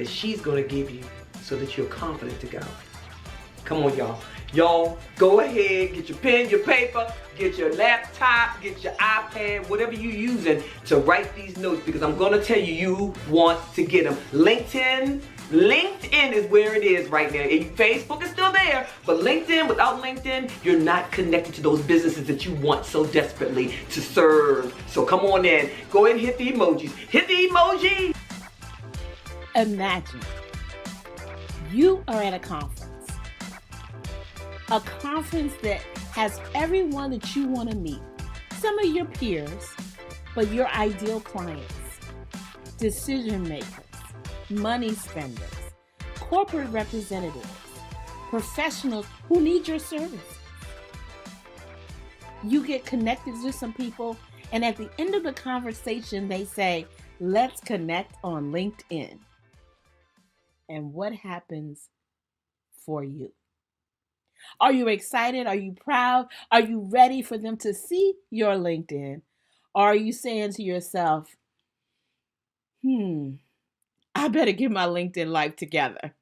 that she's going to give you so that you're confident to go. Come on, y'all. Y'all, go ahead, get your pen, your paper, get your laptop, get your iPad, whatever you're using to write these notes, because I'm going to tell you, you want to get them. LinkedIn is where it is right now. Facebook is still there, but LinkedIn, without LinkedIn, you're not connected to those businesses that you want so desperately to serve. So come on in. Go ahead and hit the emojis. Hit the emoji. Imagine you are at a conference that has everyone that you want to meet, some of your peers, but your ideal clients, decision makers, money spenders, corporate representatives, professionals who need your service. You get connected to some people, and at the end of the conversation, they say, let's connect on LinkedIn. And what happens for you? Are you excited? Are you proud? Are you ready for them to see your LinkedIn? Or are you saying to yourself, I better get my LinkedIn life together?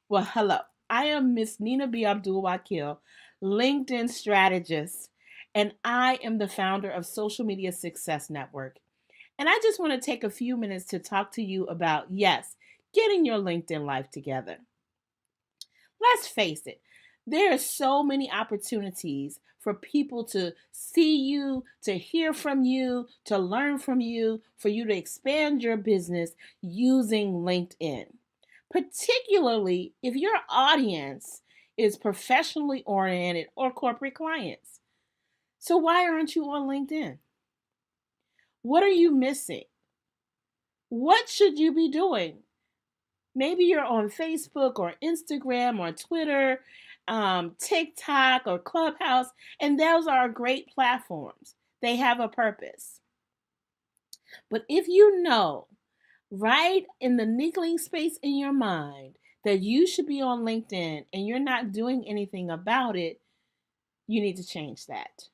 Well, hello. I am Miss Nina B. Abdul-Wakil, LinkedIn strategist, and I am the founder of Social Media Success Network. And I just want to take a few minutes to talk to you about, yes, getting your LinkedIn life together. Let's face it, there are so many opportunities for people to see you, to hear from you, to learn from you, for you to expand your business using LinkedIn, particularly if your audience is professionally oriented or corporate clients. So why aren't you on LinkedIn? What are you missing? What should you be doing? Maybe you're on Facebook or Instagram or Twitter, TikTok or Clubhouse, and those are great platforms. They have a purpose. But if you know right in the niggling space in your mind that you should be on LinkedIn and you're not doing anything about it, you need to change that.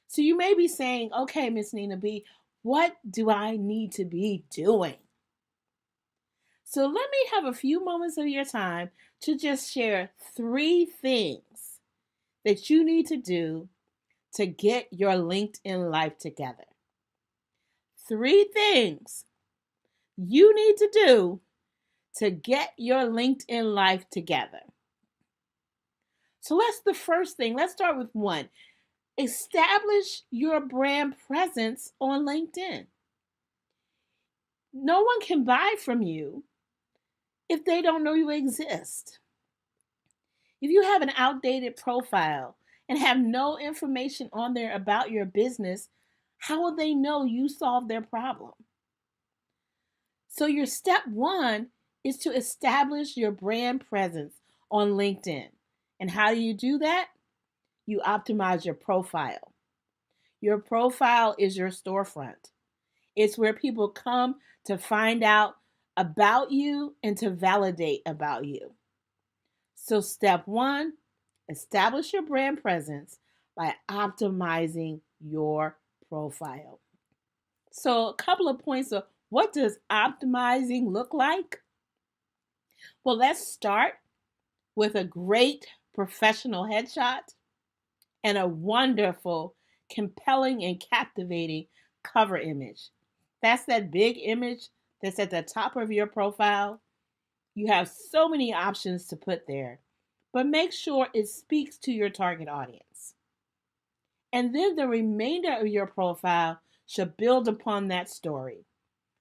So you may be saying, okay, Miss Nina B, what do I need to be doing? So let me have a few moments of your time to just share 3 things that you need to do to get your LinkedIn life together. 3 things you need to do to get your LinkedIn life together. So the first thing, let's start with 1. Establish your brand presence on LinkedIn. No one can buy from you if they don't know you exist. If you have an outdated profile and have no information on there about your business, how will they know you solved their problem? So your step 1 is to establish your brand presence on LinkedIn. And how do you do that? You optimize your profile. Your profile is your storefront. It's where people come to find out about you and to validate about you. So step 1, establish your brand presence by optimizing your profile. So a couple of points of what does optimizing look like? Well, let's start with a great professional headshot and a wonderful, compelling, and captivating cover image. That's that big image that's at the top of your profile. You have so many options to put there, but make sure it speaks to your target audience. And then the remainder of your profile should build upon that story.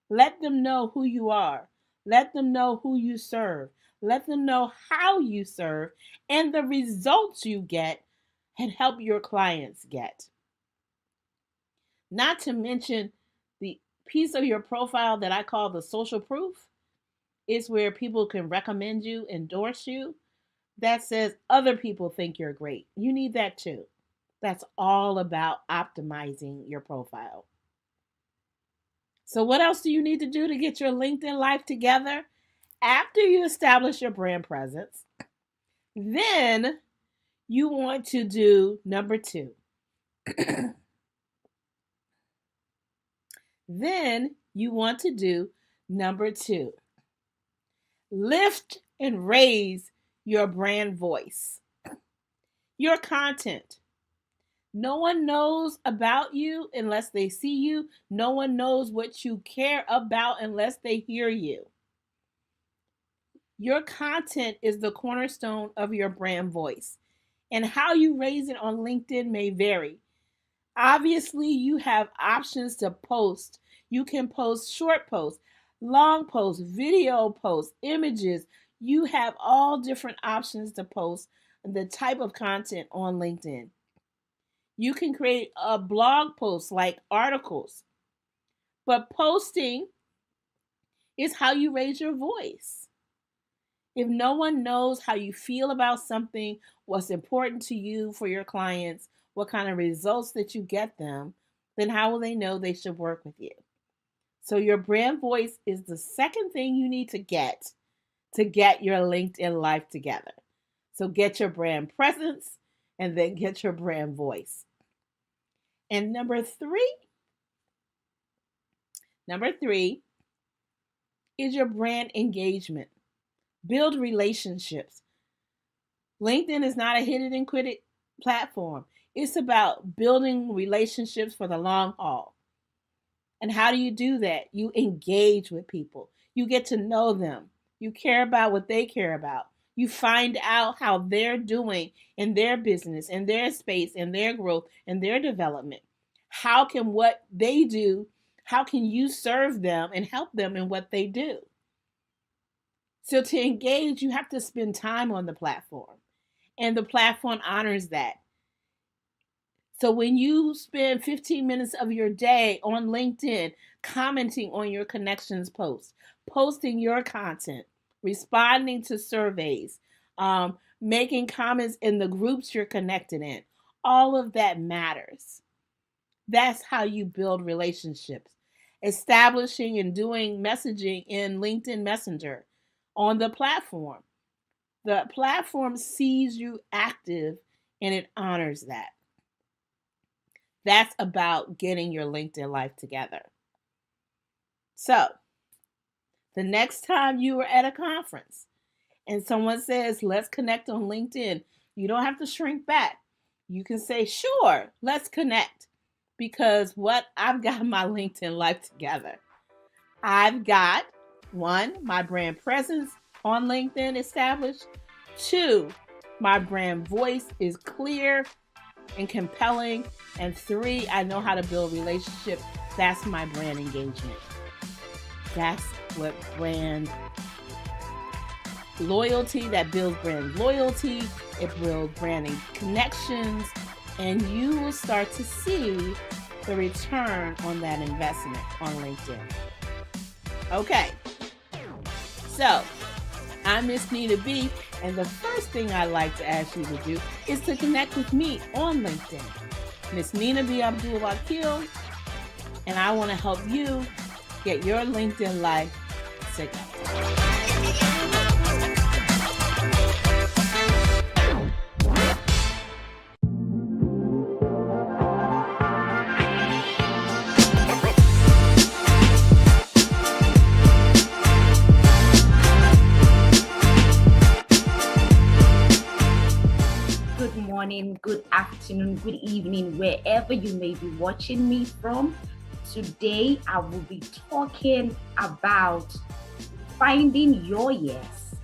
Let them know who you are. Let them know who you serve. Let them know how you serve and the results you get and help your clients get. Not to mention the piece of your profile that I call the social proof is where people can recommend you, endorse you. That says other people think you're great. You need that too. That's all about optimizing your profile. So what else do you need to do to get your LinkedIn life together? After you establish your brand presence, then you want to do number 2. Then you want to do number 2. Lift and raise your brand voice. Your content. No one knows about you unless they see you. No one knows what you care about unless they hear you. Your content is the cornerstone of your brand voice, and how you raise it on LinkedIn may vary. Obviously, you have options to post. You can post short posts, long posts, video posts, images. You have all different options to post the type of content on LinkedIn. You can create a blog post like articles, but posting is how you raise your voice. If no one knows how you feel about something, what's important to you for your clients, what kind of results that you get them, then how will they know they should work with you? So your brand voice is the second thing you need to get your LinkedIn life together. So get your brand presence and then get your brand voice. And number three is your brand engagement. Build relationships. LinkedIn is not a hit it and quit it platform. It's about building relationships for the long haul. And how do you do that? You engage with people. You get to know them. You care about what they care about. You find out how they're doing in their business, in their space, in their growth, in their development. How can what they do, how can you serve them and help them in what they do? So to engage, you have to spend time on the platform, and the platform honors that. So when you spend 15 minutes of your day on LinkedIn, commenting on your connections posts, posting your content, responding to surveys, making comments in the groups you're connected in, all of that matters. That's how you build relationships. Establishing and doing messaging in LinkedIn Messenger on the platform. The platform sees you active and it honors that. That's about getting your LinkedIn life together. So, the next time you are at a conference and someone says, let's connect on LinkedIn, you don't have to shrink back. You can say, sure, let's connect. Because I've got my LinkedIn life together. I've got 1, my brand presence on LinkedIn established. 2, my brand voice is clear and compelling. And 3, I know how to build relationships. That's my brand engagement. That's what brand loyalty, that builds brand loyalty. It builds branding connections. And you will start to see the return on that investment on LinkedIn. Okay, so I'm Miss Nina B, and the first thing I'd like to ask you to do is to connect with me on LinkedIn. Miss Nina B. Abdul-Wakil, and I want to help you get your LinkedIn life together. Good afternoon, good evening, wherever you may be watching me from. Today, I will be talking about finding your yes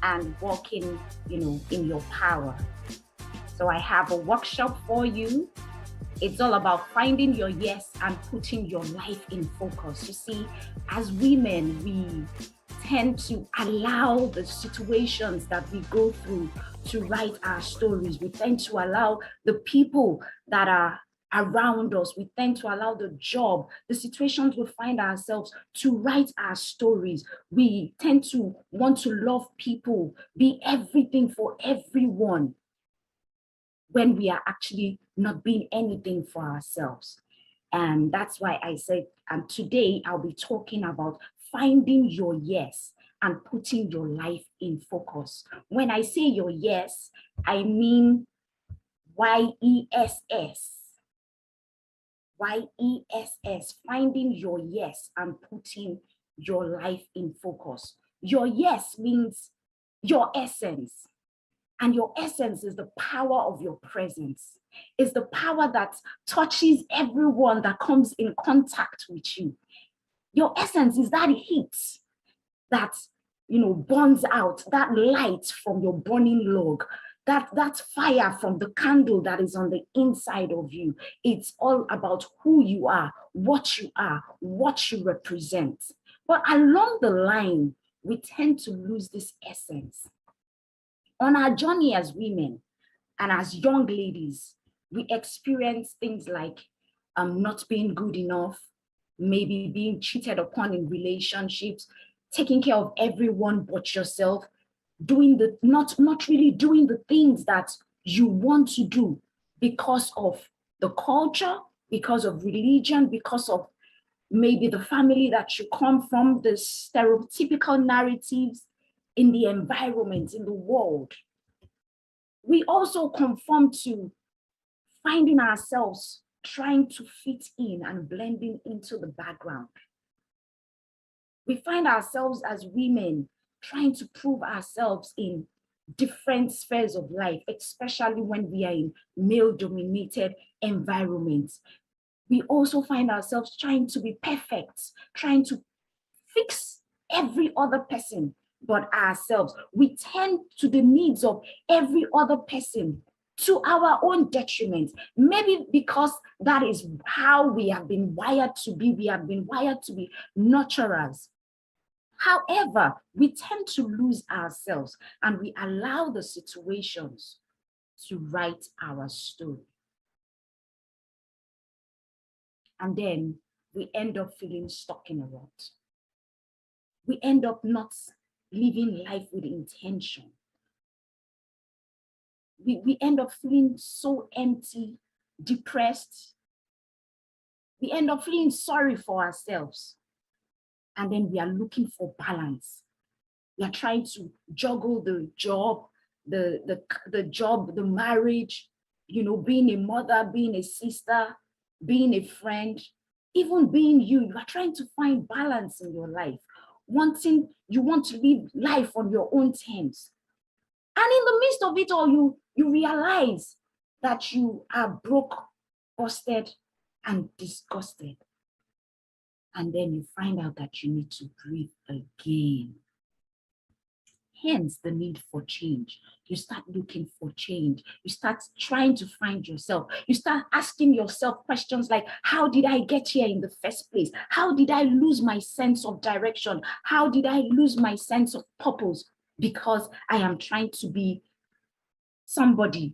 and walking, in your power. So I have a workshop for you. It's all about finding your yes and putting your life in focus. You see, as women, we tend to allow the situations that we go through to write our stories. We tend to allow the people that are around us, we tend to allow the job, the situations we find ourselves to write our stories. We tend to want to love people, be everything for everyone, when we are actually not being anything for ourselves. And that's why I said, and today I'll be talking about finding your yes and putting your life in focus. When I say your yes, I mean YESS. YESS, finding your yes and putting your life in focus. Your yes means your essence. And your essence is the power of your presence. It's the power that touches everyone that comes in contact with you. Your essence is that heat that, burns out, that light from your burning log, that fire from the candle that is on the inside of you. It's all about who you are, what you represent. But along the line, we tend to lose this essence. On our journey as women and as young ladies, we experience things like not being good enough, maybe being cheated upon in relationships, taking care of everyone but yourself, doing the not really doing the things that you want to do because of the culture, because of religion, because of maybe the family that you come from, the stereotypical narratives in the environment, in the world. We also conform to finding ourselves trying to fit in and blending into the background. We find ourselves as women trying to prove ourselves in different spheres of life, especially when we are in male-dominated environments. We also find ourselves trying to be perfect, trying to fix every other person but ourselves. We tend to the needs of every other person to our own detriment. Maybe because that is how we have been wired to be. We have been wired to be nurturers. However, we tend to lose ourselves and we allow the situations to write our story. And then we end up feeling stuck in a rut. We end up not living life with intention. We end up feeling so empty, depressed. We end up feeling sorry for ourselves. And then we are looking for balance. We are trying to juggle the job, the marriage, being a mother, being a sister, being a friend, even being you. You are trying to find balance in your life. You want to live life on your own terms. And in the midst of it all, you realize that you are broke, busted, and disgusted. And then you find out that you need to breathe again. Hence the need for change. You start looking for change. You start trying to find yourself. You start asking yourself questions like, how did I get here in the first place? How did I lose my sense of direction? How did I lose my sense of purpose? Because I am trying to be somebody.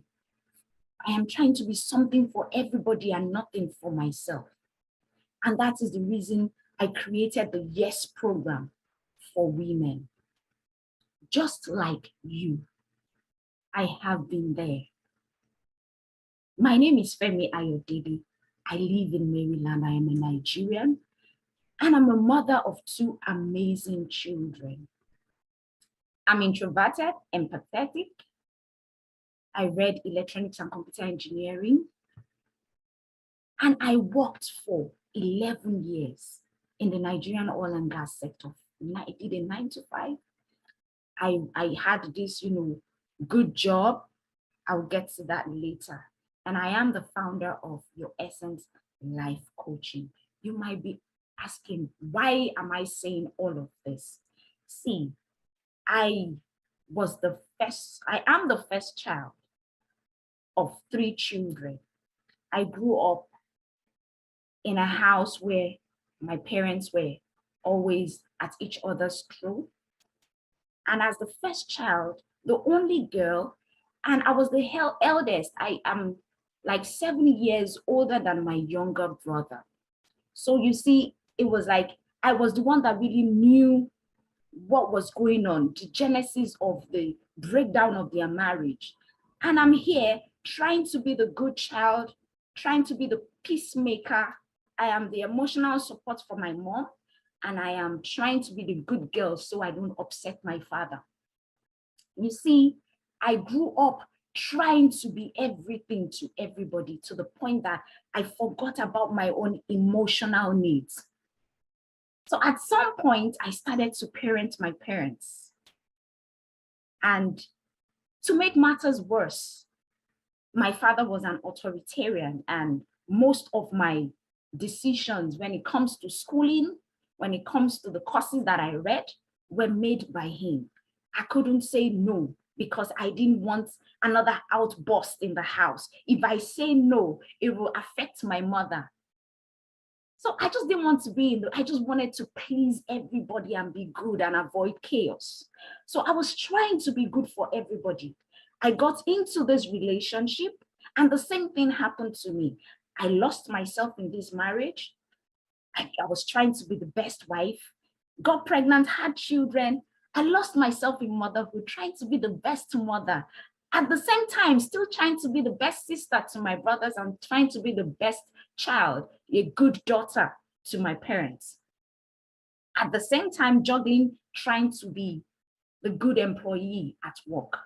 I am trying to be something for everybody and nothing for myself. And that is the reason I created the YES program for women. Just like you, I have been there. My name is Femi Ayodele. I live in Maryland. I am a Nigerian, and I'm a mother of 2 amazing children. I'm introverted, empathetic. I read electronics and computer engineering, and I worked for 11 years in the Nigerian oil and gas sector. I did a 9 to 5. I had this, good job. I'll get to that later. And I am the founder of Your Essence Life Coaching. You might be asking, why am I saying all of this? See, I am the first child of 3 children. I grew up in a house where my parents were always at each other's throat. And as the first child, the only girl, and I was the eldest. I am like 7 years older than my younger brother. So you see, it was like I was the one that really knew what was going on, the genesis of the breakdown of their marriage. And I'm here trying to be the good child, trying to be the peacemaker. I am the emotional support for my mom, and I am trying to be the good girl so I don't upset my father. You see, I grew up trying to be everything to everybody to the point that I forgot about my own emotional needs. So at some point, I started to parent my parents. And to make matters worse, my father was an authoritarian, and most of my decisions when it comes to schooling, when it comes to the courses that I read, were made by him. I couldn't say no because I didn't want another outburst in the house. If I say no, it will affect my mother. So I just didn't want to be I just wanted to please everybody and be good and avoid chaos. So I was trying to be good for everybody. I got into this relationship and the same thing happened to me. I lost myself in this marriage. I was trying to be the best wife, got pregnant, had children. I lost myself in motherhood, trying to be the best mother. At the same time, still trying to be the best sister to my brothers and trying to be the best child, a good daughter to my parents. At the same time, juggling, trying to be the good employee at work.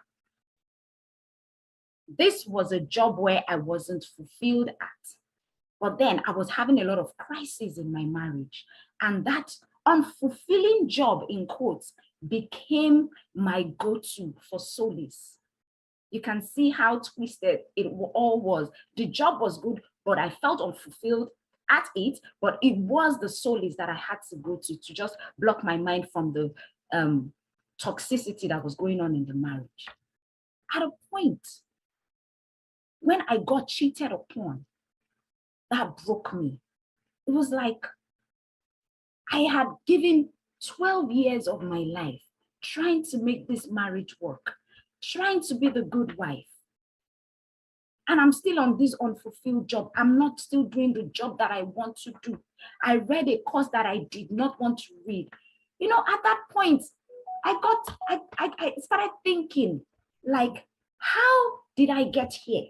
This was a job where I wasn't fulfilled at. But then I was having a lot of crises in my marriage. And that unfulfilling job, in quotes, became my go-to for solace. You can see how twisted it all was. The job was good, but I felt unfulfilled at it, but it was the solace that I had to go to just block my mind from the toxicity that was going on in the marriage. At a point, when I got cheated upon, that broke me. It was like I had given 12 years of my life trying to make this marriage work, trying to be the good wife. And I'm still on this unfulfilled job. I'm not still doing the job that I want to do. I read a course that I did not want to read. You know, at that point, I started thinking, like, how did I get here?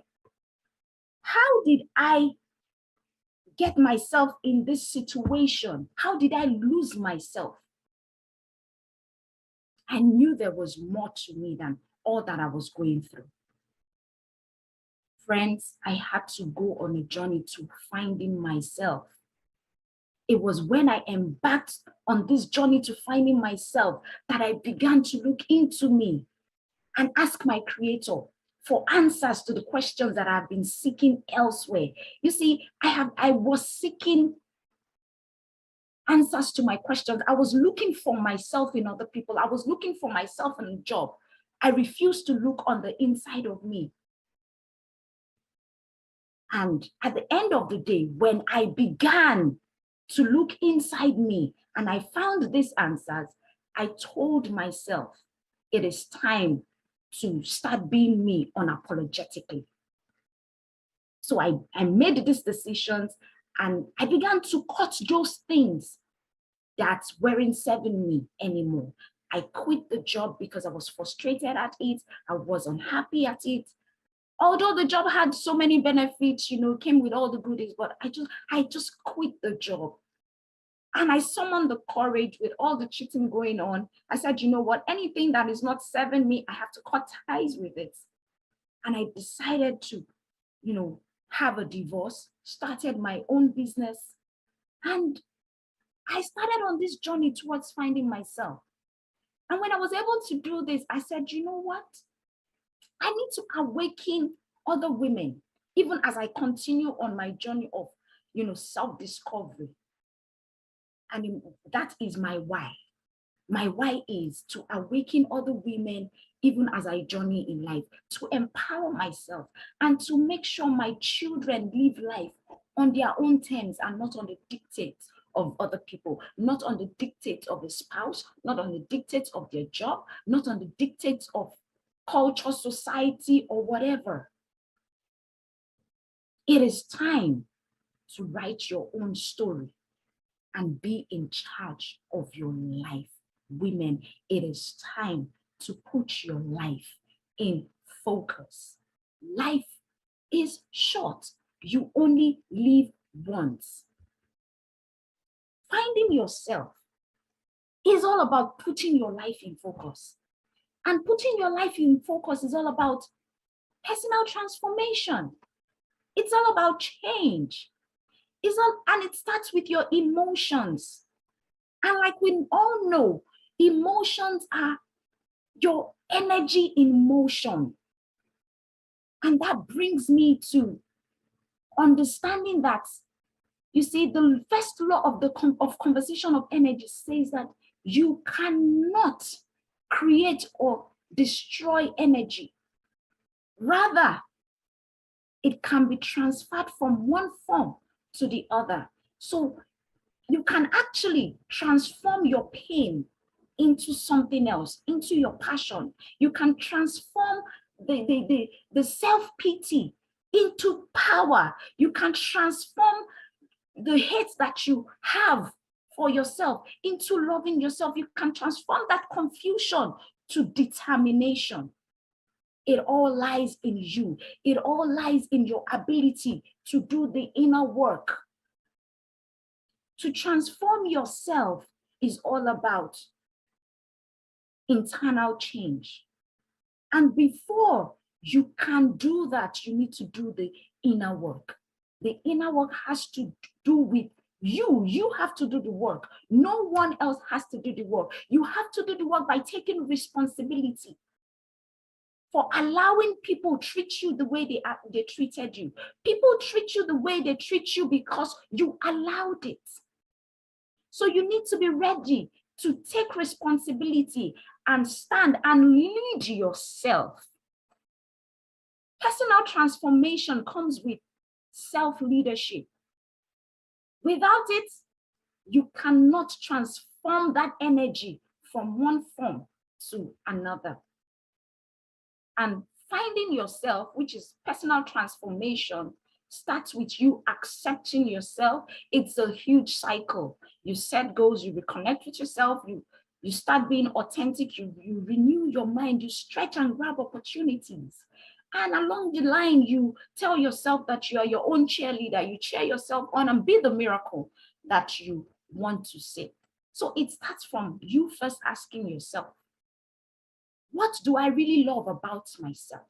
How did I get myself in this situation? How did I lose myself? I knew there was more to me than all that I was going through. Friends, I had to go on a journey to finding myself. It was when I embarked on this journey to finding myself that I began to look into me and ask my Creator for answers to the questions that I've been seeking elsewhere. You see, I was seeking answers to my questions. I was looking for myself in other people. I was looking for myself in a job. I refused to look on the inside of me. And at the end of the day, when I began to look inside me and I found these answers, I told myself, it is time to start being me unapologetically. So I made these decisions and I began to cut those things that weren't serving me anymore. I quit the job because I was frustrated at it. I was unhappy at it. Although the job had so many benefits, you know, came with all the goodies, but I just quit the job. And I summoned the courage with all the cheating going on. I said, you know what, anything that is not serving me, I have to cut ties with it. And I decided to, you know, have a divorce, started my own business. And I started on this journey towards finding myself. And when I was able to do this, I said, you know what? I need to awaken other women, even as I continue on my journey of, you know, self-discovery. And that is my why. My why is to awaken other women, even as I journey in life, to empower myself and to make sure my children live life on their own terms and not on the dictates of other people, not on the dictates of a spouse, not on the dictates of their job, not on the dictates of culture, society, or whatever. It is time to write your own story and be in charge of your life. Women, it is time to put your life in focus. Life is short. You only live once. Finding yourself is all about putting your life in focus. And putting your life in focus is all about Personal transformation. It's all about change. And it starts with your emotions. And like we all know, emotions are your energy in motion. And that brings me to understanding that, you see, the first law of conservation of energy says that you cannot create or destroy energy. Rather, it can be transferred from one form to the other. So you can actually transform your pain into something else, into your passion. You can transform the self-pity into power. You can transform the hate that you have for yourself into loving yourself. You can transform that confusion to determination. It all lies in you. It all lies in your ability to do the inner work. To transform yourself is all about internal change. And before you can do that, you need to do the inner work. The inner work has to do with you. You have to do the work. No one else has to do the work. You have to do the work by taking responsibility for allowing people treat you the way they treated you. People treat you the way they treat you because you allowed it. So you need to be ready to take responsibility and stand and lead yourself. Personal transformation comes with self-leadership. Without it, you cannot transform that energy from one form to another. And finding yourself, which is personal transformation, starts with you accepting yourself. It's a huge cycle. You set goals, you reconnect with yourself, you start being authentic, you renew your mind, you stretch and grab opportunities. And along the line, you tell yourself that you are your own cheerleader. You cheer yourself on and be the miracle that you want to see. So it starts from you first asking yourself, what do I really love about myself?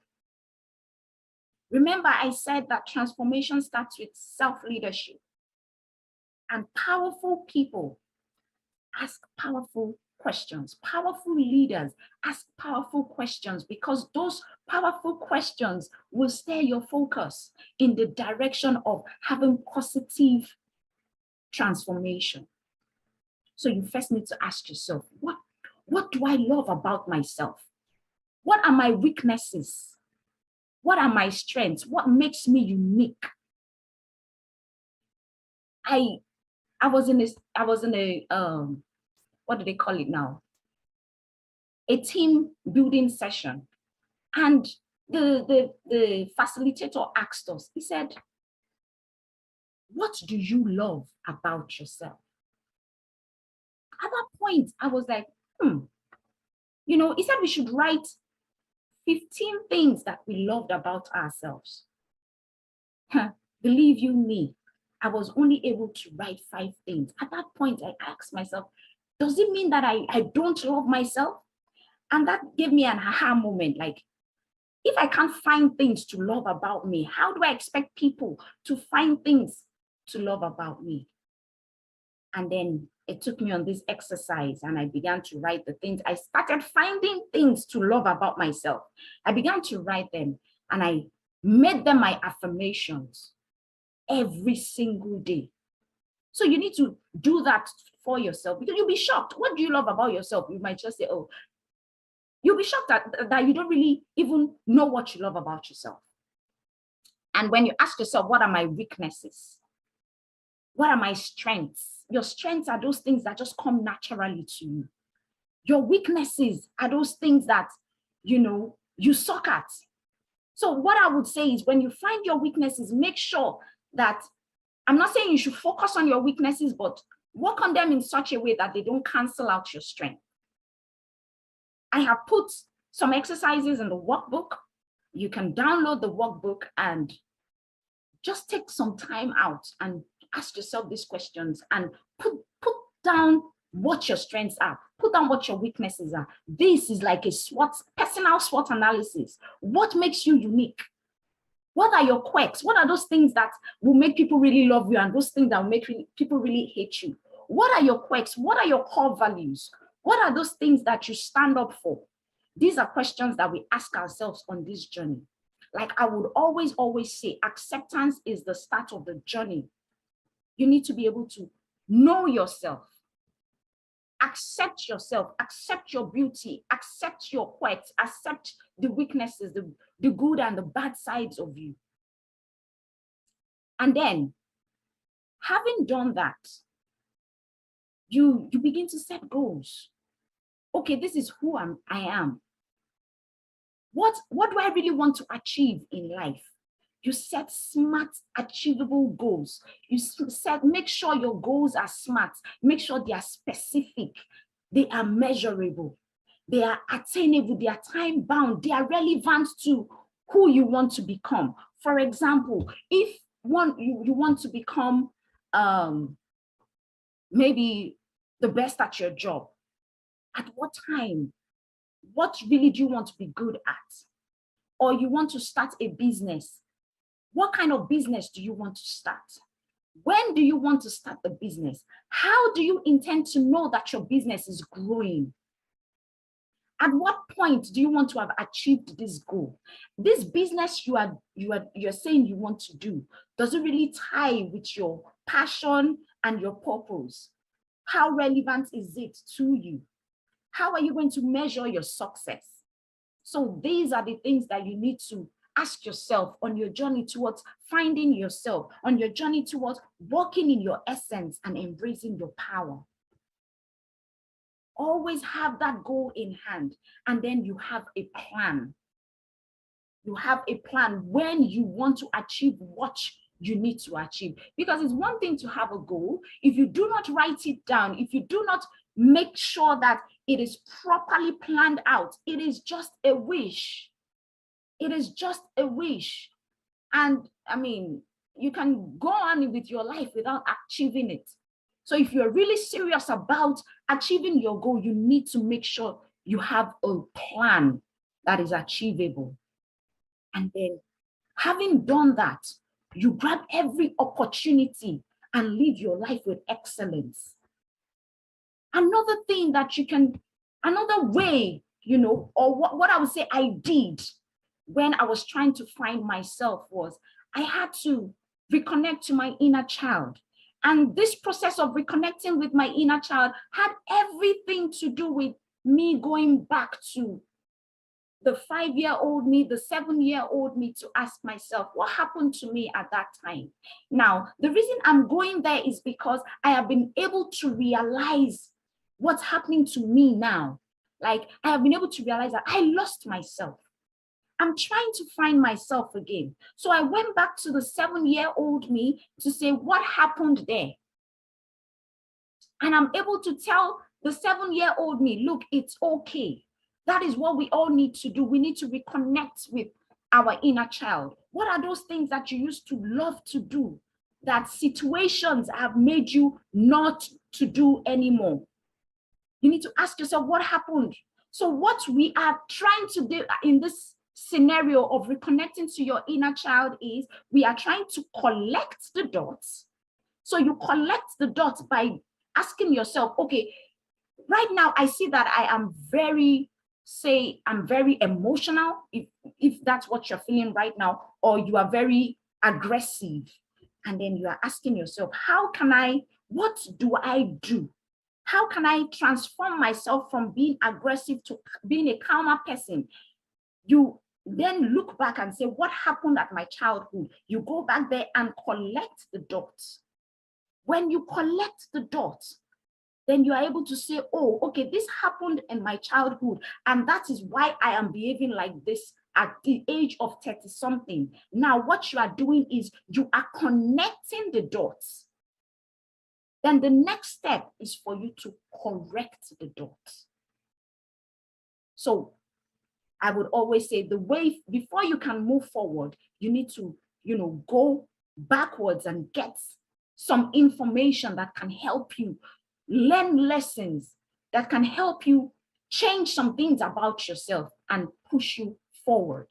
Remember, I said that transformation starts with self-leadership. And powerful people ask powerful questions. Powerful leaders ask powerful questions because those powerful questions will steer your focus in the direction of having positive transformation. So you first need to ask yourself, what do I love about myself? What are my weaknesses? What are my strengths? What makes me unique? I was in a what do they call it now? A team building session. And the facilitator asked us, he said, what do you love about yourself? At that point, I was like, you know, he said we should write 15 things that we loved about ourselves. Believe you me, I was only able to write 5 things. At that point, I asked myself, does it mean that I don't love myself? And that gave me an aha moment. Like, if I can't find things to love about me, how do I expect people to find things to love about me? And then it took me on this exercise and I began to write the things. I started finding things to love about myself. I began to write them and I made them my affirmations every single day. So you need to do that for yourself because you'll be shocked. What do you love about yourself? You might just say, oh, you'll be shocked that you don't really even know what you love about yourself. And when you ask yourself, what are my weaknesses? What are my strengths? Your strengths are those things that just come naturally to you. Your weaknesses are those things that, you know, you suck at. So what I would say is when you find your weaknesses, make sure that, I'm not saying you should focus on your weaknesses, but work on them in such a way that they don't cancel out your strength. I have put some exercises in the workbook. You can download the workbook and just take some time out and ask yourself these questions and put down what your strengths are. Put down what your weaknesses are. This is like a personal SWOT analysis. What makes you unique? What are your quirks? What are those things that will make people really love you and those things that will make people really hate you? What are your quirks? What are your core values? What are those things that you stand up for? These are questions that we ask ourselves on this journey. Like I would always say, acceptance is the start of the journey. You need to be able to know yourself, accept yourself, accept your beauty, accept your quirks, accept the weaknesses, the good and the bad sides of you. And then, having done that, you begin to set goals. Okay, this is who I am. What do I really want to achieve in life? You set smart, achievable goals. Make sure your goals are smart. Make sure they are specific. They are measurable. They are attainable. They are time bound. They are relevant to who you want to become. For example, if you want to become maybe the best at your job, at what time? What really do you want to be good at? Or you want to start a business. What kind of business do you want to start? When do you want to start the business? How do you intend to know that your business is growing? At what point do you want to have achieved this goal? This business you're saying you want to do, does it really tie with your passion and your purpose? How relevant is it to you? How are you going to measure your success? So these are the things that you need to ask yourself on your journey towards finding yourself, on your journey towards walking in your essence and embracing your power. Always have that goal in hand, and then you have a plan. You have a plan when you want to achieve what you need to achieve. Because it's one thing to have a goal. If you do not write it down, if you do not make sure that it is properly planned out, it is just a wish. It is just a wish. And I mean, you can go on with your life without achieving it. So if you're really serious about achieving your goal, you need to make sure you have a plan that is achievable. And then having done that, you grab every opportunity and live your life with excellence. Another thing that you can, another way, or what I would say I did when I was trying to find myself was I had to reconnect to my inner child. And this process of reconnecting with my inner child had everything to do with me going back to the 5-year-old me, the 7-year-old me, to ask myself, what happened to me at that time? Now, the reason I'm going there is because I have been able to realize what's happening to me now. Like, I have been able to realize that I lost myself. I'm trying to find myself again. So I went back to the 7-year-old me to say, what happened there? And I'm able to tell the 7-year-old me, look, it's okay. That is what we all need to do. We need to reconnect with our inner child. What are those things that you used to love to do that situations have made you not to do anymore? You need to ask yourself, what happened? So what we are trying to do in this scenario of reconnecting to your inner child is we are trying to collect the dots. So you collect the dots by asking yourself, okay, right now I see that I am I'm very emotional, if that's what you're feeling right now, or you are very aggressive. And then you are asking yourself, what do I do? How can I transform myself from being aggressive to being a calmer person? You then look back and say, what happened at my childhood? You go back there and collect the dots. When you collect the dots, then you are able to say, oh, okay, this happened in my childhood, and that is why I am behaving like this at the age of 30-something. Now, what you are doing is you are connecting the dots. Then the next step is for you to correct the dots. So I would always say the way, before you can move forward, you need to, go backwards and get some information that can help you learn lessons that can help you change some things about yourself and push you forward.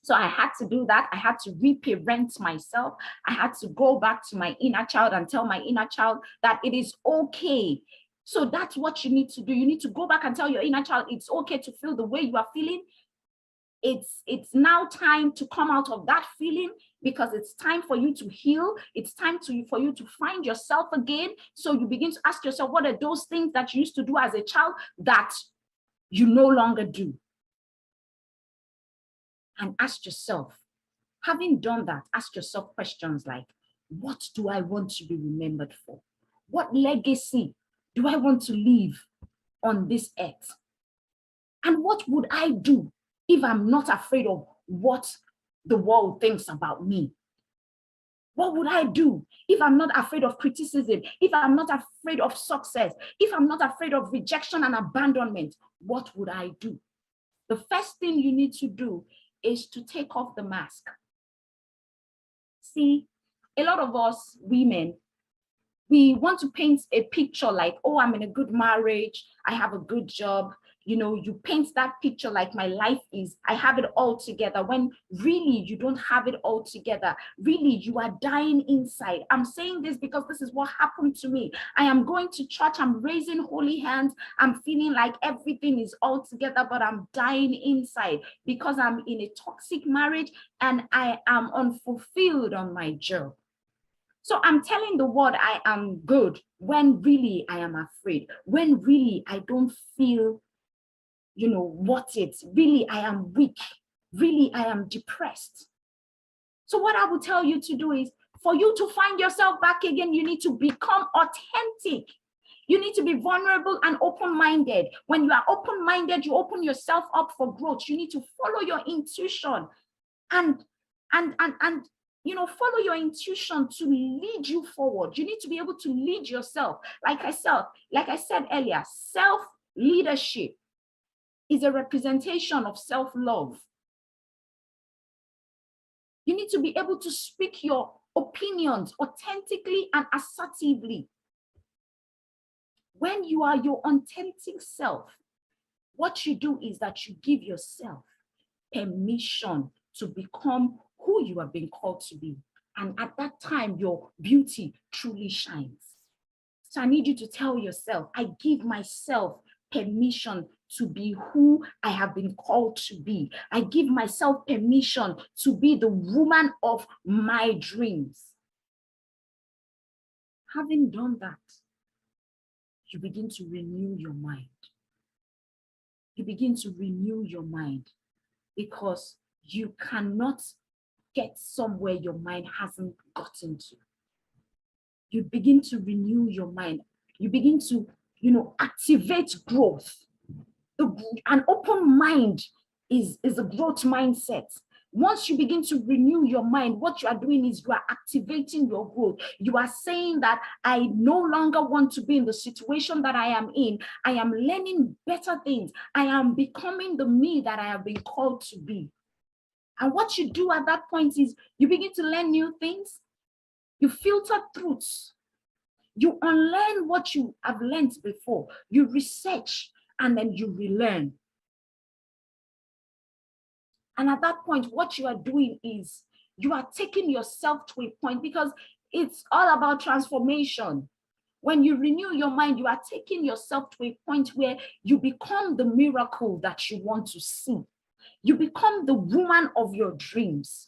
So I had to do that. I had to reparent myself. I had to go back to my inner child and tell my inner child that it is okay. So that's what you need to do. You need to go back and tell your inner child it's okay to feel the way you are feeling. It's now time to come out of that feeling, because it's time for you to heal. It's time for you to find yourself again. So you begin to ask yourself, what are those things that you used to do as a child that you no longer do? And ask yourself, having done that, ask yourself questions like, what do I want to be remembered for? What legacy do I want to leave on this earth? And what would I do if I'm not afraid of what the world thinks about me? What would I do if I'm not afraid of criticism? If I'm not afraid of success? If I'm not afraid of rejection and abandonment? What would I do? The first thing you need to do is to take off the mask. See, a lot of us women, we want to paint a picture like, oh, I'm in a good marriage, I have a good job. You know, you paint that picture like my life is, I have it all together, when really you don't have it all together. Really, you are dying inside. I'm saying this because this is what happened to me. I am going to church, I'm raising holy hands, I'm feeling like everything is all together, but I'm dying inside because I'm in a toxic marriage and I am unfulfilled on my job. So I'm telling the world I am good when really I am afraid, when really I don't feel, you know, what it's really, I am weak, really I am depressed. So what I will tell you to do is, for you to find yourself back again, you need to become authentic. You need to be vulnerable and open-minded. When you are open-minded, you open yourself up for growth. You need to follow your intuition and you know, follow your intuition to lead you forward. You need to be able to lead yourself. Like I said earlier, self-leadership is a representation of self-love. You need to be able to speak your opinions authentically and assertively. When you are your authentic self, what you do is that you give yourself permission to become who you have been called to be. And at that time, your beauty truly shines. So I need you to tell yourself, I give myself permission to be who I have been called to be. I give myself permission to be the woman of my dreams. Having done that, you begin to renew your mind. You begin to renew your mind, because you cannot get somewhere your mind hasn't gotten to. You begin to renew your mind. You begin to, you know, activate growth. An open mind is a growth mindset. Once you begin to renew your mind, what you are doing is you are activating your growth. You are saying that I no longer want to be in the situation that I am in. I am learning better things. I am becoming the me that I have been called to be. And what you do at that point is you begin to learn new things. You filter truths. You unlearn what you have learned before. You research and then you relearn. And at that point, what you are doing is you are taking yourself to a point, because it's all about transformation. When you renew your mind, you are taking yourself to a point where you become the miracle that you want to see. You become the woman of your dreams.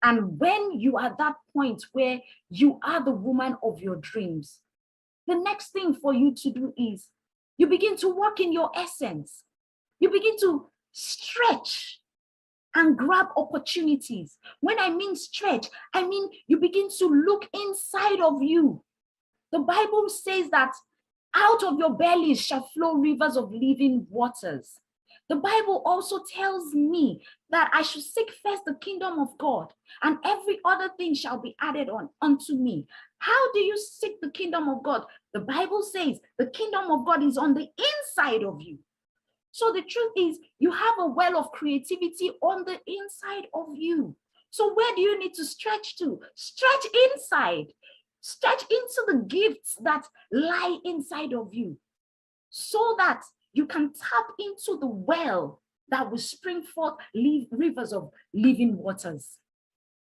And when you are at that point where you are the woman of your dreams, the next thing for you to do is you begin to walk in your essence. You begin to stretch and grab opportunities. When I mean stretch, I mean you begin to look inside of you. The Bible says that out of your bellies shall flow rivers of living waters. The Bible also tells me that I should seek first the kingdom of God, and every other thing shall be added on unto me. How do you seek the kingdom of God? The Bible says the kingdom of God is on the inside of you. So the truth is, you have a well of creativity on the inside of you. So where do you need to stretch to? Stretch inside. Stretch into the gifts that lie inside of you so that you can tap into the well that will spring forth rivers of living waters.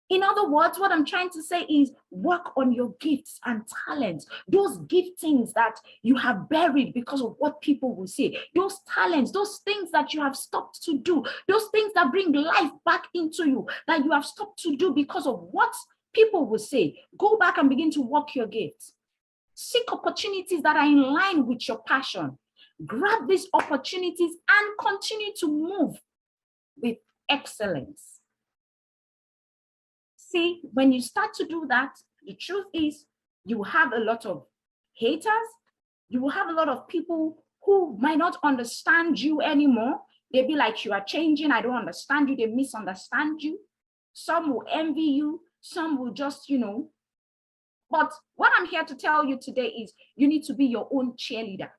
In other words, what I'm trying to say is work on your gifts and talents, those giftings that you have buried because of what people will say, those talents, those things that you have stopped to do, those things that bring life back into you that you have stopped to do because of what people will say. Go back and begin to work your gifts. Seek opportunities that are in line with your passion. Grab these opportunities and continue to move with excellence. See, when you start to do that, the truth is you will have a lot of haters. You will have a lot of people who might not understand you anymore. They'll be like, you are changing. I don't understand you. They misunderstand you. Some will envy you. Some will just, But what I'm here to tell you today is you need to be your own cheerleader.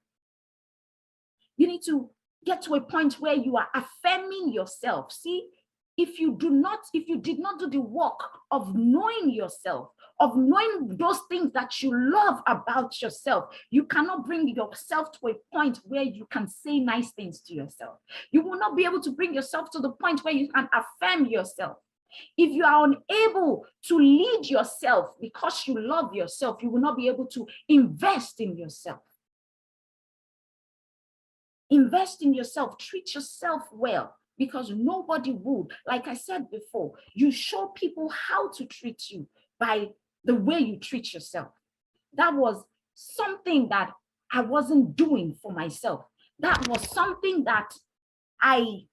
You need to get to a point where you are affirming yourself. See, if you did not do the work of knowing yourself, of knowing those things that you love about yourself, you cannot bring yourself to a point where you can say nice things to yourself. You will not be able to bring yourself to the point where you can affirm yourself. If you are unable to lead yourself because you love yourself, you will not be able to invest in yourself. Invest in yourself, treat yourself well, because nobody would. Like I said before, you show people how to treat you by the way you treat yourself. That was something that I wasn't doing for myself. That was something that I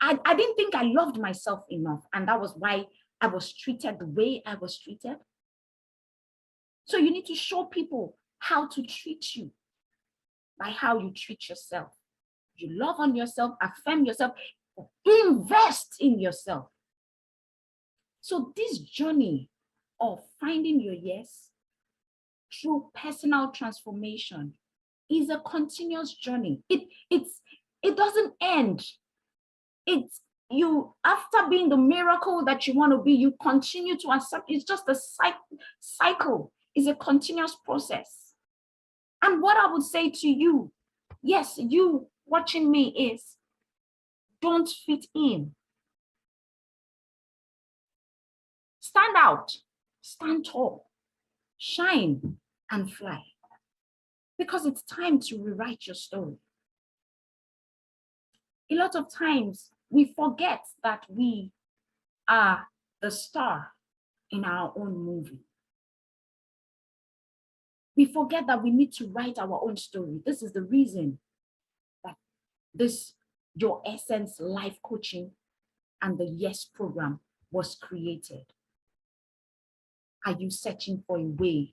didn't think I loved myself enough. And that was why I was treated the way I was treated. So you need to show people how to treat you by how you treat yourself. You love on yourself, affirm yourself, invest in yourself. So this journey of finding your yes through personal transformation is a continuous journey. It doesn't end. It's you, after being the miracle that you want to be, you continue to accept. It's just a cycle. It's a continuous process. And what I would say to you, yes, you watching me, is don't fit in. Stand out, stand tall, shine and fly. Because it's time to rewrite your story. A lot of times we forget that we are the star in our own movie. We forget that we need to write our own story. This is the reason that this Your Essence Life Coaching and the Yes program was created. Are you searching for a way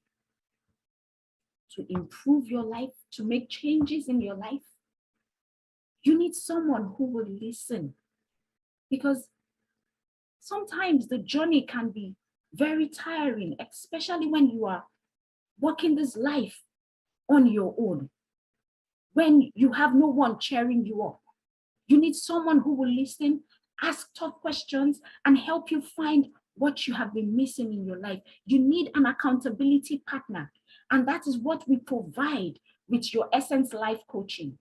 to improve your life, to make changes in your life? You need someone who will listen, because sometimes the journey can be very tiring, especially when you are walking this life on your own, when you have no one cheering you up. You need someone who will listen, ask tough questions, and help you find what you have been missing in your life. You need an accountability partner. And that is what we provide with Your Essence Life Coaching.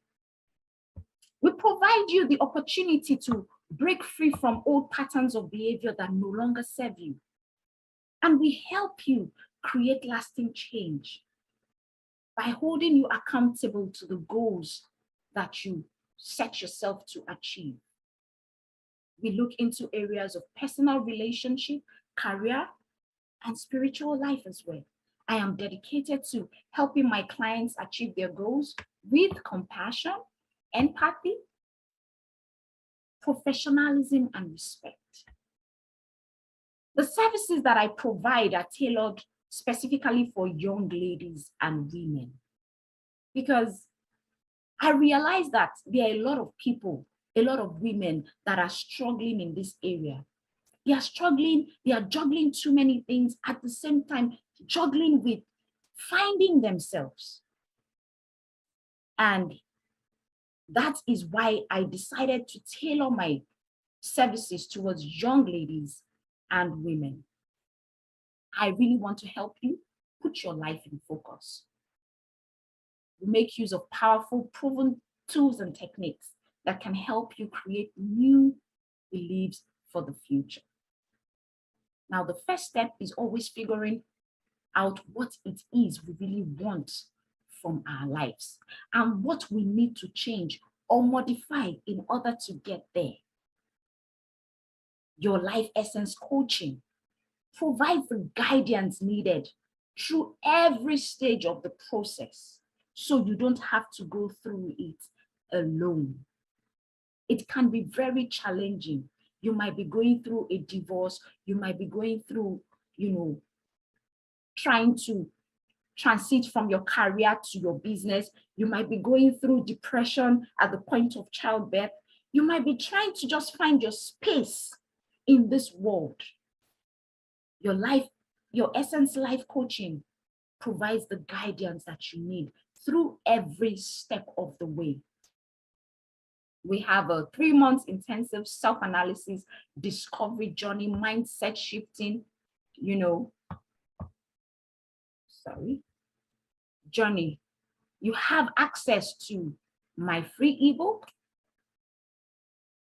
We provide you the opportunity to break free from old patterns of behavior that no longer serve you. And we help you create lasting change by holding you accountable to the goals that you set yourself to achieve. We look into areas of personal relationship, career, and spiritual life as well. I am dedicated to helping my clients achieve their goals with compassion, empathy, professionalism, and respect. The services that I provide are tailored specifically for young ladies and women, because I realize that there are a lot of people, a lot of women that are struggling in this area. They are struggling, they are juggling too many things at the same time, juggling with finding themselves. And that is why I decided to tailor my services towards young ladies and women. I really want to help you put your life in focus. We make use of powerful, proven tools and techniques that can help you create new beliefs for the future. Now, the first step is always figuring out what it is we really want from our lives and what we need to change or modify in order to get there. Your Life Essence coaching provides the guidance needed through every stage of the process, so you don't have to go through it alone. It can be very challenging. You might be going through a divorce. You might be going through, trying to transit from your career to your business. You might be going through depression at the point of childbirth. You might be trying to just find your space in this world. Your Essence Life Coaching provides the guidance that you need through every step of the way. We have a 3-month intensive self-analysis, discovery journey, mindset shifting, journey. You have access to my free ebook.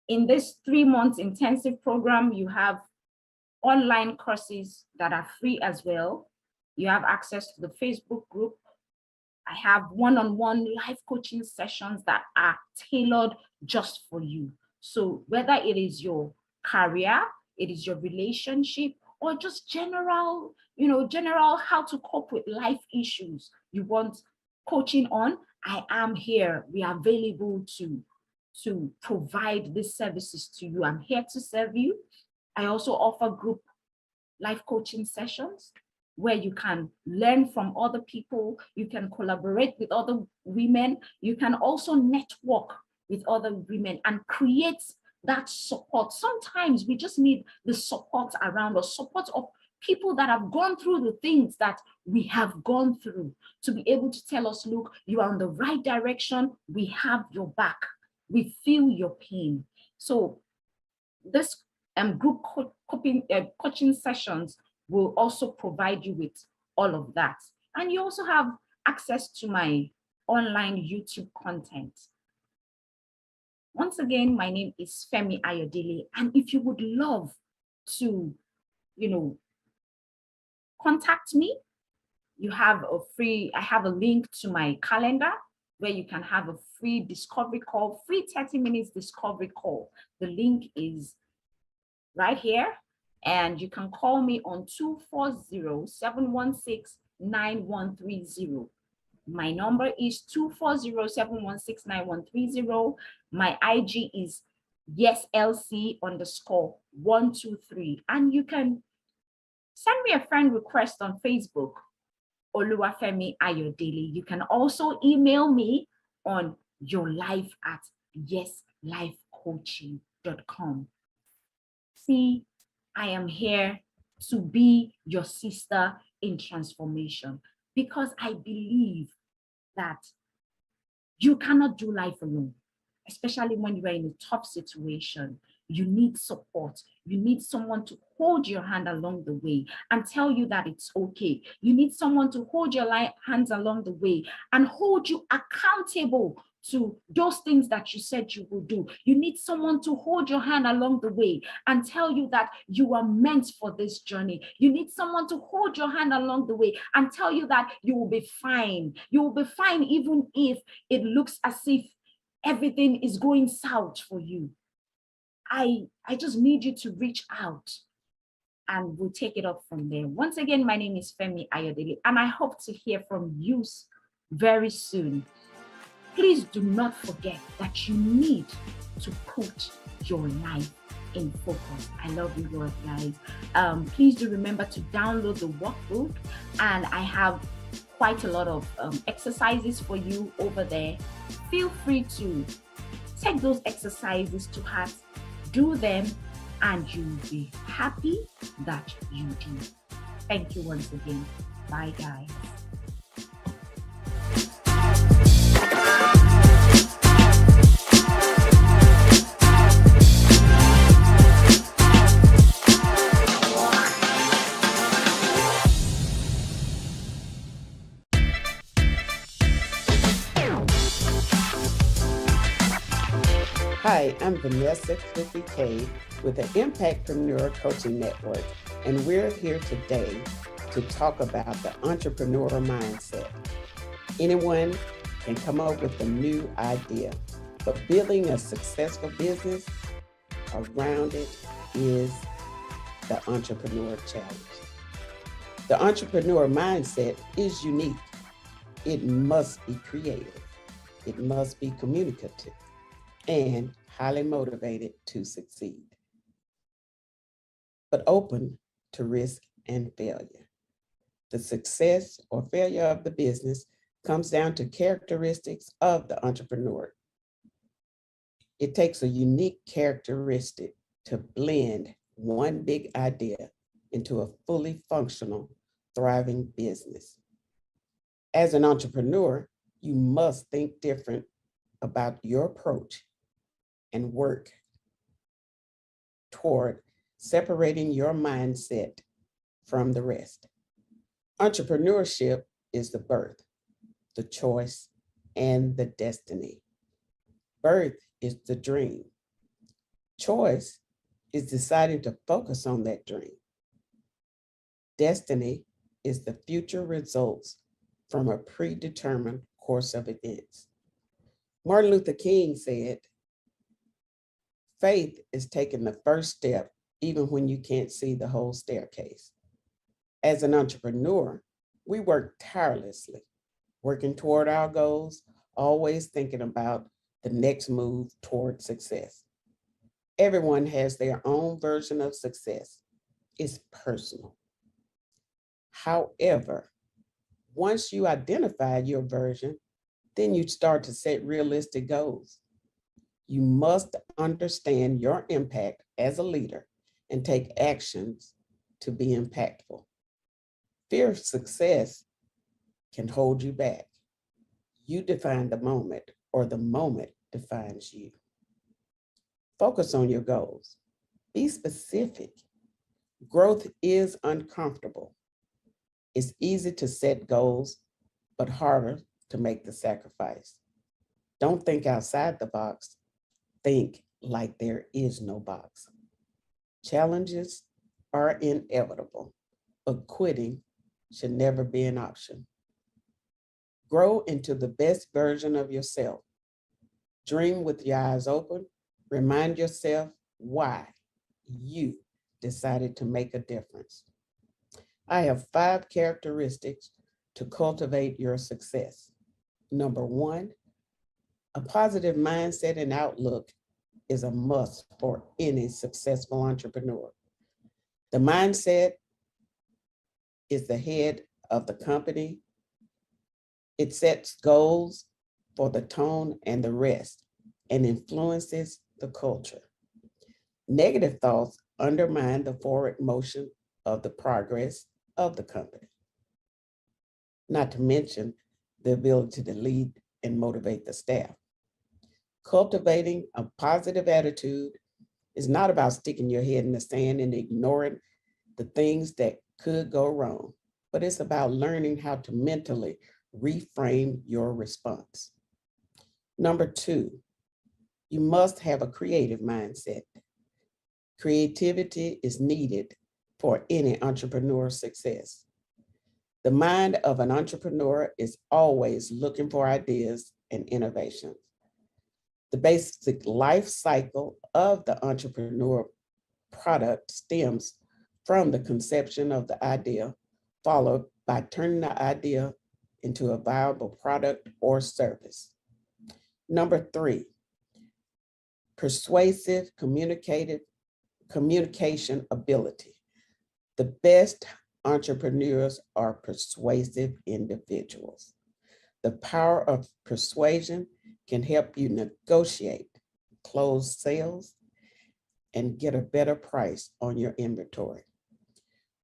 In this 3-month intensive program, you have online courses that are free as well. You have access to the Facebook group. I have one-on-one life coaching sessions that are tailored just for you. So whether it is your career, it is your relationship, or just general how to cope with life issues you want coaching on, I am here. We are available to provide these services to you. I'm here to serve you. I also offer group life coaching sessions where you can learn from other people, you can collaborate with other women, you can also network with other women and create that support. Sometimes we just need the support around us, support of people that have gone through the things that we have gone through, to be able to tell us, look, you are on the right direction, we have your back, we feel your pain. So this group coaching sessions will also provide you with all of that. And you also have access to my online YouTube content. Once again, my name is Femi Ayodele. And if you would love to, contact me, I have a link to my calendar where you can have a free discovery call, free 30 minutes discovery call. The link is right here. And you can call me on 240-716-9130. My number is 240-716-9130. My IG is YesLC_123. And you can send me a friend request on Facebook, Oluwafemi Ayodele. You can also email me on yourlife@yeslifecoaching.com. See, I am here to be your sister in transformation, because I believe that you cannot do life alone, especially when you are in a tough situation. You need support. You need someone to hold your hand along the way and tell you that it's okay. You need someone to hold your hands along the way and hold you accountable to those things that you said you will do. You need someone to hold your hand along the way and tell you that you are meant for this journey. You need someone to hold your hand along the way and tell you that you will be fine. You will be fine even if it looks as if everything is going south for you. I just need you to reach out and we'll take it up from there. Once again, my name is Femi Ayodele, and I hope to hear from you very soon. Please do not forget that you need to put your life in focus. I love you all, guys. Please do remember to download the workbook, and I have quite a lot of exercises for you over there. Feel free to take those exercises to heart, do them, and you'll be happy that you did. Thank you once again. Bye, guys. Hi, I'm Vanessa Cliffy K with the Impactpreneur Coaching Network, and we're here today to talk about the entrepreneur mindset. Anyone can come up with a new idea, but building a successful business around it is the entrepreneur challenge. The entrepreneur mindset is unique. It must be creative. It must be communicative and highly motivated to succeed, but open to risk and failure. The success or failure of the business comes down to characteristics of the entrepreneur. It takes a unique characteristic to blend one big idea into a fully functional, thriving business. As an entrepreneur, you must think different about your approach and work toward separating your mindset from the rest. Entrepreneurship is the birth, the choice, and the destiny. Birth is the dream. Choice is deciding to focus on that dream. Destiny is the future results from a predetermined course of events. Martin Luther King said, faith is taking the first step even when you can't see the whole staircase. As an entrepreneur, we work tirelessly, working toward our goals, always thinking about the next move toward success. Everyone has their own version of success. It's personal. However, once you identify your version, then you start to set realistic goals. You must understand your impact as a leader and take actions to be impactful. Fear of success can hold you back. You define the moment, or the moment defines you. Focus on your goals. Be specific. Growth is uncomfortable. It's easy to set goals, but harder to make the sacrifice. Don't think outside the box. Think like there is no box. Challenges are inevitable, but quitting should never be an option. Grow into the best version of yourself. Dream with your eyes open. Remind yourself why you decided to make a difference. I have 5 characteristics to cultivate your success. Number 1, a positive mindset and outlook is a must for any successful entrepreneur. The mindset is the head of the company. It sets goals for the tone and the rest and influences the culture. Negative thoughts undermine the forward motion of the progress of the company, not to mention the ability to lead and motivate the staff. Cultivating a positive attitude is not about sticking your head in the sand and ignoring the things that could go wrong, but it's about learning how to mentally reframe your response. Number 2, you must have a creative mindset. Creativity is needed for any entrepreneur success. The mind of an entrepreneur is always looking for ideas and innovations. The basic life cycle of the entrepreneur product stems from the conception of the idea, followed by turning the idea into a viable product or service. Number 3, persuasive communication ability. The best entrepreneurs are persuasive individuals. The power of persuasion can help you negotiate, close sales, and get a better price on your inventory.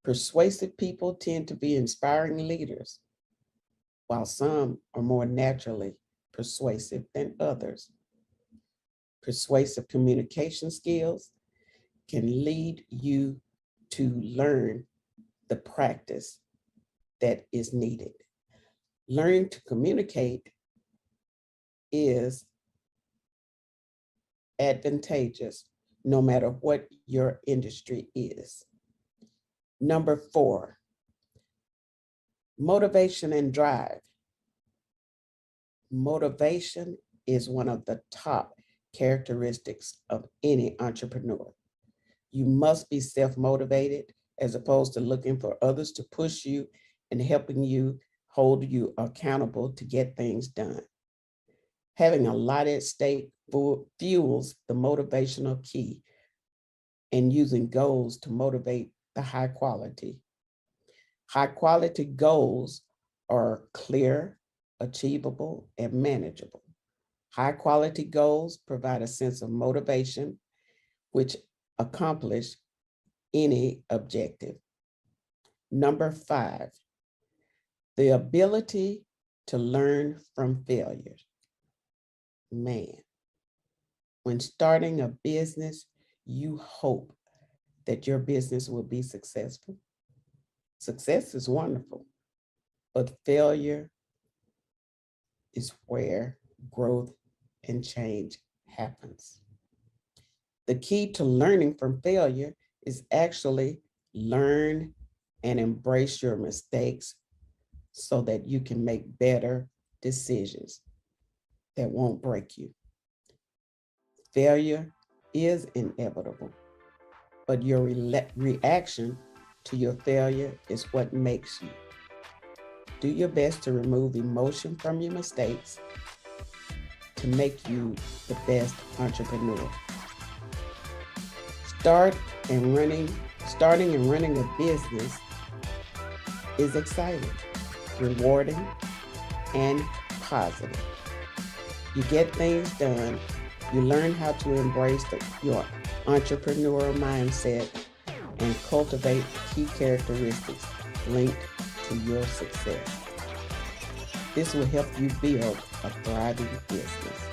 Persuasive people tend to be inspiring leaders, while some are more naturally persuasive than others. Persuasive communication skills can lead you to learn the practice that is needed. Learning to communicate is advantageous no matter what your industry is. Number 4, motivation and drive. Motivation is one of the top characteristics of any entrepreneur. You must be self-motivated as opposed to looking for others to push you and helping you, hold you accountable to get things done. Having a lot at stake fuels the motivational key and using goals to motivate the high quality. High quality goals are clear, achievable, and manageable. High quality goals provide a sense of motivation, which accomplish any objective. Number 5, the ability to learn from failures. Man, when starting a business, you hope that your business will be successful. Success is wonderful, but failure is where growth and change happens. The key to learning from failure is actually learn and embrace your mistakes so that you can make better decisions that won't break you. Failure is inevitable, but your reaction to your failure is what makes you. Do your best to remove emotion from your mistakes to make you the best entrepreneur. Starting and running a business is exciting, rewarding, and positive. You get things done. You learn how to embrace your entrepreneurial mindset and cultivate key characteristics linked to your success. This will help you build a thriving business.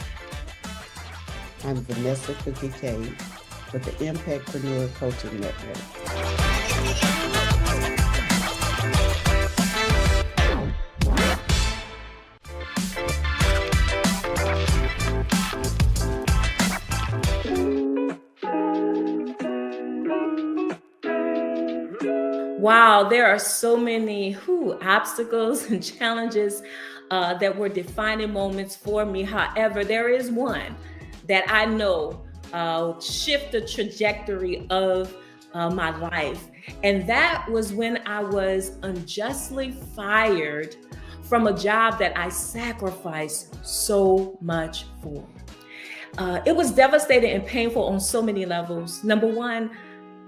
I'm Vanessa Cookie Cade with the Impactpreneur Coaching Network. Wow, there are so many obstacles and challenges that were defining moments for me. However, there is one that I know shift the trajectory of my life. And that was when I was unjustly fired from a job that I sacrificed so much for. It was devastating and painful on so many levels. Number one,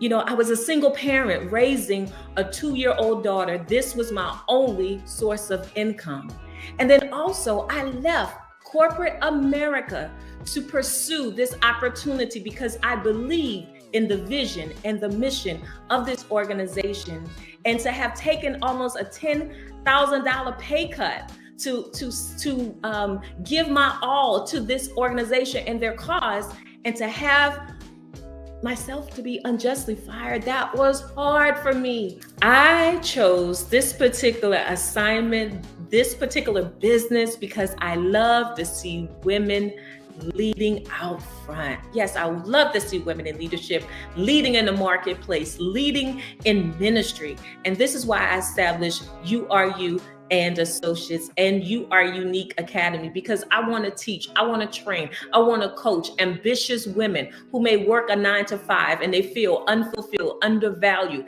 I was a single parent raising a 2-year-old daughter. This was my only source of income. And then also I left corporate America to pursue this opportunity because I believed in the vision and the mission of this organization. And to have taken almost a $10,000 pay cut to give my all to this organization and their cause, and to have myself to be unjustly fired, that was hard for me. I chose this particular assignment, this particular business, because I love to see women leading out front. Yes, I would love to see women in leadership, leading in the marketplace, leading in ministry. And this is why I established You Are You and Associates and You Are Unique Academy, because I want to teach, I want to train, I want to coach ambitious women who may work a 9-to-5 and they feel unfulfilled, undervalued.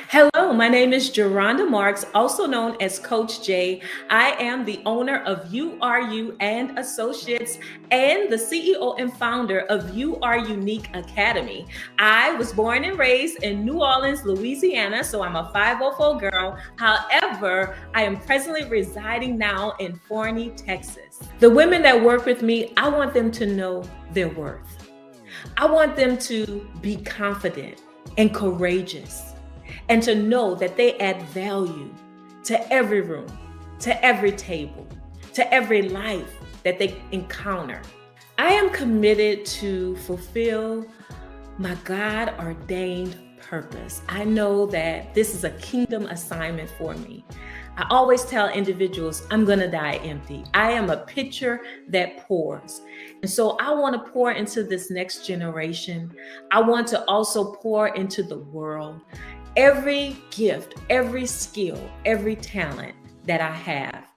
Hello, my name is Geronda Marks, also known as Coach J. I am the owner of You Are You and Associates and the CEO and founder of You Are Unique Academy. I was born and raised in New Orleans, Louisiana, so I'm a 504 girl. However, I am presently residing now in Forney, Texas. The women that work with me, I want them to know their worth. I want them to be confident and courageous, and to know that they add value to every room, to every table, to every life that they encounter. I am committed to fulfill my God-ordained purpose. I know that this is a kingdom assignment for me. I always tell individuals, I'm going to die empty. I am a pitcher that pours. And so I want to pour into this next generation. I want to also pour into the world. Every gift, every skill, every talent that I have,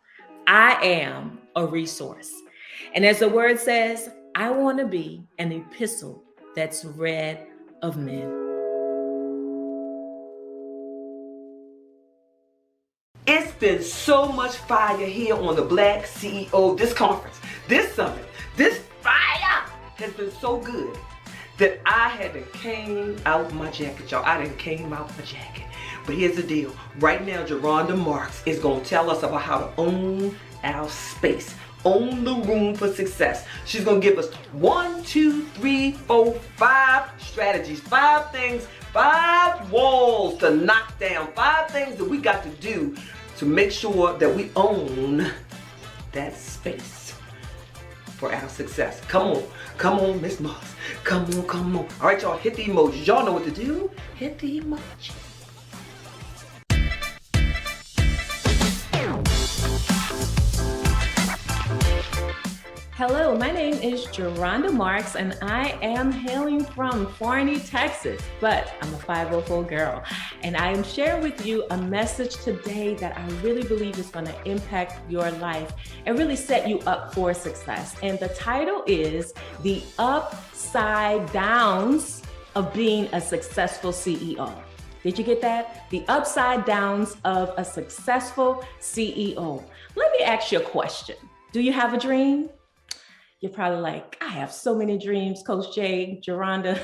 I am a resource. And as the word says, I want to be an epistle that's read of men. It's been so much fire here on the Black CEO, this conference, this summit, this fire has been so good that I had to came out my jacket, y'all. I done came out my jacket. But here's the deal. Right now, Geronda Marks is going to tell us about how to own our space, own the room for success. She's going to give us 1, 2, 3, 4, 5 strategies, 5 things, 5 walls to knock down, 5 things that we got to do to make sure that we own that space for our success. Come on, Miss Moss. Come on. All right, y'all, hit the emojis. Y'all know what to do. Hit the emoji. Hello, my name is Geronda Marks, and I am hailing from Forney, Texas, but I'm a 504 girl. And I am sharing with you a message today that I really believe is going to impact your life and really set you up for success. And the title is The Upside Downs of Being a Successful CEO. Did you get that? The upside downs of a successful CEO. Let me ask you a question. Do you have a dream? You're probably like, I have so many dreams, Coach Jay, Geronda.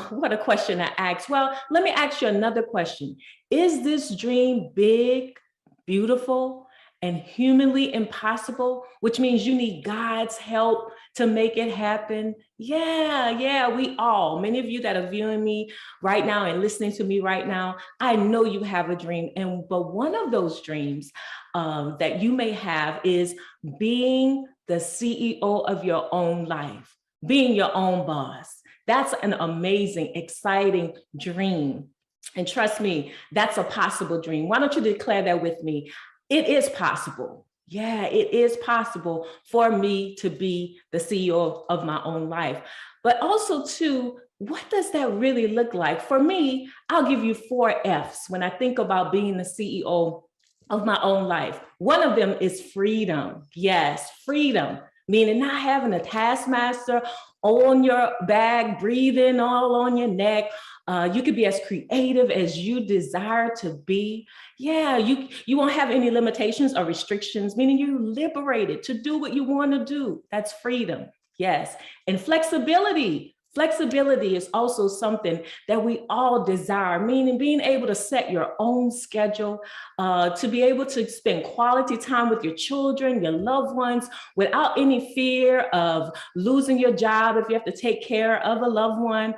What a question I asked. Well, let me ask you another question. Is this dream big, beautiful, and humanly impossible, which means you need God's help to make it happen? Yeah, we all, many of you that are viewing me right now and listening to me right now, I know you have a dream. But one of those dreams that you may have is being the CEO of your own life, being your own boss. That's an amazing, exciting dream. And trust me, that's a possible dream. Why don't you declare that with me? It is possible. Yeah, it is possible for me to be the CEO of my own life. But also too, what does that really look like? For me, I'll give you 4 F's when I think about being the CEO of my own life. One of them is freedom. Yes, freedom, meaning not having a taskmaster on your back, breathing all on your neck. You could be as creative as you desire to be. Yeah, you won't have any limitations or restrictions, meaning you're liberated to do what you want to do. That's freedom. Yes. And flexibility. Flexibility is also something that we all desire, meaning being able to set your own schedule, to be able to spend quality time with your children, your loved ones, without any fear of losing your job if you have to take care of a loved one,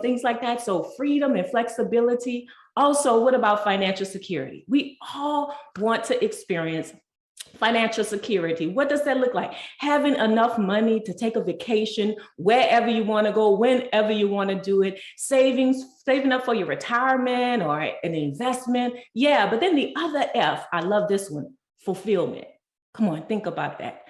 things like that. So freedom and flexibility. Also, what about financial security? We all want to experience financial security. What does that look like? Having enough money to take a vacation wherever you want to go, whenever you want to do it, saving up for your retirement or an investment. Yeah, but then the other F, I love this one, fulfillment. Come on, think about that.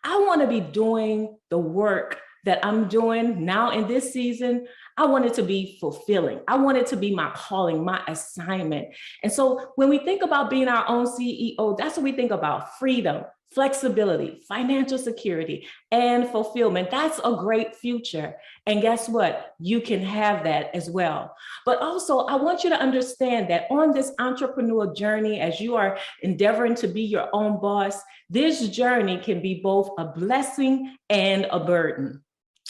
I want to be doing the work that I'm doing now in this season. I want it to be fulfilling. I want it to be my calling, my assignment. And so when we think about being our own CEO, that's what we think about: freedom, flexibility, financial security, and fulfillment. That's a great future. And guess what? You can have that as well. But also, I want you to understand that on this entrepreneurial journey, as you are endeavoring to be your own boss, this journey can be both a blessing and a burden.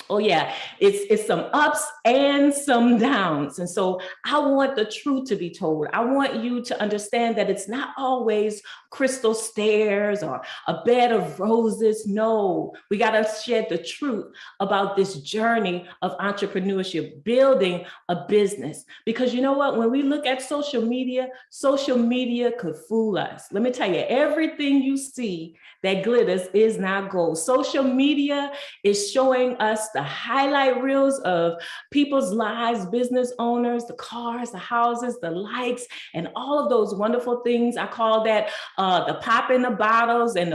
Oh yeah, it's some ups and some downs. And so I want the truth to be told. I want you to understand that it's not always crystal stairs or a bed of roses. No, we got to share the truth about this journey of entrepreneurship, building a business. Because you know what? When we look at social media could fool us. Let me tell you, everything you see that glitters is not gold. Social media is showing us us the highlight reels of people's lives, business owners, the cars, the houses, the likes, and all of those wonderful things. I call that the pop in the bottles and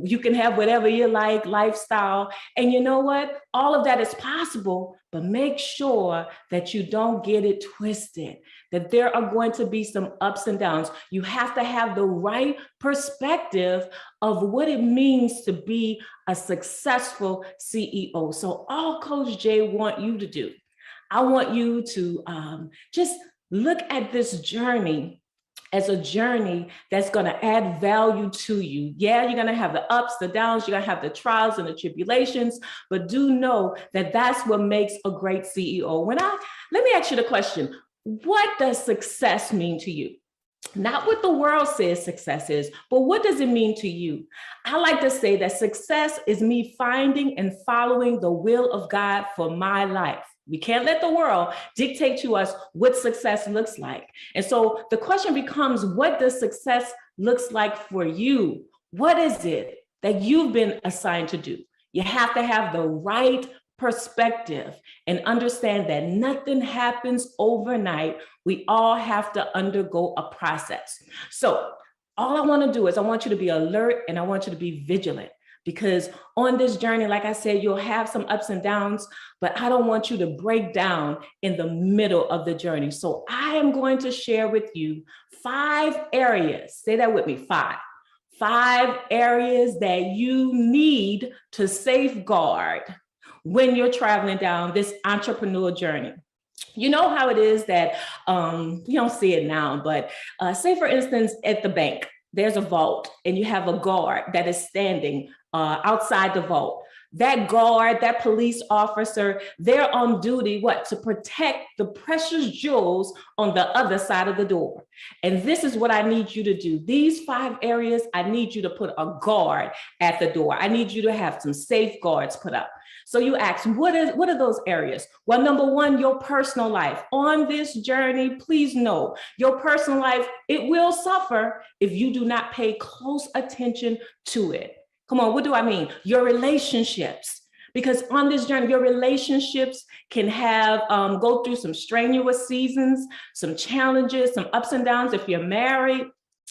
you can have whatever you like lifestyle. And you know what? All of that is possible, but make sure that you don't get it twisted, that there are going to be some ups and downs. You have to have the right perspective of what it means to be a successful CEO. So all Coach Jay want you to do, I want you to just look at this journey as a journey that's going to add value to you. Yeah, you're going to have the ups, the downs, you're going to have the trials and the tribulations, but do know that that's what makes a great CEO. Let me ask you the question, what does success mean to you? Not what the world says success is, but what does it mean to you? I like to say that success is me finding and following the will of God for my life. We can't let the world dictate to us what success looks like. And so the question becomes, what does success looks like for you? What is it that you've been assigned to do? You have to have the right perspective and understand that nothing happens overnight. We all have to undergo a process. So all I want to do is I want you to be alert and I want you to be vigilant. Because on this journey, like I said, you'll have some ups and downs, but I don't want you to break down in the middle of the journey. So I am going to share with you 5 areas. Say that with me, 5. 5 areas that you need to safeguard when you're traveling down this entrepreneurial journey. You know how it is that you don't see it now, but say for instance, at the bank, there's a vault and you have a guard that is standing outside the vault. That guard, that police officer, they're on duty, what? To protect the precious jewels on the other side of the door. And this is what I need you to do. These 5 areas, I need you to put a guard at the door. I need you to have some safeguards put up. So you ask, what are those areas? Well, number 1, your personal life. On this journey, please know your personal life, it will suffer if you do not pay close attention to it. Come on, what do I mean? Your relationships. Because on this journey, your relationships can have, go through some strenuous seasons, some challenges, some ups and downs if you're married,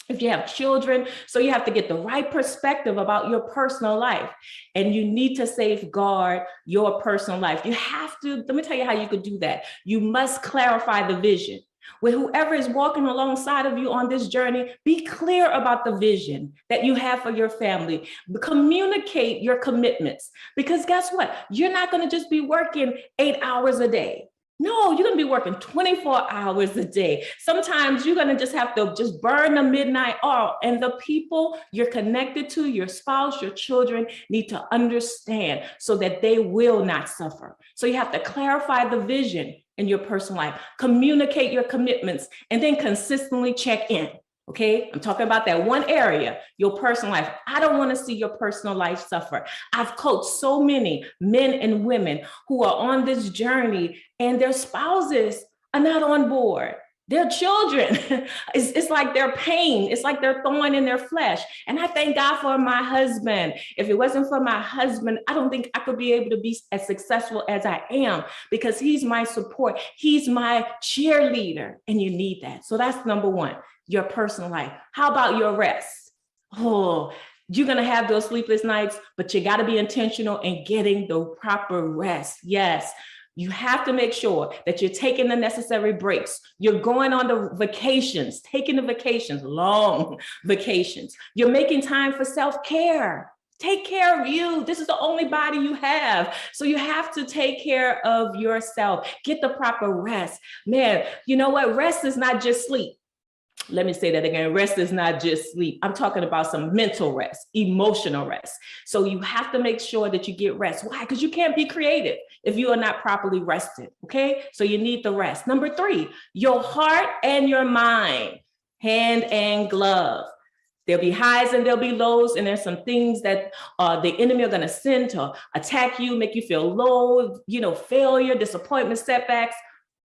if you have children. So you have to get the right perspective about your personal life. And you need to safeguard your personal life. You have to, let me tell you how you could do that. You must clarify the vision. With whoever is walking alongside of you on this journey, be clear about the vision that you have for your family. Communicate your commitments. Because guess what? You're not going to just be working 8 hours a day. No, you're going to be working 24 hours a day. Sometimes you're going to just have to just burn the midnight oil. And the people you're connected to, your spouse, your children, need to understand so that they will not suffer. So you have to clarify the vision in your personal life, communicate your commitments, and then consistently check in. Okay, I'm talking about that one area, your personal life. I don't want to see your personal life suffer. I've coached so many men and women who are on this journey and their spouses are not on board. Their children, it's like their pain. It's like they're thorn in their flesh. And I thank God for my husband. If it wasn't for my husband, I don't think I could be able to be as successful as I am because he's my support. He's my cheerleader, and you need that. So that's number 1, your personal life. How about your rest? Oh, you're going to have those sleepless nights, but you got to be intentional in getting the proper rest. Yes. You have to make sure that you're taking the necessary breaks. You're going on the vacations, taking the vacations, long vacations. You're making time for self-care. Take care of you. This is the only body you have. So you have to take care of yourself. Get the proper rest. Man, you know what? Rest is not just sleep. Let me say that again. Rest is not just sleep. I'm talking about some mental rest, emotional rest. So you have to make sure that you get rest. Why? Because you can't be creative if you are not properly rested. Okay. So you need the rest. Number 3, your heart and your mind, hand and glove. There'll be highs and there'll be lows. And there's some things that the enemy are going to send to attack you, make you feel low, failure, disappointment, setbacks.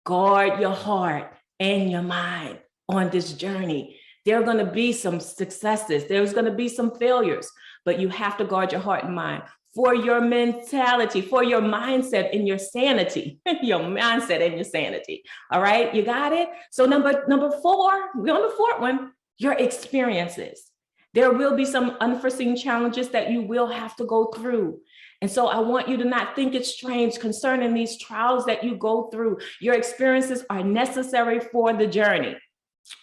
Guard your heart and your mind. On this journey, there are going to be some successes. There's going to be some failures, but you have to guard your heart and mind. for your mentality, for your mindset and your sanity, your mindset and your sanity. All right, you got it? So number four, we're on the fourth one, your experiences. There will be some unforeseen challenges that you will have to go through. And so I want you to not think it's strange concerning these trials that you go through. Your experiences are necessary for the journey.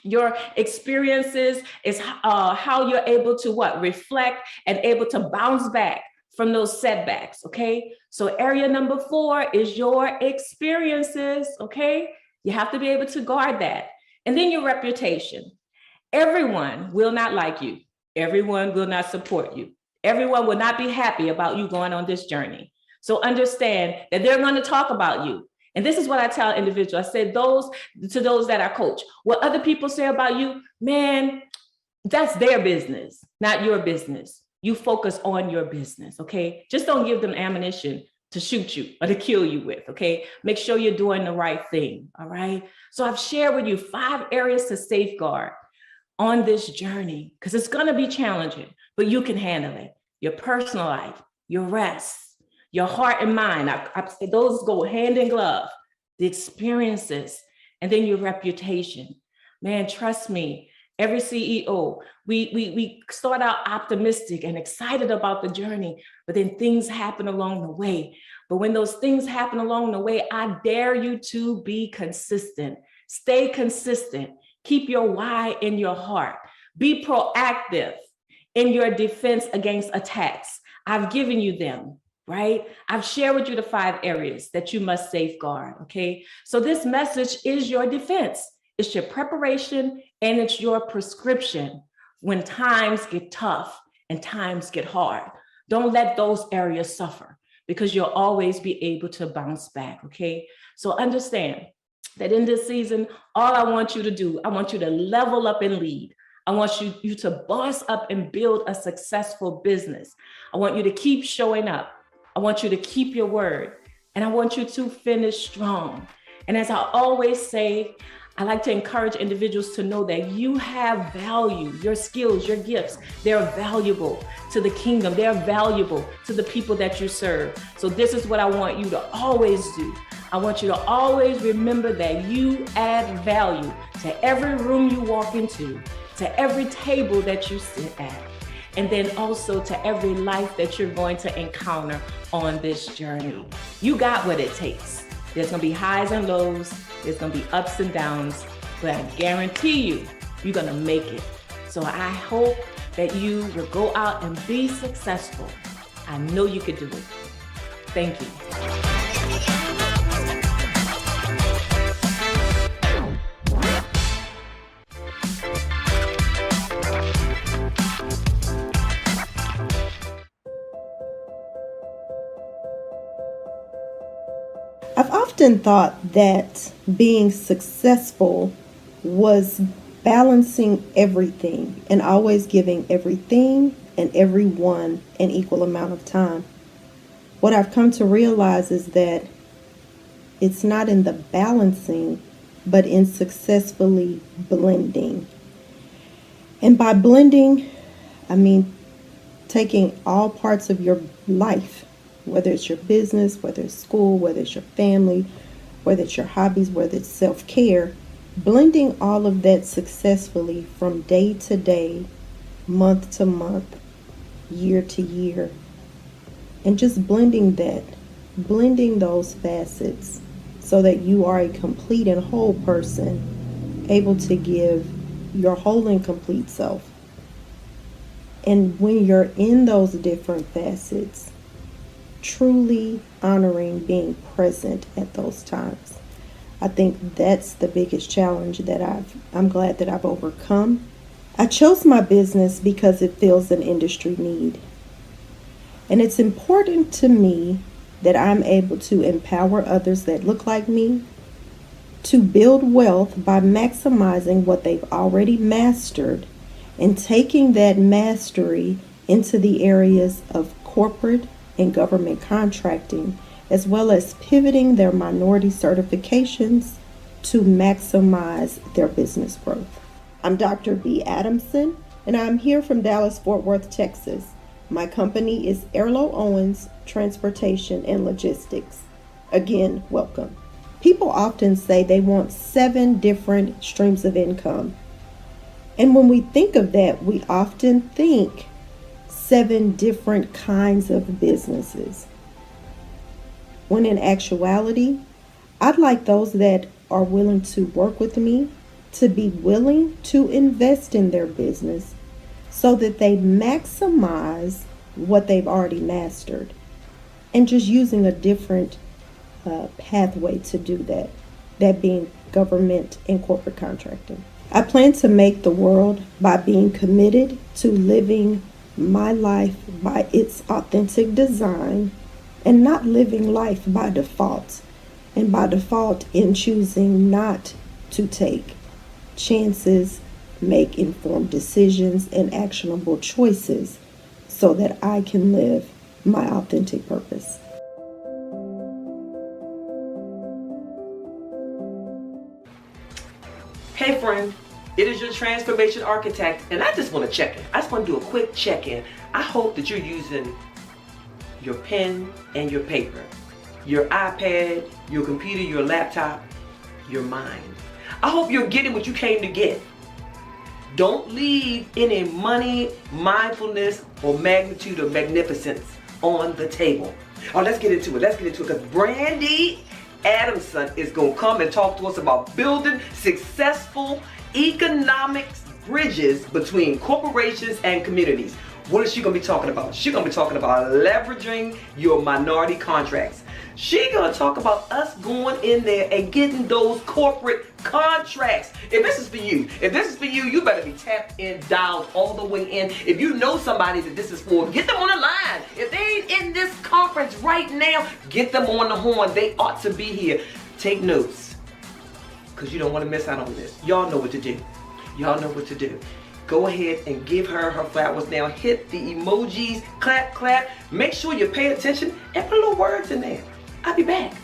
Your experiences is how you're able to reflect and able to bounce back from those setbacks, okay? So area number 4 is your experiences, okay? You have to be able to guard that. And then your reputation. Everyone will not like you. Everyone will not support you. Everyone will not be happy about you going on this journey. So understand that they're going to talk about you. And this is what I tell individuals. I said to those that I coach, what other people say about you, man, that's their business, not your business. You focus on your business, okay? Just don't give them ammunition to shoot you or to kill you with, okay? Make sure you're doing the right thing, all right? So I've shared with you 5 areas to safeguard on this journey, because it's gonna be challenging, but you can handle it. Your personal life, your rest, your heart and mind. I say those go hand in glove. The experiences, and then your reputation. Man, trust me, every CEO, we start out optimistic and excited about the journey, but then things happen along the way. But when those things happen along the way, I dare you to be consistent. Stay consistent. Keep your why in your heart. Be proactive in your defense against attacks. I've given you them, right? I've shared with you the 5 areas that you must safeguard, okay? So this message is your defense. It's your preparation and it's your prescription when times get tough and times get hard. Don't let those areas suffer, because you'll always be able to bounce back, okay? So understand that in this season, all I want you to do, I want you to level up and lead. I want you to boss up and build a successful business. I want you to keep showing up. I want you to keep your word, and I want you to finish strong. And as I always say, I like to encourage individuals to know that you have value. Your skills, your gifts, they're valuable to the kingdom. They're valuable to the people that you serve. So this is what I want you to always do. I want you to always remember that you add value to every room you walk into, to every table that you sit at, and then also to every life that you're going to encounter on this journey. You got what it takes. There's gonna be highs and lows, there's gonna be ups and downs, but I guarantee you, you're gonna make it. So I hope that you will go out and be successful. I know you could do it. Thank you. I've often thought that being successful was balancing everything and always giving everything and everyone an equal amount of time. What I've come to realize is that it's not in the balancing, but in successfully blending. And by blending, I mean taking all parts of your life, whether it's your business, whether it's school, whether it's your family, whether it's your hobbies, whether it's self-care, blending all of that successfully from day to day, month to month, year to year, and just blending those facets so that you are a complete and whole person, able to give your whole and complete self. And when you're in those different facets, truly honoring being present at those times. I think that's the biggest challenge that I'm glad that I've overcome. I chose my business because it fills an industry need. And it's important to me that I'm able to empower others that look like me to build wealth by maximizing what they've already mastered and taking that mastery into the areas of corporate and government contracting, as well as pivoting their minority certifications to maximize their business growth. I'm Dr. B. Adamson, and I'm here from Dallas-Fort Worth, Texas. My company is Arlo Owens Transportation and Logistics. Again, welcome. People often say they want 7 different streams of income. And when we think of that, we often think 7 different kinds of businesses. When in actuality, I'd like those that are willing to work with me to be willing to invest in their business so that they maximize what they've already mastered, and just using a different pathway to do that, that being government and corporate contracting. I plan to make the world by being committed to living my life by its authentic design and not living life by default, and by default in choosing not to take chances, make informed decisions and actionable choices so that I can live my authentic purpose. Hey friend, it is your transformation architect, and I just want to check in. I just want to do a quick check-in. I hope that you're using your pen and your paper, your iPad, your computer, your laptop, your mind. I hope you're getting what you came to get. Don't leave any money, mindfulness, or magnitude or magnificence on the table. Oh, let's get into it. Because Brandy Adamson is going to come and talk to us about building successful economics bridges between corporations and communities. What is she going to be talking about? She's going to be talking about leveraging your minority contracts. She's going to talk about us going in there and getting those corporate contracts. If this is for you, you better be tapped in, dialed all the way in. If you know somebody that this is for, get them on the line. If they ain't in this conference right now, get them on the horn. They ought to be here. Take notes, because you don't want to miss out on this. Y'all know what to do. Go ahead and give her her flowers now. Hit the emojis, clap, clap. Make sure you pay attention and put little words in there. I'll be back.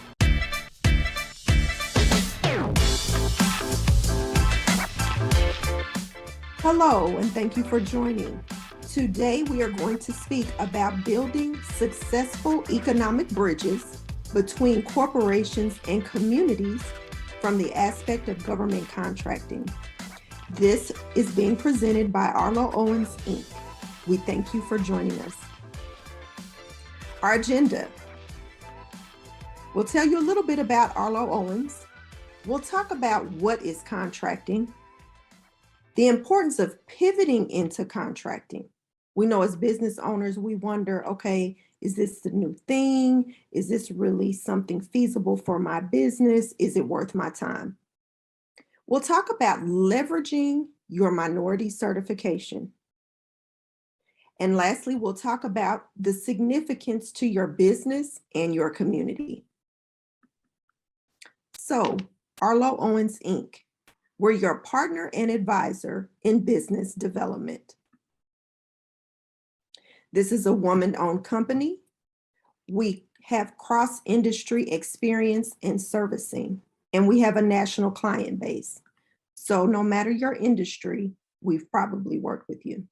Hello, and thank you for joining. Today we are going to speak about building successful economic bridges between corporations and communities from the aspect of government contracting. This is being presented by Arlo Owens, Inc. We thank you for joining us. Our agenda. We'll tell you a little bit about Arlo Owens. We'll talk about what is contracting, the importance of pivoting into contracting. We know as business owners, we wonder, okay, is this the new thing? Is this really something feasible for my business? Is it worth my time? We'll talk about leveraging your minority certification. And lastly, we'll talk about the significance to your business and your community. So, Arlo Owens, Inc., we're your partner and advisor in business development. This is a woman-owned company. We have cross-industry experience in servicing, and we have a national client base. So no matter your industry, we've probably worked with you.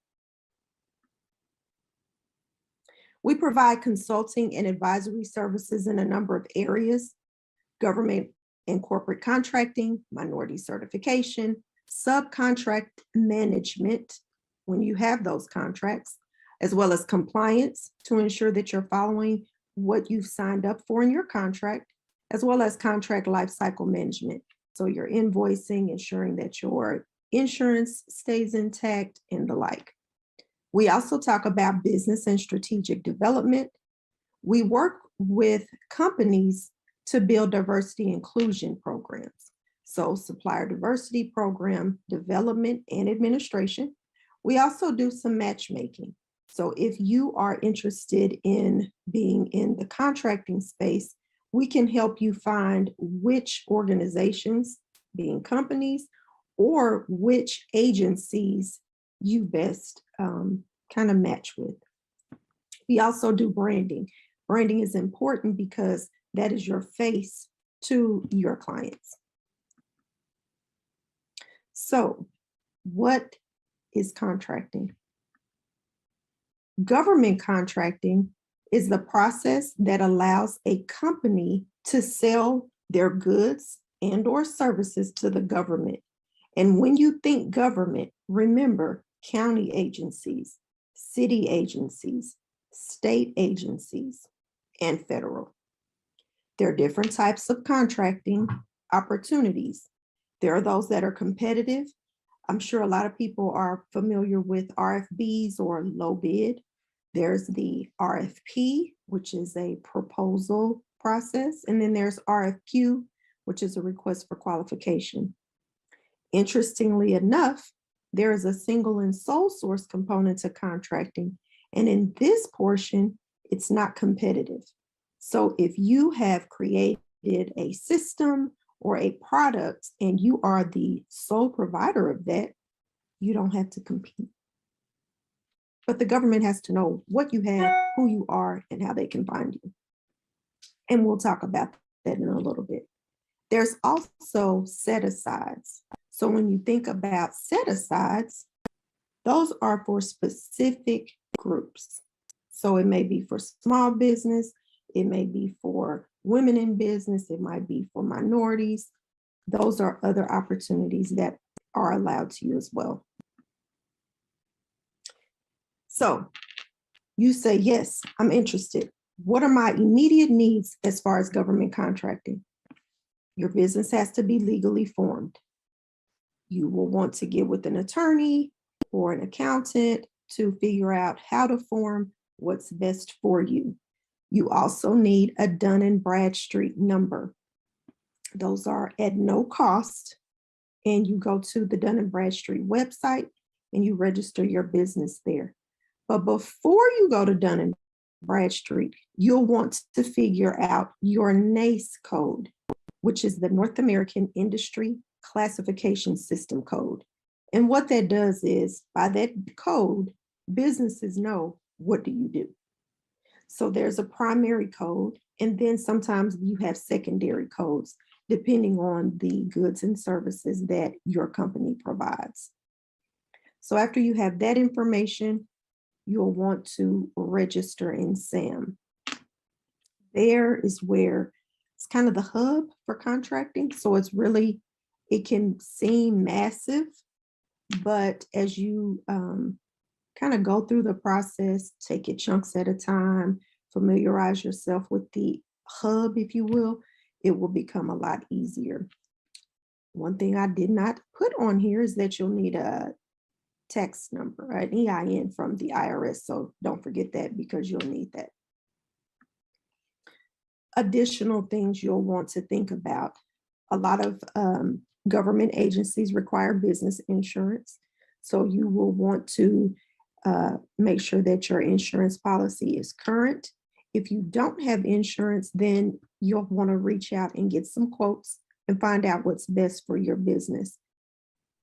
We provide consulting and advisory services in a number of areas: government and corporate contracting, minority certification, subcontract management, when you have those contracts, as well as compliance to ensure that you're following what you've signed up for in your contract, as well as contract lifecycle management. So you're invoicing, ensuring that your insurance stays intact, and the like. We also talk about business and strategic development. We work with companies to build diversity inclusion programs. So supplier diversity program development and administration. We also do some matchmaking. So if you are interested in being in the contracting space, we can help you find which organizations, being companies, or which agencies you best kind of match with. We also do branding. Branding is important because that is your face to your clients. So, what is contracting? Government contracting is the process that allows a company to sell their goods and or services to the government. And when you think government, remember county agencies, city agencies, state agencies, and federal. There are different types of contracting opportunities. There are those that are competitive. I'm sure a lot of people are familiar with RFBs or low bid. There's the RFP, which is a proposal process. And then there's RFQ, which is a request for qualification. Interestingly enough, there is a single and sole source component to contracting. And in this portion, it's not competitive. So if you have created a system or a product and you are the sole provider of that, you don't have to compete. But the government has to know what you have, who you are, and how they can find you. And we'll talk about that in a little bit. There's also set-asides. So when you think about set-asides, those are for specific groups. So it may be for small business, it may be for women in business, it might be for minorities. Those are other opportunities that are allowed to you as well. So you say, yes, I'm interested. What are my immediate needs as far as government contracting? Your business has to be legally formed. You will want to get with an attorney or an accountant to figure out how to form what's best for you. You also need a Dun & Bradstreet number. Those are at no cost. And you go to the Dun & Bradstreet website and you register your business there. But before you go to Dun & Bradstreet, you'll want to figure out your NAICE code, which is the North American Industry Classification System code. And what that does is, by that code, businesses know, what do you do? So there's a primary code, and then sometimes you have secondary codes, depending on the goods and services that your company provides. So after you have that information, you'll want to register in SAM. There is where it's kind of the hub for contracting. So it's really, it can seem massive, but as you kind of go through the process, take it chunks at a time, familiarize yourself with the hub, if you will, it will become a lot easier. One thing I did not put on here is that you'll need a tax number, an EIN from the IRS. So don't forget that, because you'll need that. Additional things you'll want to think about. A lot of government agencies require business insurance. So you will want to make sure that your insurance policy is current. If you don't have insurance, then you'll want to reach out and get some quotes and find out what's best for your business.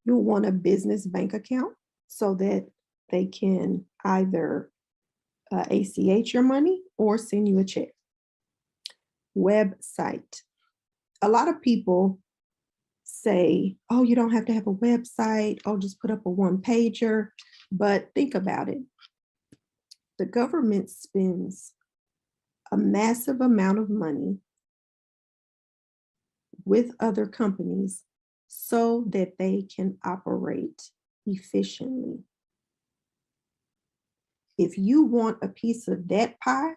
You'll want a business bank account so that they can either ACH your money or send you a check. Website. A lot of people say, oh, you don't have to have a website. Oh, just put up a one-pager. But think about it. The government spends a massive amount of money with other companies so that they can operate efficiently. If you want a piece of that pie,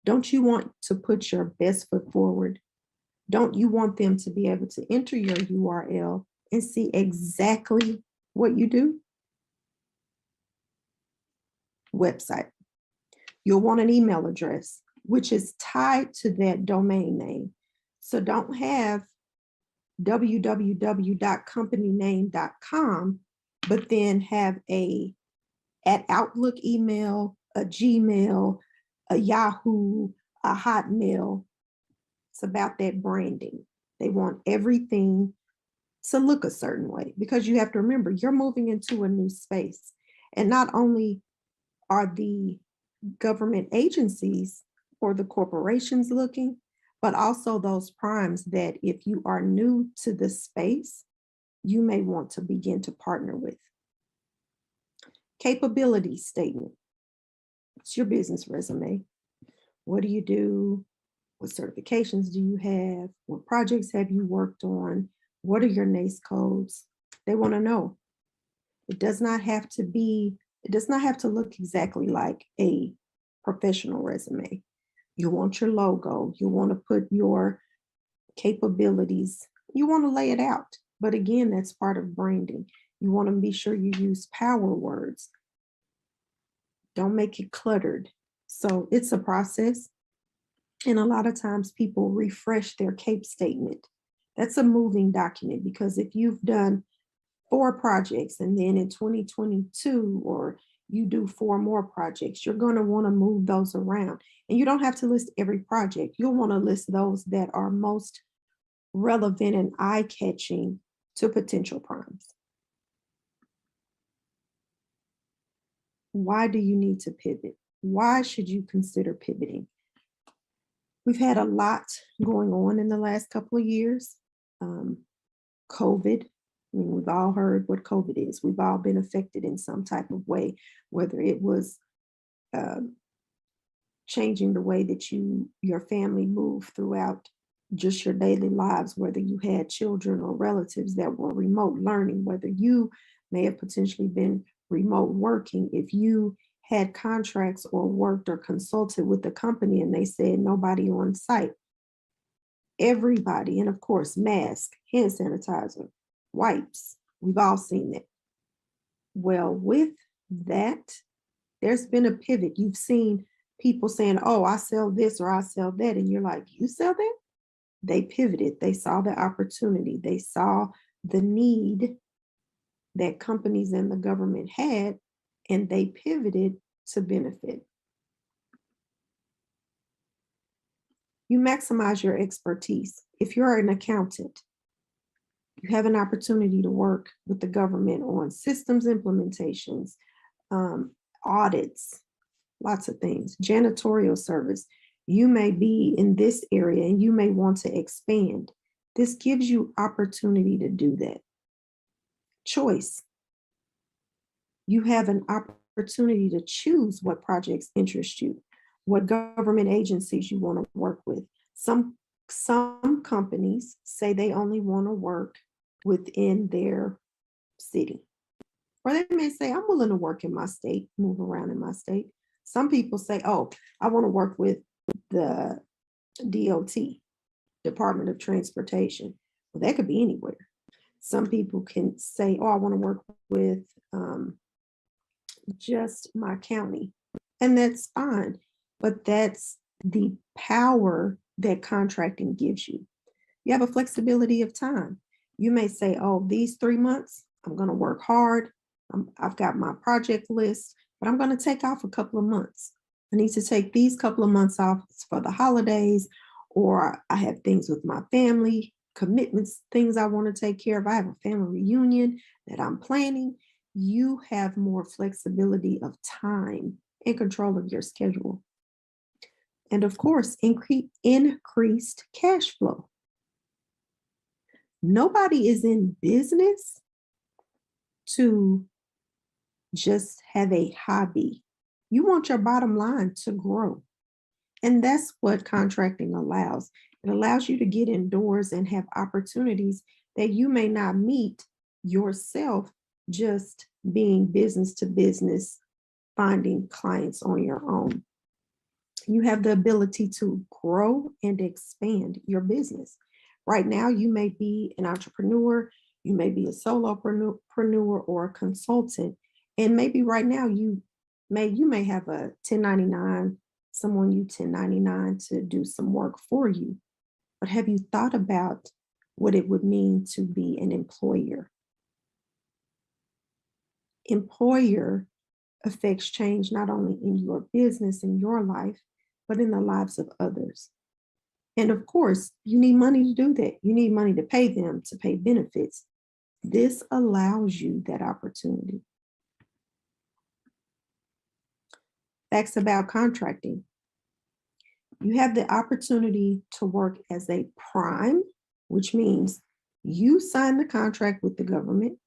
don't you want to put your best foot forward? Don't you want them to be able to enter your URL and see exactly what you do? Website. You'll want an email address, which is tied to that domain name. So don't have www.companyname.com, but then have a @Outlook email, a Gmail, a Yahoo, a Hotmail. It's about that branding. They want everything to look a certain way, because you have to remember, you're moving into a new space. And not only are the government agencies or the corporations looking, but also those primes that if you are new to the space, you may want to begin to partner with. Capability statement. It's your business resume. What do you do? What certifications do you have? What projects have you worked on? What are your NACE codes? They want to know. It does not have to look exactly like a professional resume. You want your logo. You want to put your capabilities. You want to lay it out. But again, that's part of branding. You want to be sure you use power words. Don't make it cluttered. So it's a process. And a lot of times people refresh their CAPE statement. That's a moving document, because if you've done 4 projects and then in 2022, or you do 4 more projects, you're going to want to move those around. And you don't have to list every project. You'll want to list those that are most relevant and eye-catching to potential primes. Why do you need to pivot? Why should you consider pivoting? We've had a lot going on in the last couple of years. COVID, I mean, we've all heard what COVID is. We've all been affected in some type of way, whether it was changing the way that your family moved throughout just your daily lives, whether you had children or relatives that were remote learning, whether you may have potentially been remote working, if you had contracts or worked or consulted with the company and they said nobody on site. Everybody, and of course, mask, hand sanitizer, wipes, we've all seen that. Well, with that, there's been a pivot. You've seen people saying, oh, I sell this or I sell that. And you're like, you sell that? They pivoted. They saw the opportunity. They saw the need that companies and the government had, and they pivoted to benefit. You maximize your expertise. If you're an accountant, you have an opportunity to work with the government on systems implementations, audits, lots of things, janitorial service. You may be in this area and you may want to expand. This gives you opportunity to do that. Choice. You have an opportunity to choose what projects interest you, what government agencies you want to work with. Some companies say they only want to work within their city. Or they may say, I'm willing to work in my state, move around in my state. Some people say, oh, I want to work with the DOT, Department of Transportation. Well, that could be anywhere. Some people can say, oh, I want to work with just my county. And that's fine. But that's the power that contracting gives you. You have a flexibility of time. You may say, oh, these 3 months, I'm going to work hard. I've got my project list, but I'm going to take off a couple of months. I need to take these couple of months off for the holidays, or I have things with my family, commitments, things I want to take care of. I have a family reunion that I'm planning. You have more flexibility of time and control of your schedule. And of course, increased cash flow. Nobody is in business to just have a hobby. You want your bottom line to grow. And that's what contracting allows. It allows you to get indoors and have opportunities that you may not meet yourself just being business to business, finding clients on your own. You have the ability to grow and expand your business. Right now, you may be an entrepreneur, you may be a solopreneur or a consultant, and maybe right now you may have a 1099, someone you 1099 to do some work for you. But have you thought about what it would mean to be an employer? Employer affects change not only in your business and your life, but in the lives of others. And of course, you need money to do that. You need money to pay them, to pay benefits. This allows you that opportunity. Facts about contracting. You have the opportunity to work as a prime, which means you sign the contract with the government,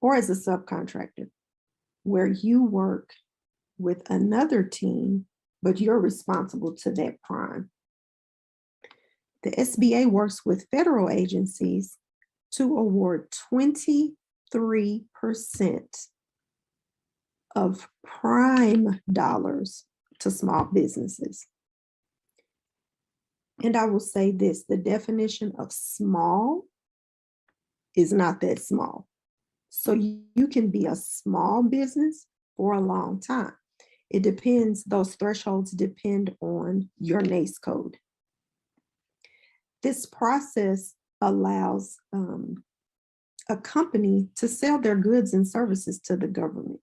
or as a subcontractor. where you work with another team, but you're responsible to that prime. The SBA works with federal agencies to award 23% of prime dollars to small businesses. And I will say this, the definition of small is not that small. So you can be a small business for a long time. It depends, those thresholds depend on your NAICS code. This process allows a company to sell their goods and services to the government.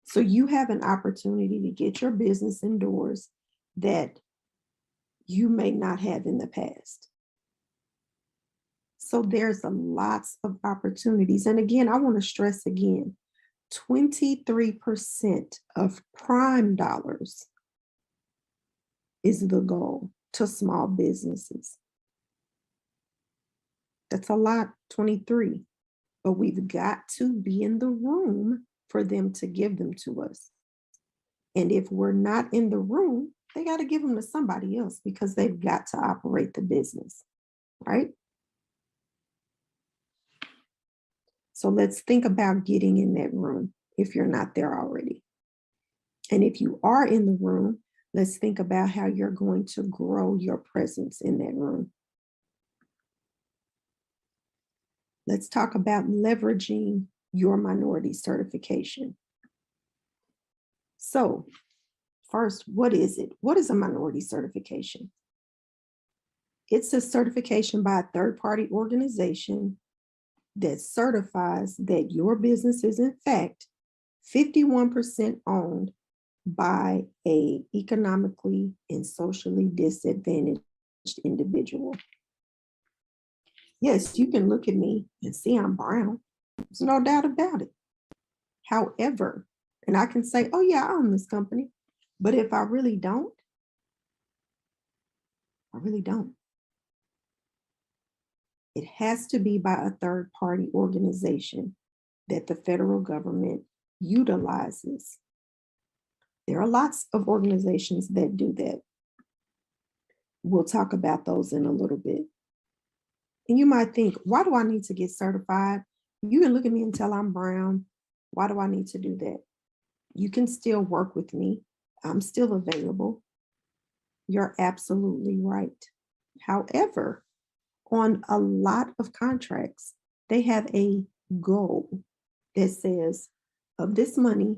So you have an opportunity to get your business indoors that you may not have in the past. So there's lots of opportunities. And again, I want to stress again, 23% of prime dollars is the goal to small businesses. That's a lot, 23, but we've got to be in the room for them to give them to us. And if we're not in the room, they got to give them to somebody else because they've got to operate the business, right? So let's think about getting in that room if you're not there already. And if you are in the room, let's think about how you're going to grow your presence in that room. Let's talk about leveraging your minority certification. So first, what is it? What is a minority certification? It's a certification by a third-party organization that certifies that your business is in fact 51% owned by an economically and socially disadvantaged individual. Yes, you can look at me and see I'm brown. There's no doubt about it. However, and I can say, oh yeah, I own this company. But if I really don't, I really don't. It has to be by a third-party organization that the federal government utilizes. There are lots of organizations that do that. We'll talk about those in a little bit. And you might think, why do I need to get certified? You can look at me and tell I'm brown. Why do I need to do that? You can still work with me. I'm still available. You're absolutely right. However, on a lot of contracts, they have a goal that says of this money,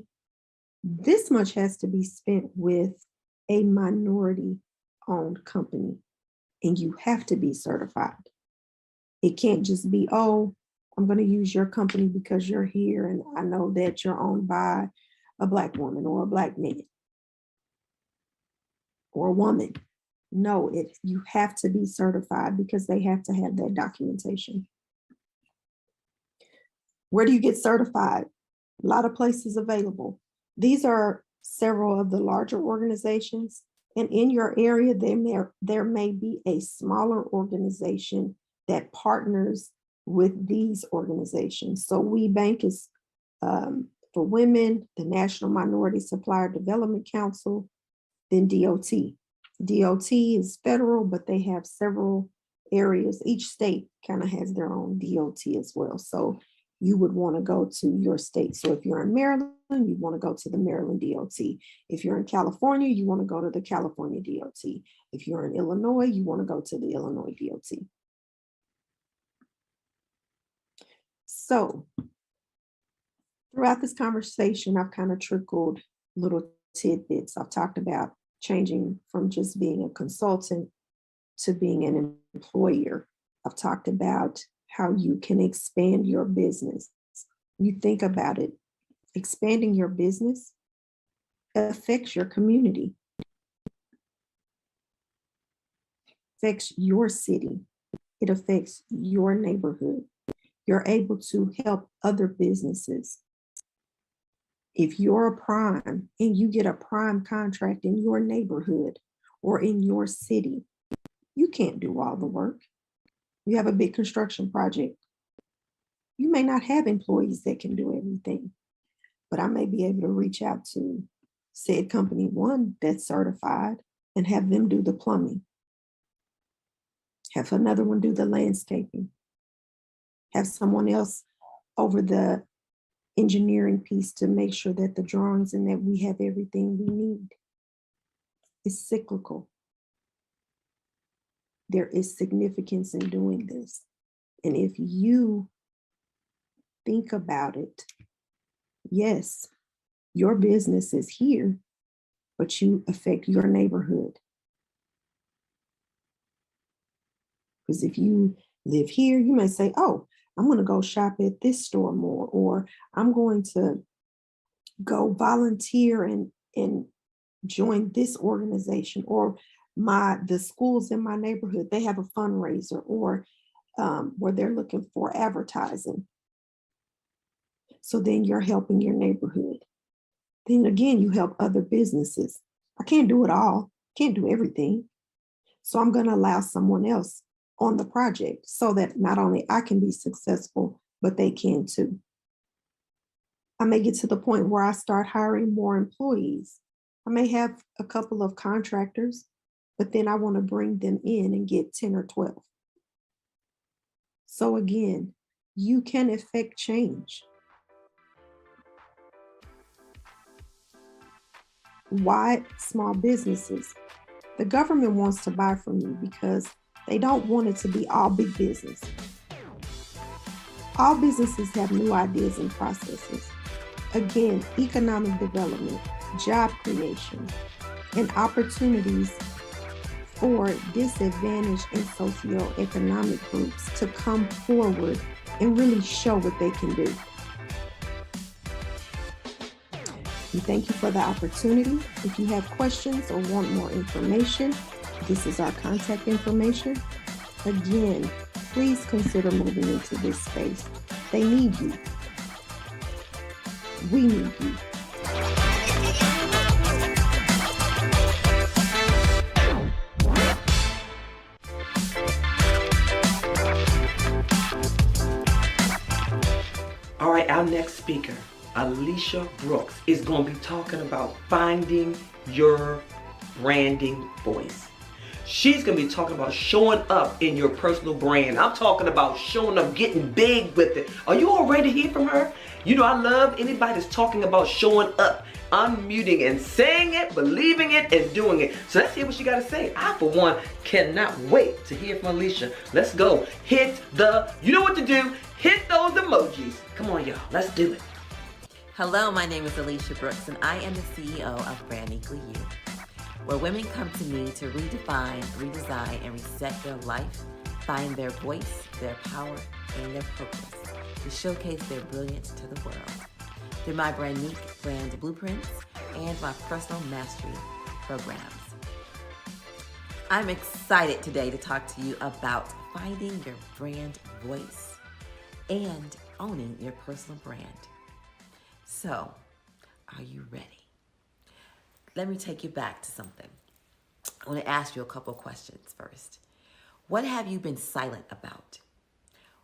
this much has to be spent with a minority owned company, and you have to be certified. It can't just be, oh, I'm going to use your company because you're here and I know that you're owned by a Black woman or a Black man or a woman. No, you have to be certified because they have to have that documentation. Where do you get certified? A lot of places available. These are several of the larger organizations, and in your area, there may be a smaller organization that partners with these organizations. So We Bank is for women, the National Minority Supplier Development Council, then DOT. DOT is federal, but they have several areas. Each state kind of has their own DOT as well. So you would want to go to your state. So if you're in Maryland, you want to go to the Maryland DOT. If you're in California, you want to go to the California DOT. If you're in Illinois, you want to go to the Illinois DOT. So throughout this conversation, I've kind of trickled little tidbits. I've talked about changing from just being a consultant to being an employer. I've talked about how you can expand your business. You think about it, expanding your business affects your community, affects your city, it affects your neighborhood. You're able to help other businesses. If you're a prime and you get a prime contract in your neighborhood or in your city, you can't do all the work. You have a big construction project. You may not have employees that can do everything, but I may be able to reach out to said company one that's certified and have them do the plumbing, have another one do the landscaping, have someone else over the engineering piece to make sure that the drawings and that we have everything we need. It's cyclical. There is significance in doing this. And if you think about it, yes, your business is here, but you affect your neighborhood. Because if you live here, you may say, oh, I'm going to go shop at this store more, or I'm going to go volunteer and join this organization, or the schools in my neighborhood, they have a fundraiser, or where they're looking for advertising. So then you're helping your neighborhood. Then again, you help other businesses. I can't do it all, can't do everything. So I'm going to allow someone else on the project so that not only I can be successful, but they can too. I may get to the point where I start hiring more employees. I may have a couple of contractors, but then I want to bring them in and get 10 or 12. So again, you can affect change. Why small businesses? The government wants to buy from you because they don't want it to be all big business. All businesses have new ideas and processes. Again, economic development, job creation, and opportunities for disadvantaged and socioeconomic groups to come forward and really show what they can do. We thank you for the opportunity. If you have questions or want more information, this is our contact information. Again, please consider moving into this space. They need you. We need you. All right, our next speaker, Alicia Brooks, is going to be talking about finding your branding voice. She's going to be talking about showing up in your personal brand. I'm talking about showing up, getting big with it. Are you all ready to hear from her? You know, I love anybody that's talking about showing up, unmuting and saying it, believing it, and doing it. So let's hear what she got to say. I, for one, cannot wait to hear from Alicia. Let's go. You know what to do. Hit those emojis. Come on, y'all. Let's do it. Hello, my name is Alicia Brooks, and I am the CEO of Brand Equally You, where women come to me to redefine, redesign, and reset their life, find their voice, their power, and their purpose to showcase their brilliance to the world through my Brandnique brand blueprints and my personal mastery programs. I'm excited today to talk to you about finding your brand voice and owning your personal brand. So, are you ready? Let me take you back to something. I want to ask you a couple of questions first. What have you been silent about?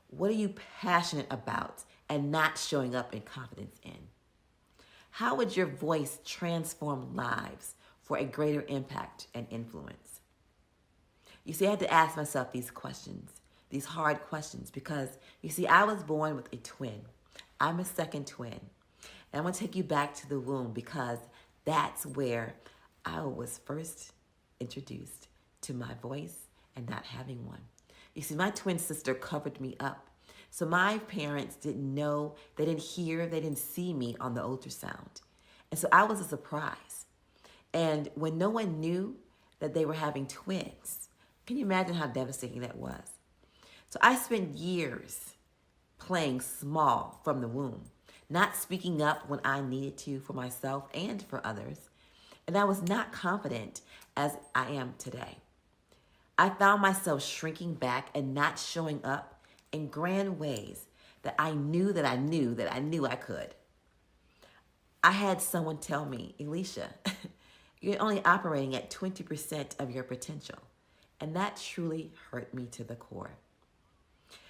What are you passionate about and not showing up in confidence in? How would your voice transform lives for a greater impact and influence? You see, I had to ask myself these questions, these hard questions, because you see, I was born with a twin. I'm a second twin. And I'm going to take you back to the womb because that's where I was first introduced to my voice and not having one. You see, my twin sister covered me up. So my parents didn't know, they didn't hear, they didn't see me on the ultrasound. And so I was a surprise. And when no one knew that they were having twins, can you imagine how devastating that was? So I spent years playing small from the womb, not speaking up when I needed to for myself and for others. And I was not confident as I am today. I found myself shrinking back and not showing up in grand ways that I knew I could. I had someone tell me, Alicia, you're only operating at 20% of your potential. And that truly hurt me to the core.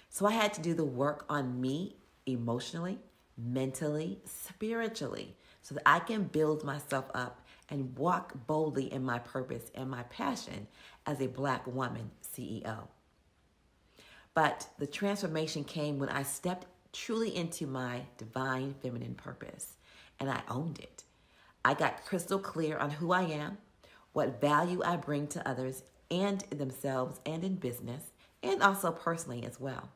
So I had to do the work on me emotionally mentally, spiritually, so that I can build myself up and walk boldly in my purpose and my passion as a Black woman CEO. But the transformation came when I stepped truly into my divine feminine purpose, and I owned it. I got crystal clear on who I am, what value I bring to others and themselves and in business, and also personally as well.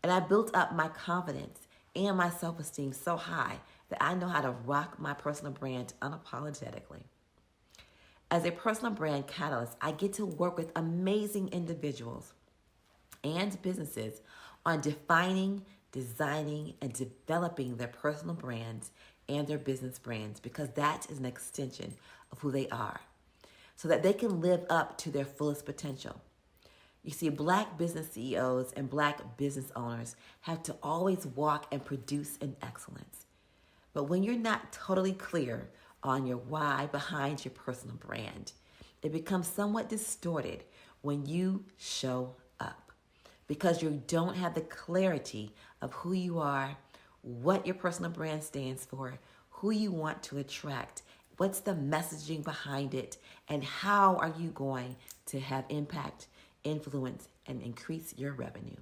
And I built up my confidence and my self-esteem so high that I know how to rock my personal brand unapologetically. As a personal brand catalyst, I get to work with amazing individuals and businesses on defining, designing, and developing their personal brands and their business brands, because that is an extension of who they are, so that they can live up to their fullest potential. You see, Black business CEOs and Black business owners have to always walk and produce in excellence. But when you're not totally clear on your why behind your personal brand, it becomes somewhat distorted when you show up, because you don't have the clarity of who you are, what your personal brand stands for, who you want to attract, what's the messaging behind it, and how are you going to have impact, influence, and increase your revenue.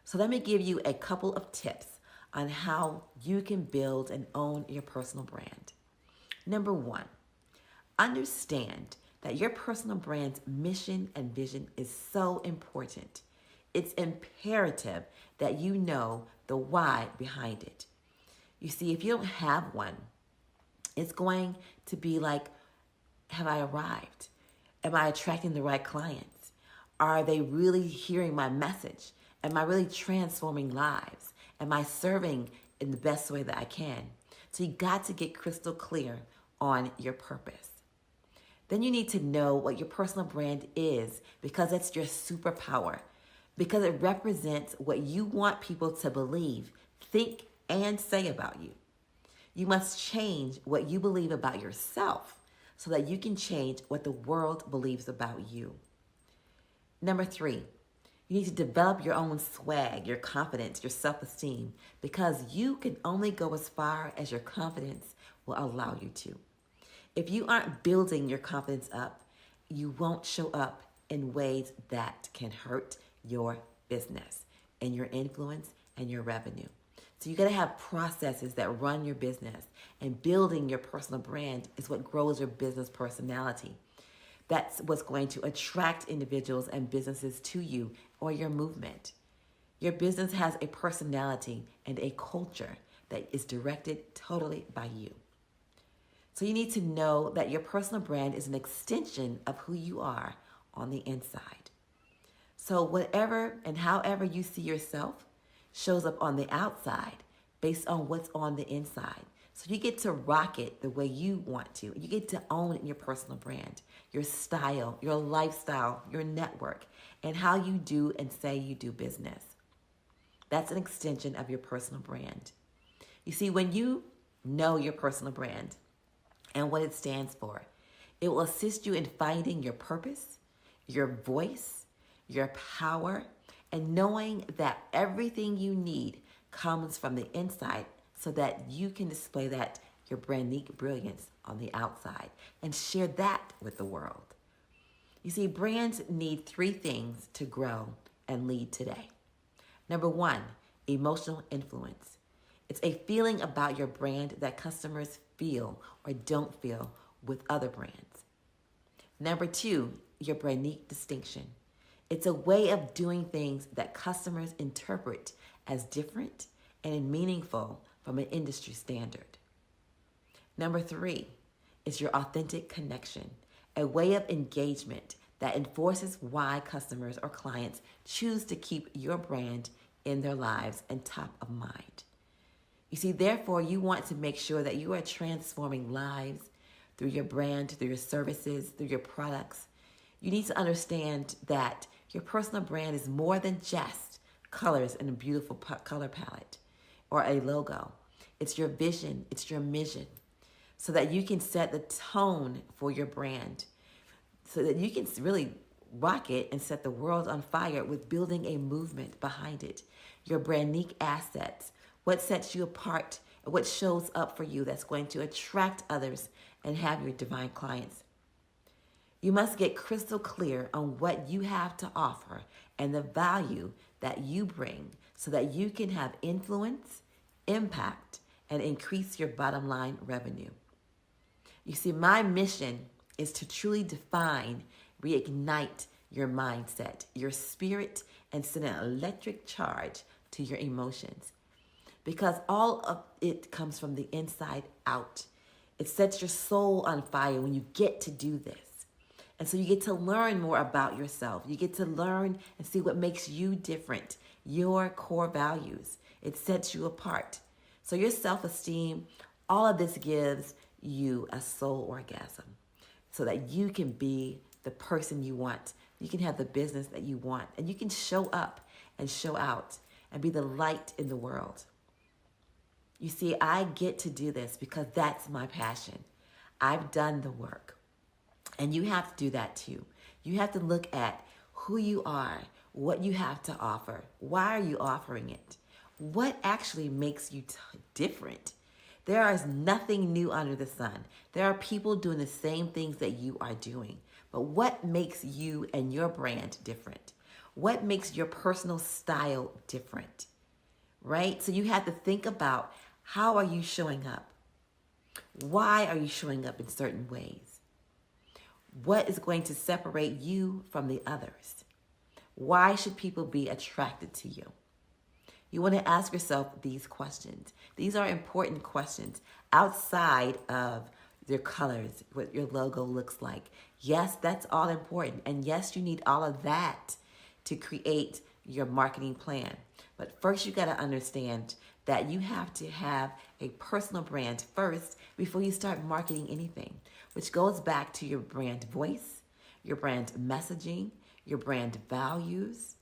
So let me give you a couple of tips on how you can build and own your personal brand. Number one, understand that your personal brand's mission and vision is so important. It's imperative that you know the why behind it. You see, if you don't have one, it's going to be like, have I arrived? Am I attracting the right clients? Are they really hearing my message? Am I really transforming lives? Am I serving in the best way that I can? So you got to get crystal clear on your purpose. Then you need to know what your personal brand is, because that's your superpower, because it represents what you want people to believe, think, and say about you. You must change what you believe about yourself so that you can change what the world believes about you. Number three, you need to develop your own swag, your confidence, your self-esteem, because you can only go as far as your confidence will allow you to. If you aren't building your confidence up, you won't show up in ways that can hurt your business and your influence and your revenue. So you got to have processes that run your business, and building your personal brand is what grows your business personality. That's what's going to attract individuals and businesses to you or your movement. Your business has a personality and a culture that is directed totally by you. So you need to know that your personal brand is an extension of who you are on the inside. So whatever and however you see yourself shows up on the outside based on what's on the inside. So you get to rock it the way you want to. You get to own your personal brand, your style, your lifestyle, your network, and how you do and say you do business. That's an extension of your personal brand. You see, when you know your personal brand and what it stands for, it will assist you in finding your purpose, your voice, your power, and knowing that everything you need comes from the inside so that you can display that, your brandique brilliance, on the outside and share that with the world. You see, brands need three things to grow and lead today. Number one, emotional influence. It's a feeling about your brand that customers feel or don't feel with other brands. Number two, your brandique distinction. It's a way of doing things that customers interpret as different and meaningful from an industry standard. Number three is your authentic connection, a way of engagement that enforces why customers or clients choose to keep your brand in their lives and top of mind. You see, therefore, you want to make sure that you are transforming lives through your brand, through your services, through your products. You need to understand that your personal brand is more than just colors and a beautiful color palette or a logo. It's your vision, it's your mission, so that you can set the tone for your brand, so that you can really rock it and set the world on fire with building a movement behind it. Your brandique assets What sets you apart, what shows up for you that's going to attract others and have your divine clients. You must get crystal clear on what you have to offer and the value that you bring so that you can have influence, impact, and increase your bottom line revenue. You see, my mission is to truly define, reignite your mindset, your spirit, and send an electric charge to your emotions. Because all of it comes from the inside out. It sets your soul on fire when you get to do this. And so you get to learn more about yourself. You get to learn and see what makes you different, your core values. It sets you apart. So your self-esteem, all of this gives you a soul orgasm so that you can be the person you want. You can have the business that you want, and you can show up and show out and be the light in the world. You see, I get to do this because that's my passion. I've done the work. And you have to do that too. You have to look at who you are, what you have to offer. Why are you offering it? What actually makes you different? There is nothing new under the sun. There are people doing the same things that you are doing. But what makes you and your brand different? What makes your personal style different? Right? So you have to think about, how are you showing up? Why are you showing up in certain ways? What is going to separate you from the others? Why should people be attracted to you? You want to ask yourself these questions. These are important questions outside of your colors, what your logo looks like. Yes, that's all important. And yes, you need all of that to create your marketing plan. But first, you got to understand that you have to have a personal brand first before you start marketing anything, which goes back to your brand voice, your brand messaging, your brand values.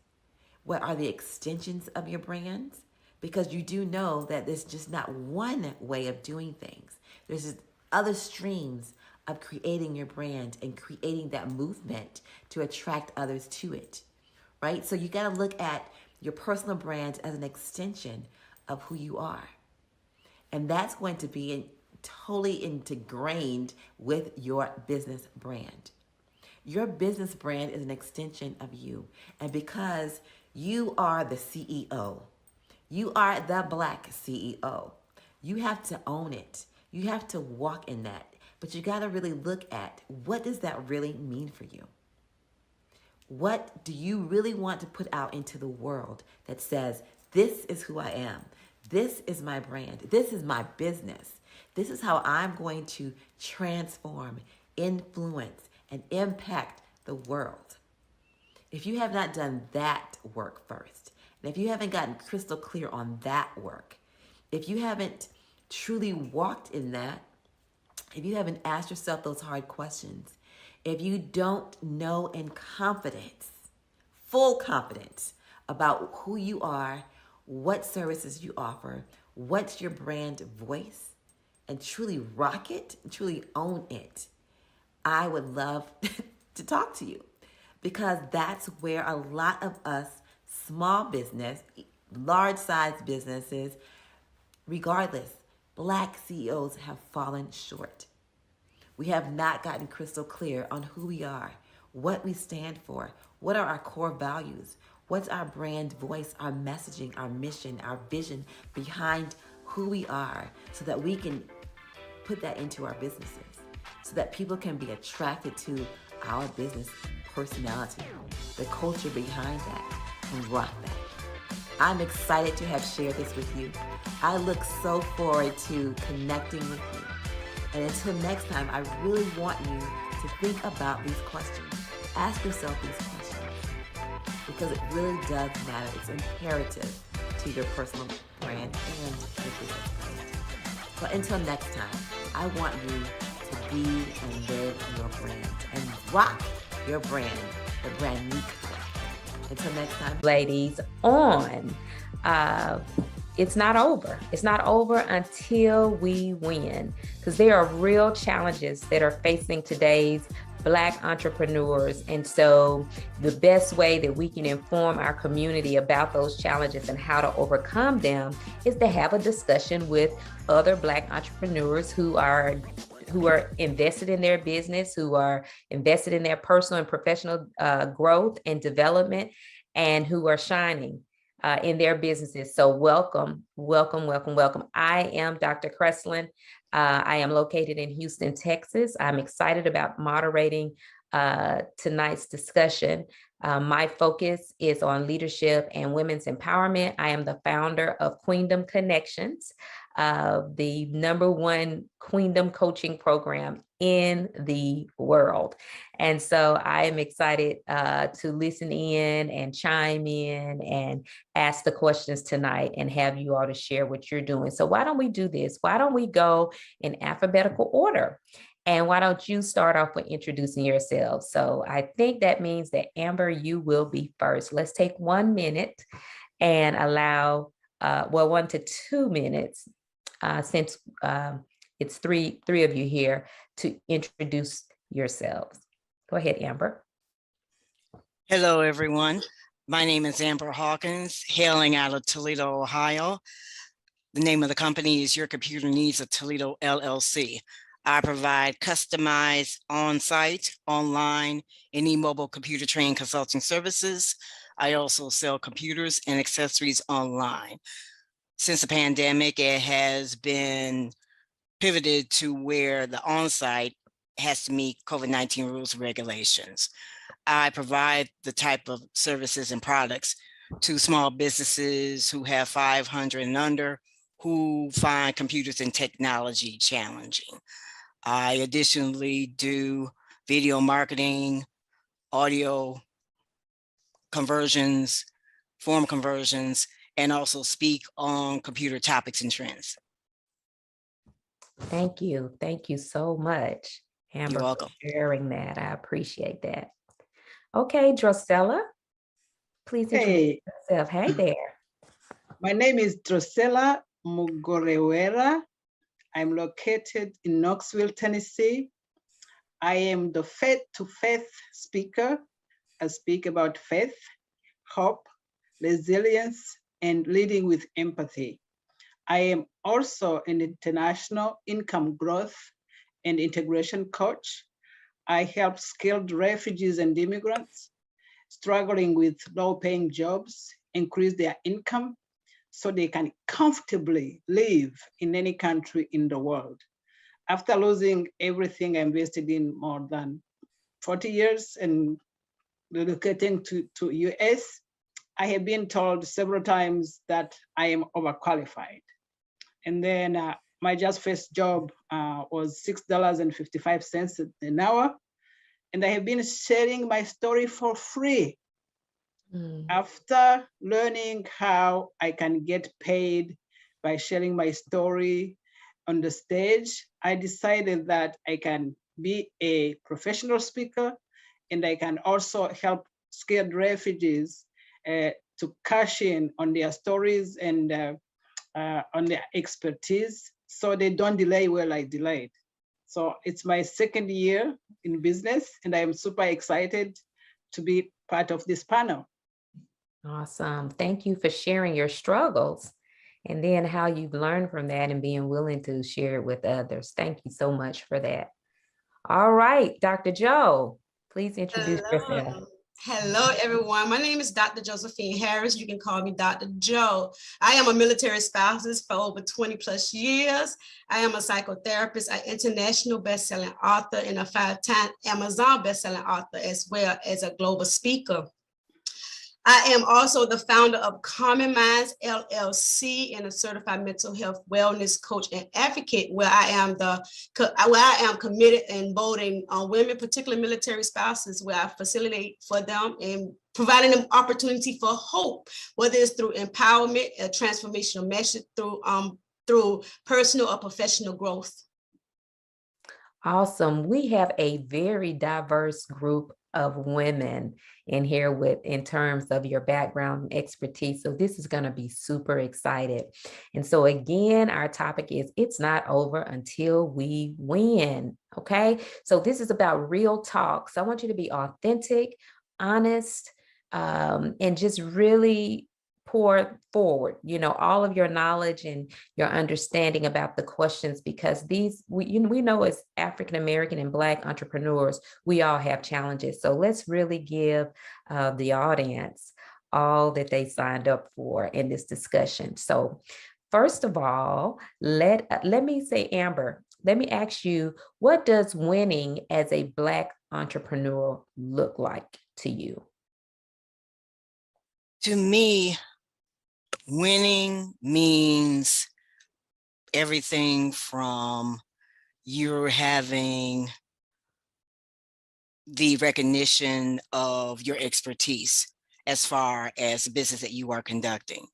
What are the extensions of your brands? Because you do know that there's just not one way of doing things. There's just other streams of creating your brand and creating that movement to attract others to it, right? So you got to look at your personal brand as an extension of who you are. And that's going to be totally ingrained with your business brand. Your business brand is an extension of you. And because you are the CEO, you are the Black CEO, you have to own it. You have to walk in that. But you got to really look at, what does that really mean for you? What do you really want to put out into the world that says, this is who I am. This is my brand. This is my business. This is how I'm going to transform, influence, and impact the world. If you have not done that work first, and if you haven't gotten crystal clear on that work, if you haven't truly walked in that, if you haven't asked yourself those hard questions, if you don't know in confidence, full confidence about who you are, what services you offer, what's your brand voice, and truly rock it, truly own it, I would love to talk to you, because that's where a lot of us small business, large size businesses, regardless, Black CEOs have fallen short. We have not gotten crystal clear on who we are, what we stand for, what are our core values, what's our brand voice, our messaging, our mission, our vision behind who we are, so that we can put that into our businesses, so that people can be attracted to our business personality, the culture behind that, and rock that. I'm excited to have shared this with you. I look so forward to connecting with you. And until next time, I really want you to think about these questions. Ask yourself these questions, because it really does matter. It's imperative to your personal brand and your business brand. But until next time, I want you to be and live your brand and rock your brand, the brand unique way. Until next time, Ladies, on. It's not over. It's not over until we win, because there are real challenges that are facing today's Black entrepreneurs. And so the best way that we can inform our community about those challenges and how to overcome them is to have a discussion with other Black entrepreneurs who are invested in their business, who are invested in their personal and professional growth and development, and who are shining in their businesses. So welcome, welcome, welcome, welcome. I am Dr. Kreslin. I am located in Houston, Texas. I'm excited about moderating tonight's discussion. My focus is on leadership and women's empowerment. I am the founder of Queendom Connections, the #1 Queendom coaching program in the world. And so I am excited to listen in and chime in and ask the questions tonight and have you all to share what you're doing. So why don't we do this? Why don't we go in alphabetical order? And why don't you start off with introducing yourself? So I think that means that Amber, you will be first. Let's take 1 minute and allow, 1 to 2 minutes, since it's three of you here, to introduce yourselves. Go ahead, Amber. Hello, everyone. My name is Amber Hawkins, hailing out of Toledo, Ohio. The name of the company is Your Computer Needs of Toledo, LLC. I provide customized on-site, online, and mobile computer training consulting services. I also sell computers and accessories online. Since the pandemic, it has been pivoted to where the on-site has to meet COVID-19 rules and regulations. I provide the type of services and products to small businesses who have 500 and under, who find computers and technology challenging. I additionally do video marketing, audio conversions, form conversions, and also speak on computer topics and trends. Thank you. Thank you so much, Amber, You're welcome. for sharing that. I appreciate that. Okay, Drusella, please introduce yourself. Hey there. My name is Drusella Mugorewera. I'm located in Knoxville, Tennessee. I am the Faith to Faith speaker. I speak about faith, hope, resilience, and leading with empathy. I am also an international income growth and integration coach. I help skilled refugees and immigrants struggling with low-paying jobs increase their income so they can comfortably live in any country in the world. After losing everything I invested in more than 40 years and relocating to US, I have been told several times that I am overqualified. And then my just first job was $6.55 an hour. And I have been sharing my story for free. After learning how I can get paid by sharing my story on the stage, I decided that I can be a professional speaker and I can also help skilled refugees to cash in on their stories and on their expertise so they don't delay where I delayed. So it's my second year in business and I'm super excited to be part of this panel. Awesome. Thank you for sharing your struggles and then how you've learned from that and being willing to share it with others. Thank you so much for that. All right, Dr. Joe, please introduce yourself. Hello, everyone. My name is Dr. Josephine Harris. You can call me Dr. Joe. I am a military spouse for over 20 plus years. I am a psychotherapist, an international best-selling author, and a 5-time Amazon best-selling author, as well as a global speaker. I am also the founder of Common Minds LLC and a certified mental health wellness coach and advocate, where I am committed and voting on women, particularly military spouses, where I facilitate for them and providing them opportunity for hope, whether it's through empowerment, a transformational message, through personal or professional growth. Awesome. We have a very diverse group of women in here in terms of your background and expertise. So this is going to be super excited. And so again, our topic is it's not over until we win. Okay. So this is about real talk. So I want you to be authentic, honest, and just really pour forward, all of your knowledge and your understanding about the questions, because we know as African American and Black entrepreneurs, we all have challenges. So let's really give the audience all that they signed up for in this discussion. So first of all, let me say, Amber, let me ask you, what does winning as a Black entrepreneur look like to you? To me, winning means everything from you're having the recognition of your expertise as far as the business that you are conducting.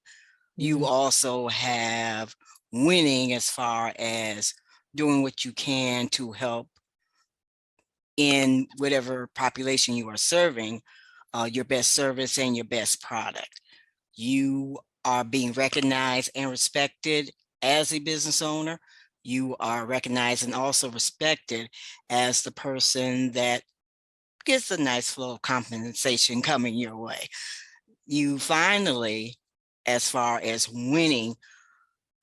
You also have winning as far as doing what you can to help in whatever population you are serving, your best service and your best product. You are being recognized and respected as a business owner. You are recognized and also respected as the person that gets a nice flow of compensation coming your way. You finally, as far as winning,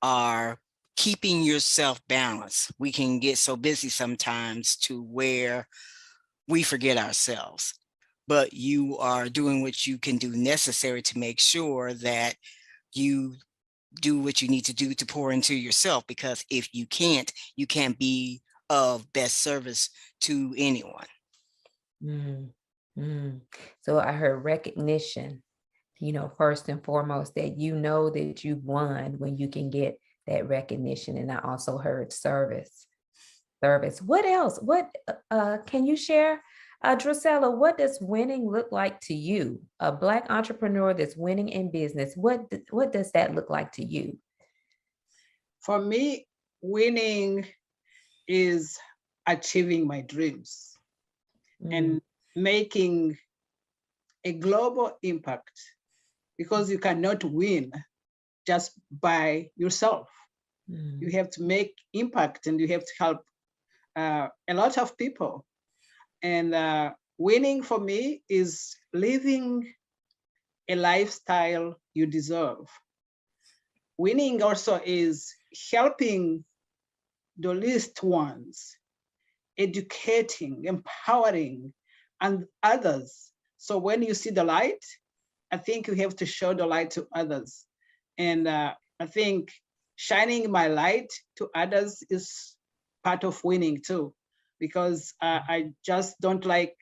are keeping yourself balanced. We can get so busy sometimes to where we forget ourselves, but you are doing what you can do necessary to make sure that you do what you need to do to pour into yourself, because if you can't be of best service to anyone. So I heard recognition, first and foremost, that that you've won when you can get that recognition. And I also heard service. What else? What can you share? Drusella, what does winning look like to you? A Black entrepreneur that's winning in business, what does that look like to you? For me, winning is achieving my dreams and making a global impact, because you cannot win just by yourself. You have to make impact and you have to help a lot of people. And winning for me is living a lifestyle you deserve. Winning also is helping the least ones, educating, empowering, and others. So when you see the light, I think you have to show the light to others. And I think shining my light to others is part of winning too, because I just don't like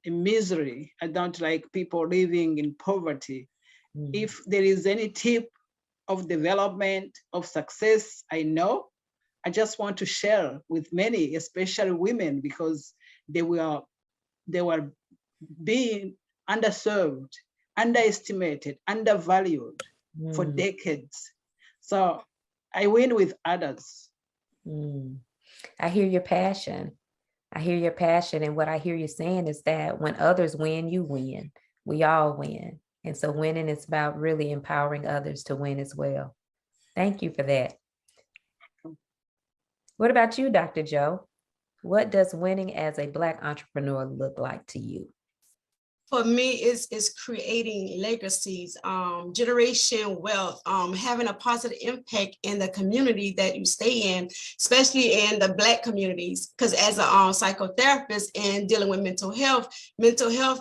misery. I don't like people living in poverty. If there is any tip of development, of success, I just want to share with many, especially women, because they were being underserved, underestimated, undervalued for decades. So I win with others. I hear your passion. And what I hear you saying is that when others win, you win. We all win. And so winning is about really empowering others to win as well. Thank you for that. What about you, Dr. Joe? What does winning as a Black entrepreneur look like to you? For me, it's creating legacies, generation wealth, having a positive impact in the community that you stay in, especially in the Black communities. Because as a psychotherapist and dealing with mental health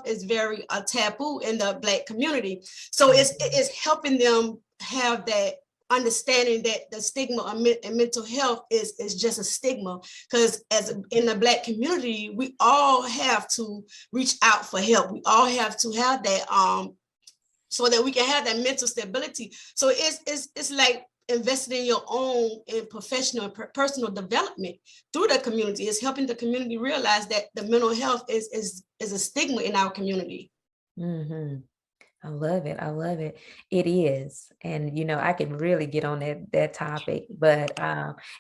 is very taboo in the Black community. So it's helping them have that understanding that the stigma in mental health is just a stigma, because as in the Black community, we all have to reach out for help. We all have to have that so that we can have that mental stability. So it's like investing in your own in professional and personal development through the community. It's helping the community realize that the mental health is a stigma in our community. I love it. I love it. It is. And you know, I can really get on that topic, but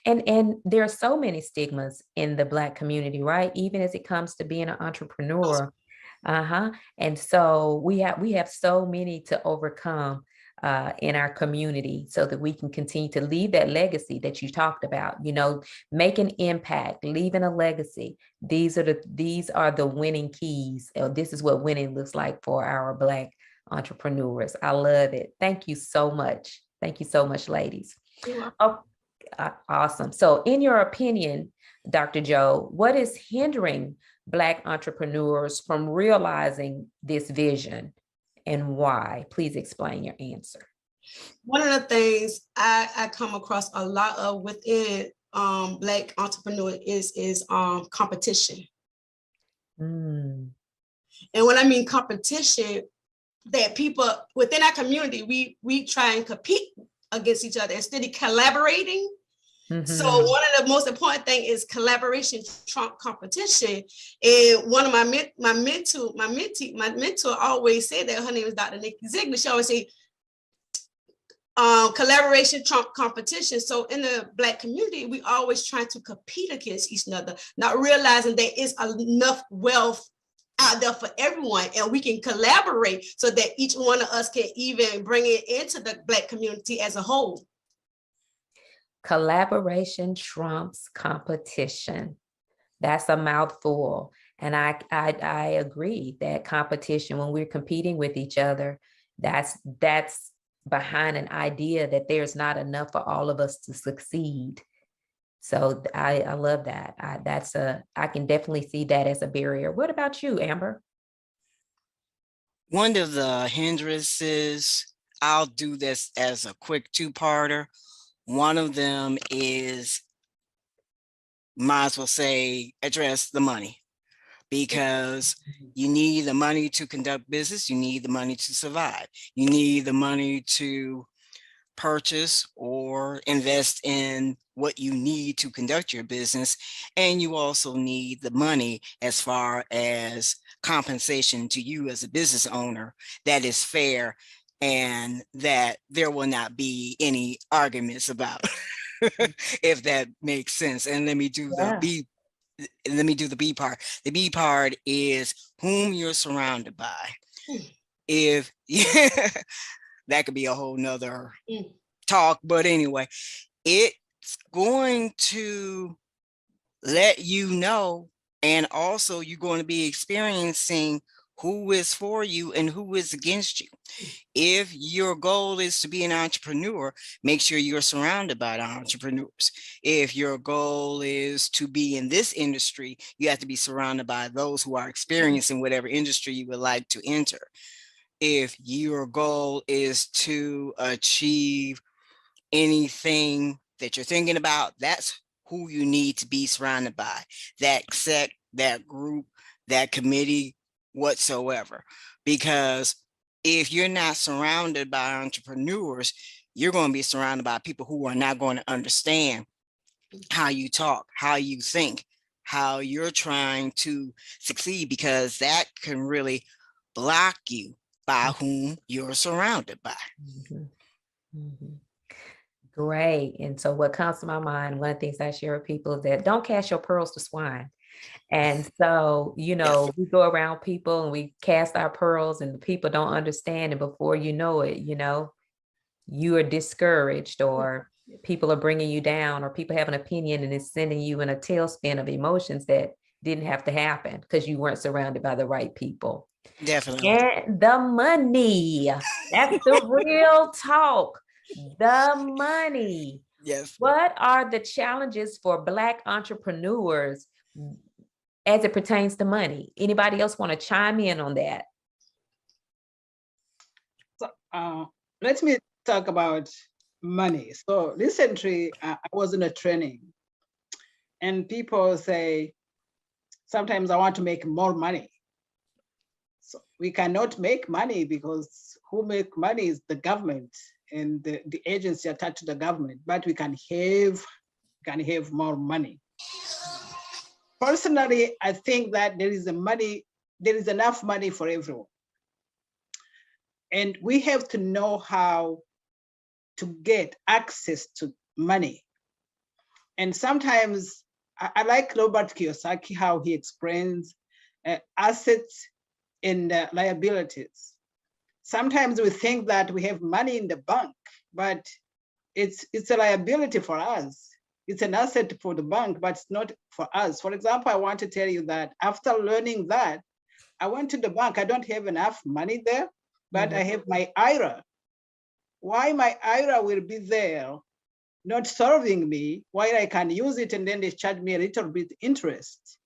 and there are so many stigmas in the Black community, right? Even as it comes to being an entrepreneur. Uh-huh. And so we have so many to overcome in our community so that we can continue to leave that legacy that you talked about, you know, make an impact, leaving a legacy. These are the winning keys. This is what winning looks like for our Black entrepreneurs. I love it. Thank you so much. Thank you so much, ladies. Oh, awesome. So in your opinion, Dr. Joe, what is hindering Black entrepreneurs from realizing this vision and why? Please explain your answer. One of the things I come across a lot of within Black entrepreneurs is competition. Mm. And when I mean competition, that people within our community, we try and compete against each other instead of collaborating. Mm-hmm. So one of the most important thing is collaboration trump competition. And one of my mentor always said that. Her name is Dr. Nikki Ziegler. She always say, collaboration trump competition. So in the Black community, we always try to compete against each other, not realizing there is enough wealth out there for everyone, and we can collaborate so that each one of us can even bring it into the Black community as a whole. Collaboration trumps competition. That's a mouthful. And I agree that competition, when we're competing with each other, that's behind an idea that there's not enough for all of us to succeed. So I love that. I can definitely see that as a barrier. What about you, Amber? One of the hindrances, I'll do this as a quick two-parter. One of them is, might as well say, address the money, because you need the money to conduct business. You need the money to survive. You need the money to purchase or invest in what you need to conduct your business. And you also need the money as far as compensation to you as a business owner that is fair and that there will not be any arguments about, if that makes sense. And let me do the B part. The B part is whom you're surrounded by. If that could be a whole nother talk, but anyway, it's going to let you know, and also you're going to be experiencing who is for you and who is against you. If your goal is to be an entrepreneur, make sure you're surrounded by entrepreneurs. If your goal is to be in this industry, you have to be surrounded by those who are experienced in whatever industry you would like to enter. If your goal is to achieve anything that you're thinking about, that's who you need to be surrounded by, that sect, that group, that committee, whatsoever. Because if you're not surrounded by entrepreneurs, you're going to be surrounded by people who are not going to understand how you talk, how you think, how you're trying to succeed, because that can really block you by whom you're surrounded by. Mm-hmm. Mm-hmm. Great. And so what comes to my mind, one of the things I share with people is that don't cast your pearls to swine. And so, you know, we go around people and we cast our pearls and the people don't understand. And before you know it, you know, you are discouraged, or people are bringing you down, or people have an opinion and it's sending you in a tailspin of emotions that didn't have to happen because you weren't surrounded by the right people. Definitely. And the money, that's the real talk. The money. Yes. What are the challenges for Black entrepreneurs as it pertains to money? Anybody else want to chime in on that? So, let me talk about money. So recently, I was in a training, and people say, sometimes I want to make more money. So we cannot make money because who make money is the government and the agency attached to the government, but we can have more money. Personally, I think that there is enough money for everyone. And we have to know how to get access to money. And sometimes I like Robert Kiyosaki, how he explains assets and liabilities. Sometimes we think that we have money in the bank, but it's a liability for us. It's an asset for the bank, but it's not for us. For example, I want to tell you that after learning that, I went to the bank. I don't have enough money there, but I have my IRA. Why my IRA will be there, not serving me, while I can use it and then they charge me a little bit interest.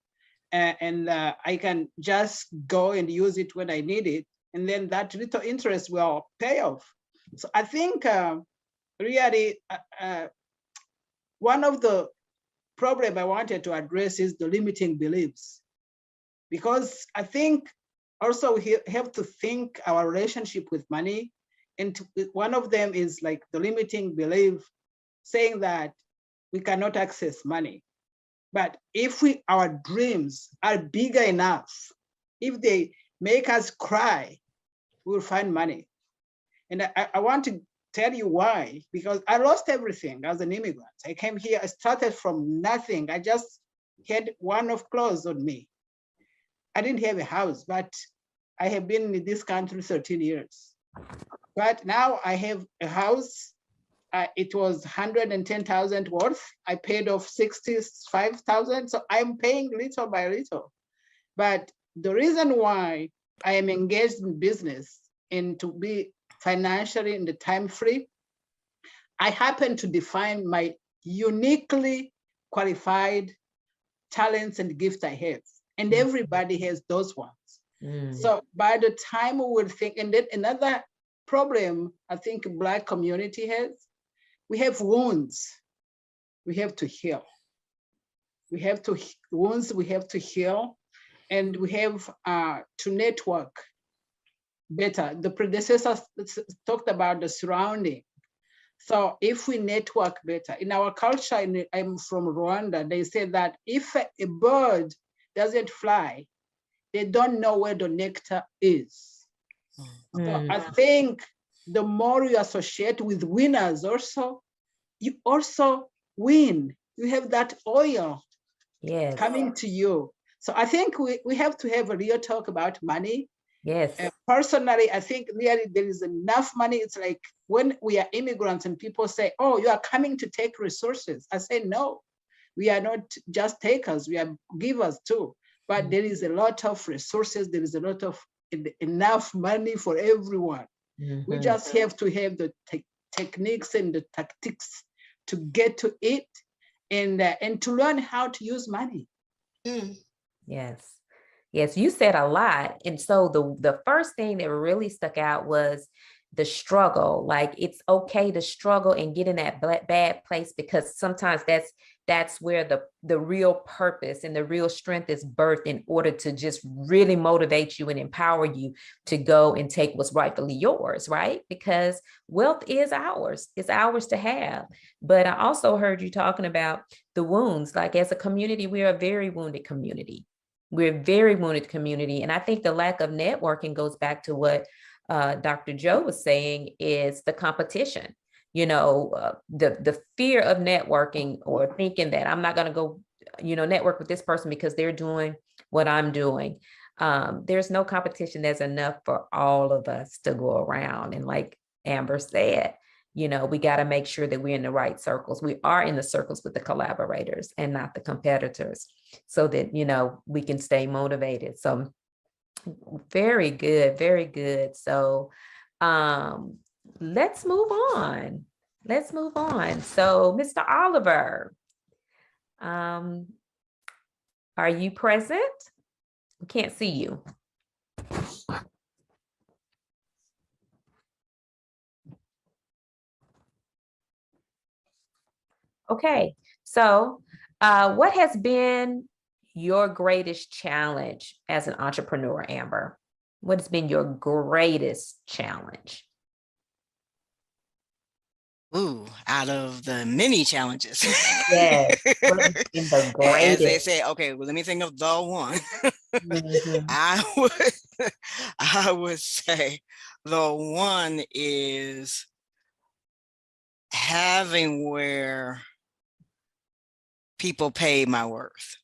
And I can just go and use it when I need it. And then that little interest will pay off. So I think really one of the problem I wanted to address is the limiting beliefs. Because I think also we have to think our relationship with money. And one of them is like the limiting belief saying that we cannot access money. But if our dreams are bigger enough, if they make us cry, we'll find money. And I want to tell you why, because I lost everything as an immigrant. I came here, I started from nothing. I just had one of clothes on me. I didn't have a house, but I have been in this country 13 years. But now I have a house. It was 110,000 worth. I paid off 65,000. So I'm paying little by little. But the reason why I am engaged in business and to be financially in the time free, I happen to define my uniquely qualified talents and gifts I have. And everybody has those ones. So by the time we will think, and then another problem I think Black community has, we have wounds we have to heal. We have to wounds we have to heal, and we have to network better. The predecessors talked about the surrounding. So if we network better, in our culture, I'm from Rwanda, they say that if a bird doesn't fly, they don't know where the nectar is. So I think the more you associate with winners also, you also win. You have that oil coming to you. So I think we have to have a real talk about money. Yes. Personally, I think really there is enough money. It's like when we are immigrants and people say, oh, you are coming to take resources. I say, no, we are not just takers, we are givers too. But there is a lot of resources. There is a lot of enough money for everyone. We just have to have the techniques and the tactics to get to it and to learn how to use money. Yes. Yes, you said a lot. And so the first thing that really stuck out was the struggle. Like, it's okay to struggle and get in that bad place, because sometimes that's where the real purpose and the real strength is birthed, in order to just really motivate you and empower you to go and take what's rightfully yours, right? Because wealth is ours. It's ours to have. But I also heard you talking about the wounds. Like, as a community, we are a very wounded community. We're a very wounded community. And I think the lack of networking goes back to what Dr. Joe was saying, is the competition. You know, the fear of networking, or thinking that I'm not going to go, network with this person because they're doing what I'm doing. There's no competition. There's enough for all of us to go around. And like Amber said, we got to make sure that we're in the right circles. We are in the circles with the collaborators and not the competitors, so that, we can stay motivated. So very good, very good. So let's move on. Let's move on. So Mr. Oliver, are you present? We can't see you. Okay, so what has been your greatest challenge as an entrepreneur, Amber? What has been your greatest challenge? Ooh, out of the many challenges. Yes, what has been the As they greatest? say, okay, well, let me think of the one. I would say The one is having where people pay my worth.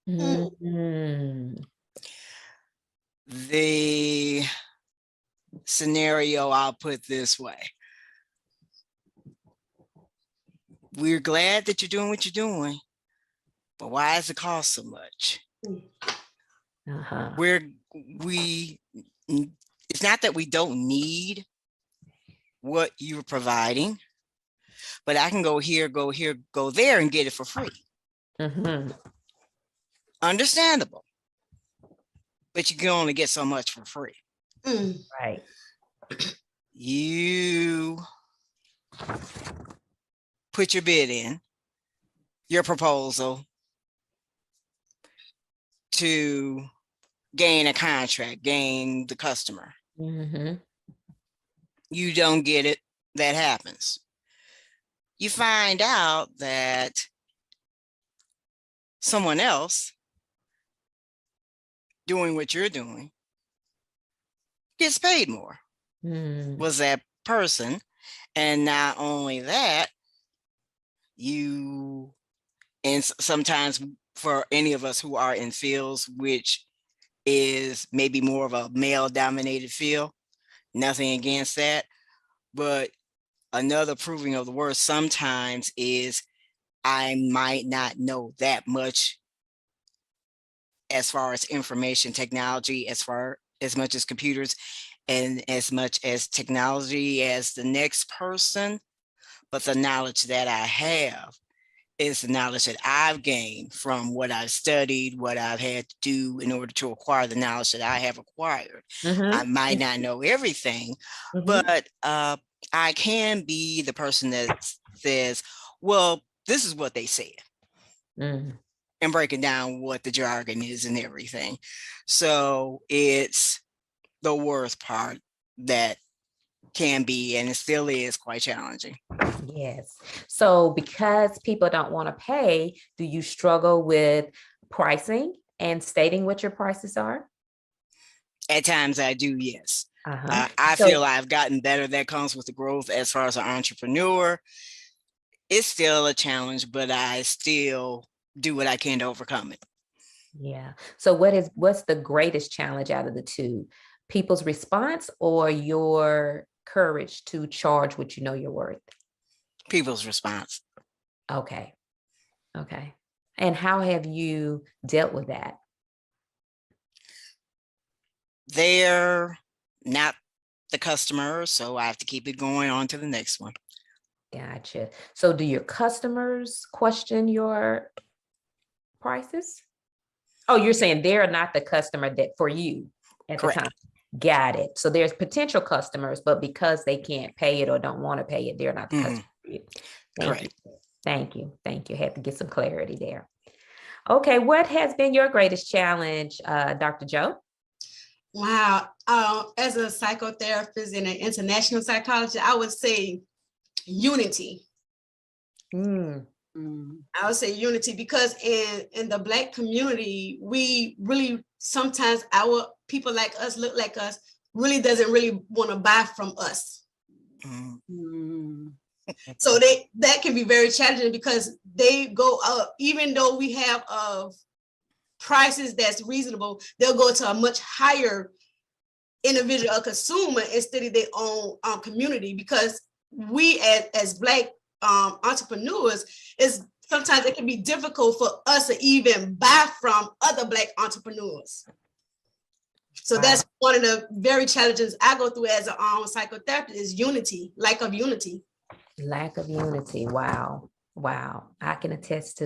Mm-hmm. The scenario I'll put this way. We're glad that you're doing what you're doing, but why does it cost so much? Uh-huh. It's not that we don't need what you're providing, but I can go here, go there and get it for free. Mm-hmm. Understandable, but you can only get so much for free. Right. You put your bid in, your proposal to gain a contract, gain the customer. Mm-hmm. You don't get it, that happens. You find out that someone else doing what you're doing gets paid more. Was that person. And not only that, and sometimes for any of us who are in fields which is maybe more of a male dominated field, nothing against that, but another proving of the word sometimes is I might not know that much as far as information technology, as much as computers and as much as technology as the next person, but the knowledge that I have is the knowledge that I've gained from what I've studied, what I've had to do in order to acquire the knowledge that I have acquired. I might not know everything, but I can be the person that says, well, this is what they said. And breaking down what the jargon is and everything. So it's the worth part that can be, and it still is, quite challenging. Yes. So because people don't want to pay, do you struggle with pricing and stating what your prices are? At times I do, yes. I feel I've gotten better. That comes with the growth as far as an entrepreneur. It's still a challenge, but I still do what I can to overcome it. Yeah. So what's the greatest challenge out of the two? People's response or your courage to charge what you know you're worth? People's response. Okay. Okay. And how have you dealt with that? They're not the customer, so I have to keep it going on to the next one. Gotcha. So do your customers question your prices? Oh, you're saying they're not the customer that for you at Correct. the time. Got it. So there's potential customers, but because they can't pay it or don't want to pay it, they're not the customer for you. Thank you. Thank you. Thank you. Had to get some clarity there. Okay, what has been your greatest challenge, Dr. Joe? Wow. As a psychotherapist and an international psychologist, I would say unity. I would say unity because in the Black community, we really sometimes our people like us, look like us, really doesn't really want to buy from us. So that can be very challenging because they go up, even though we have prices that's reasonable, they'll go to a much higher individual or consumer instead of their own community, because we as Black entrepreneurs, sometimes it can be difficult for us to even buy from other Black entrepreneurs. So that's one of the very challenges I go through as a psychotherapist is unity, lack of unity. Lack of unity. Wow. Wow. I can attest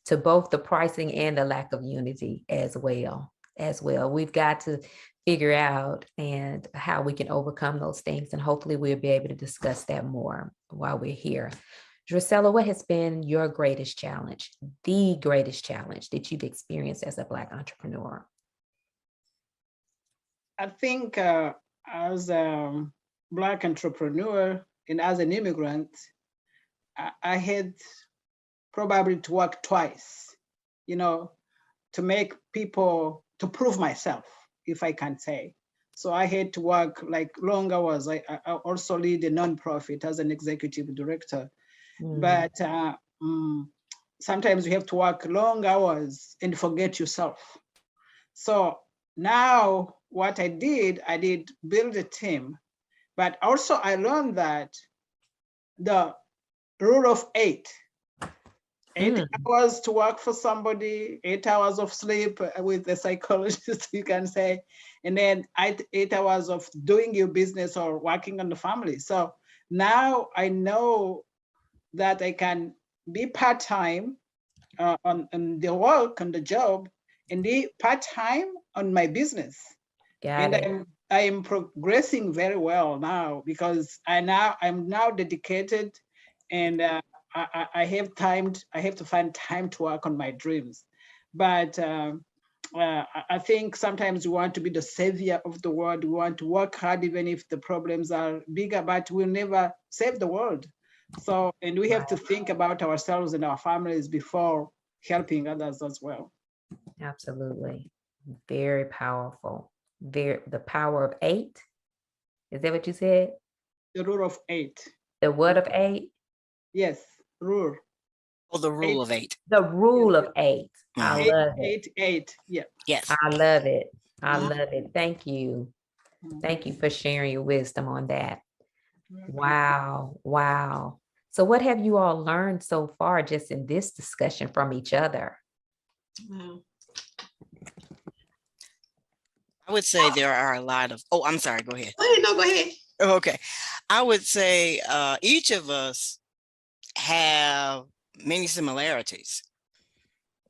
to both the pricing and the lack of unity as well. We've got to figure out and how we can overcome those things. And hopefully we'll be able to discuss that more while we're here. Drusella, what has been your greatest challenge, the greatest challenge that you've experienced as a Black entrepreneur? I think as a Black entrepreneur and as an immigrant, I had probably to work twice, to make people, to prove myself, if I can say. So I had to work like long hours. I also lead a nonprofit as an executive director. But sometimes you have to work long hours and forget yourself. So now what I did build a team, but also I learned that the rule of 8 hours to work for somebody, 8 hours of sleep with a psychologist, you can say, and then 8 hours of doing your business or working on the family. So now I know that I can be part-time on the work, on the job, and be part-time on my business. I am progressing very well now because I'm now dedicated, and I have to find time to work on my dreams. But I think sometimes we want to be the savior of the world. We want to work hard even if the problems are bigger, but we'll never save the world. So, and we have to think about ourselves and our families before helping others as well. Absolutely. Very powerful. The power of 8. Is that what you said? The rule of 8. The what of 8? Yes, rule. Oh, the rule of 8. The rule of 8. I love it. 8. Yeah. Yes. I love it. I love it. Thank you. Thank you for sharing your wisdom on that. Wow. Wow. So what have you all learned so far just in this discussion from each other? I would say there are a lot of, oh, I'm sorry, go ahead. No, go ahead. Okay. I would say each of us have many similarities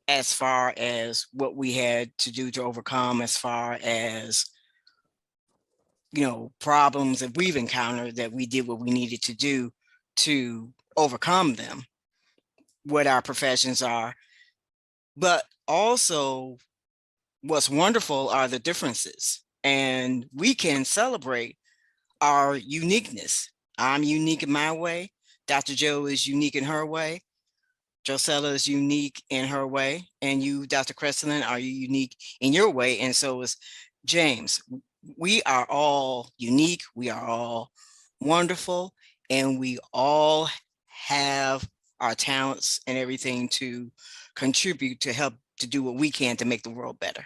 as far as what we had to do to overcome, as far as, you know, problems that we've encountered, that we did what we needed to do to overcome them, what our professions are. But also what's wonderful are the differences, and we can celebrate our uniqueness. I'm unique in my way. Dr. Joe is unique in her way. Josella is unique in her way. And you, Dr. Crescent, are unique in your way. And so is James. We are all unique. We are all wonderful. And we all have our talents and everything to contribute to help to do what we can to make the world better.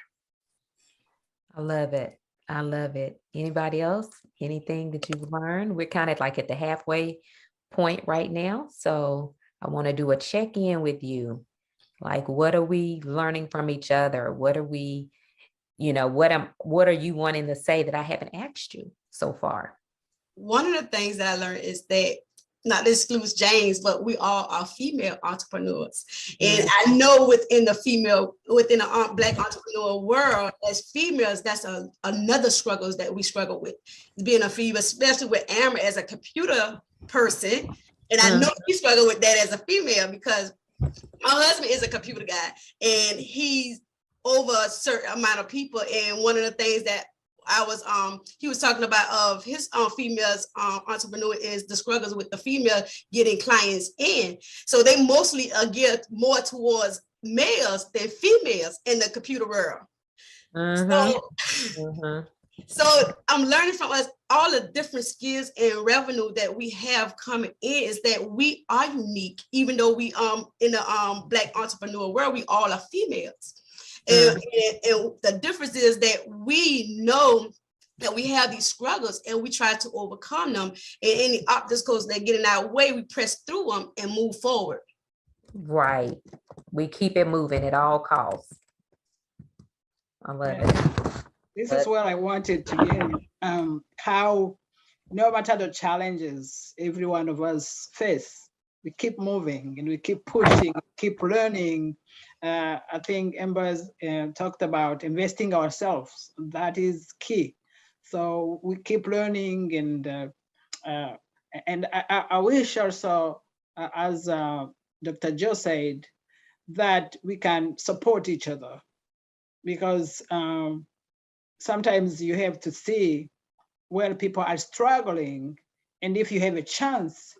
I love it. I love it. Anybody else? Anything that you've learned? We're kind of like at the halfway point right now. So I want to do a check-in with you. Like, what are we learning from each other? What are we, you know, what are you wanting to say that I haven't asked you so far? One of the things that I learned is that, not to exclude James, but we all are female entrepreneurs. And I know within the Black entrepreneur world, as females, that's another struggles that we struggle with, being a female, especially with Amber as a computer person. And I know you struggle with that as a female, because my husband is a computer guy and he's over a certain amount of people. And one of the things that he was talking about of his females entrepreneur is the struggles with the female getting clients in. So they mostly are geared more towards males than females in the computer world. So I'm learning from us all the different skills and revenue that we have coming in is that we are unique, even though we in the Black entrepreneur world, we all are females. And the difference is that we know that we have these struggles and we try to overcome them, and any obstacles that get in our way, we press through them and move forward. Right. We keep it moving at all costs. I love it. This is what I wanted to get, how no matter the challenges every one of us face, we keep moving and we keep pushing, keep learning. I think Amber's talked about investing ourselves. That is key. So we keep learning, and I wish also, as Dr. Joe said, that we can support each other, because sometimes you have to see where people are struggling, and if you have a chance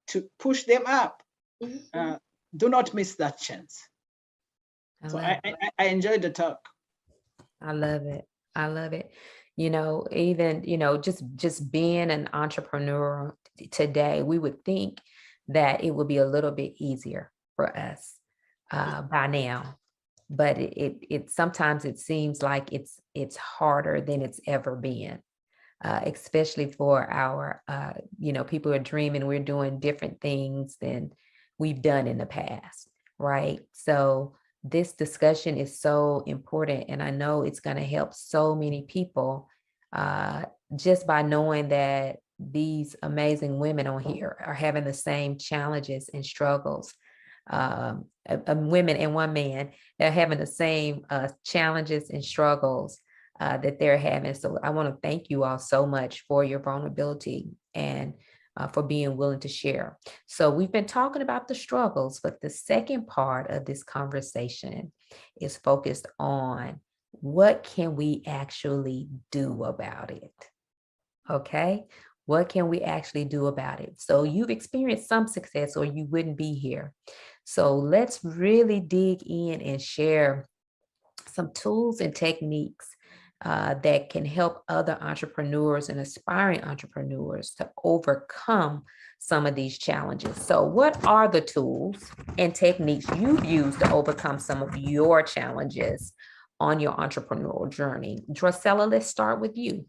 to push them up, do not miss that chance. So I enjoyed the talk. I love it. I love it. Even, just being an entrepreneur today, we would think that it would be a little bit easier for us by now. But it sometimes it seems like it's harder than it's ever been, especially for our, people are dreaming. We're doing different things than we've done in the past, right? So this discussion is so important, and I know it's going to help so many people just by knowing that these amazing women on here are having the same challenges and struggles. Women and one man, they're having the same challenges and struggles that they're having. So I want to thank you all so much for your vulnerability and for being willing to share. So we've been talking about the struggles, but the second part of this conversation is focused on what can we actually do about it? Okay. What can we actually do about it? So you've experienced some success or you wouldn't be here. So let's really dig in and share some tools and techniques that can help other entrepreneurs and aspiring entrepreneurs to overcome some of these challenges. So what are the tools and techniques you've used to overcome some of your challenges on your entrepreneurial journey? Drusella, let's start with you.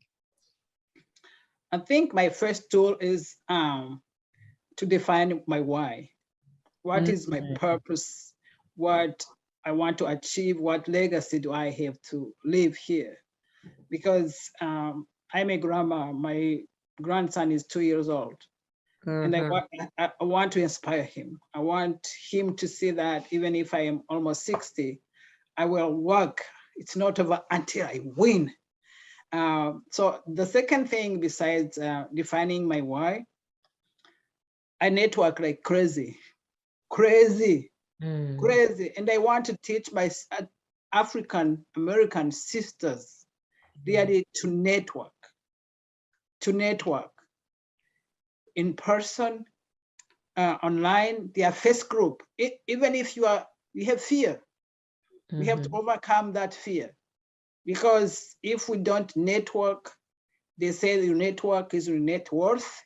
I think my first tool is to define my why. What is my purpose? What I want to achieve? What legacy do I have to leave here? Because I'm a grandma. My grandson is 2 years old. And I want to inspire him. I want him to see that even if I am almost 60, I will work. It's not over until I win. So the second thing besides defining my why, I network like crazy. And I want to teach my African American sisters really to network in person, online, their face group. Even if you have fear, we have to overcome that fear. Because if we don't network, they say your network is your net worth.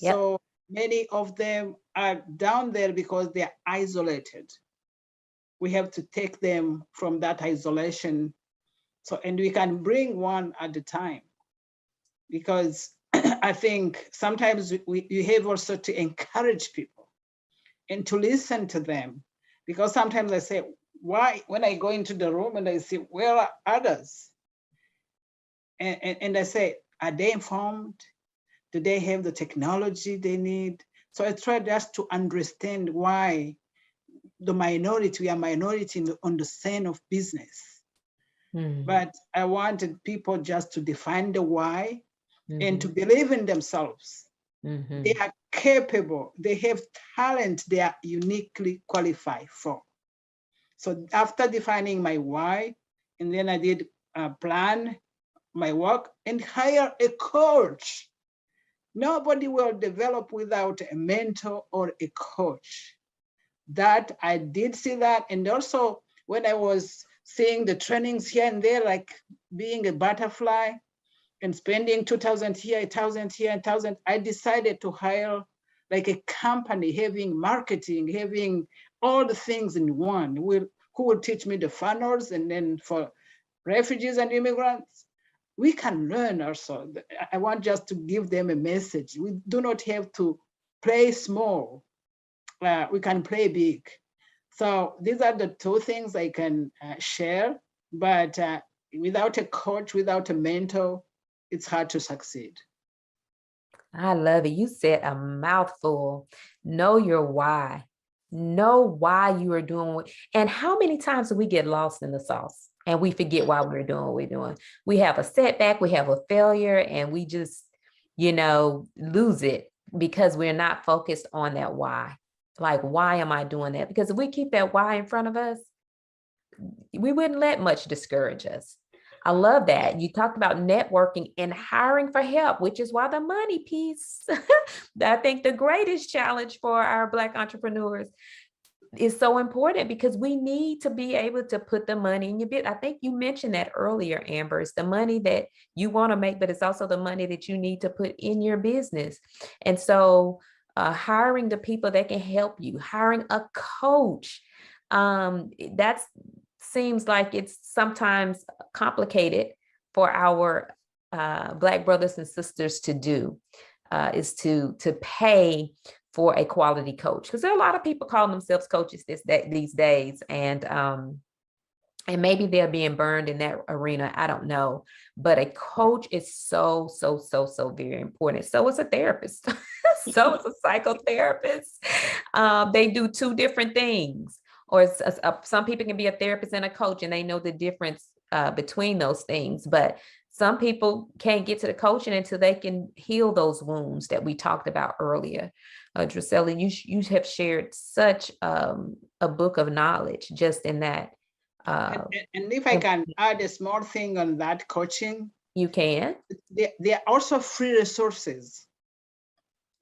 Yep. So many of them are down there because they're isolated. We have to take them from that isolation. So, and we can bring one at a time. Because I think sometimes you have also to encourage people and to listen to them. Because sometimes I say, why, when I go into the room and I see, where are others? And I say, are they informed? Do they have the technology they need? So I try just to understand why we are minority on the scene of business. But I wanted people just to define the why and to believe in themselves. They are capable, they have talent they are uniquely qualified for. So after defining my why, and then I did plan my work and hire a coach. Nobody will develop without a mentor or a coach. That I did see that. And also when I was seeing the trainings here and there, like being a butterfly and spending 2,000 here, 1,000 here, 1,000, I decided to hire like a company having marketing, having all the things in one, who will teach me the funnels. And then for refugees and immigrants, we can learn also. I want just to give them a message. We do not have to play small. We can play big. So these are the two things I can share, but without a coach, without a mentor, it's hard to succeed. I love it. You said a mouthful. Know your why. Know why you are doing what, and how many times do we get lost in the sauce and we forget why we're doing what we're doing? We have a setback, we have a failure, and we just, lose it because we're not focused on that why. Like, why am I doing that? Because if we keep that why in front of us, we wouldn't let much discourage us. I love that. You talked about networking and hiring for help, which is why the money piece, I think the greatest challenge for our Black entrepreneurs, is so important because we need to be able to put the money in your bit. I think you mentioned that earlier, Amber. It's the money that you want to make, but it's also the money that you need to put in your business. And so hiring the people that can help you, hiring a coach, that seems like it's sometimes complicated for our Black brothers and sisters to do, is to pay for a quality coach, because there are a lot of people calling themselves coaches these days, and maybe they're being burned in that arena. I don't know, but a coach is so very important. So is a therapist. So is a psychotherapist. They do two different things, or some people can be a therapist and a coach, and they know the difference between those things. But some people can't get to the coaching until they can heal those wounds that we talked about earlier. Drusella, you have shared such a book of knowledge just in that. And if I can add a small thing on that coaching. You can. There are also free resources.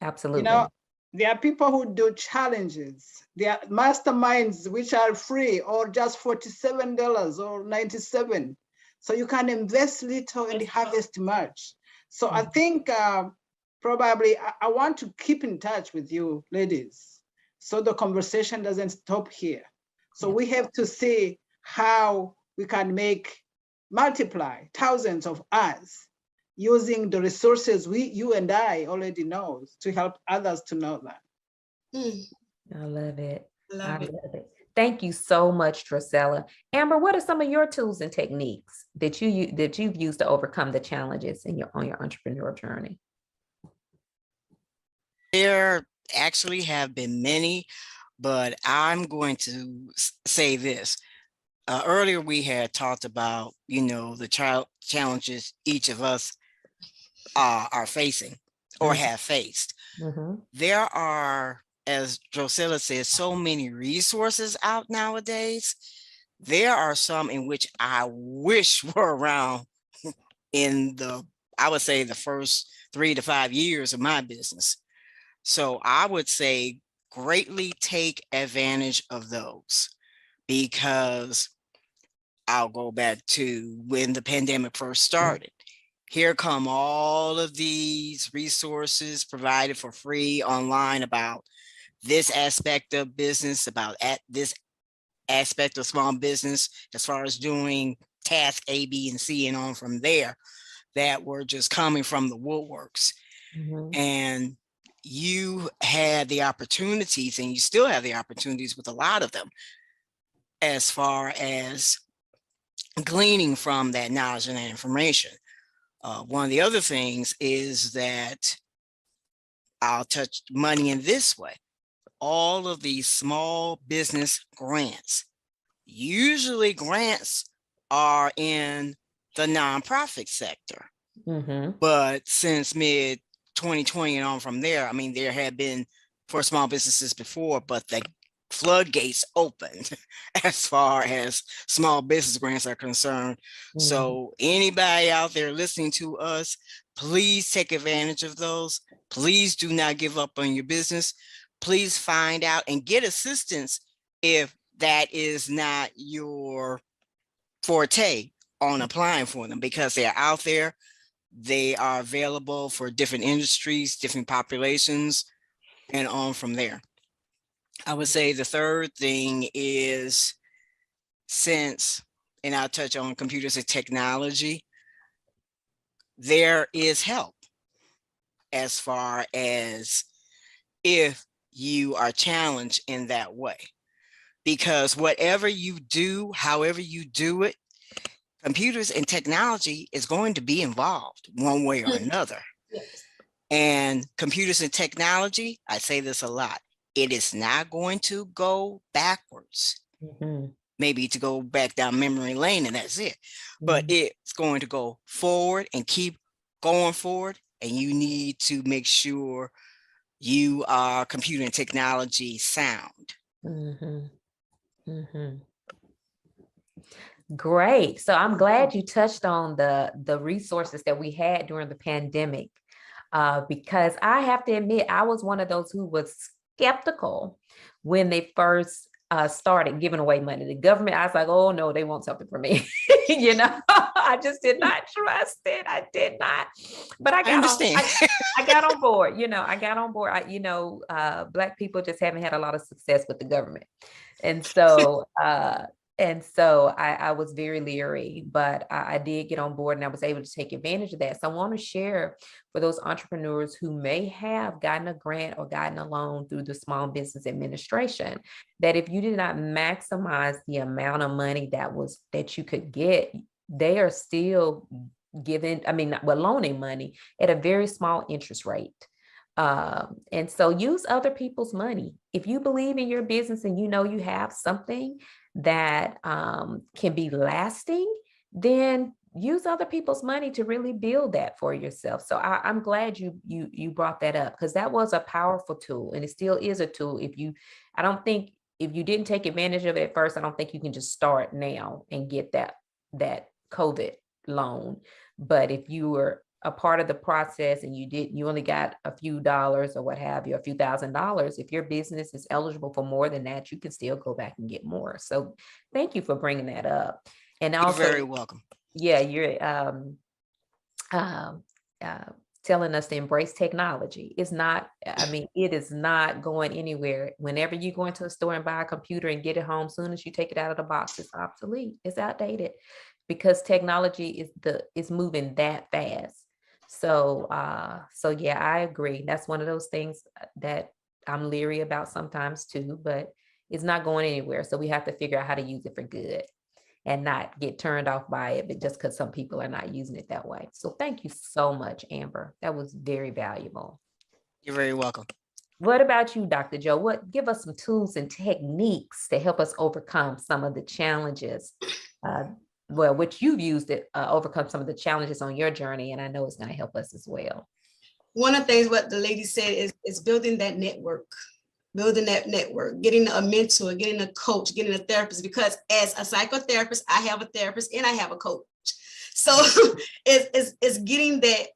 Absolutely. You know, there are people who do challenges. There are masterminds which are free or just $47 or $97. So you can invest little and harvest much. So I think probably I want to keep in touch with you ladies, so the conversation doesn't stop here. So we have to see how we can multiply thousands of us using the resources you and I already know to help others to know that. I love it. Love it. Thank you so much, Drusella. Amber, what are some of your tools and techniques that you've used to overcome the challenges on your entrepreneurial journey? There actually have been many, but I'm going to say this. Earlier, we had talked about, the challenges each of us are facing or have faced. There are, as Drusella says, so many resources out nowadays. There are some in which I wish were around in I would say the first 3 to 5 years of my business. So I would say greatly take advantage of those, because I'll go back to when the pandemic first started. Here come all of these resources provided for free online about this aspect of business, about this aspect of small business, as far as doing task A, B, and C, and on from there, that were just coming from the woodworks. And you had the opportunities, and you still have the opportunities with a lot of them, as far as gleaning from that knowledge and that information. One of the other things is that I'll touch money in this way. All of these small business grants, usually grants are in the nonprofit sector. But since mid 2020 and on from there, I mean, there had been for small businesses before, but the floodgates opened as far as small business grants are concerned. So anybody out there listening to us, please take advantage of those. Please do not give up on your business. Please find out and get assistance if that is not your forte on applying for them, because they're out there. They are available for different industries, different populations, and on from there. I would say the third thing is, and I'll touch on computers and technology, there is help as far as if you are challenged in that way. Because whatever you do, however you do it, computers and technology is going to be involved one way or another. And computers and technology, I say this a lot, it is not going to go backwards. Maybe to go back down memory lane and that's it. But it's going to go forward and keep going forward. And you need to make sure you are computer and technology sound. Great. So I'm glad you touched on the resources that we had during the pandemic, because I have to admit, I was one of those who was skeptical when they first started giving away money. The government, I was like, oh no, they want something from me. You know, I just did not trust it. I did not, but I understand. I got on board, I got on board. Black people just haven't had a lot of success with the government. And so, I was very leery, but I did get on board and I was able to take advantage of that. So I want to share for those entrepreneurs who may have gotten a grant or gotten a loan through the Small Business Administration, that if you did not maximize the amount of money that you could get, they are still loaning money at a very small interest rate. And so use other people's money. If you believe in your business and you have something that can be lasting, then use other people's money to really build that for yourself. So I'm glad you brought that up, because that was a powerful tool, and it still is a tool. I don't think if you didn't take advantage of it at first, I don't think you can just start now and get that COVID loan. But if you were a part of the process and you only got a few dollars or what have you, a few $1,000s, if your business is eligible for more than that, you can still go back and get more. So thank you for bringing that up. And also, you're very welcome. Yeah, you're telling us to embrace technology. It is not going anywhere. Whenever you go into a store and buy a computer and get it home, soon as you take it out of the box, it's obsolete, it's outdated, because technology is moving that fast. So yeah, I agree. That's one of those things that I'm leery about sometimes too, but it's not going anywhere. So we have to figure out how to use it for good and not get turned off by it, but just because some people are not using it that way. So thank you so much, Amber. That was very valuable. You're very welcome. What about you, Dr. Joe? Give us some tools and techniques to help us overcome some of the challenges, which you've used to overcome some of the challenges on your journey, and I know it's going to help us as well. One of the things what the lady said is building that network. Building that network, getting a mentor, getting a coach, getting a therapist, because as a psychotherapist, I have a therapist and I have a coach. So it's getting that,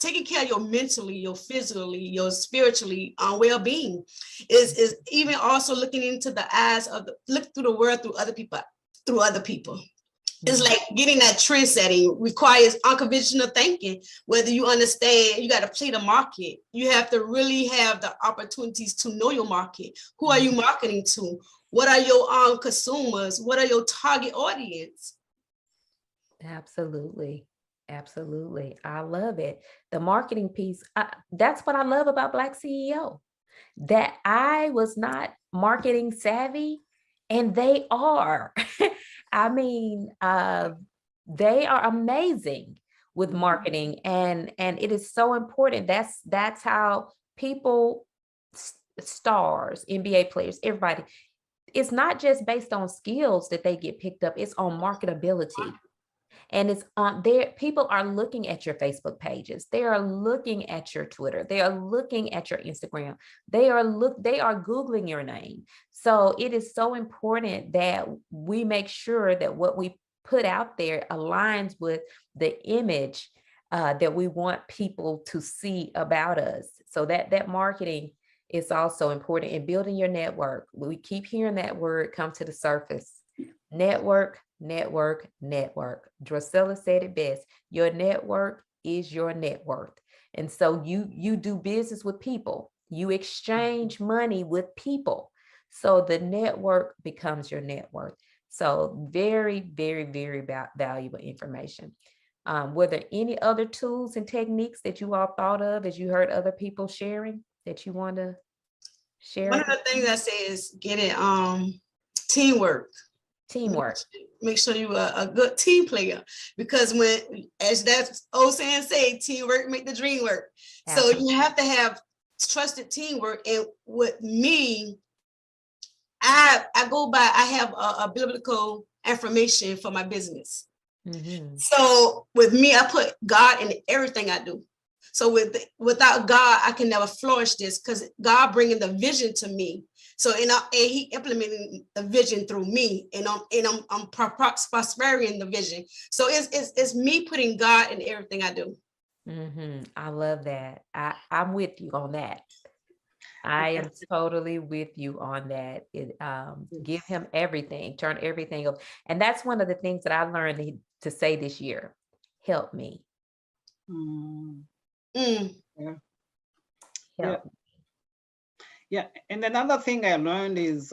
taking care of your mentally, your physically, your spiritually well-being is even also looking into the eyes look through the world through other people. It's like getting that trend setting requires unconventional thinking. Whether you understand, you got to play the market. You have to really have the opportunities to know your market. Who are you marketing to? What are your consumers? What are your target audience? Absolutely. Absolutely. I love it. The marketing piece, that's what I love about Black CEO, that I was not marketing savvy, and they are. They are amazing with marketing, and it is so important. That's how people, stars, NBA players, everybody, it's not just based on skills that they get picked up, it's on marketability. And it's on there. People are looking at your Facebook pages. They are looking at your Twitter. They are looking at your Instagram. They are Googling your name. So it is so important that we make sure that what we put out there aligns with the image that we want people to see about us. So that marketing is also important, in building your network. We keep hearing that word come to the surface. Network, network, network. Drusilla said it best. Your network is your net worth. And so you do business with people. You exchange money with people. So the network becomes your net worth. So very, very, very valuable information. Were there any other tools and techniques that you all thought of as you heard other people sharing that you want to share? One of the things I say is get it teamwork. Teamwork. Make sure you're a good team player, because when, as that old saying say, teamwork make the dream work. Absolutely. So you have to have trusted teamwork. And with me, I go by, I have a biblical affirmation for my business. Mm-hmm. So with me, I put God in everything I do. So without God, I can never flourish this, because God bringing the vision to me. So and he implementing the vision through me, and I'm prospering the vision. So it's me putting God in everything I do. Mm-hmm. I love that. I'm with you on that. I am totally with you on that. Give him everything, turn everything up. And that's one of the things that I learned to say this year. Help me. Yeah. Help. Yeah. And another thing I learned is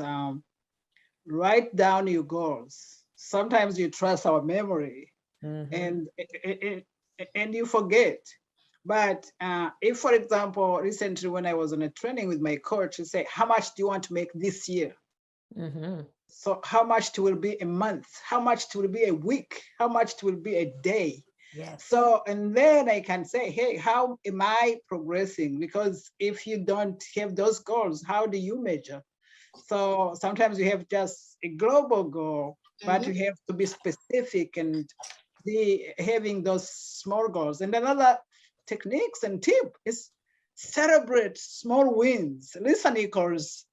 write down your goals. Sometimes you trust our memory and you forget. But if, for example, recently when I was on a training with my coach, he said, how much do you want to make this year? So how much it will be a month? How much it will be a week? How much it will be a day? Yes. So, and then I can say, hey, how am I progressing? Because if you don't have those goals, how do you measure? So sometimes you have just a global goal, but you have to be specific and having those small goals. And another techniques and tip is celebrate small wins. Lisa Nichols,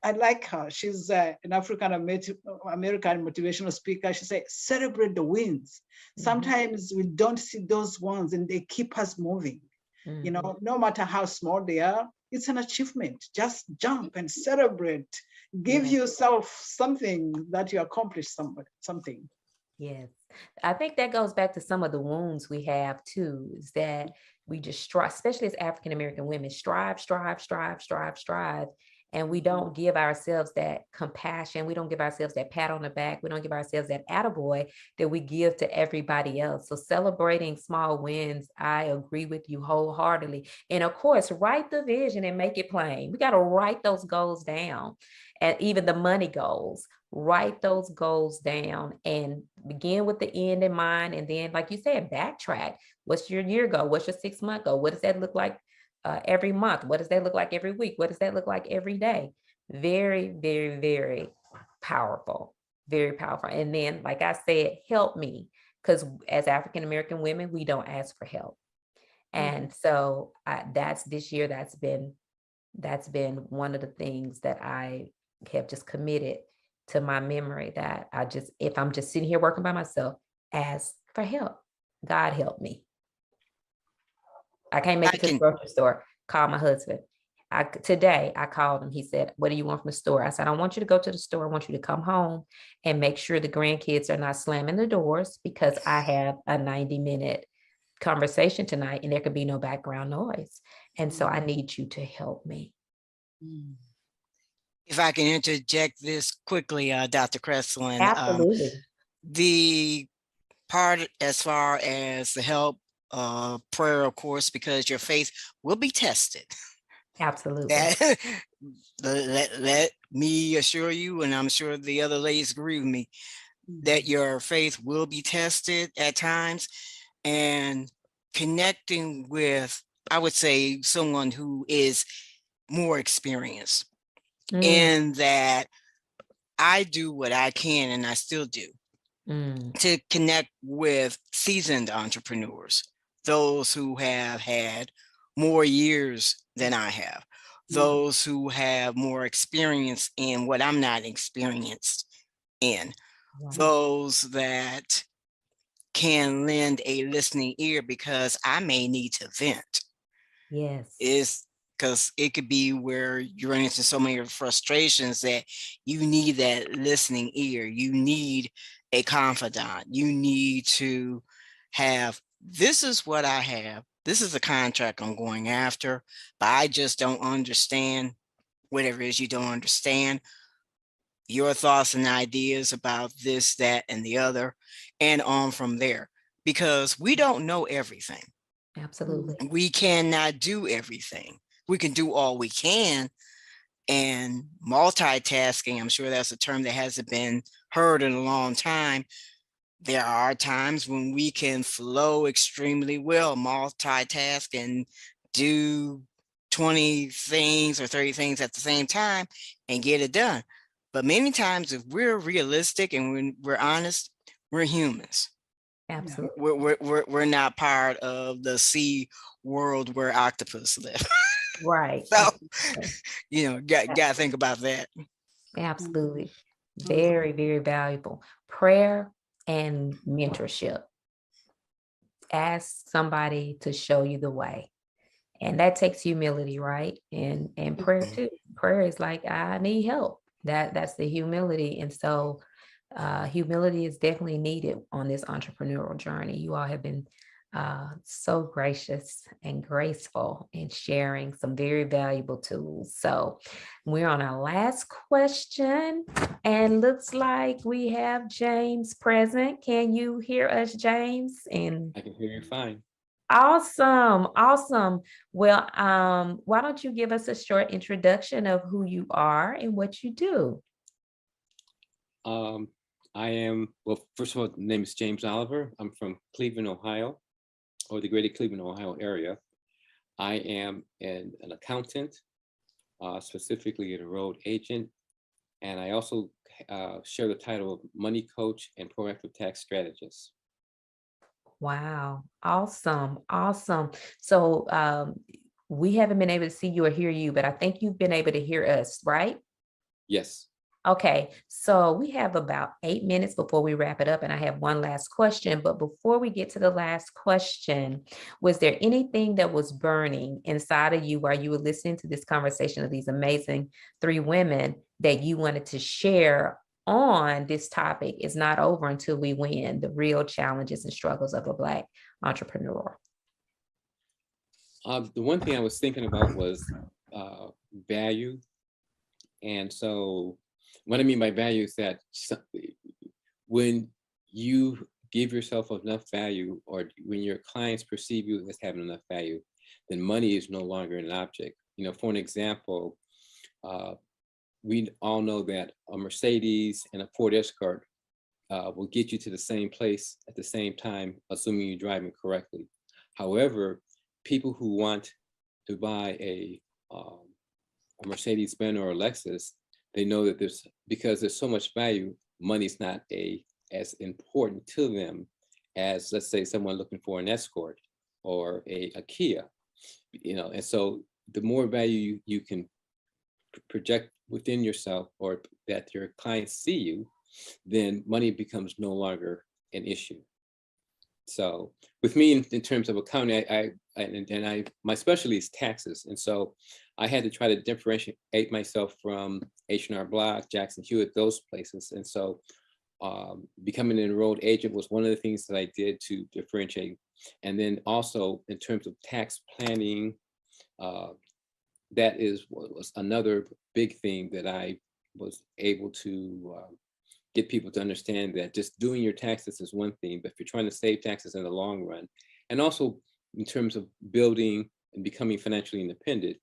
I like her. She's an African American motivational speaker. She said, celebrate the wins. Sometimes we don't see those ones and they keep us moving. You know, no matter how small they are, it's an achievement. Just jump and celebrate. Give yourself something that you accomplished something. Yes. I think that goes back to some of the wounds we have too, is that we just strive, especially as African American women, strive. And we don't give ourselves that compassion. We don't give ourselves that pat on the back. We don't give ourselves that attaboy that we give to everybody else. So celebrating small wins, I agree with you wholeheartedly. And of course, write the vision and make it plain. We got to write those goals down, and even the money goals. Write those goals down and begin with the end in mind. And then, like you said, backtrack. What's your year goal? What's your 6-month goal? What does that look like every month? What does that look like every week? What does that look like every day? Very, very, very powerful. Very powerful. And then, like I said, help me. Because as African American women, we don't ask for help. And so that's this year, that's been one of the things that I have just committed to my memory, that if I'm just sitting here working by myself, ask for help. God help me. I can't make it to the grocery store. Call my husband. Today I called him. He said, what do you want from the store? I said, I don't want you to go to the store. I want you to come home and make sure the grandkids are not slamming the doors, because I have a 90-minute conversation tonight and there could be no background noise. And so I need you to help me. If I can interject this quickly, Dr. Cresslin. Absolutely. The part as far as the help, prayer, of course, because your faith will be tested. Absolutely. Let me assure you, and I'm sure the other ladies agree with me, that your faith will be tested at times. And connecting with, I would say, someone who is more experienced in that I do what I can, and I still do, to connect with seasoned entrepreneurs, those who have had more years than I have, those who have more experience in what I'm not experienced in, those that can lend a listening ear, because I may need to vent. Yes. Is because it could be where you run into so many frustrations that you need that listening ear. You need a confidant. You need to have, this is what I have. This is a contract I'm going after, but I just don't understand whatever it is you don't understand. Your thoughts and ideas about this, that, and the other, and on from there, because we don't know everything. Absolutely. We cannot do everything. We can do all we can. And multitasking, I'm sure that's a term that hasn't been heard in a long time. There are times when we can flow extremely well, multitask and do 20 things or 30 things at the same time and get it done. But many times, if we're realistic and when we're honest, we're humans. Absolutely. We're not part of the sea world where octopus live. Right. So, gotta think about that. Absolutely. Very, very valuable. Prayer and mentorship. Ask somebody to show you the way. And that takes humility, right? And prayer too. Prayer is like, I need help. That's the humility. And so humility is definitely needed on this entrepreneurial journey. You all have been so gracious and graceful in sharing some very valuable tools. So we're on our last question, and looks like we have James present. Can you hear us, James? And I can hear you fine. awesome, awesome. Well, why don't you give us a short introduction of who you are and what you do? I am, well, first of all, the name is James Oliver. I'm from Cleveland, Ohio, or the greater Cleveland, Ohio area. I am an accountant, specifically an enrolled agent, and I also share the title of money coach and proactive tax strategist. Wow, awesome, awesome. So we haven't been able to see you or hear you, but I think you've been able to hear us, right? Yes. Okay, so we have about 8 minutes before we wrap it up, and I have one last question. But before we get to the last question, was there anything that was burning inside of you while you were listening to this conversation of these amazing 3 women that you wanted to share on this topic? Is not over until we win, the real challenges and struggles of a Black entrepreneur? The one thing I was thinking about was value. And so what I mean by value is that when you give yourself enough value, or when your clients perceive you as having enough value, then money is no longer an object. You know, for an example, we all know that a Mercedes and a Ford Escort will get you to the same place at the same time, assuming you're driving correctly. However, people who want to buy a Mercedes-Benz or a Lexus, they know that because there's so much value, money's not as important to them as, let's say, someone looking for an Escort or a Kia, you know. And so the more value you can project within yourself, or that your clients see you, then money becomes no longer an issue. So with me, in terms of accounting, my specialty is taxes. And so I had to try to differentiate myself from H&R Block, Jackson Hewitt, those places. And so becoming an enrolled agent was one of the things that I did to differentiate. And then also in terms of tax planning, that was another big thing that I was able to get people to understand, that just doing your taxes is one thing, but if you're trying to save taxes in the long run, and also in terms of building and becoming financially independent,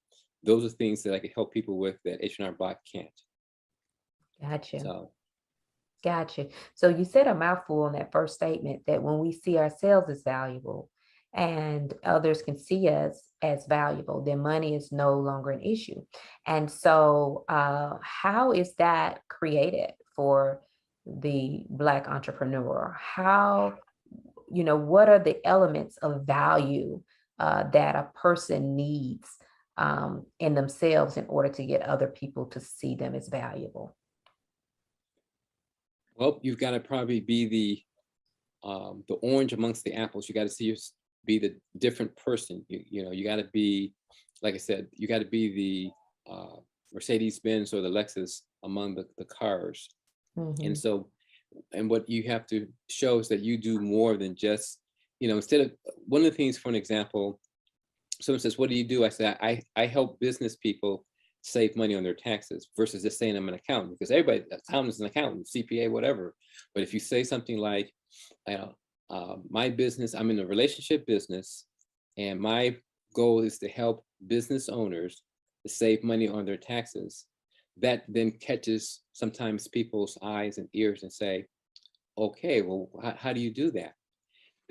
those are things that I could help people with that H&R Block can't. Gotcha. Gotcha. So you said a mouthful in that first statement, that when we see ourselves as valuable and others can see us as valuable, then money is no longer an issue. And so how is that created for the Black entrepreneur? How, you know, what are the elements of value that a person needs in themselves in order to get other people to see them as valuable? Well, you've got to probably be the orange amongst the apples. You got to be the different person. You know, you got to be, like I said, you got to be the Mercedes-Benz or the Lexus among the cars. Mm-hmm. And so, and what you have to show is that you do more than just, you know, instead of, one of the things, for an example, someone says, what do you do? I say, I help business people save money on their taxes, versus just saying I'm an accountant, because everybody, accountant is an accountant, CPA, whatever. But if you say something like, my business, I'm in a relationship business, and my goal is to help business owners to save money on their taxes, that then catches sometimes people's eyes and ears and say, okay, well, how do you do that?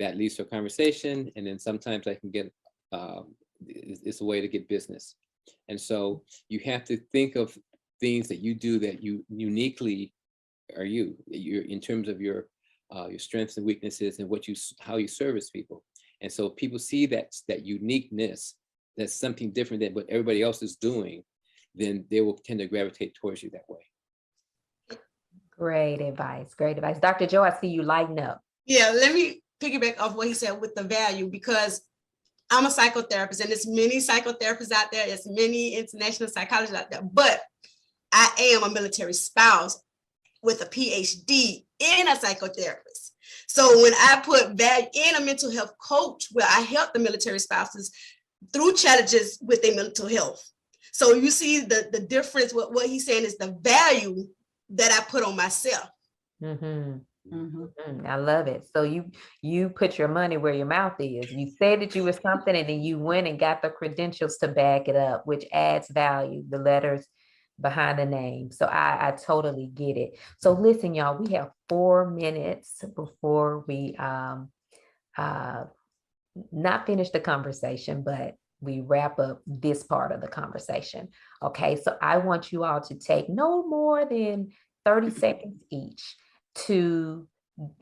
That leads to a conversation, and then sometimes I can get, it's a way to get business. And so you have to think of things that you do that you uniquely are you're in terms of your strengths and weaknesses, and how you service people. And so if people see that uniqueness, that's something different than what everybody else is doing, then they will tend to gravitate towards you that way. Great advice. Great advice. Dr. Joe, I see you lighting up. Yeah, let me piggyback off what he said with the value, because I'm a psychotherapist, and there's many psychotherapists out there. There's many international psychologists out there, but I am a military spouse with a PhD in a psychotherapist. So when I put value in a mental health coach, where I help the military spouses through challenges with their mental health. So you see the difference. What he's saying is the value that I put on myself. I love it. So you put your money where your mouth is. You said that you were something, and then you went and got the credentials to back it up, which adds value, the letters behind the name. So I totally get it. So listen, y'all, we have 4 minutes before we not finish the conversation, but we wrap up this part of the conversation. Okay, so I want you all to take no more than 30 seconds each to,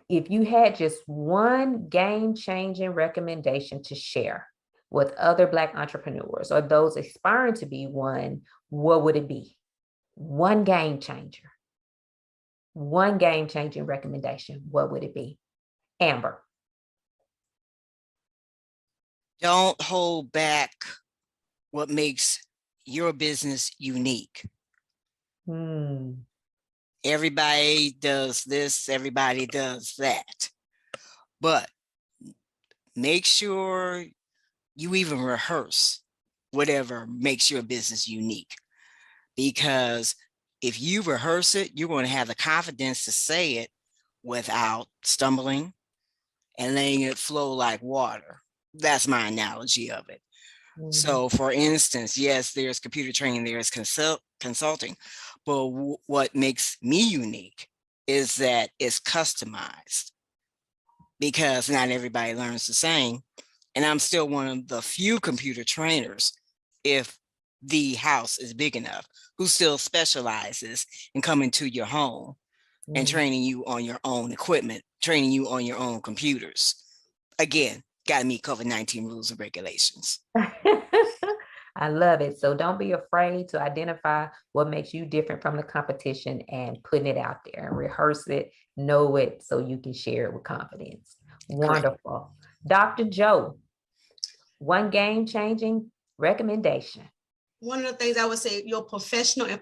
if you had just one game-changing recommendation to share with other Black entrepreneurs or those aspiring to be one, what would it be? One game changer. One game-changing recommendation. What would it be? Amber. Don't hold back what makes your business unique. Everybody does this, everybody does that. But make sure you even rehearse whatever makes your business unique. Because if you rehearse it, you're going to have the confidence to say it without stumbling and letting it flow like water. That's my analogy of it. So for instance, yes, there's computer training, there's consulting, but what makes me unique is that it's customized, because not everybody learns the same. And I'm still one of the few computer trainers, if the house is big enough, who still specializes in coming to your home and training you on your own equipment, training you on your own computers. Again, got to meet COVID-19 rules and regulations. I love it. So don't be afraid to identify what makes you different from the competition and putting it out there and rehearse it, know it, so you can share it with confidence. Wonderful. Dr. Joe, one game-changing recommendation. One of the things I would say, your professional and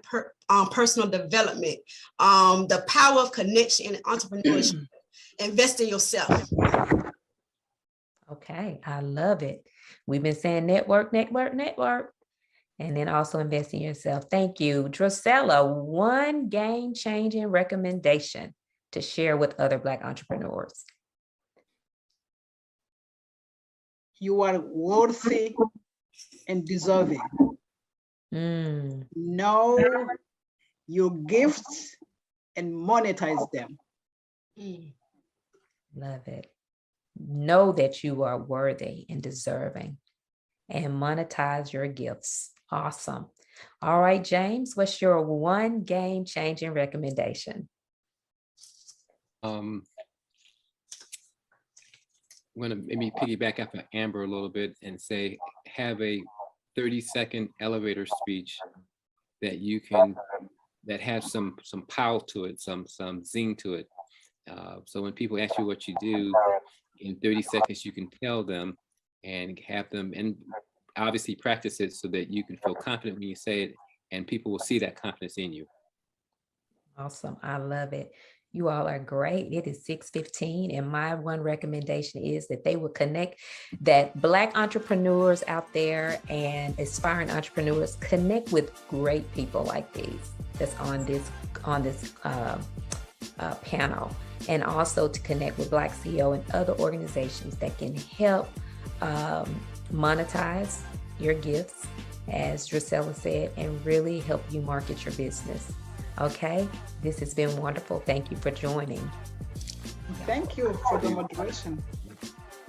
personal development, the power of connection and entrepreneurship. Invest in yourself. Okay, I love it. We've been saying network, network, network, and then also invest in yourself. Thank you. Drusella, one game-changing recommendation to share with other Black entrepreneurs. You are worthy and deserving. Know your gifts and monetize them. Love it. Know that you are worthy and deserving, and monetize your gifts. Awesome. All right, James, what's your one game-changing recommendation? I'm going to maybe piggyback off of Amber a little bit and say, have a 30-second elevator speech that you can, that has some power to it, some zing to it. So when people ask you what you do, in 30 seconds, you can tell them and have them, and obviously practice it so that you can feel confident when you say it, and people will see that confidence in you. Awesome. I love it. You all are great. It is 6:15, and my one recommendation is that they will connect, that Black entrepreneurs out there and aspiring entrepreneurs connect with great people like these that's on this panel, and also to connect with BlackCEO and other organizations that can help monetize your gifts, as Drusella said, and really help you market your business. Okay, this has been wonderful. Thank you for joining. Thank you for the moderation.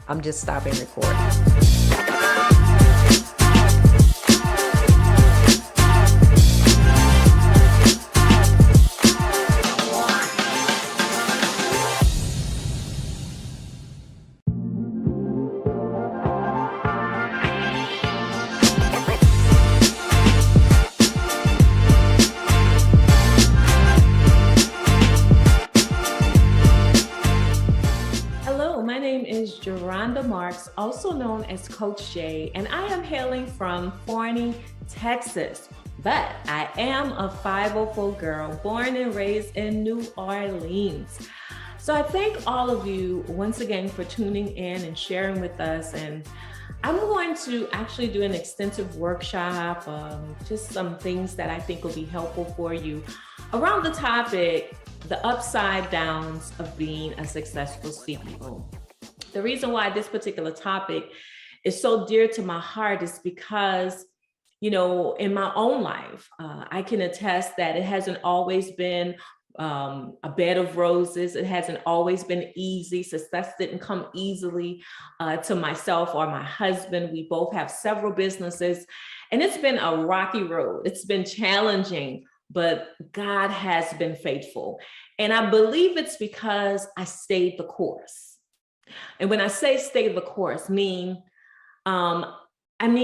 I'm just stopping recording. also known as Coach Jay, and I am hailing from Forney, Texas. But I am a 504 girl, born and raised in New Orleans. So I thank all of you once again for tuning in and sharing with us. And I'm going to actually do an extensive workshop, just some things that I think will be helpful for you around the topic, the upside downs of being a successful CEO. The reason why this particular topic is so dear to my heart is because, you know, in my own life, I can attest that it hasn't always been a bed of roses. It hasn't always been easy. Success didn't come easily to myself or my husband. We both have several businesses, and it's been a rocky road. It's been challenging, but God has been faithful. And I believe it's because I stayed the course. And when I say stay the course, I mean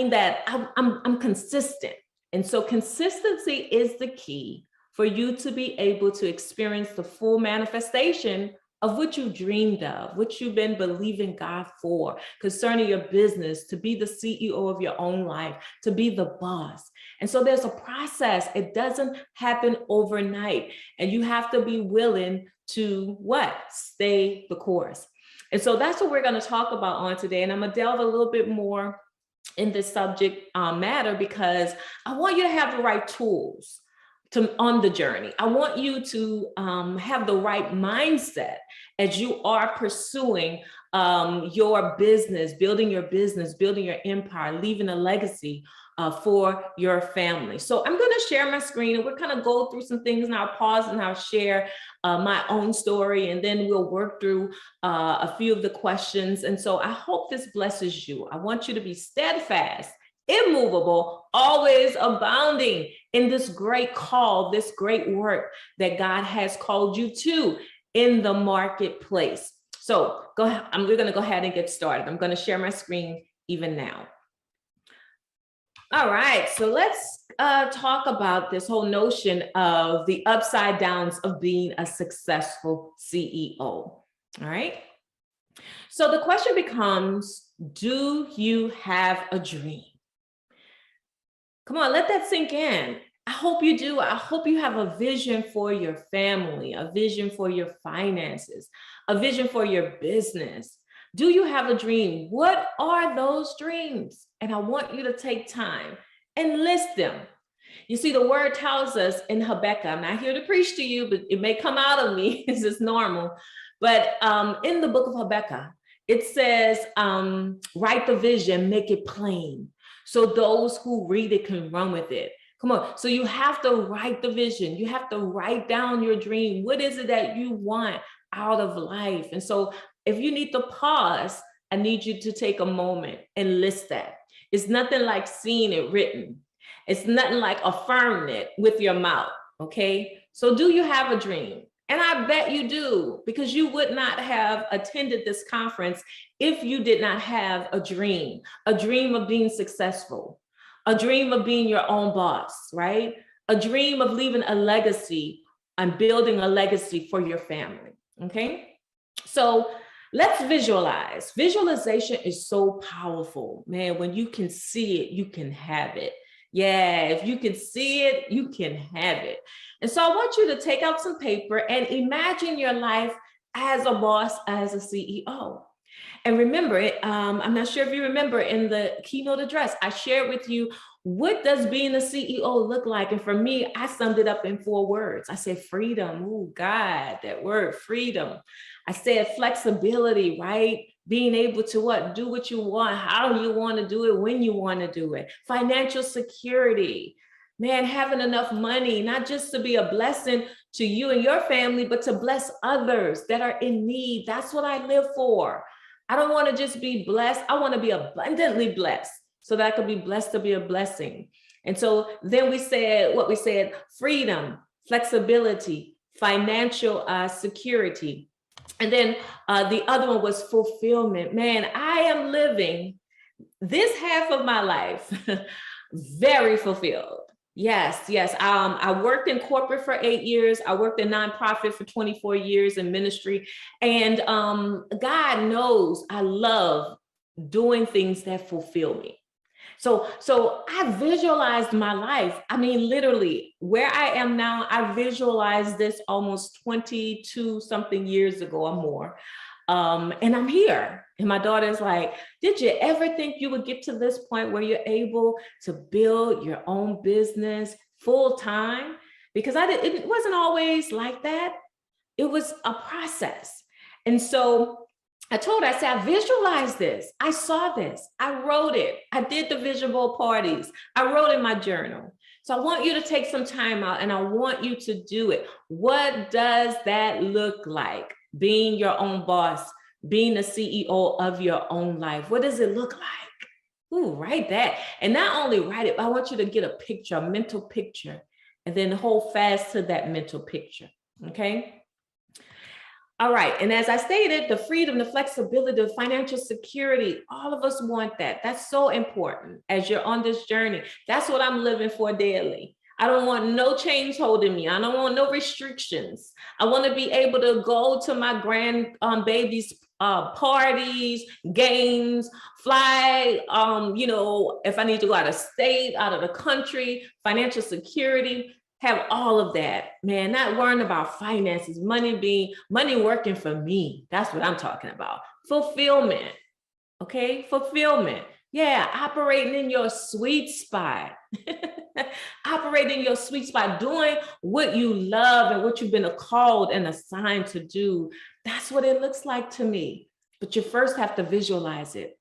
that I'm consistent. And so consistency is the key for you to be able to experience the full manifestation of what you dreamed of, what you've been believing God for concerning your business, to be the CEO of your own life, to be the boss. And so there's a process. It doesn't happen overnight. And you have to be willing to what? Stay the course. And so that's what we're going to talk about on today. And I'm going to delve a little bit more in this subject matter because I want you to have the right tools on the journey. I want you to have the right mindset as you are pursuing your business, building your empire, leaving a legacy for your family. So I'm going to share my screen and we're going to go through some things, and I'll pause and I'll share my own story, and then we'll work through a few of the questions. And so I hope this blesses you. I want you to be steadfast, immovable, always abounding in this great call, this great work that God has called you to in the marketplace. So go ahead. We're going to go ahead and get started. I'm going to share my screen even now. All right, so let's talk about this whole notion of the upside downs of being a successful CEO. All right. So the question becomes, do you have a dream? Come on, let that sink in. I hope you do. I hope you have a vision for your family, a vision for your finances, a vision for your business. Do you have a dream? What are those dreams? And I want you to take time and list them. You see, the word tells us in Habakkuk, I'm not here to preach to you, but it may come out of me, this is normal. But in the book of Habakkuk, it says, write the vision, make it plain, so those who read it can run with it. Come on. So you have to write the vision. You have to write down your dream. What is it that you want out of life? And so if you need to pause, I need you to take a moment and list that. It's nothing like seeing it written. It's nothing like affirming it with your mouth. Okay. So do you have a dream? And I bet you do, because you would not have attended this conference if you did not have a dream of being successful, a dream of being your own boss, right? A dream of leaving a legacy and building a legacy for your family, okay? So let's visualize. Visualization is so powerful, man. When you can see it, you can have it. Yeah, if you can see it, you can have it. And so I want you to take out some paper and imagine your life as a boss, as a CEO. And remember it, I'm not sure if you remember in the keynote address, I shared with you, what does being a CEO look like? And for me, I summed it up in 4 words. I said freedom. Oh God, that word, freedom. I said flexibility, right? Being able to what? Do what you want, how you want to do it, when you want to do it. Financial security. Man, having enough money, not just to be a blessing to you and your family, but to bless others that are in need. That's what I live for. I don't want to just be blessed. I want to be abundantly blessed so that I could be blessed to be a blessing. And so then we said what we said: freedom, flexibility, financial security. And then the other one was fulfillment. Man, I am living this half of my life very fulfilled. Yes. I worked in corporate for 8 years. I worked in nonprofit for 24 years in ministry. And God knows I love doing things that fulfill me. So I visualized my life. I mean, literally where I am now, I visualized this almost 22 something years ago or more. And I'm here. And my daughter's like, did you ever think you would get to this point where you're able to build your own business full time? Because it wasn't always like that. It was a process. And so I told her, I said, I visualized this. I saw this. I wrote it. I did the visual parties. I wrote in my journal. So I want you to take some time out and I want you to do it. What does that look like? Being your own boss, being the CEO of your own life. What does it look like? Ooh, write that. And not only write it, but I want you to get a picture, a mental picture, and then hold fast to that mental picture. Okay. All right, and as I stated, the freedom, the flexibility, the financial security, all of us want that. That's so important as you're on this journey. That's what I'm living for daily. I don't want no chains holding me. I don't want no restrictions. I want to be able to go to my grandbabies' parties, games, fly, if I need to go out of state, out of the country, financial security. Have all of that, man, not worrying about finances, money working for me. That's what I'm talking about. Fulfillment, okay? Fulfillment. Yeah, operating in your sweet spot. Operating in your sweet spot, doing what you love and what you've been called and assigned to do. That's what it looks like to me. But you first have to visualize it.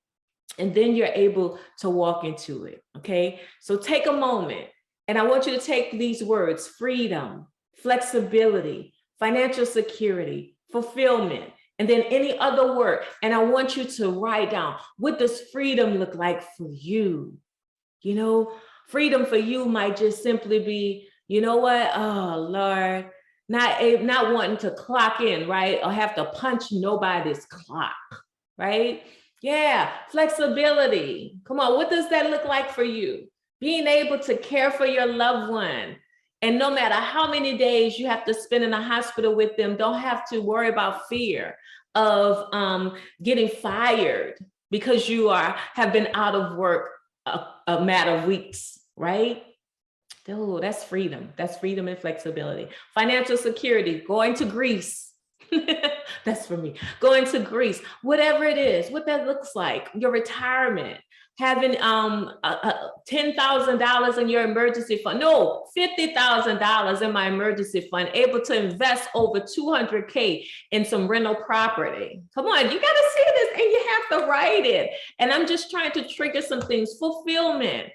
And then you're able to walk into it, okay? So take a moment. And I want you to take these words: freedom, flexibility, financial security, fulfillment, and then any other word. And I want you to write down, what does freedom look like for you? You know, freedom for you might just simply be, you know what? Oh, Lord, not wanting to clock in, right? Or have to punch nobody's clock, right? Yeah, flexibility. Come on, what does that look like for you? Being able to care for your loved one. And no matter how many days you have to spend in a hospital with them, don't have to worry about fear of getting fired because you have been out of work a matter of weeks, right? Oh, that's freedom. That's freedom and flexibility. Financial security, going to Greece. That's for me. Going to Greece, whatever it is, what that looks like, your retirement, having $10,000 in your emergency fund. No, $50,000 in my emergency fund, able to invest over $200K in some rental property. Come on, you got to see this and you have to write it. And I'm just trying to trigger some things. Fulfillment.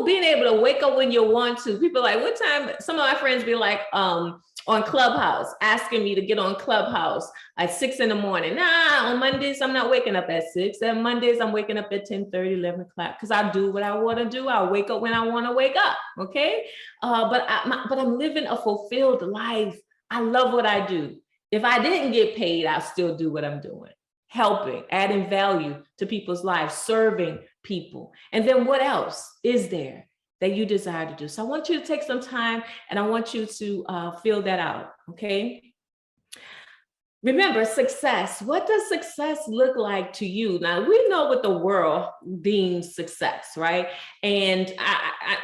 Being able to wake up when you want to. People are like, what time? Some of my friends be like, on Clubhouse, asking me to get on Clubhouse at 6 in the morning. Nah, on Mondays, I'm not waking up at 6. And Mondays, I'm waking up at 10:30, 11 o'clock, because I do what I want to do. I wake up when I want to wake up, okay? But I'm living a fulfilled life. I love what I do. If I didn't get paid, I'll still do what I'm doing. Helping, adding value to people's lives, serving people. And then what else is there that you desire to do? So I want you to take some time and I want you to fill that out, okay? Remember, success. What does success look like to you? Now, we know what the world deems success, right? And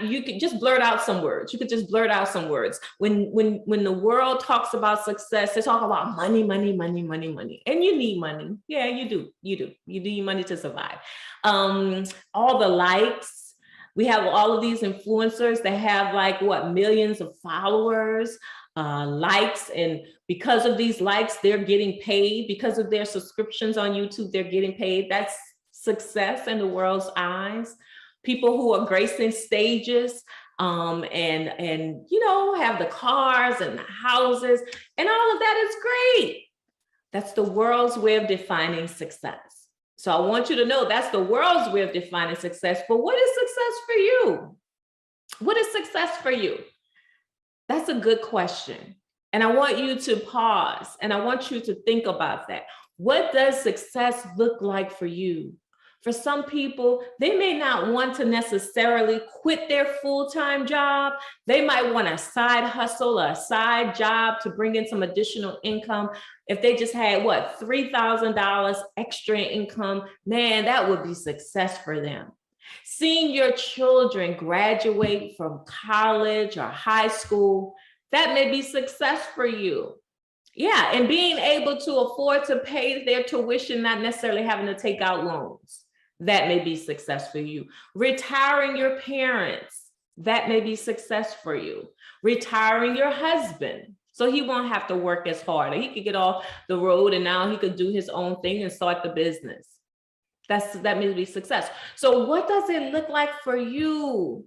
you could just blurt out some words. You could just blurt out some words. When the world talks about success, they talk about money, money, money, money, money. And you need money. Yeah, you do. You do. You need money to survive. All the likes. We have all of these influencers that have like, what, millions of followers, likes, and because of these likes, they're getting paid. Because of their subscriptions on YouTube, they're getting paid. That's success in the world's eyes. People who are gracing stages and you know, have the cars and the houses and all of that is great. That's the world's way of defining success. So I want you to know that's the world's way of defining success. But what is success for you? What is success for you? That's a good question. And I want you to pause and I want you to think about that. What does success look like for you? For some people, they may not want to necessarily quit their full-time job. They might want a side hustle, a side job to bring in some additional income. If they just had what, $3,000 extra income, man, that would be success for them. Seeing your children graduate from college or high school, that may be success for you. Yeah, and being able to afford to pay their tuition, not necessarily having to take out loans. That may be success for you. Retiring your parents, that may be success for you. Retiring your husband, so he won't have to work as hard. He could get off the road and now he could do his own thing and start the business. That may be success. So what does it look like for you?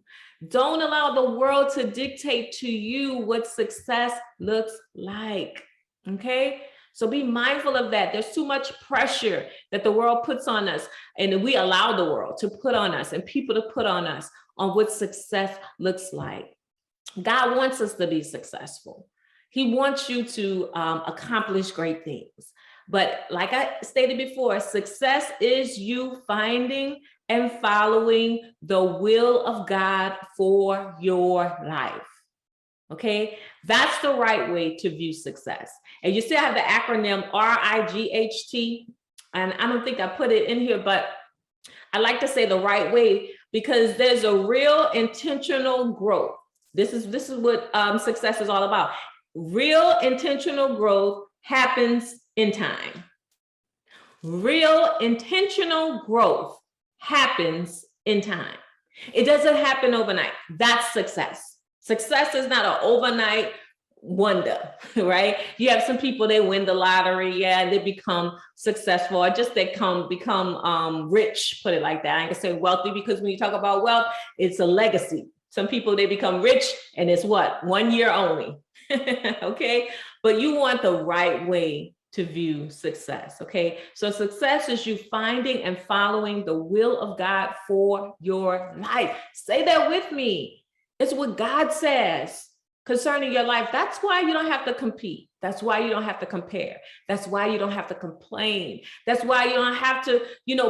Don't allow the world to dictate to you what success looks like, okay? So be mindful of that. There's too much pressure that the world puts on us, and we allow the world to put on us and people to put on us on what success looks like. God wants us to be successful. He wants you to accomplish great things. But like I stated before, success is you finding and following the will of God for your life. Okay, that's the right way to view success. And you still have the acronym RIGHT, and I don't think I put it in here, but I like to say the right way because there's a real intentional growth. This is what success is all about. Real intentional growth happens in time. Real intentional growth happens in time. It doesn't happen overnight. That's success. Success is not an overnight wonder, right? You have some people, they win the lottery, yeah, they become successful, or just they become rich, put it like that. I ain't gonna say wealthy, because when you talk about wealth, it's a legacy. Some people, they become rich and it's what, 1 year only, okay? But you want the right way to view success, okay? So success is you finding and following the will of God for your life. Say that with me. It's what God says concerning your life. That's why you don't have to compete. That's why you don't have to compare. That's why you don't have to complain. That's why you don't have to,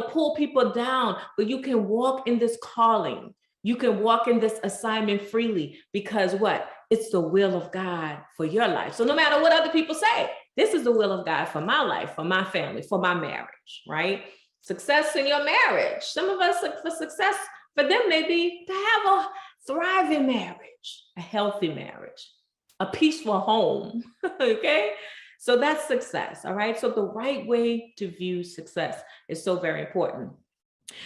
pull people down, but you can walk in this calling. You can walk in this assignment freely, because what? It's the will of God for your life. So no matter what other people say, this is the will of God for my life, for my family, for my marriage, right? Success in your marriage. Some of us, for success for them, may be to have a thriving marriage, a healthy marriage, a peaceful home, okay? So that's success, all right? So the right way to view success is so very important.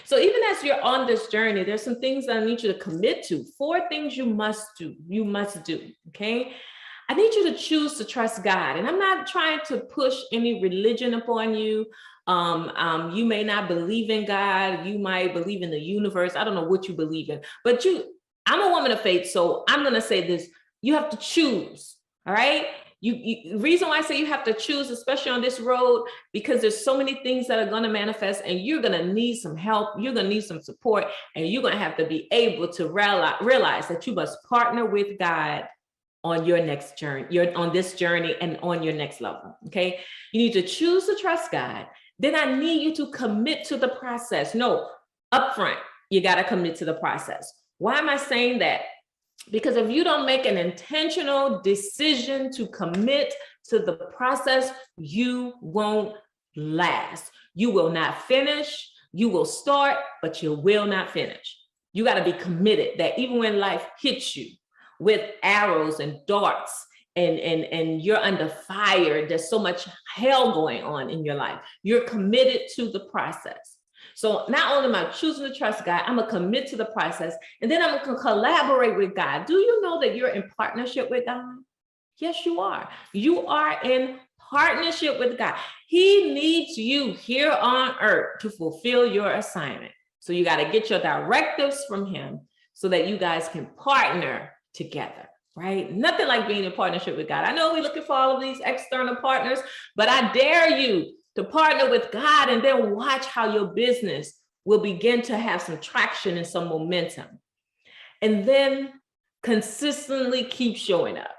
So even as you're on this journey, there's some things that I need you to commit to. 4 things you must do, okay? I need you to choose to trust God. And I'm not trying to push any religion upon you. You may not believe in God. You might believe in the universe. I don't know what you believe in, but I'm a woman of faith, so I'm gonna say this: you have to choose, all right? The reason why I say you have to choose, especially on this road, because there's so many things that are gonna manifest, and you're gonna need some help, you're gonna need some support, and you're gonna have to be able to realize that you must partner with God on your next journey, you're on this journey and on your next level, okay? You need to choose to trust God. Then I need you to commit to the process. No, upfront, you gotta commit to the process. Why am I saying that? Because if you don't make an intentional decision to commit to the process, you won't last. You will not finish. You will start, but you will not finish. You got to be committed that even when life hits you with arrows and darts and you're under fire, there's so much hell going on in your life, you're committed to the process. So not only am I choosing to trust God, I'm gonna commit to the process, and then I'm gonna collaborate with God. Do you know that you're in partnership with God? Yes, you are. You are in partnership with God. He needs you here on earth to fulfill your assignment. So you got to get your directives from him so that you guys can partner together, right? Nothing like being in partnership with God. I know we're looking for all of these external partners, but I dare you to partner with God and then watch how your business will begin to have some traction and some momentum. And then consistently keep showing up.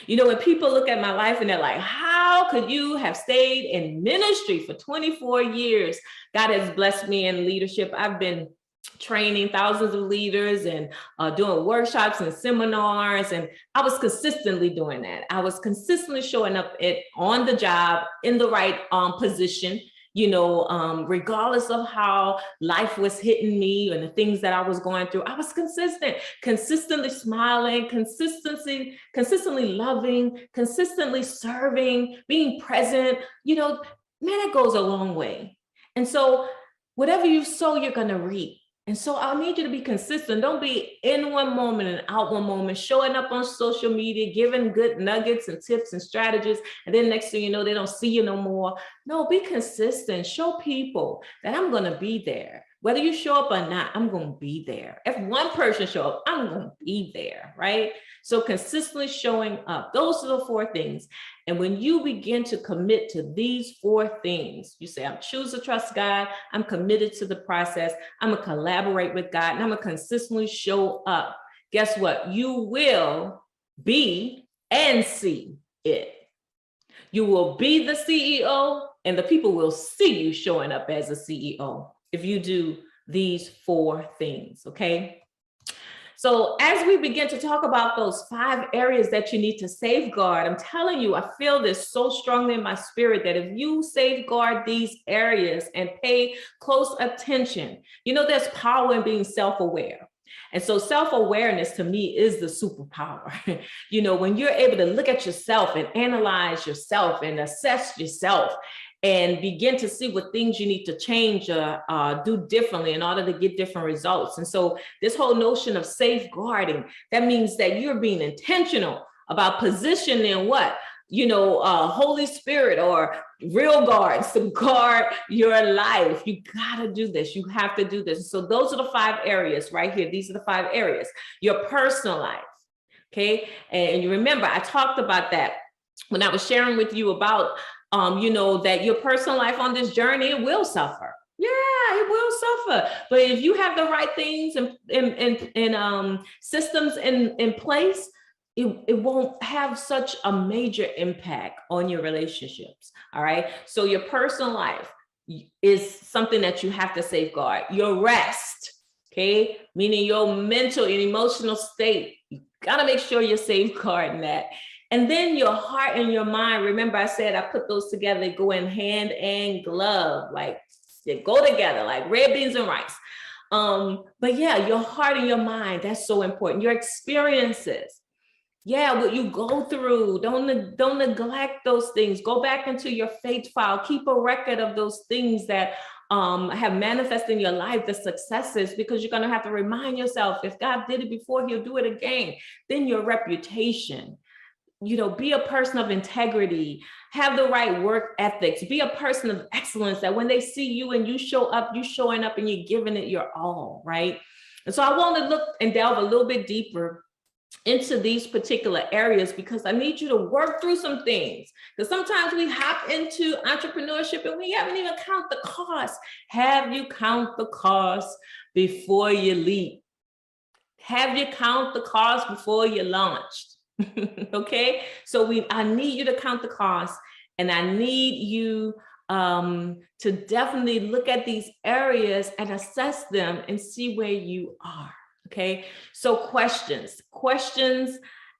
You know, when people look at my life and they're like, how could you have stayed in ministry for 24 years? God has blessed me in leadership. I've been training thousands of leaders and doing workshops and seminars. And I was consistently doing that. I was consistently showing up on the job in the right position, you know, regardless of how life was hitting me and the things that I was going through. I was consistently smiling, consistently loving, consistently serving, being present. You know, man, it goes a long way. And so whatever you sow, you're going to reap. And so I need you to be consistent. Don't be in one moment and out one moment, showing up on social media, giving good nuggets and tips and strategies. And then next thing you know, they don't see you no more. No, be consistent. Show people that I'm going to be there. Whether you show up or not, I'm going to be there. If one person show up, I'm going to be there, right? So consistently showing up. Those are the 4 things. And when you begin to commit to these 4 things, you say, I'm choose to trust God. I'm committed to the process. I'm going to collaborate with God, and I'm going to consistently show up. Guess what? You will be and see it. You will be the CEO, and the people will see you showing up as a CEO if you do these 4 things, okay? So as we begin to talk about those 5 areas that you need to safeguard, I'm telling you, I feel this so strongly in my spirit that if you safeguard these areas and pay close attention, you know, there's power in being self-aware. And so self-awareness to me is the superpower. You know, when you're able to look at yourself and analyze yourself and assess yourself and begin to see what things you need to change or do differently in order to get different results. And so this whole notion of safeguarding, that means that you're being intentional about positioning what? You know, Holy Spirit or real guards to guard your life. You gotta do this. You have to do this. So those are the 5 areas right here. These are the 5 areas. Your personal life, okay? And you remember, I talked about that when I was sharing with you about you know, that your personal life on this journey, it will suffer. Yeah, it will suffer. But if you have the right things and systems in place, it won't have such a major impact on your relationships. All right. So your personal life is something that you have to safeguard. Your rest, okay, meaning your mental and emotional state. You got to make sure you're safeguarding that. And then your heart and your mind, remember I said I put those together, they go in hand and glove, like they go together like red beans and rice. But yeah, your heart and your mind, that's so important. Your experiences, yeah, what you go through, don't neglect those things. Go back into your faith file, keep a record of those things that have manifested in your life, the successes, because you're gonna have to remind yourself, if God did it before, he'll do it again. Then your reputation. You know, be a person of integrity, have the right work ethics, be a person of excellence, that when they see you and you show up, you showing up and you're giving it your all, right? And so I want to look and delve a little bit deeper into these particular areas, because I need you to work through some things. Because sometimes we hop into entrepreneurship and we haven't even count the cost. Have you count the cost before you leap? Have you count the cost before you launched? Okay, so I need you to count the cost, and I need you to definitely look at these areas and assess them and see where you are. Okay, so questions,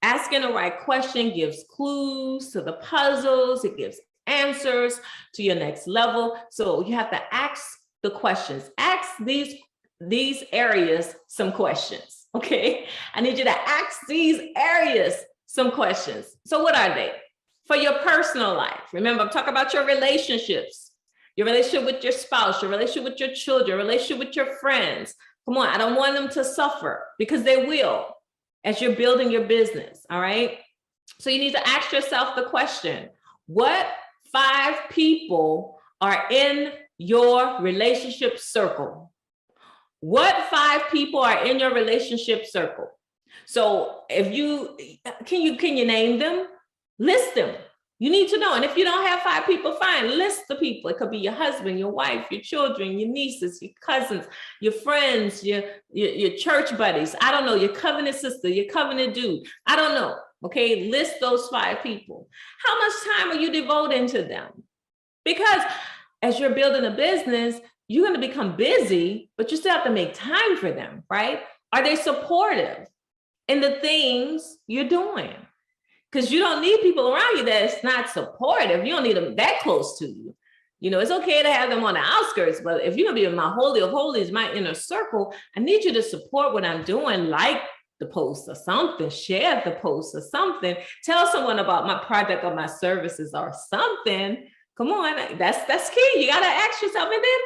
asking the right question gives clues to the puzzles, it gives answers to your next level. So you have to ask the questions, ask these areas some questions. Okay, I need you to ask these areas some questions. So what are they? For your personal life, remember, I'm talking about your relationships, your relationship with your spouse, your relationship with your children, your relationship with your friends. Come on, I don't want them to suffer, because they will as you're building your business, all right? So you need to ask yourself the question, what 5 people are in your relationship circle? What 5 people are in your relationship circle? So if can you name them? List them. You need to know. And if you don't have 5 people, fine, list the people. It could be your husband, your wife, your children, your nieces, your cousins, your friends, your church buddies. I don't know, your covenant sister, your covenant dude. I don't know. Okay, list those 5 people. How much time are you devoting to them? Because as you're building a business, you're going to become busy, but you still have to make time for them, right? Are they supportive in the things you're doing? Because you don't need people around you that's not supportive. You don't need them that close to you. You know, it's okay to have them on the outskirts, but if you're going to be in my holy of holies, my inner circle, I need you to support what I'm doing, like the post or something, share the post or something, tell someone about my product or my services or something. Come on, that's key. You got to ask yourself, and then,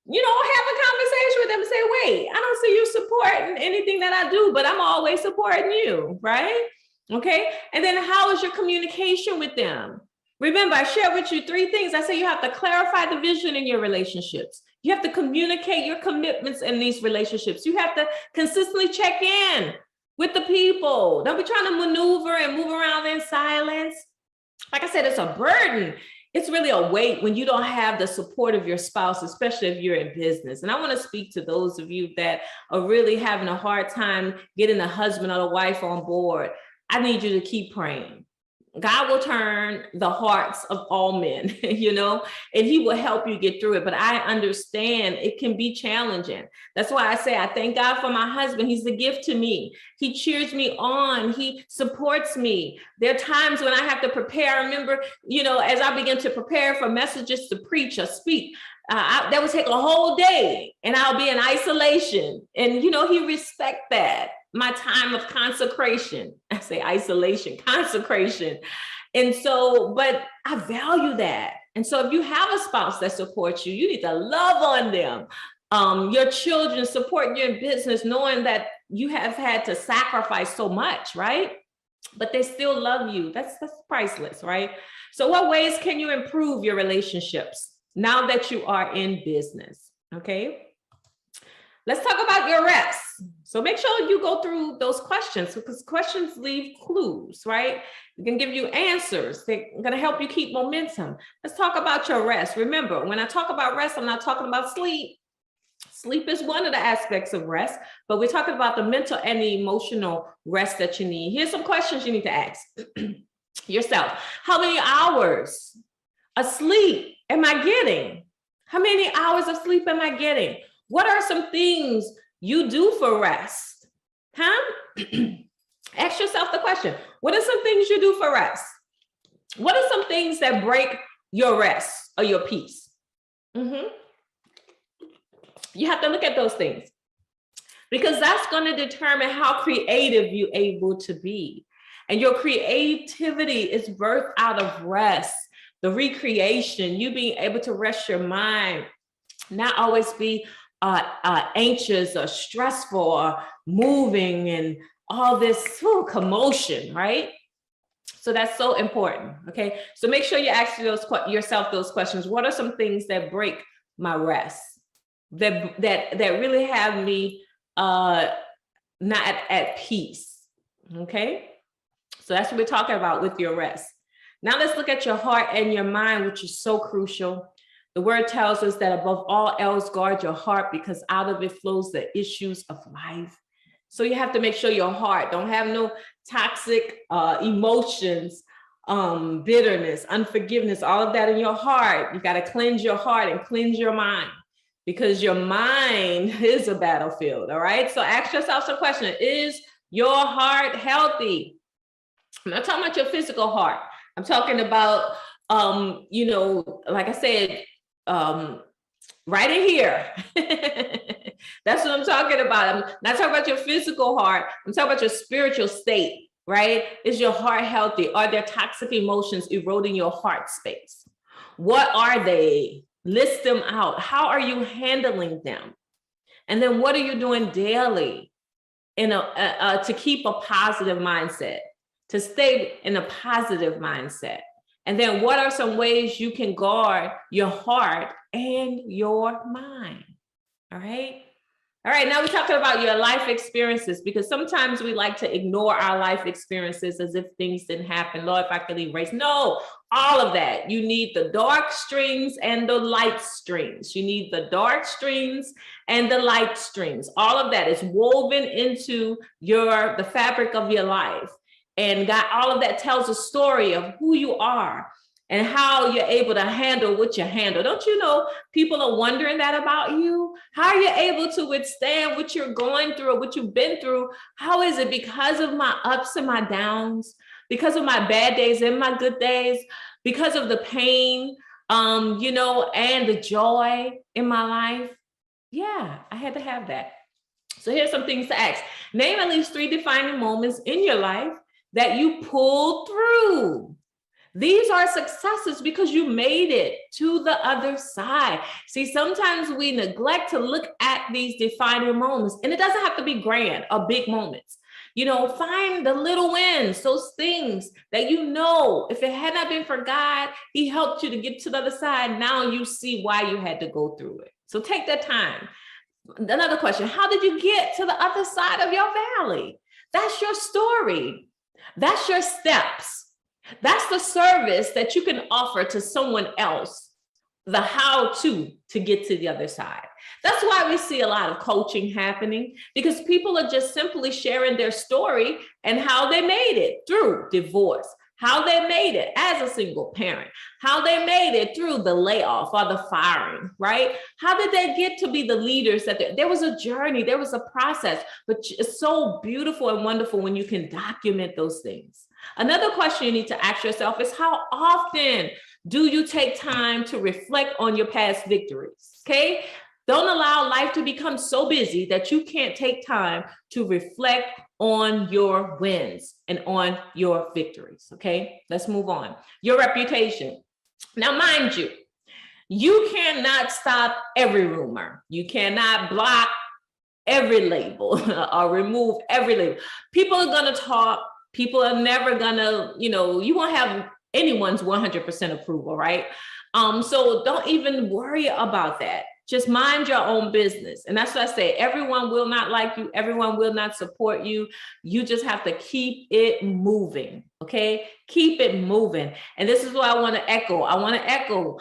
you know, have a conversation with them and say, wait, I don't see you supporting anything that I do, but I'm always supporting you, right? Okay. And then how is your communication with them? Remember, I shared with you 3 things. I say you have to clarify the vision in your relationships. You have to communicate your commitments in these relationships. You have to consistently check in with the people. Don't be trying to maneuver and move around in silence. Like I said, it's a burden. It's really a weight when you don't have the support of your spouse, especially if you're in business. And I want to speak to those of you that are really having a hard time getting the husband or the wife on board. I need you to keep praying. God will turn the hearts of all men, you know, and he will help you get through it. But I understand it can be challenging. That's why I say I thank God for my husband. He's a gift to me. He cheers me on. He supports me. There are times when I have to prepare. I remember, you know, as I begin to prepare for messages to preach or speak, that would take a whole day and I'll be in isolation. And, you know, he respects that. My time of consecration. I say isolation, consecration. And so, but I value that. And so if you have a spouse that supports you, you need to love on them. Your children support your business, knowing that you have had to sacrifice so much, right? But they still love you. That's priceless, right? So what ways can you improve your relationships now that you are in business? Okay. Let's talk about your rest. So make sure you go through those questions, because questions leave clues, right? They can give you answers. They're going to help you keep momentum. Let's talk about your rest. Remember, when I talk about rest, I'm not talking about sleep. Sleep is one of the aspects of rest, but we're talking about the mental and the emotional rest that you need. Here's some questions you need to ask yourself. How many hours of sleep am I getting? How many hours of sleep am I getting? What are some things you do for rest? Ask yourself the question. What are some things you do for rest? What are some things that break your rest or your peace? You have to look at those things, because that's going to determine how creative you're able to be. And your creativity is birthed out of rest, the recreation, you being able to rest your mind, not always be anxious or stressful or moving and all this commotion, right? So that's so important, okay? So make sure you ask yourself those questions. What are some things that break my rest, that really have me not at peace, okay? So that's what we're talking about with your rest. Now let's look at your heart and your mind, which is so crucial. The word tells us that above all else, guard your heart, because out of it flows the issues of life. So you have to make sure your heart don't have no toxic emotions, bitterness, unforgiveness, all of that in your heart. You got to cleanse your heart and cleanse your mind, because your mind is a battlefield. All right. So ask yourself some question. Is your heart healthy? I'm not talking about your physical heart. I'm talking about, you know, like I said, right in here. That's what I'm talking about. I'm not talking about your physical heart. I'm talking about your spiritual state, right? Is your heart healthy? Are there toxic emotions eroding your heart space? What are they? List them out. How are you handling them? And then what are you doing daily to keep a positive mindset, to stay in a positive mindset? And then what are some ways you can guard your heart and your mind? All right. All right. Now we're talking about your life experiences, because sometimes we like to ignore our life experiences as if things didn't happen. Lord, if I could erase. No, all of that. You need the dark strings and the light strings. You need the dark strings and the light strings. All of that is woven into the fabric of your life. And God, all of that tells a story of who you are and how you're able to handle what you handle. Don't you know people are wondering that about you? How are you able to withstand what you're going through or what you've been through? How is it? Because of my ups and my downs, because of my bad days and my good days, because of the pain, you know, and the joy in my life? Yeah, I had to have that. So here's some things to ask. Name at least 3 defining moments in your life that you pulled through. These are successes because you made it to the other side. See, sometimes we neglect to look at these defining moments, and it doesn't have to be grand or big moments. You know, find the little wins, those things that you know, if it had not been for God, He helped you to get to the other side. Now you see why you had to go through it. So take that time. Another question, how did you get to the other side of your valley? That's your story. That's your steps. That's the service that you can offer to someone else, the how to get to the other side. That's why we see a lot of coaching happening, because people are just simply sharing their story and how they made it through divorce, how they made it as a single parent, how they made it through the layoff or the firing, right? How did they get to be the leaders that there was a journey, there was a process, but it's so beautiful and wonderful when you can document those things. Another question you need to ask yourself is, how often do you take time to reflect on your past victories? Okay. Don't allow life to become so busy that you can't take time to reflect on your wins and on your victories. Okay, let's move on. Your reputation. Now, mind you, you cannot stop every rumor. You cannot block every label or remove every label. People are going to talk. People are never going to, you know, you won't have anyone's 100% approval, right? So don't even worry about that. Just mind your own business. And that's what I say. Everyone will not like you. Everyone will not support you. You just have to keep it moving. Okay. Keep it moving. And this is what I want to echo. I want to echo.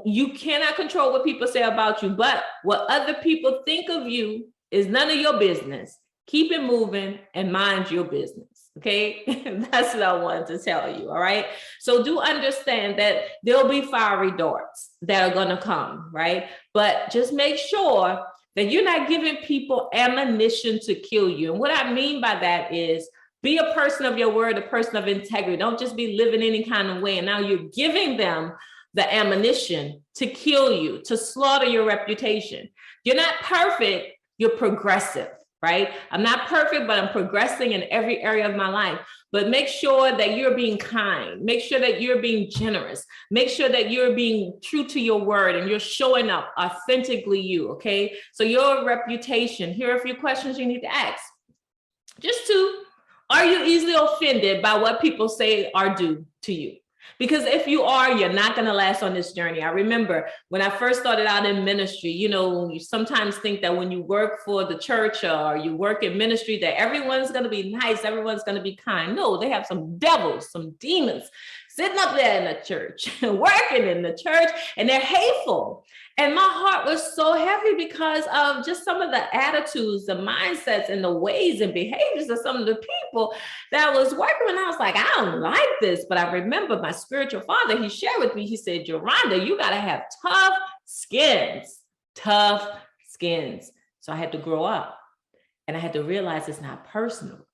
You cannot control what people say about you, but what other people think of you is none of your business. Keep it moving and mind your business. Okay, that's what I wanted to tell you. All right. So do understand that there'll be fiery darts that are going to come, right? But just make sure that you're not giving people ammunition to kill you. And what I mean by that is be a person of your word, a person of integrity. Don't just be living any kind of way. And now you're giving them the ammunition to kill you, to slaughter your reputation. You're not perfect. You're progressive. Right? I'm not perfect, but I'm progressing in every area of my life. But make sure that you're being kind. Make sure that you're being generous. Make sure that you're being true to your word and you're showing up authentically you, okay? So your reputation, here are a few questions you need to ask. Just 2, are you easily offended by what people say or do to you? Because if you are, you're not going to last on this journey. I remember when I first started out in ministry, you know, you sometimes think that when you work for the church or you work in ministry, that everyone's going to be nice, everyone's going to be kind. No, they have some devils, some demons sitting up there in the church, working in the church, and they're hateful. And my heart was so heavy because of just some of the attitudes, the mindsets, and the ways and behaviors of some of the people that was working. And I was like, I don't like this. But I remember my spiritual father, he shared with me, he said, Yoronda, you got to have tough skins. So I had to grow up and I had to realize it's not personal.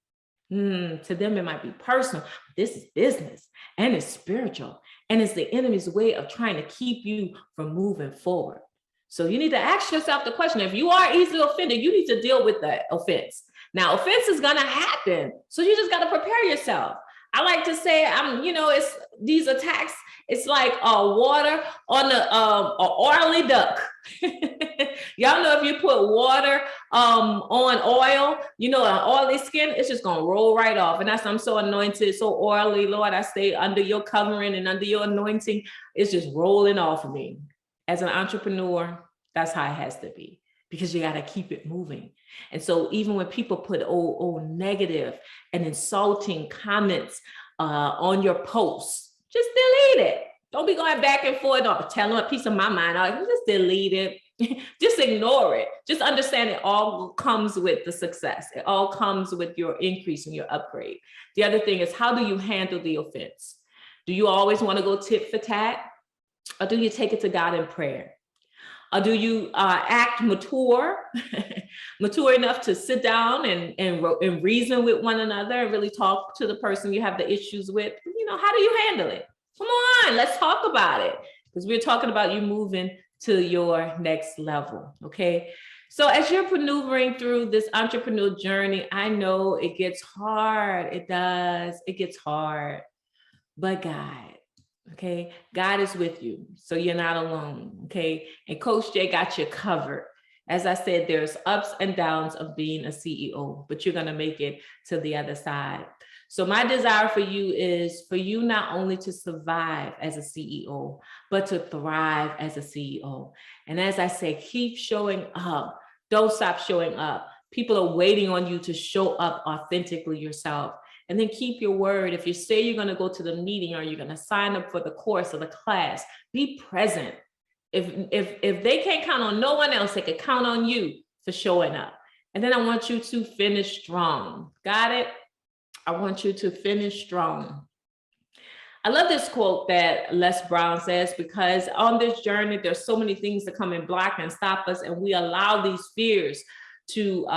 To them, it might be personal. This is business and it's spiritual. And it's the enemy's way of trying to keep you from moving forward. So you need to ask yourself the question, if you are easily offended, you need to deal with that offense. Now, offense is going to happen. So you just got to prepare yourself. I like to say, it's these attacks. It's like water on an oily duck. Y'all know if you put water on oil, an oily skin, it's just going to roll right off. And I'm so anointed, so oily, Lord, I stay under your covering and under your anointing. It's just rolling off of me. As an entrepreneur, that's how it has to be, because you got to keep it moving. And so even when people put negative and insulting comments on your posts, just delete it. Don't be going back and forth or telling a piece of my mind. Just delete it. Just ignore it. Just understand it all comes with the success. It all comes with your increase and your upgrade. The other thing is, how do you handle the offense? Do you always want to go tit for tat? Or do you take it to God in prayer? Or do you act mature, mature enough to sit down and reason with one another and really talk to the person you have the issues with? How do you handle it? Come on, let's talk about it, because we're talking about you moving to your next level, okay? So as you're maneuvering through this entrepreneurial journey, I know it gets hard. It does. It gets hard. But God, okay? God is with you, so you're not alone, okay? And Coach Jay got you covered. As I said, there's ups and downs of being a CEO, but you're going to make it to the other side. So my desire for you is for you not only to survive as a CEO, but to thrive as a CEO. And as I say, keep showing up. Don't stop showing up. People are waiting on you to show up authentically yourself. And then keep your word. If you say you're going to go to the meeting or you're going to sign up for the course or the class, be present. If they can't count on no one else, they can count on you for showing up. And then I want you to finish strong. Got it? I want you to finish strong. I love this quote that Les Brown says, because on this journey, there's so many things that come and block and stop us, and we allow these fears to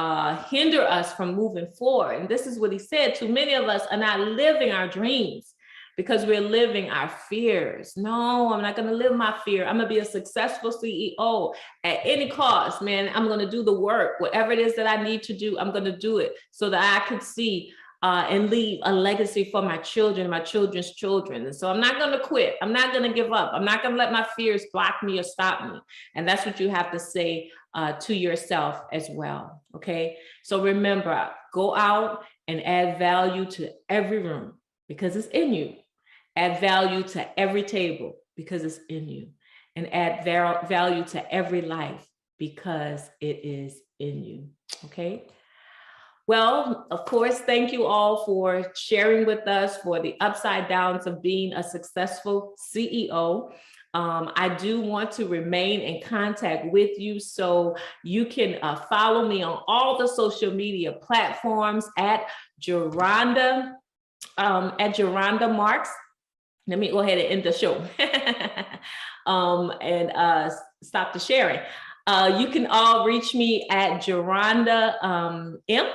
hinder us from moving forward. And this is what he said: too many of us are not living our dreams because we're living our fears. No, I'm not going to live my fear. I'm going to be a successful CEO at any cost, man. I'm going to do the work, whatever it is that I need to do. I'm going to do it so that I could see and leave a legacy for my children, my children's children. And so I'm not going to quit. I'm not going to give up. I'm not going to let my fears block me or stop me. And that's what you have to say to yourself as well. Okay. So remember, go out and add value to every room because it's in you. Add value to every table because it's in you. And add value to every life because it is in you. Okay. Well, of course, thank you all for sharing with us for the upside downs of being a successful CEO. I do want to remain in contact with you, so you can follow me on all the social media platforms at Geronda Marks. Let me go ahead and end the show and stop the sharing. You can all reach me at Geronda M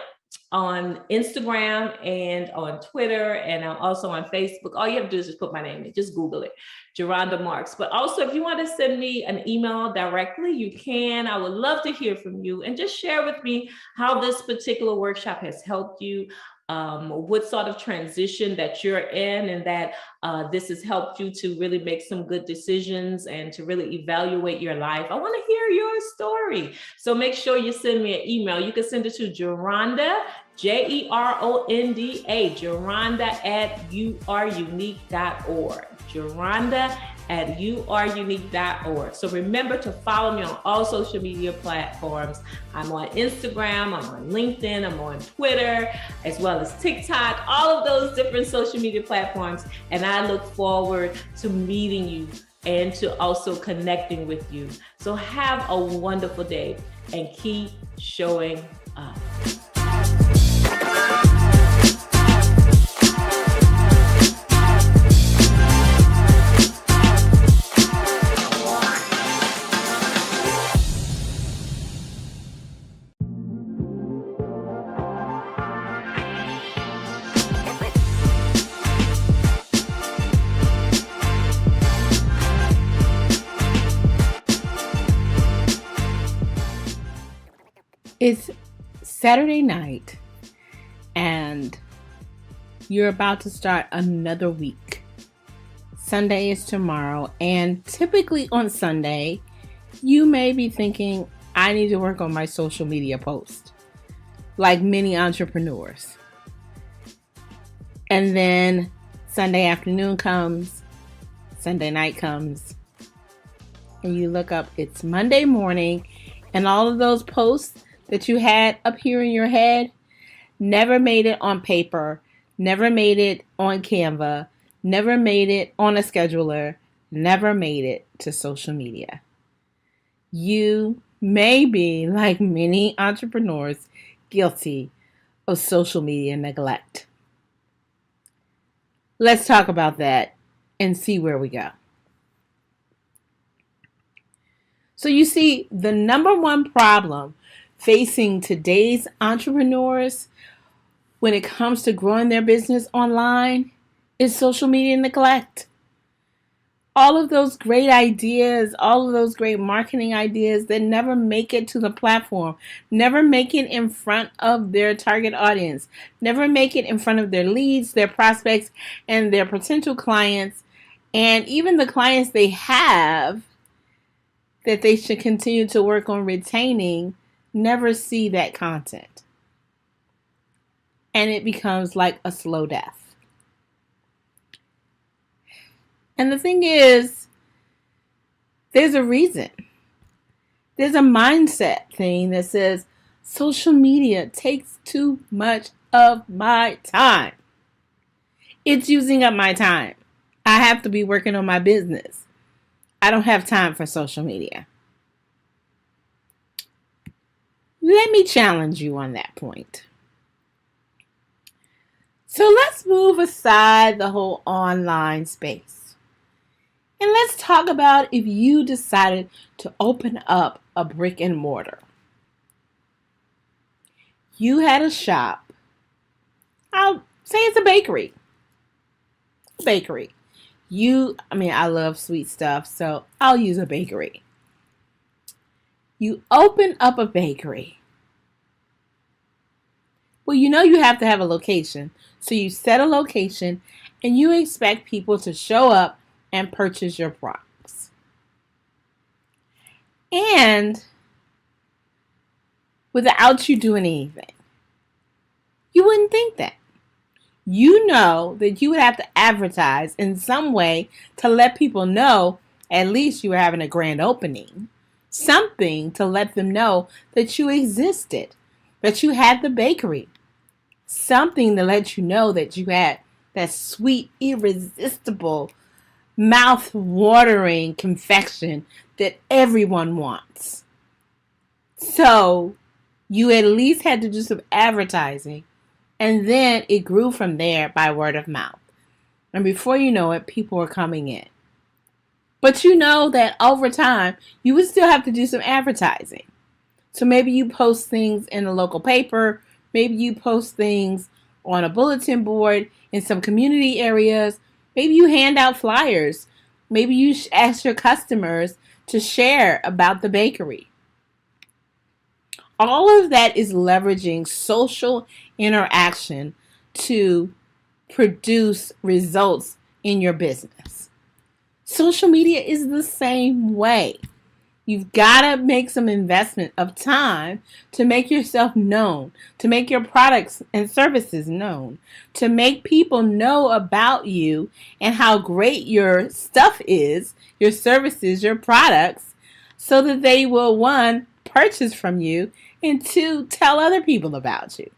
on Instagram and on Twitter, and I'm also on Facebook. All you have to do is just put my name in, just Google it, Geronda Marks. But also, if you want to send me an email directly, you can. I would love to hear from you and just share with me how this particular workshop has helped you, what sort of transition that you're in, and that this has helped you to really make some good decisions and to really evaluate your life. I want to hear your story. So make sure you send me an email. You can send it to Geronda, Geronda, Geronda@youareunique.org. Geronda@youareunique.org. So remember to follow me on all social media platforms. I'm on Instagram, I'm on LinkedIn, I'm on Twitter, as well as TikTok, all of those different social media platforms. And I look forward to meeting you and to also connecting with you. So have a wonderful day and keep showing up. It's Saturday night and you're about to start another week. Sunday is tomorrow, and typically on Sunday, you may be thinking, I need to work on my social media post, like many entrepreneurs. And then Sunday afternoon comes, Sunday night comes, and you look up, it's Monday morning, and all of those posts that you had up here in your head never made it on paper, never made it on Canva, never made it on a scheduler, never made it to social media. You may be, like many entrepreneurs, guilty of social media neglect. Let's talk about that and see where we go. So you see, the number one problem facing today's entrepreneurs when it comes to growing their business online is social media neglect. All of those great ideas, all of those great marketing ideas that never make it to the platform, never make it in front of their target audience, never make it in front of their leads, their prospects, and their potential clients, and even the clients they have that they should continue to work on retaining, never see that content. And it becomes like a slow death. And the thing is, there's a reason. There's a mindset thing that says social media takes too much of my time. It's using up my time. I have to be working on my business. I don't have time for social media. Let me challenge you on that point. So let's move aside the whole online space. And let's talk about if you decided to open up a brick and mortar. You had a shop. I'll say it's a bakery. I love sweet stuff, so I'll use a bakery. You open up a bakery. Well, you have to have a location. So you set a location and you expect people to show up and purchase your products. And without you doing anything. You wouldn't think that. You know that you would have to advertise in some way to let people know at least you were having a grand opening. Something to let them know that you existed, that you had the bakery. Something to let you know that you had that sweet, irresistible, mouth-watering confection that everyone wants. So you at least had to do some advertising, and then it grew from there by word of mouth. And before you know it, people were coming in. But you know that over time, you would still have to do some advertising. So maybe you post things in a local paper, maybe you post things on a bulletin board in some community areas, maybe you hand out flyers, maybe you ask your customers to share about the bakery. All of that is leveraging social interaction to produce results in your business. Social media is the same way. You've got to make some investment of time to make yourself known, to make your products and services known, to make people know about you and how great your stuff is, your services, your products, so that they will, one, purchase from you, and two, tell other people about you.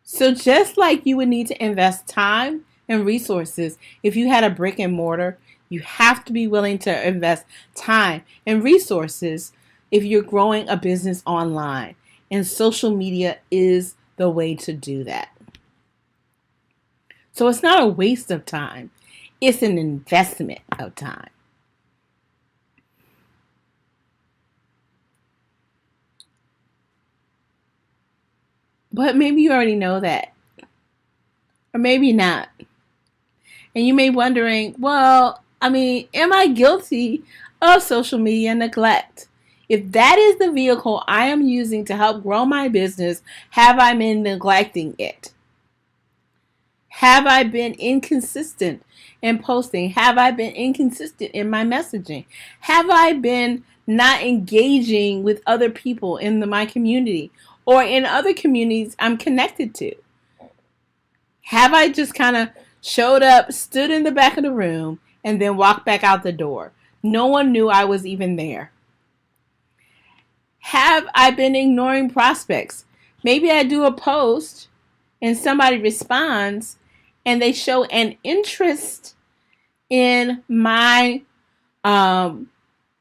So just like you would need to invest time and resources if you had a brick and mortar, you have to be willing to invest time and resources if you're growing a business online. And social media is the way to do that. So it's not a waste of time. It's an investment of time. But maybe you already know that. Or maybe not. And you may be wondering, am I guilty of social media neglect? If that is the vehicle I am using to help grow my business, have I been neglecting it? Have I been inconsistent in posting? Have I been inconsistent in my messaging? Have I been not engaging with other people in my community or in other communities I'm connected to? Have I just kind of showed up, stood in the back of the room, and then walked back out the door? No one knew I was even there. Have I been ignoring prospects? Maybe I do a post and somebody responds and they show an interest in my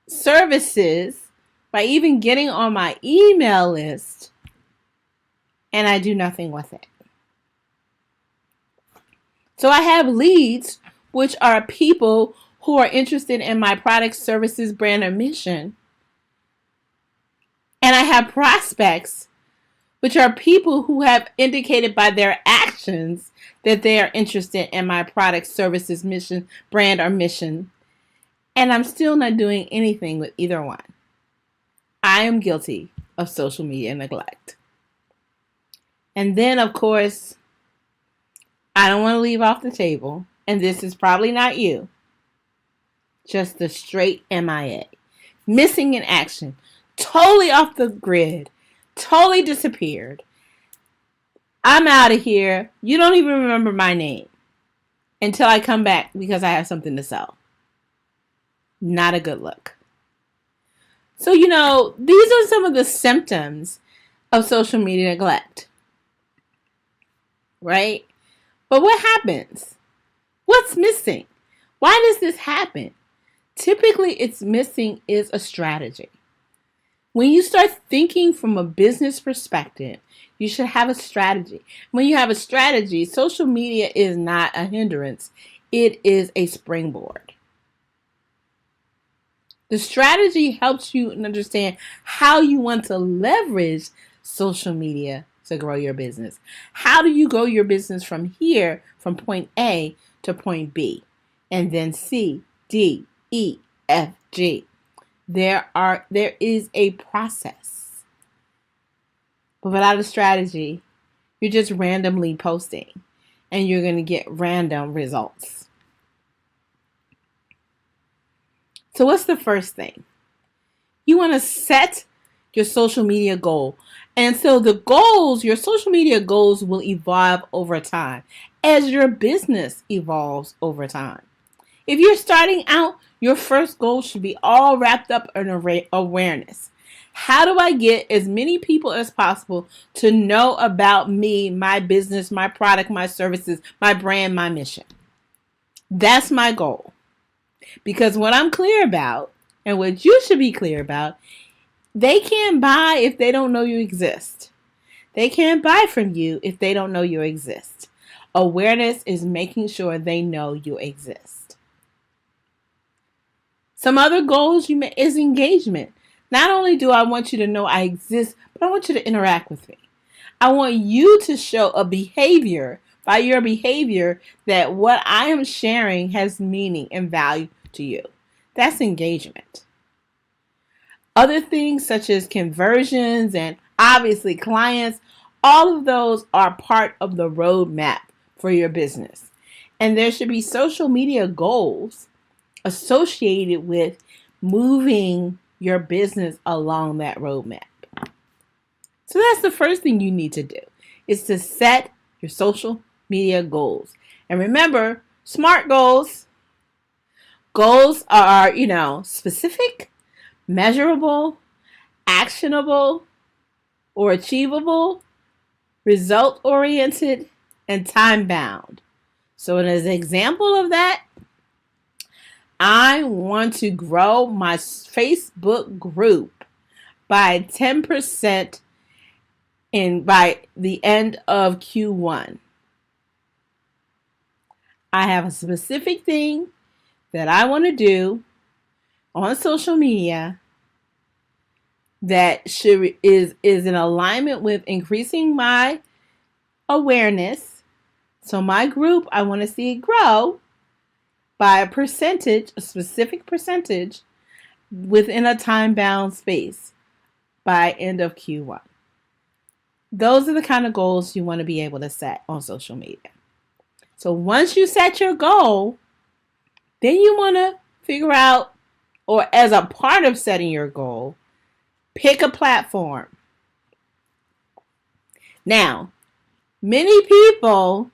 services by even getting on my email list, and I do nothing with it. So I have leads, which are people who are interested in my product, services, brand, or mission. And I have prospects, which are people who have indicated by their actions that they are interested in my product, services, mission, brand, or mission. And I'm still not doing anything with either one. I am guilty of social media neglect. And then, of course, I don't want to leave off the table, and this is probably not you, just the straight MIA. Missing in action, totally off the grid, totally disappeared. I'm out of here. You don't even remember my name until I come back because I have something to sell. Not a good look. So, these are some of the symptoms of social media neglect, right? But what happens? What's missing? Why does this happen? Typically, it's missing is a strategy. When you start thinking from a business perspective, you should have a strategy. When you have a strategy, social media is not a hindrance. It is a springboard. The strategy helps you understand how you want to leverage social media to grow your business. How do you grow your business from here, from point A to point B, and then C, D, E, F, G? There is a process. But without a strategy, you're just randomly posting and you're going to get random results. So what's the first thing? You want to set your social media goal. And so your social media goals will evolve over time as your business evolves over time. If you're starting out, your first goal should be all wrapped up in awareness. How do I get as many people as possible to know about me, my business, my product, my services, my brand, my mission? That's my goal. Because what I'm clear about, and what you should be clear about, they can't buy if they don't know you exist. They can't buy from you if they don't know you exist. Awareness is making sure they know you exist. Some other goals is engagement. Not only do I want you to know I exist, but I want you to interact with me. I want you to show a behavior, by your behavior, that what I am sharing has meaning and value to you. That's engagement. Other things such as conversions and obviously clients, all of those are part of the roadmap for your business. And there should be social media goals associated with moving your business along that roadmap. So that's the first thing you need to do, is to set your social media goals. And remember, SMART goals. Goals are, specific, measurable, actionable, or achievable, result-oriented, and time-bound. So as an example of that, I want to grow my Facebook group by 10% by the end of Q1. I have a specific thing that I want to do on social media that is in alignment with increasing my awareness. So my group, I want to see it grow by a specific percentage within a time-bound space by end of Q1. Those are the kind of goals you want to be able to set on social media. So once you set your goal, then you want to figure out, or as a part of setting your goal, pick a platform. Now, many people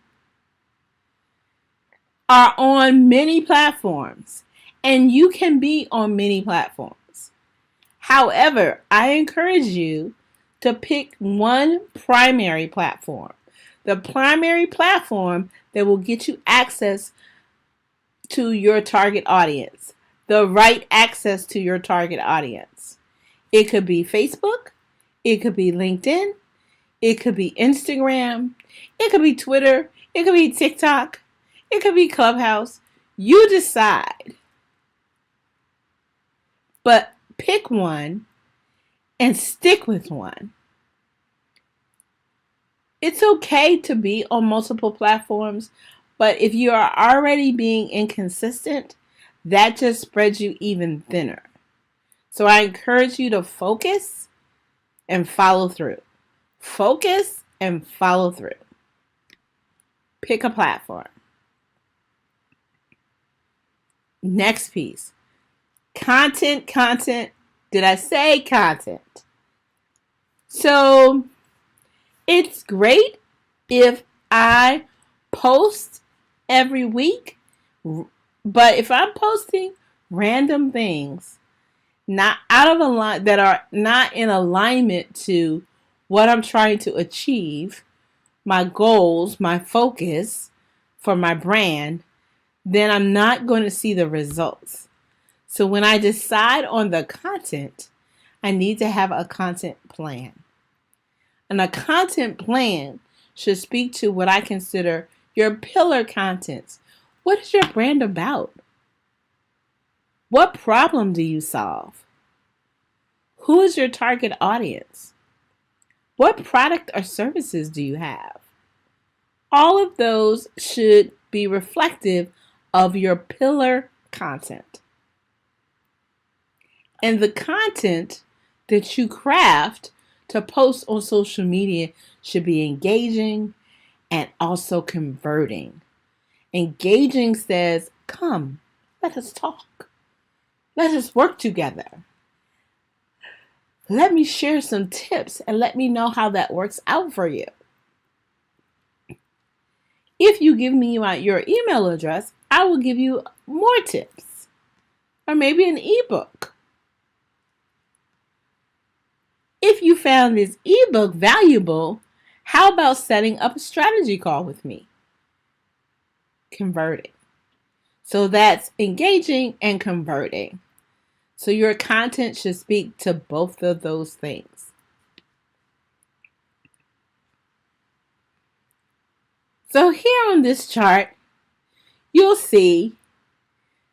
are on many platforms, and you can be on many platforms. However, I encourage you to pick one primary platform. The primary platform that will get you access to your target audience, the right access to your target audience. It could be Facebook, it could be LinkedIn, it could be Instagram, it could be Twitter, it could be TikTok, it could be Clubhouse. You decide. But pick one and stick with one. It's okay to be on multiple platforms, but if you are already being inconsistent, that just spreads you even thinner. So I encourage you to focus and follow through. Focus and follow through. Pick a platform. Next piece. Content. Did I say content? So it's great if I post every week, but if I'm posting random things not out of line that are not in alignment to what I'm trying to achieve, my goals, my focus for my brand, then I'm not going to see the results. So when I decide on the content, I need to have a content plan. And a content plan should speak to what I consider your pillar contents. What is your brand about? What problem do you solve? Who is your target audience? What product or services do you have? All of those should be reflective of your pillar content. And the content that you craft to post on social media should be engaging and also converting. Engaging says, come, let us talk. Let us work together. Let me share some tips and let me know how that works out for you. If you give me your email address, I will give you more tips or maybe an ebook. If you found this ebook valuable, how about setting up a strategy call with me? Converting. So that's engaging and converting. So your content should speak to both of those things. So here on this chart, you'll see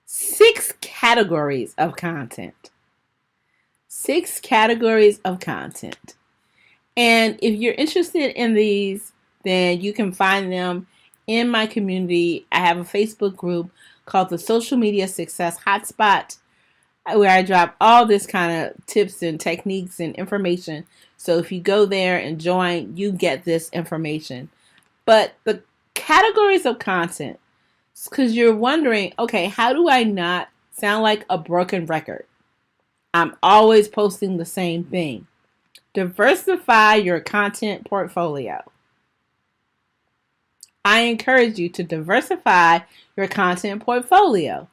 6 categories of content. 6 categories of content. And if you're interested in these, then you can find them in my community. I have a Facebook group called the Social Media Success Hotspot, where I drop all this kind of tips and techniques and information. So if you go there and join, you get this information. But the categories of content, because you're wondering, okay, how do I not sound like a broken record? I'm always posting the same thing. Diversify your content portfolio. I encourage you to diversify your content portfolio.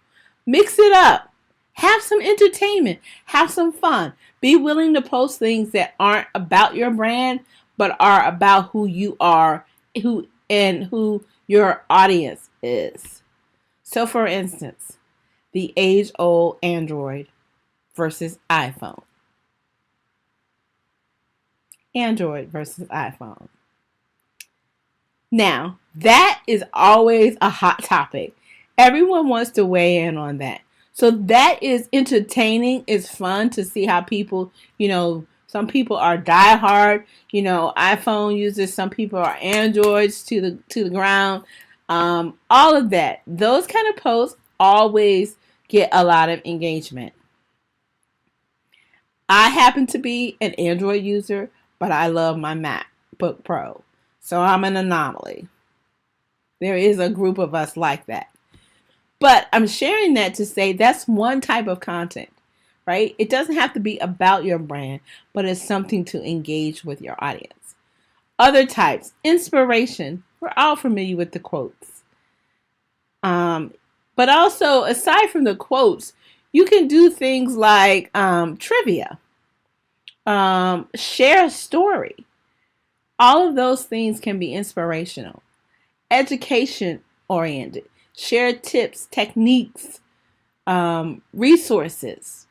Mix it up. Have some entertainment. Have some fun. Be willing to post things that aren't about your brand, but are about who you are, who your audience is. So for instance, the age-old Android versus iPhone. Android versus iPhone. Now, that is always a hot topic. Everyone wants to weigh in on that. So that is entertaining. It's fun to see how people, some people are diehard, iPhone users, some people are Androids to the ground. All of that. Those kind of posts always get a lot of engagement. I happen to be an Android user, but I love my MacBook Pro. So I'm an anomaly. There is a group of us like that. But I'm sharing that to say that's one type of content, right? It doesn't have to be about your brand, but it's something to engage with your audience. Other types, inspiration. We're all familiar with the quotes. But also, aside from the quotes, you can do things like trivia, share a story. All of those things can be inspirational, education oriented. share tips, techniques, resources,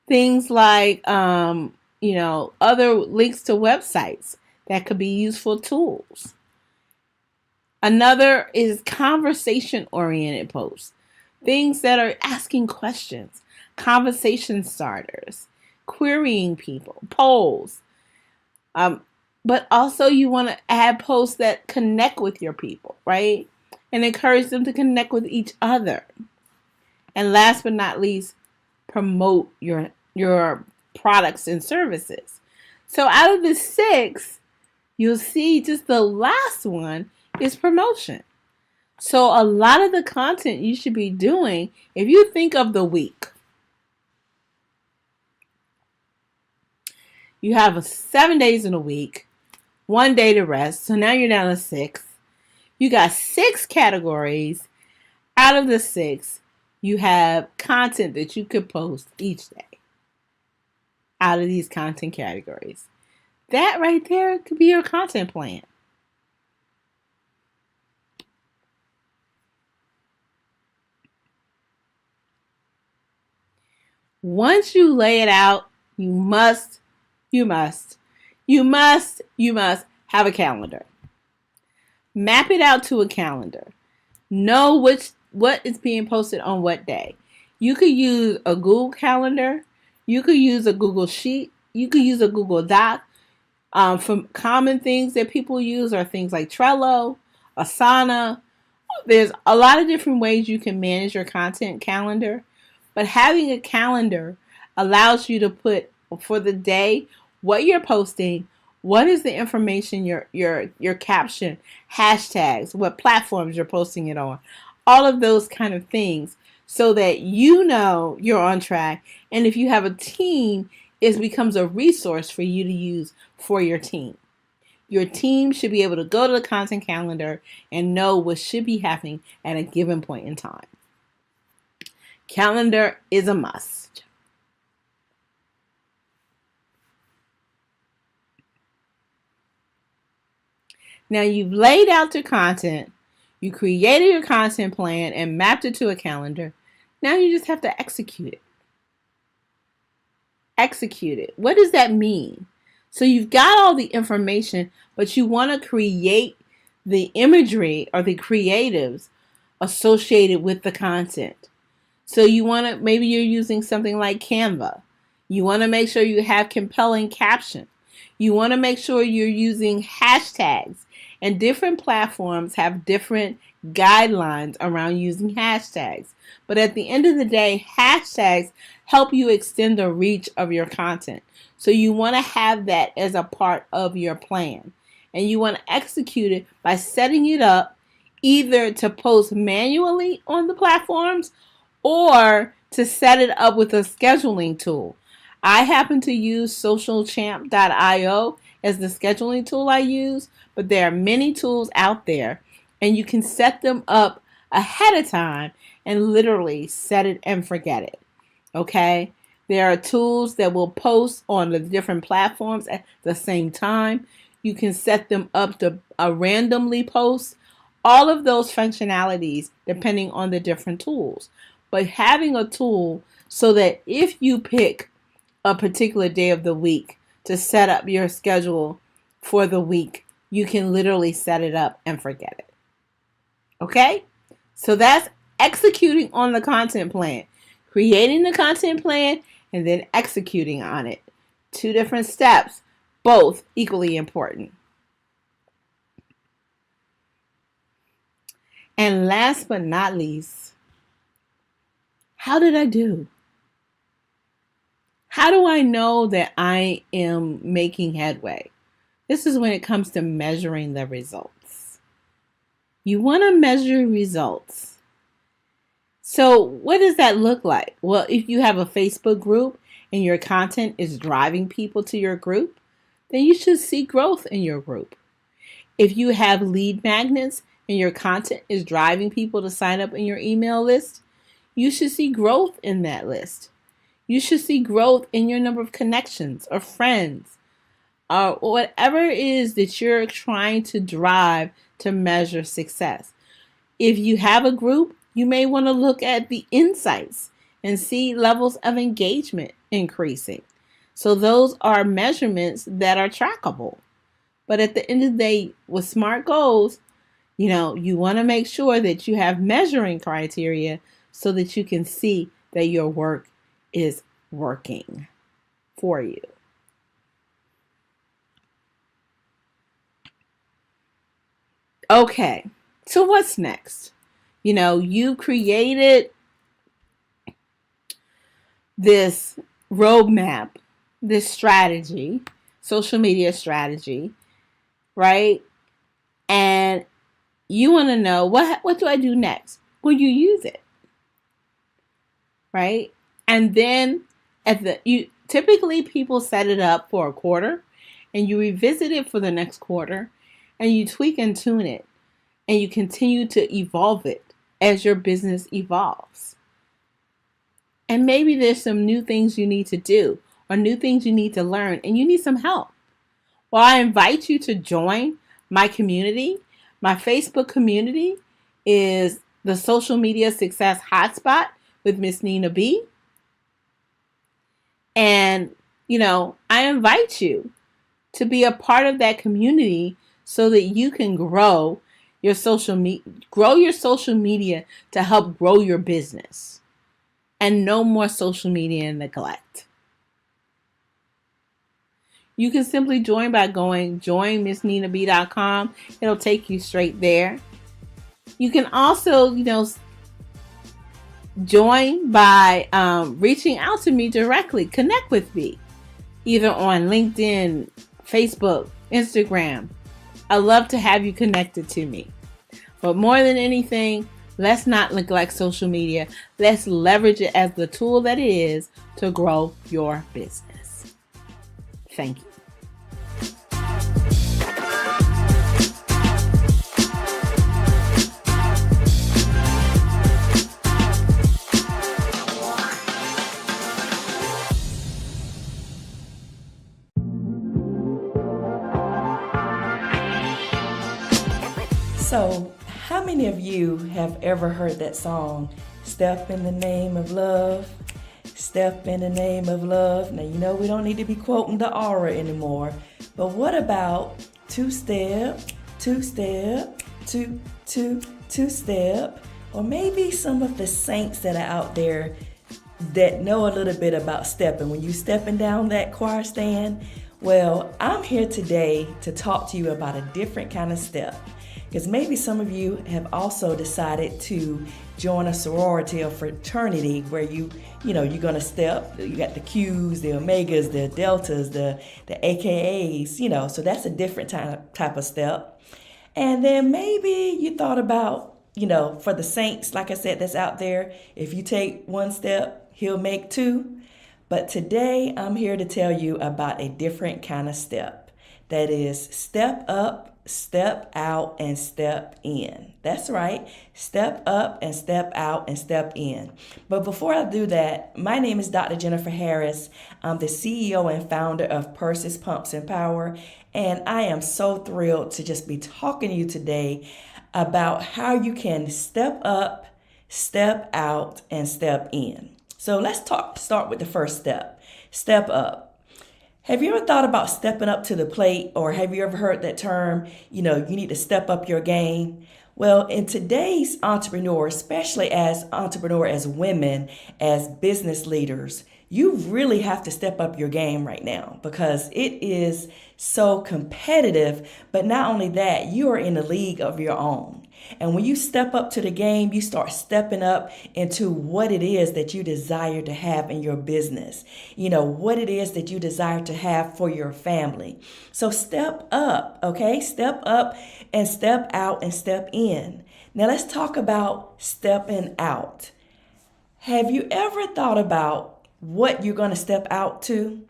things like, other links to websites that could be useful tools. Another is conversation oriented posts, things that are asking questions, conversation starters, querying people, polls. But also you want to add posts that connect with your people, right? And encourage them to connect with each other. And last but not least, promote your products and services. So out of the 6, you'll see just the last one is promotion. So a lot of the content you should be doing, if you think of the week, you have 7 days in a week, 1 day to rest. So now you're down to 6. You got 6 categories. Out of the 6, you have content that you could post each day out of these content categories. That right there could be your content plan. Once you lay it out, you must have a calendar. Map it out to a calendar. Know what is being posted on what day. You could use a Google Calendar. You could use a Google Sheet. You could use a Google Doc. For common things that people use are things like Trello, Asana. There's a lot of different ways you can manage your content calendar. But having a calendar allows you to put for the day what you're posting, what is the information, your caption, hashtags, what platforms you're posting it on, all of those kind of things, so that you know you're on track. And if you have a team, it becomes a resource for you to use for your team. Your team should be able to go to the content calendar and know what should be happening at a given point in time. Calendar is a must. Now you've laid out your content, you created your content plan and mapped it to a calendar. Now you just have to execute it. Execute it. What does that mean? So you've got all the information, but you want to create the imagery or the creatives associated with the content. So you want to, maybe you're using something like Canva. You want to make sure you have compelling caption. You want to make sure you're using hashtags, and different platforms have different guidelines around using hashtags. But at the end of the day, hashtags help you extend the reach of your content. So you want to have that as a part of your plan. And you want to execute it by setting it up either to post manually on the platforms or to set it up with a scheduling tool. I happen to use socialchamp.io as the scheduling tool I use, but there are many tools out there, and you can set them up ahead of time and literally set it and forget it. Okay? There are tools that will post on the different platforms at the same time. You can set them up to randomly post. All of those functionalities depending on the different tools. But having a tool so that if you pick a particular day of the week to set up your schedule for the week, you can literally set it up and forget it. Okay? So that's executing on the content plan. Creating the content plan and then executing on it. 2 different steps, both equally important. And last but not least, how did I do? How do I know that I am making headway? This is when it comes to measuring the results. You want to measure results. So what does that look like? Well, if you have a Facebook group and your content is driving people to your group, then you should see growth in your group. If you have lead magnets and your content is driving people to sign up in your email list, you should see growth in that list. You should see growth in your number of connections or friends, or whatever it is that you're trying to drive to measure success. If you have a group, you may want to look at the insights and see levels of engagement increasing. So those are measurements that are trackable. But at the end of the day, with SMART goals, you want to make sure that you have measuring criteria so that you can see that your work is working for you. Okay, so what's next? You created this roadmap, this strategy, social media strategy, right? And you want to know what do I do next? Will you use it? Right? And then typically people set it up for a quarter and you revisit it for the next quarter and you tweak and tune it and you continue to evolve it as your business evolves. And maybe there's some new things you need to do or new things you need to learn and you need some help. Well, I invite you to join my community. My Facebook community is the Social Media Success Hotspot with Miss Nina B. And, I invite you to be a part of that community so that you can grow your social media to help grow your business. And no more social media neglect. You can simply join by going joinmissninab.com. It'll take you straight there. You can also, join by reaching out to me directly. Connect with me, either on LinkedIn, Facebook, Instagram. I love to have you connected to me. But more than anything, let's not neglect social media. Let's leverage it as the tool that it is to grow your business. Thank you. So, how many of you have ever heard that song, Step in the Name of Love? Step in the Name of Love. Now, we don't need to be quoting the aura anymore, but what about two-step, two-step, two-step, or maybe some of the saints that are out there that know a little bit about stepping. When you stepping down that choir stand, well, I'm here today to talk to you about a different kind of step. Because maybe some of you have also decided to join a sorority or fraternity where you're going to step. You got the Qs, the Omegas, the Deltas, the AKAs, so that's a different type of step. And then maybe you thought about, for the saints, like I said, that's out there, if you take one step, he'll make two. But today I'm here to tell you about a different kind of step. That is step up, step out, and step in. That's right. Step up and step out and step in. But before I do that, my name is Dr. Jennifer Harris. I'm the CEO and founder of Purses, Pumps, and Power. And I am so thrilled to just be talking to you today about how you can step up, step out, and step in. So let's start with the first step. Step up. Have you ever thought about stepping up to the plate, or have you ever heard that term, you need to step up your game? Well, in today's entrepreneur, especially as women, as business leaders, you really have to step up your game right now because it is so competitive. But not only that, you are in a league of your own. And when you step up to the game, you start stepping up into what it is that you desire to have in your business, what it is that you desire to have for your family. So step up, okay? Step up and step out and step in. Now let's talk about stepping out. Have you ever thought about what you're going to step out to?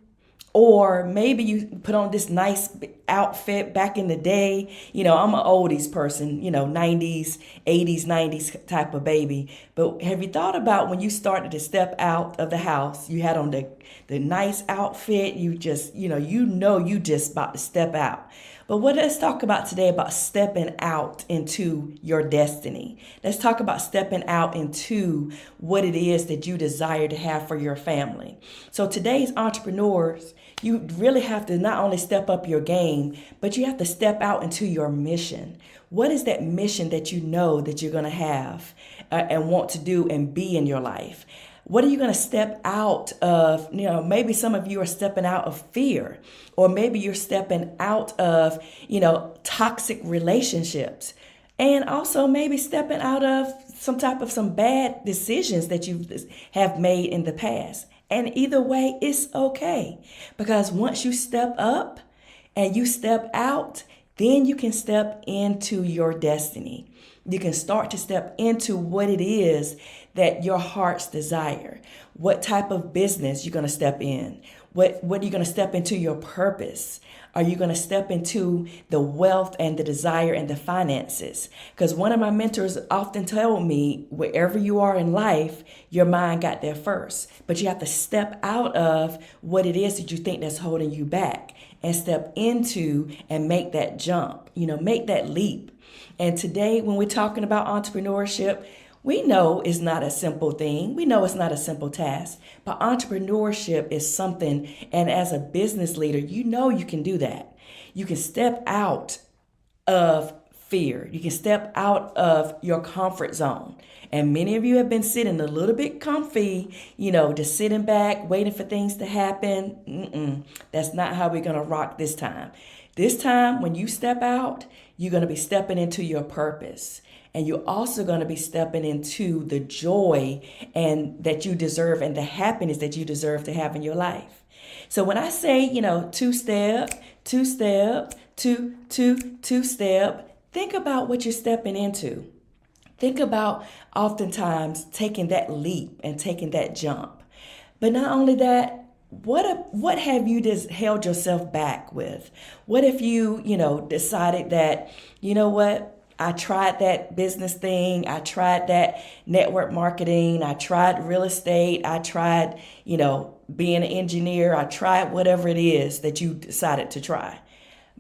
Or maybe you put on this nice outfit back in the day. I'm an oldies person, 90s, 80s, 90s type of baby. But have you thought about when you started to step out of the house, you had on the nice outfit, you just about to step out. But let's talk about today about stepping out into your destiny. Let's talk about stepping out into what it is that you desire to have for your family. So today's entrepreneurs, you really have to not only step up your game, but you have to step out into your mission. What is that mission that you know that you're going to have and want to do and be in your life? What are you going to step out of? Maybe some of you are stepping out of fear, or maybe you're stepping out of, toxic relationships, and also maybe stepping out of some bad decisions that you have made in the past. And either way, it's okay, because once you step up and you step out, then you can step into your destiny. You can start to step into what it is that your heart's desire. What type of business you're going to step in? What are you going to step into your purpose? Are you going to step into the wealth and the desire and the finances? Because one of my mentors often told me, wherever you are in life, your mind got there first. But you have to step out of what it is that you think that's holding you back and step into and make that jump, make that leap. And today, when we're talking about entrepreneurship, we know it's not a simple thing. We know it's not a simple task, but entrepreneurship is something. And as a business leader, you can do that. You can step out of fear. You can step out of your comfort zone. And many of you have been sitting a little bit comfy, just sitting back, waiting for things to happen. That's not how we're going to rock this time. This time, when you step out, you're going to be stepping into your purpose. And you're also going to be stepping into the joy and that you deserve and the happiness that you deserve to have in your life. So when I say, two-step, two-step, think about what you're stepping into. Think about oftentimes taking that leap and taking that jump. But not only that, what have you just held yourself back with? What if you, decided that, I tried that business thing. I tried that network marketing. I tried real estate. I tried, being an engineer. I tried whatever it is that you decided to try.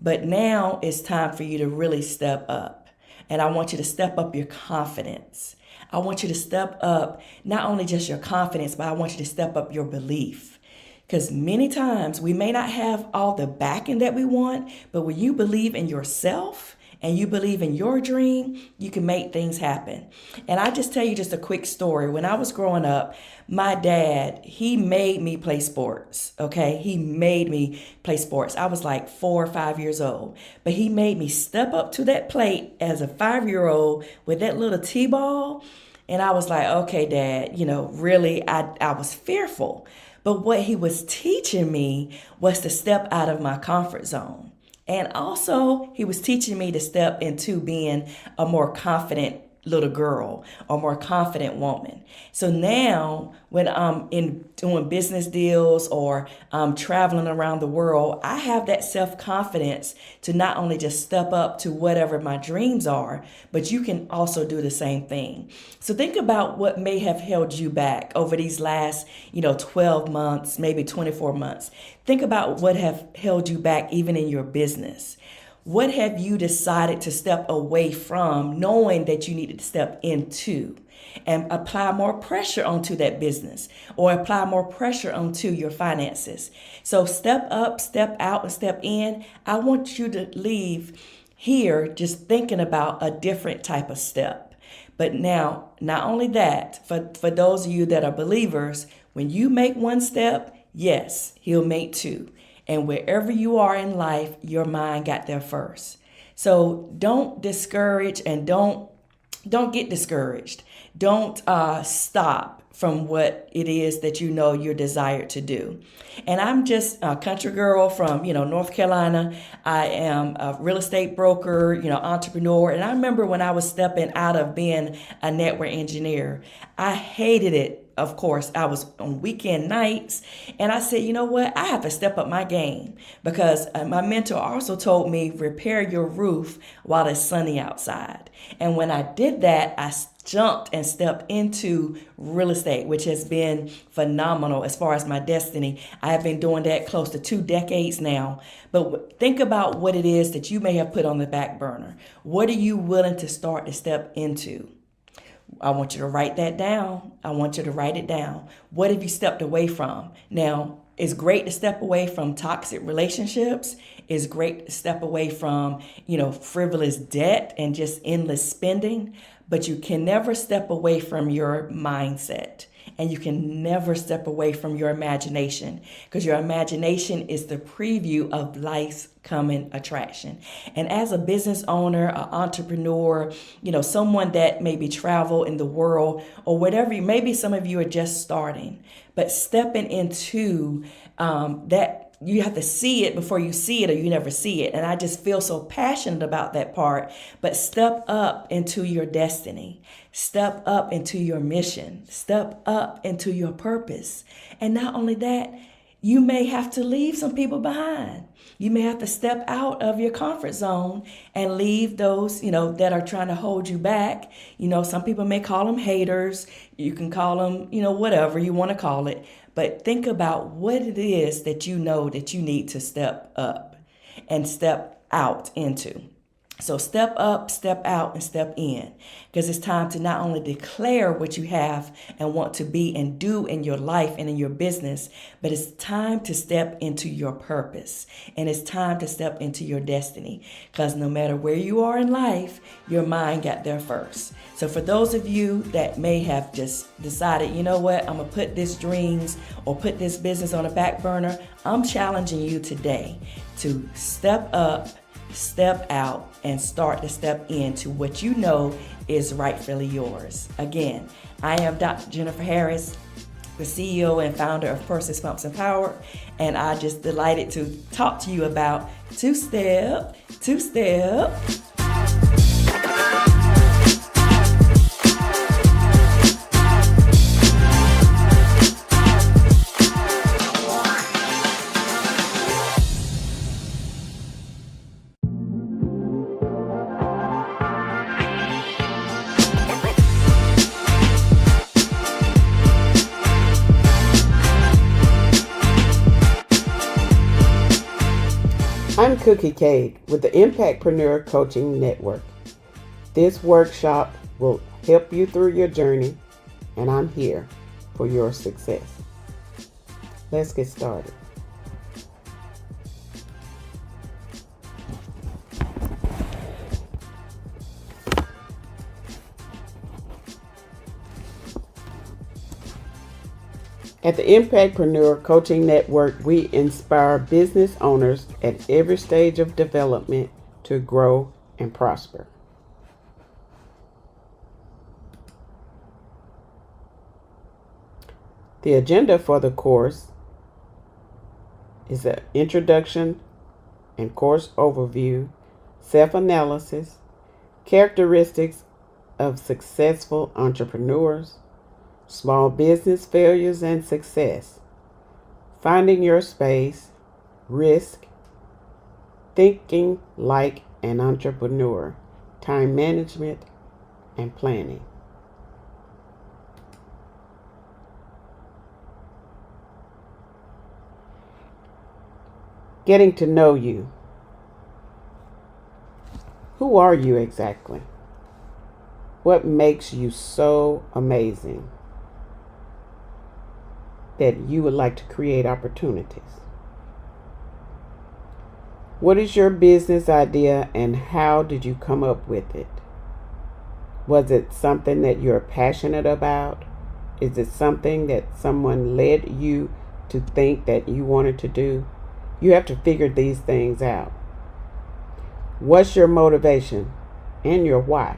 But now it's time for you to really step up. And I want you to step up your confidence. I want you to step up not only just your confidence, but I want you to step up your belief. Because many times we may not have all the backing that we want, but when you believe in yourself and you believe in your dream, you can make things happen. And I just tell you just a quick story. When I was growing up, my dad, he made me play sports, okay? He made me play sports. I was like 4 or 5 years old, but he made me step up to that plate as a 5-year-old with that little T-ball. And I was like, okay, Dad, really, I was fearful. But what he was teaching me was to step out of my comfort zone. And also, he was teaching me to step into being a more confident little girl or more confident woman. So now when I'm doing business deals or I'm traveling around the world, I have that self-confidence to not only just step up to whatever my dreams are, but you can also do the same thing. So think about what may have held you back over these last, 12 months, maybe 24 months. Think about what have held you back even in your business. What have you decided to step away from, knowing that you needed to step into and apply more pressure onto that business or apply more pressure onto your finances? So step up, step out, and step in. I want you to leave here just thinking about a different type of step. But now, not only that, for those of you that are believers, when you make one step, yes, he'll make two. And wherever you are in life, your mind got there first. So don't discourage and don't get discouraged. Don't stop from what it is that you're desired to do. And I'm just a country girl from, North Carolina. I am a real estate broker, entrepreneur. And I remember when I was stepping out of being a network engineer, I hated it. Of course, I was on weekend nights and I said, you know what? I have to step up my game because my mentor also told me repair your roof while it's sunny outside. And when I did that, I jumped and stepped into real estate, which has been phenomenal as far as my destiny. I have been doing that close to 2 decades now. But think about what it is that you may have put on the back burner. What are you willing to start to step into? I want you to write that down. I want you to write it down. What have you stepped away from? Now, it's great to step away from toxic relationships. It's great to step away from, frivolous debt and just endless spending. But you can never step away from your mindset. And you can never step away from your imagination, because your imagination is the preview of life's coming attraction. And as a business owner, an entrepreneur, someone that maybe travel in the world or whatever, maybe some of you are just starting, but stepping into that, you have to see it before you see it, or you never see it. And I just feel so passionate about that part. But step up into your destiny. Step up into your mission. Step up into your purpose. And not only that, you may have to leave some people behind. You may have to step out of your comfort zone and leave those, that are trying to hold you back. Some people may call them haters. You can call them, whatever you want to call it. But think about what it is that you know that you need to step up and step out into. So step up, step out, and step in, because it's time to not only declare what you have and want to be and do in your life and in your business, but it's time to step into your purpose, and it's time to step into your destiny, because no matter where you are in life, your mind got there first. So for those of you that may have just decided, you know what, I'm going to put this dreams or put this business on a back burner, I'm challenging you today to step up, step out, and start to step into what you know is rightfully yours. Again, I am Dr. Jennifer Harris, the CEO and founder of Purses, Pumps, and Power, and I just delighted to talk to you about two-step. I'm Cookie Cade with the Impactpreneur Coaching Network. This workshop will help you through your journey, and I'm here for your success. Let's get started. At the Impactpreneur Coaching Network, we inspire business owners at every stage of development to grow and prosper. The agenda for the course is an introduction and course overview, self-analysis, characteristics of successful entrepreneurs, small business failures and success, finding your space, risk, thinking like an entrepreneur, time management, and planning. Getting to know you. Who are you exactly? What makes you so amazing that you would like to create opportunities? What is your business idea and how did you come up with it? Was it something that you're passionate about? Is it something that someone led you to think that you wanted to do? You have to figure these things out. What's your motivation and your why?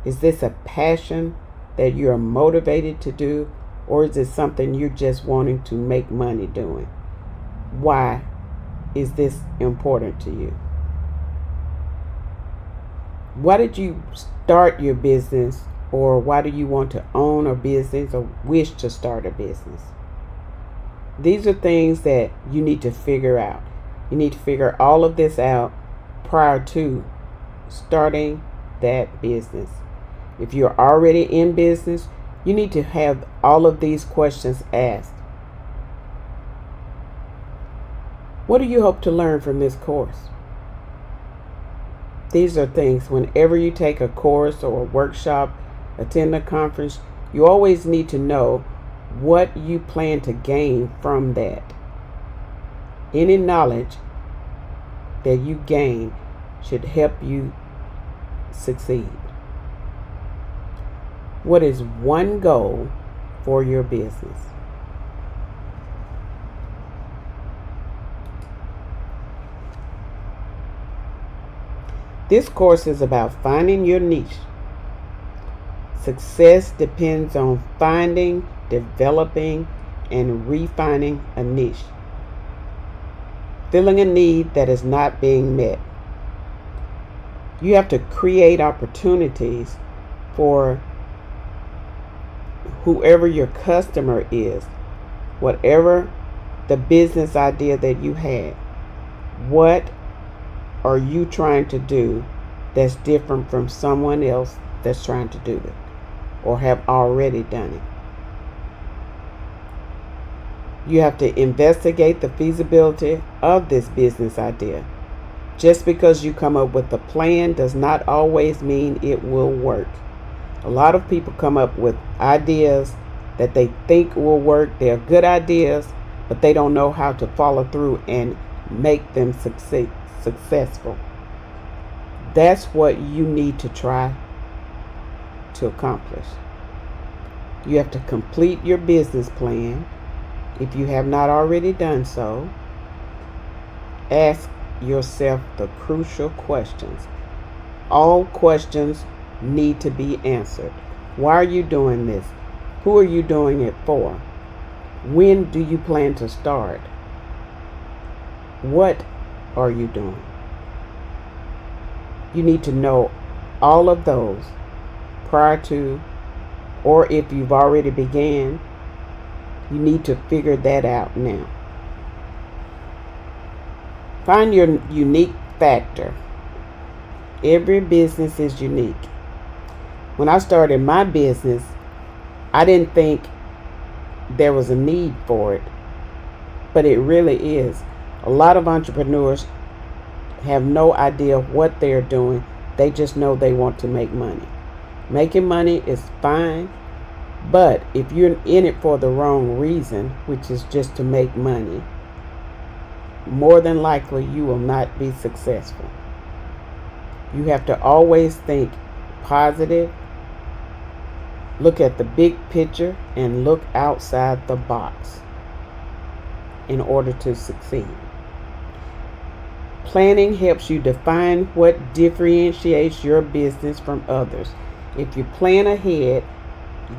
Is this a passion that you're motivated to do, or is it something you're just wanting to make money doing? Why is this important to you? Why did you start your business, or why do you want to own a business or wish to start a business? These are things that you need to figure out. You need to figure all of this out prior to starting that business. If you're already in business, you need to have all of these questions asked. What do you hope to learn from this course? These are things whenever you take a course or a workshop, attend a conference, you always need to know what you plan to gain from that. Any knowledge that you gain should help you succeed. What is one goal for your business? This course is about finding your niche. Success depends on finding, developing, and refining a niche. Filling a need that is not being met. You have to create opportunities for whoever your customer is, whatever the business idea that you have. What are you trying to do that's different from someone else that's trying to do it or have already done it? You have to investigate the feasibility of this business idea. Just because you come up with a plan does not always mean it will work. A lot of people come up with ideas that they think will work. They're good ideas, but they don't know how to follow through and make them successful. That's what you need to try to accomplish. You have to complete your business plan. If you have not already done so, ask yourself the crucial questions. All questions need to be answered. Why are you doing this? Who are you doing it for? When do you plan to start? What are you doing? You need to know all of those prior to, or if you've already began, you need to figure that out now. Find your unique factor. Every business is unique. When I started my business, I didn't think there was a need for it, but it really is. A lot of entrepreneurs have no idea what they're doing. They just know they want to make money. Making money is fine, but if you're in it for the wrong reason, which is just to make money, more than likely you will not be successful. You have to always think positive, look at the big picture, and look outside the box in order to succeed. Planning helps you define what differentiates your business from others. If you plan ahead,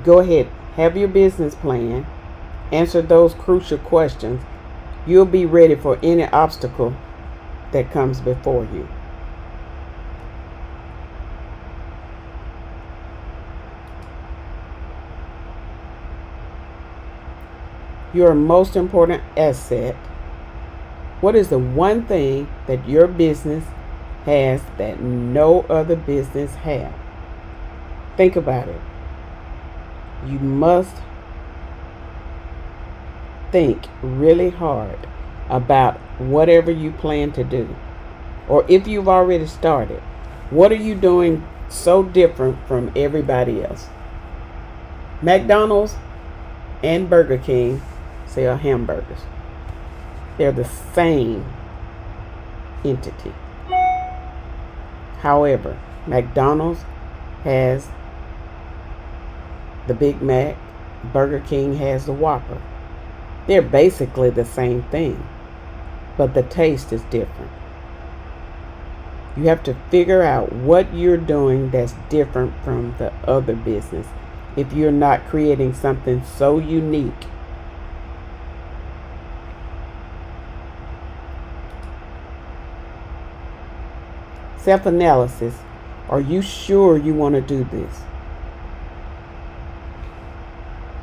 go ahead, have your business plan, answer those crucial questions. You'll be ready for any obstacle that comes before you. Your most important asset. What is the one thing that your business has that no other business has? Think about it. You must think really hard about whatever you plan to do. Or if you've already started, what are you doing so different from everybody else? McDonald's and Burger King sell hamburgers. They're the same entity. However, McDonald's has the Big Mac, Burger King has the Whopper. They're basically the same thing, but the taste is different. You have to figure out what you're doing that's different from the other business if you're not creating something so unique. Self-analysis. Are you sure you want to do this?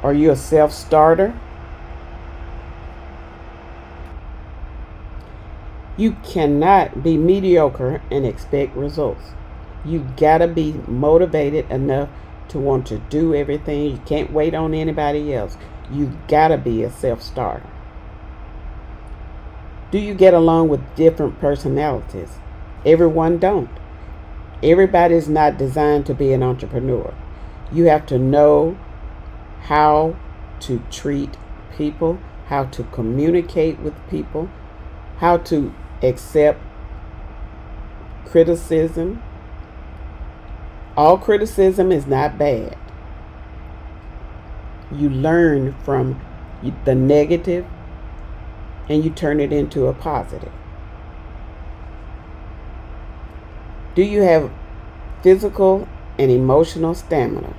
Are you a self-starter? You cannot be mediocre and expect results. You gotta be motivated enough to want to do everything. You can't wait on anybody else. You gotta be a self-starter. Do you get along with different personalities? Everyone don't. Everybody's not designed to be an entrepreneur. You have to know how to treat people, how to communicate with people, how to accept criticism. All criticism is not bad. You learn from the negative and you turn it into a positive. Do you have physical and emotional stamina?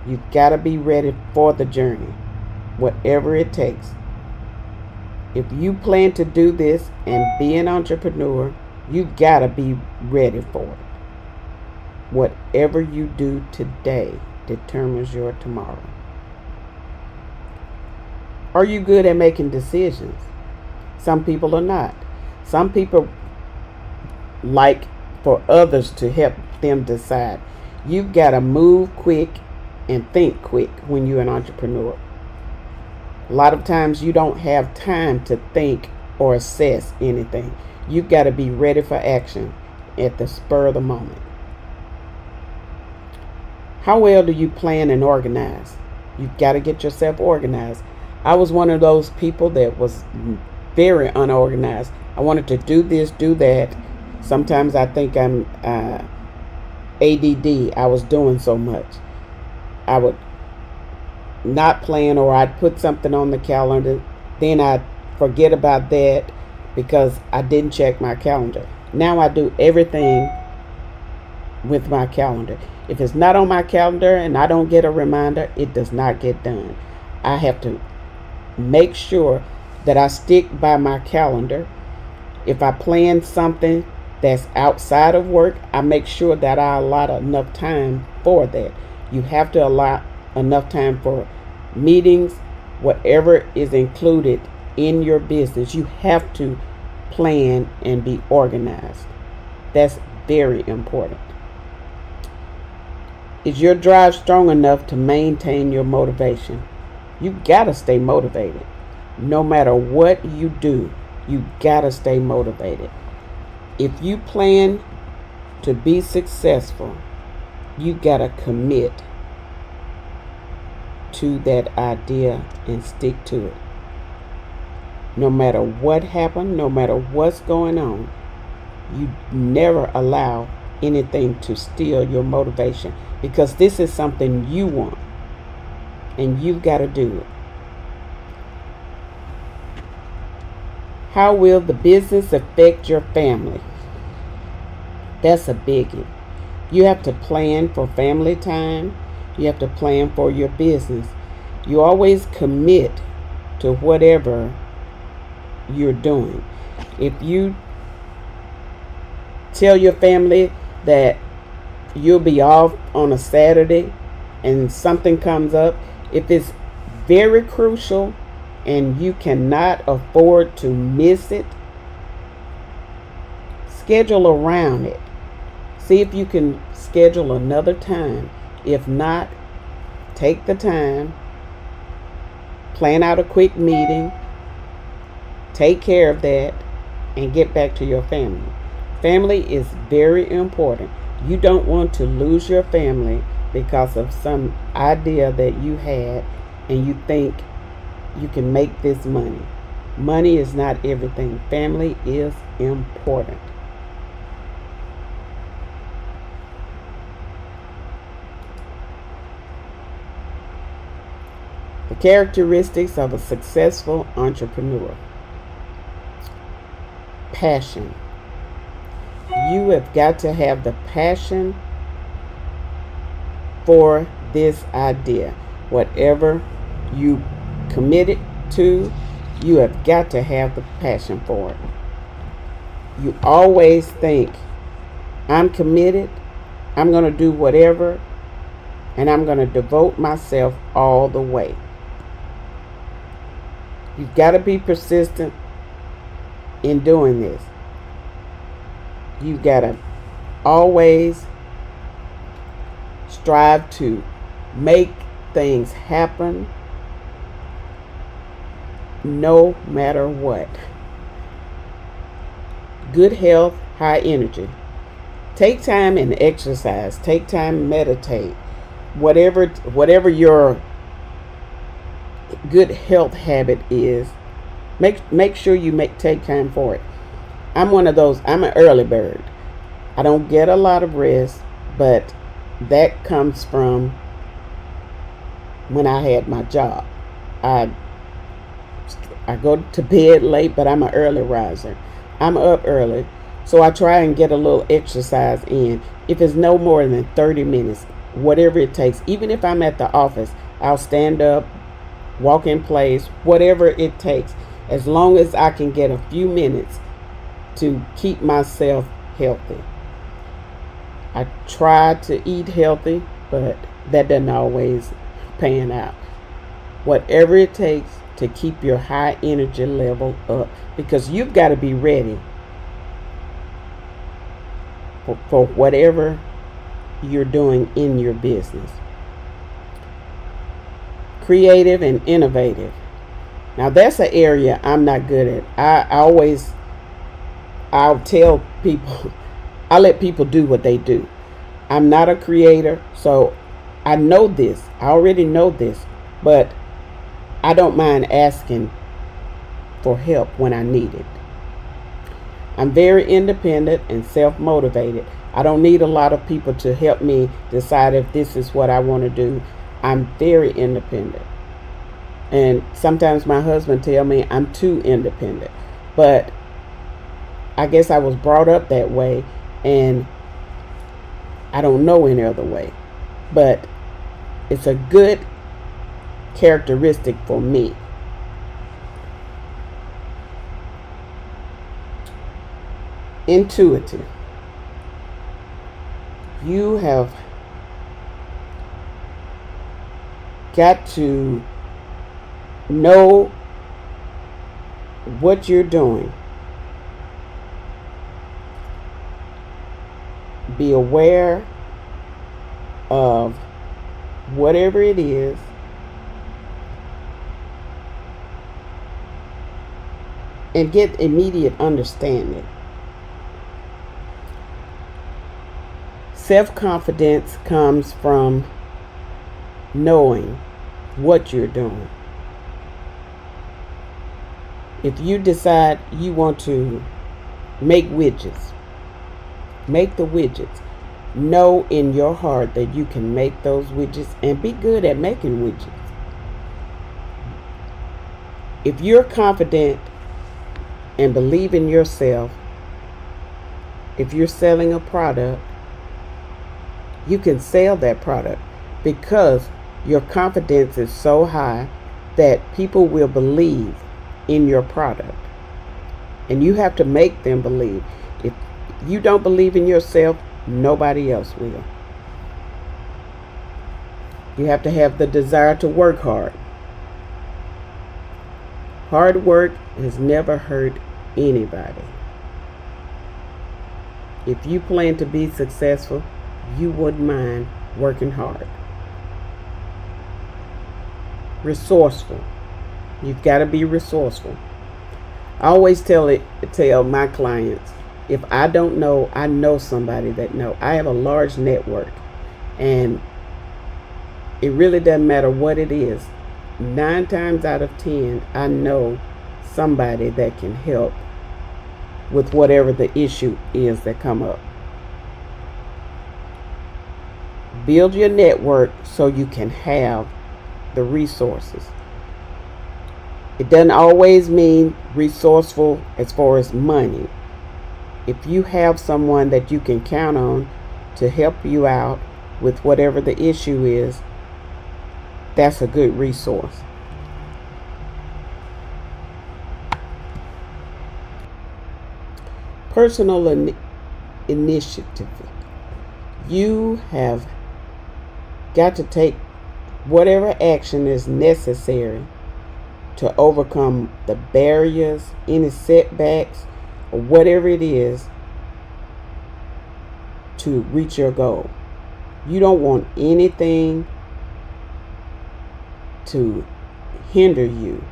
You've got to be ready for the journey, whatever it takes. If you plan to do this and be an entrepreneur, you've got to be ready for it. Whatever you do today determines your tomorrow. Are you good at making decisions? Some people are not. Some people like for others to help them decide. You've got to move quick and think quick when you're an entrepreneur. A lot of times you don't have time to think or assess anything. You've got to be ready for action at the spur of the moment. How well do you plan and organize? You've got to get yourself organized. I was one of those people that was very unorganized. I wanted to do this, do that. Sometimes I think I'm ADD. I was doing so much. I would not plan, or I'd put something on the calendar. Then I'd forget about that because I didn't check my calendar. Now I do everything with my calendar. If it's not on my calendar and I don't get a reminder, it does not get done. I have to make sure that I stick by my calendar. If I plan something that's outside of work, I make sure that I allot enough time for that. You have to allot enough time for meetings, whatever is included in your business. You have to plan and be organized. That's very important. Is your drive strong enough to maintain your motivation? You gotta stay motivated. No matter what you do, you gotta stay motivated. If you plan to be successful, you gotta commit to that idea and stick to it. No matter what happened, no matter what's going on, you never allow anything to steal your motivation, because this is something you want and you've got to do it. How will the business affect your family? That's a biggie. You have to plan for family time. You have to plan for your business. You always commit to whatever you're doing. If you tell your family that you'll be off on a Saturday and something comes up, if it's very crucial and you cannot afford to miss it, schedule around it. See if you can schedule another time. If not, take the time, plan out a quick meeting, take care of that, and get back to your family. Family is very important. You don't want to lose your family because of some idea that you had and you think you can make this money. Money is not everything. Family is important. The characteristics of a successful entrepreneur. Passion. You have got to have the passion for this idea. Whatever you committed to, you have got to have the passion for it. You always think, I'm committed, I'm going to do whatever, and I'm going to devote myself all the way. You've got to be persistent in doing this. You've got to always strive to make things happen no matter what. Good health, high energy. Take time and exercise. Take time and meditate. Whatever your good health habit is, make sure you take time for it. I'm one of those. I'm an early bird. I don't get a lot of rest, but that comes from when I had my job. I go to bed late, but I'm an early riser. I'm up early, so I try and get a little exercise in. If it's no more than 30 minutes, whatever it takes. Even if I'm at the office, I'll stand up, walk in place, whatever it takes, as long as I can get a few minutes to keep myself healthy. I try to eat healthy, but that doesn't always pan out. Whatever it takes to keep your high energy level up, because you've got to be ready for whatever you're doing in your business. Creative and innovative. Now that's an area I'm not good at. I'll tell people, I let people do what they do. I'm not a creator, so I know this. I already know this, but I don't mind asking for help when I need it. I'm very independent and self-motivated. I don't need a lot of people to help me decide if this is what I want to do. I'm very independent. And sometimes my husband tells me I'm too independent. But I guess I was brought up that way, and I don't know any other way. But it's a good characteristic for me. Intuitive. You have got to know what you're doing. Be aware of whatever it is, and get immediate understanding. Self-confidence comes from knowing what you're doing. If you decide you want to make widgets, make the widgets. Know in your heart that you can make those widgets and be good at making widgets. If you're confident and believe in yourself, if you're selling a product, you can sell that product because your confidence is so high that people will believe in your product. And you have to make them believe. If you don't believe in yourself, nobody else will. You have to have the desire to work hard. Hard work has never hurt anybody. If you plan to be successful, you wouldn't mind working hard. Resourceful. You've got to be resourceful. I always tell my clients, if I don't know, I know somebody that knows. I have a large network, and it really doesn't matter what it is. 9 times out of 10, I know somebody that can help with whatever the issue is that come up. Build your network so you can have the resources. It doesn't always mean resourceful as far as money. If you have someone that you can count on to help you out with whatever the issue is, that's a good resource. Personal initiative. You have got to take whatever action is necessary to overcome the barriers, any setbacks, or whatever it is to reach your goal. You don't want anything to hinder you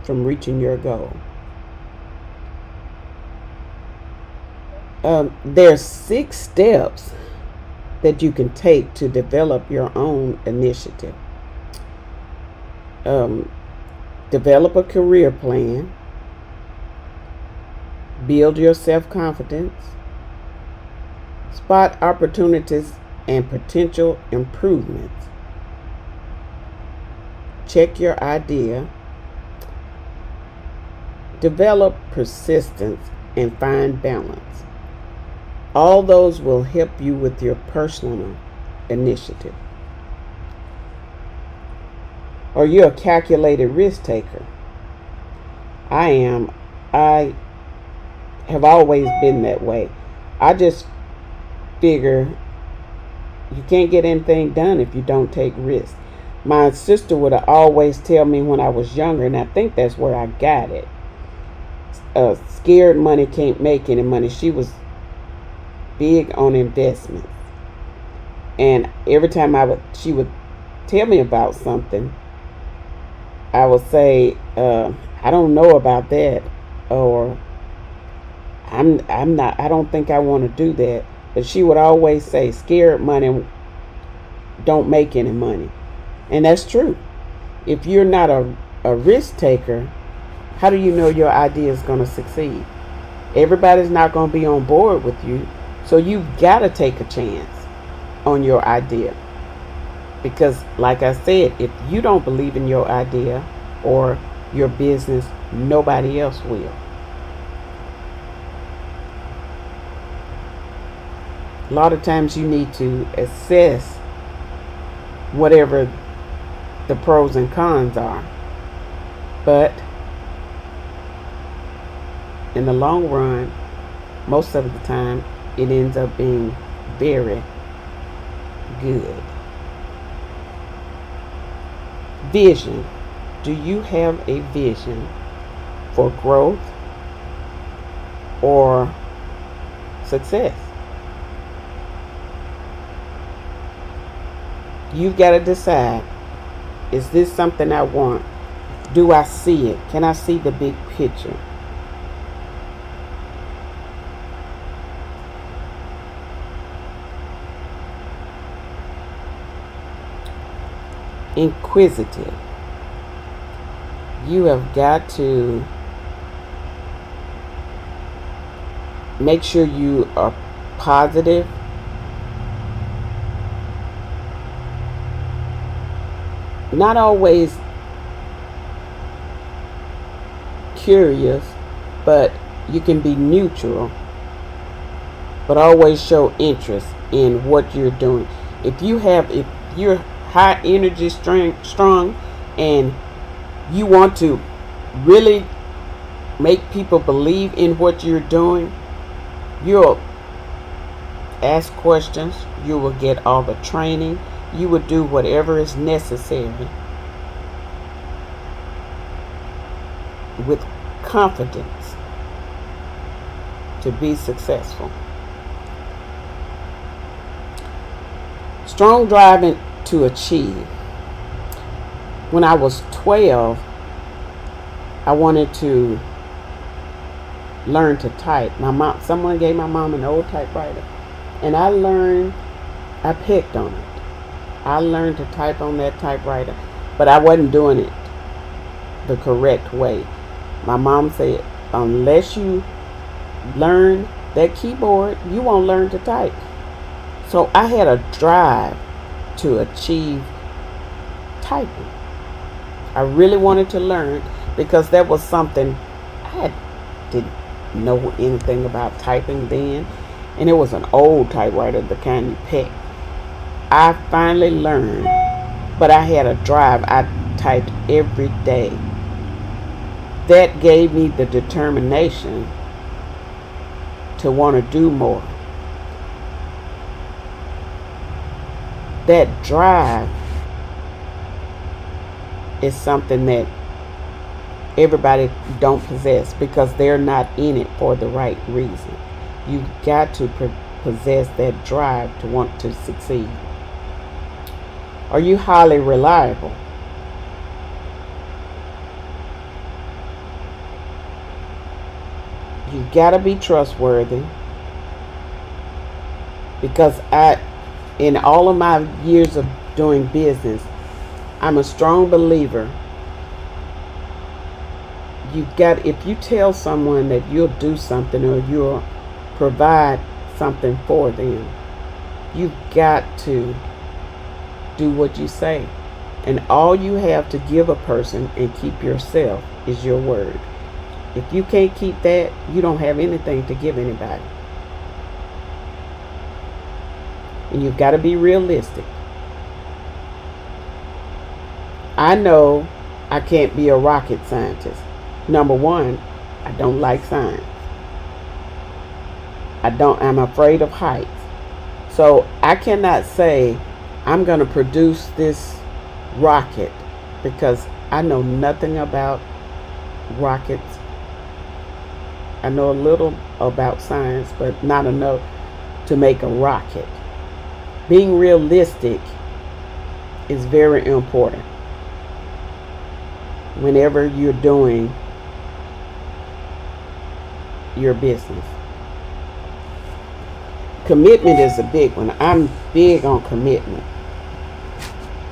from reaching your goal. There's 6 steps that you can take to develop your own initiative. Develop a career plan. Build your self-confidence. Spot opportunities and potential improvements. Check your idea. Develop persistence and find balance. All those will help you with your personal initiative. Are you a calculated risk taker? I am. I have always been that way. I just figure you can't get anything done if you don't take risks. My sister would always tell me when I was younger, and I think that's where I got it. Scared money can't make any money. She was big on investments. And every time she would tell me about something, I would say, I don't know about that, or I don't think I want to do that. But she would always say, scared money don't make any money. And that's true. If you're not a risk taker, how do you know your idea is going to succeed? Everybody's not going to be on board with you. So you've got to take a chance on your idea. Because like I said, if you don't believe in your idea or your business, nobody else will. A lot of times you need to assess whatever the pros and cons are. But in the long run, most of the time, it ends up being very good. Vision. Do you have a vision for growth or success? You've got to decide, is this something I want? Do I see it? Can I see the big picture? Inquisitive. You have got to make sure you are positive. Not always curious, but you can be neutral, but always show interest in what you're doing. If you're high energy strong and you want to really make people believe in what you're doing, you'll ask questions, you will get all the training, you will do whatever is necessary with confidence to be successful. Strong driving to achieve. When I was 12, I wanted to learn to type. Someone gave my mom an old typewriter, and I picked on it. I learned to type on that typewriter, but I wasn't doing it the correct way. My mom said, unless you learn that keyboard, you won't learn to type. So I had a drive to achieve typing. I really wanted to learn because that was something I didn't know anything about typing then, and it was an old typewriter, the kind you pick. I finally learned, but I had a drive. I typed every day. That gave me the determination to want to do more. That drive is something that everybody don't possess because they're not in it for the right reason. You've got to possess that drive to want to succeed. Are you highly reliable? You gotta be trustworthy, because in all of my years of doing business, I'm a strong believer. If you tell someone that you'll do something or you'll provide something for them, you've got to do what you say. And all you have to give a person and keep yourself is your word. If you can't keep that, you don't have anything to give anybody. And you've got to be realistic. I know I can't be a rocket scientist. Number one, I don't like science. I'm afraid of heights. So I cannot say I'm going to produce this rocket, because I know nothing about rockets. I know a little about science, but not enough to make a rocket. Being realistic is very important whenever you're doing your business. Commitment is a big one. I'm big on commitment.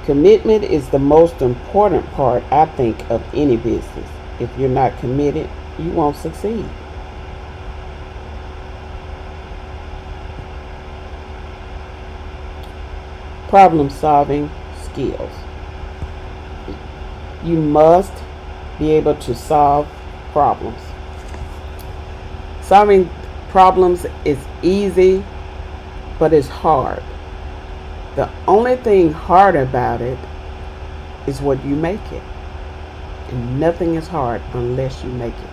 Commitment is the most important part, I think, of any business. If you're not committed, you won't succeed. Problem-solving skills. You must be able to solve problems. Solving problems is easy, but it's hard. The only thing hard about it is what you make it. And nothing is hard unless you make it.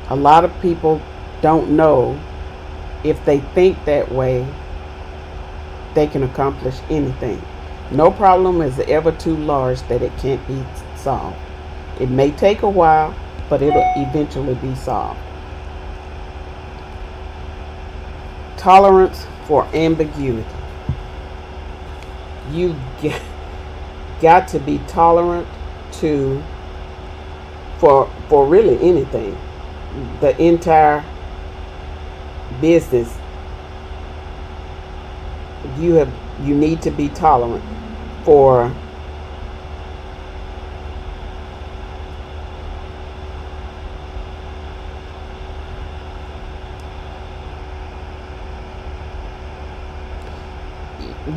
A lot of people don't know, if they think that way, they can accomplish anything. No problem is ever too large that it can't be solved. It may take a while, but it'll eventually be solved. Tolerance for ambiguity. You got to be tolerant for really anything. The entire business, you need to be tolerant for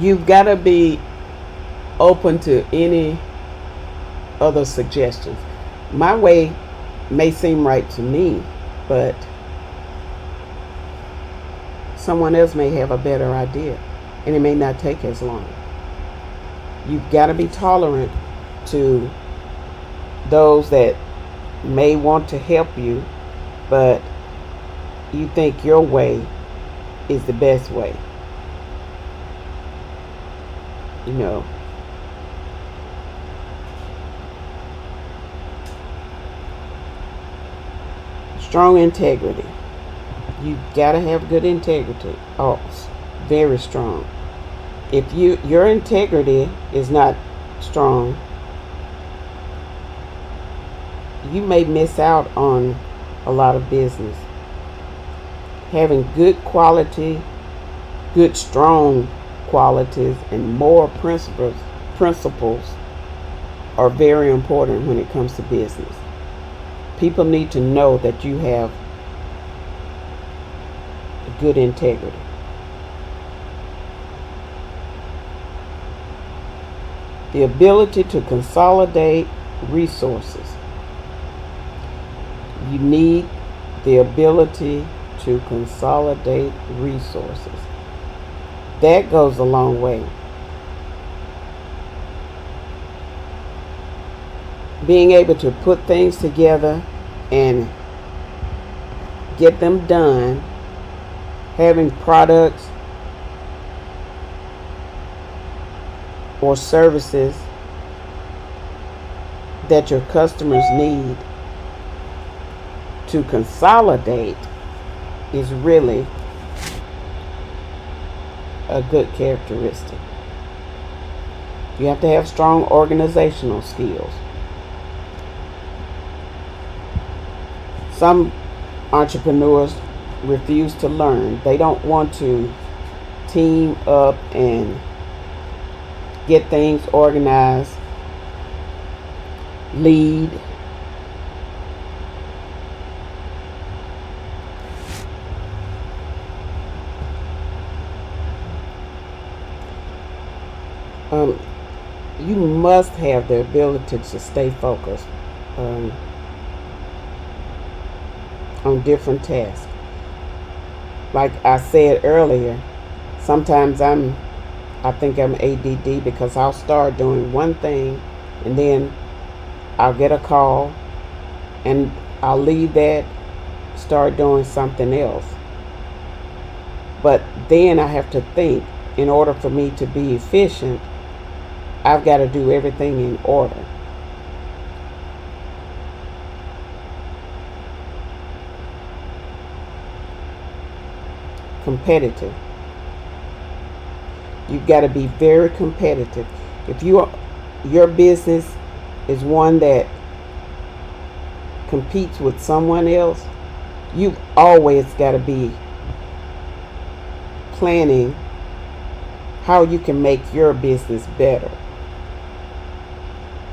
you've got to be open to any other suggestions. My way may seem right to me, but someone else may have a better idea, and it may not take as long. You've got to be tolerant to those that may want to help you, but you think your way is the best way. You know, strong integrity. You gotta have good integrity. Oh, very strong. If your integrity is not strong, you may miss out on a lot of business. Having good quality, good strong qualities, and moral principles are very important when it comes to business. People need to know that you have good integrity. The ability to consolidate resources. You need the ability to consolidate resources. That goes a long way. Being able to put things together and get them done, having products or services that your customers need to consolidate is really a good characteristic. You have to have strong organizational skills. Some entrepreneurs refuse to learn. They don't want to team up and get things organized, lead. You must have the ability to stay focused on different tasks. Like I said earlier, sometimes I think I'm ADD because I'll start doing one thing and then I'll get a call and I'll leave that, start doing something else. But then I have to think, in order for me to be efficient, I've got to do everything in order. Competitive. You've got to be very competitive. If your business is one that competes with someone else, you've always got to be planning how you can make your business better.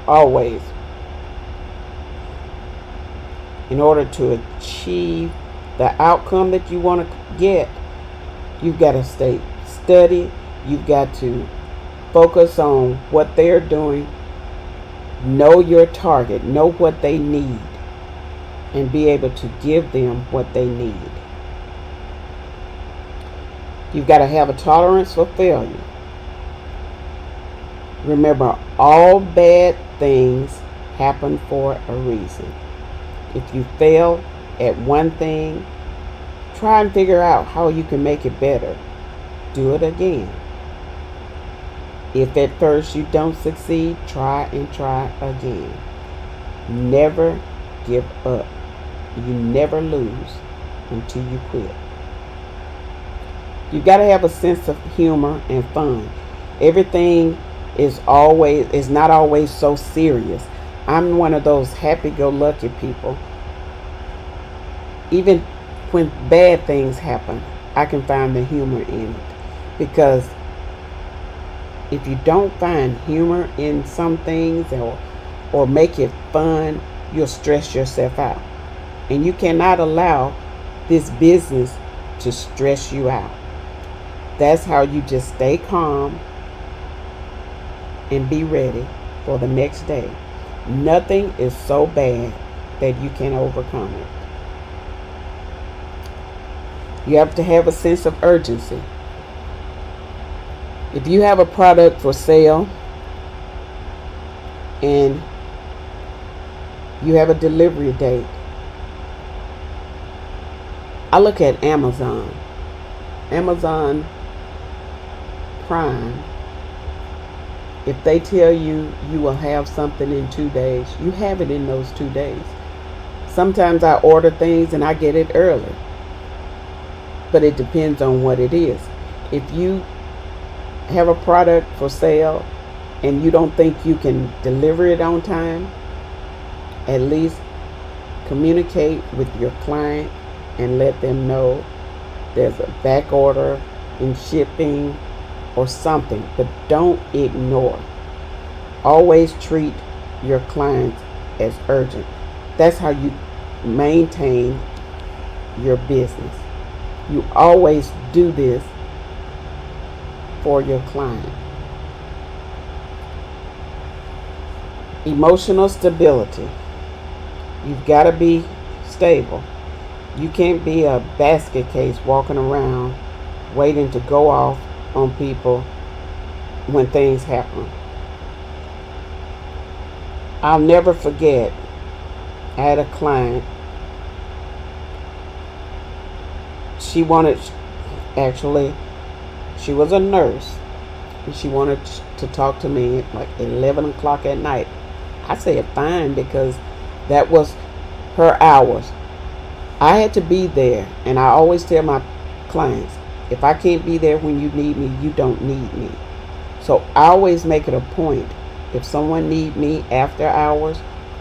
Always. In order to achieve the outcome that you want to get, you've got to stay steady. You've got to focus on what they're doing. Know your target. Know what they need. And be able to give them what they need. You've got to have a tolerance for failure. Remember, all bad things happen for a reason. If you fail at one thing, try and figure out how you can make it better. Do it again. If at first you don't succeed, try and try again. Never give up. You never lose until you quit. You've got to have a sense of humor and fun. Everything is not always so serious. I'm one of those happy-go-lucky people. Even when bad things happen, I can find the humor in it. Because if you don't find humor in some things or make it fun, you'll stress yourself out. And you cannot allow this business to stress you out. That's how you just stay calm and be ready for the next day. Nothing is so bad that you can overcome it. You have to have a sense of urgency. If you have a product for sale and you have a delivery date, I look at Amazon Prime. If they tell you you will have something in 2 days, you have it in those 2 days. Sometimes I order things and I get it early, but it depends on what it is. If you have a product for sale and you don't think you can deliver it on time, at least communicate with your client and let them know there's a back order in shipping or something, but don't ignore. Always treat your clients as urgent. That's how you maintain your business. You always do this for your client. Emotional stability. You've got to be stable. You can't be a basket case walking around waiting to go off on people when things happen. I'll never forget, I had a client. She was a nurse, and she wanted to talk to me at like 11 o'clock at night. I said fine, because that was her hours. I had to be there, and I always tell my clients, if I can't be there when you need me, you don't need me. So I always make it a point. If someone need me after hours,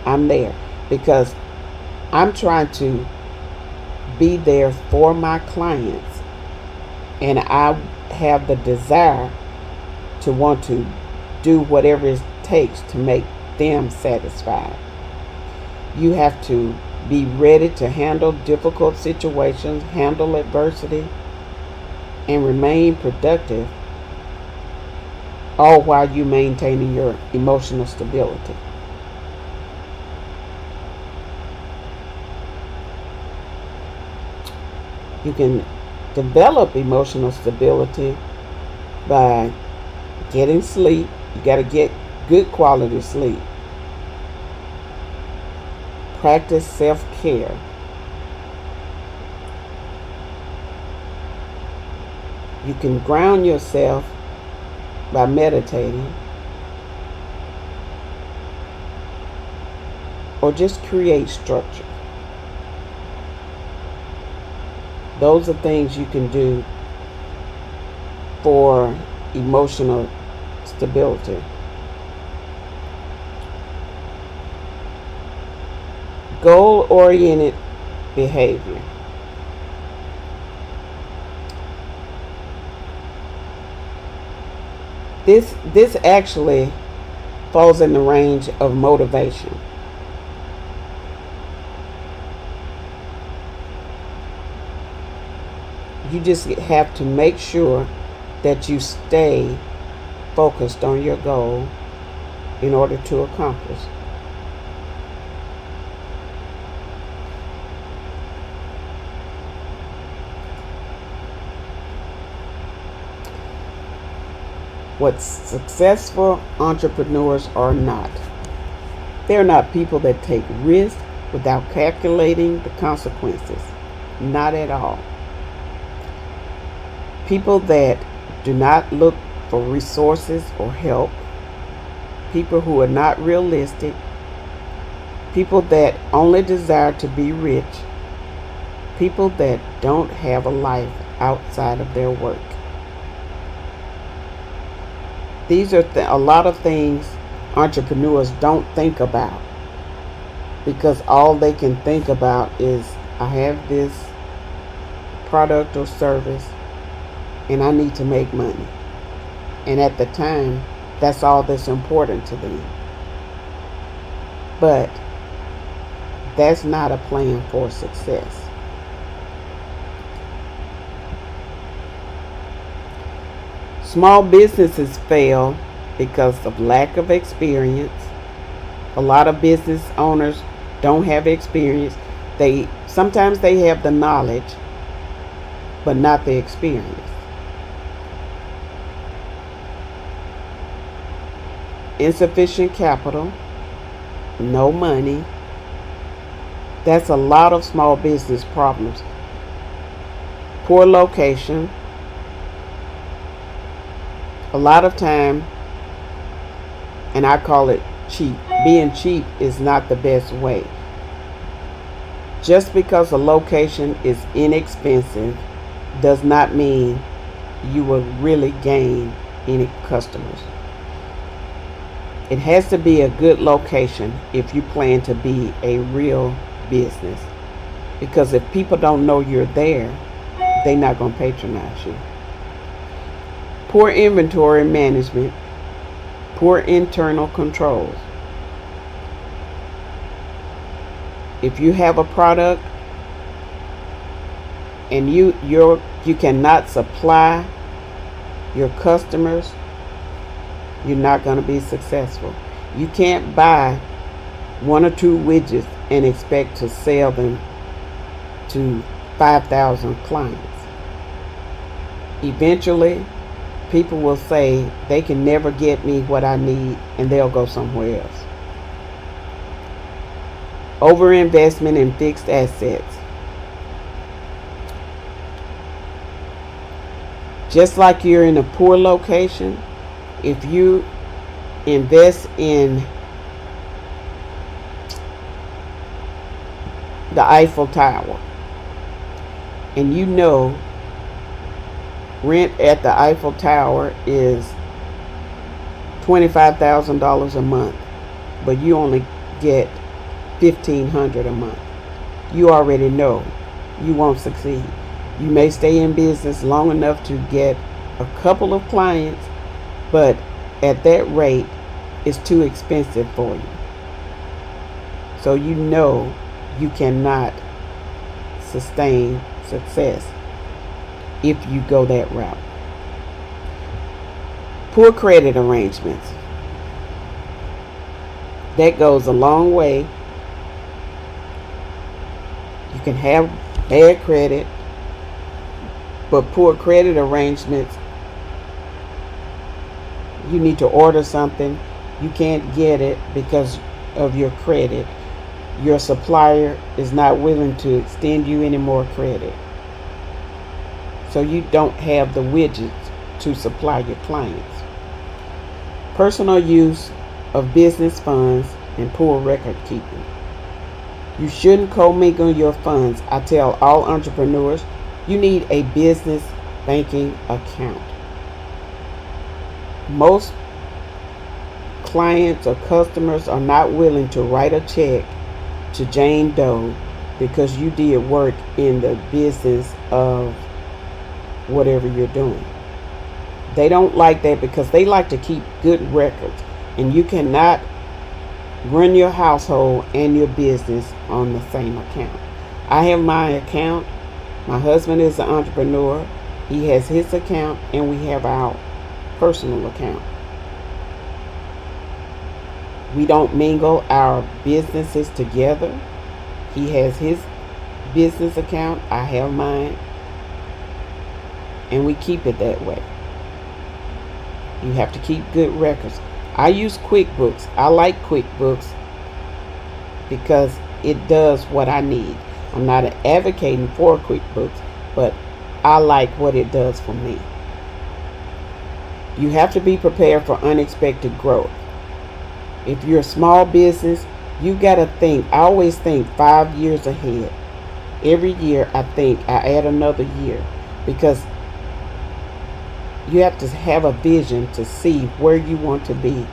I'm there because I'm trying to be there for my clients, and I have the desire to want to do whatever it takes to make them satisfied. You have to be ready to handle difficult situations, handle adversity, and remain productive, all while you maintaining your emotional stability. You can develop emotional stability by getting sleep. You got to get good quality sleep. Practice self-care. You can ground yourself by meditating, or just create structure. Those are things you can do for emotional stability. Goal-oriented behavior. This actually falls in the range of motivation. You just have to make sure that you stay focused on your goal in order to accomplish. What successful entrepreneurs are not. They're not people that take risks without calculating the consequences. Not at all. People that do not look for resources or help. People who are not realistic. People that only desire to be rich. People that don't have a life outside of their work. These are a lot of things entrepreneurs don't think about, because all they can think about is, I have this product or service and I need to make money. And at the time, that's all that's important to them. But that's not a plan for success. Small businesses fail because of lack of experience. A lot of business owners don't have experience. Sometimes they have the knowledge, but not the experience. Insufficient capital, no money. That's a lot of small business problems. Poor location. A lot of time, and I call it cheap. Being cheap is not the best way. Just because a location is inexpensive does not mean you will really gain any customers. It has to be a good location if you plan to be a real business. Because if people don't know you're there, they're not going to patronize you. Poor inventory management, poor internal controls. If you have a product and you cannot supply your customers, you're not going to be successful. You can't buy 1 or 2 widgets and expect to sell them to 5,000 clients. Eventually, people will say they can never get me what I need, and they'll go somewhere else. Overinvestment in fixed assets. Just like you're in a poor location, if you invest in the Eiffel Tower, and you know rent at the Eiffel Tower is $25,000 a month, but you only get $1,500 a month. You already know you won't succeed. You may stay in business long enough to get a couple of clients, but at that rate, it's too expensive for you. So you know you cannot sustain success if you go that route. Poor credit arrangements. That goes a long way. You can have bad credit, but poor credit arrangements, you need to order something, you can't get it because of your credit. Your supplier is not willing to extend you any more credit. So you don't have the widgets to supply your clients. Personal use of business funds and poor record keeping. You shouldn't commingle your funds. I tell all entrepreneurs, you need a business banking account. Most clients or customers are not willing to write a check to Jane Doe because you did work in the business of whatever you're doing. They don't like that because they like to keep good records, and you cannot run your household and your business on the same account. I have my account. My husband is an entrepreneur. He has his account, and we have our personal account. We don't mingle our businesses together. He has his business account, I have mine, and we keep it that way. You have to keep good records. I use QuickBooks. I like QuickBooks because it does what I need. I'm not advocating for QuickBooks, but I like what it does for me. You have to be prepared for unexpected growth. If you're a small business, you got to think. I always think 5 years ahead. Every year I think I add another year because you have to have a vision to see where you want to be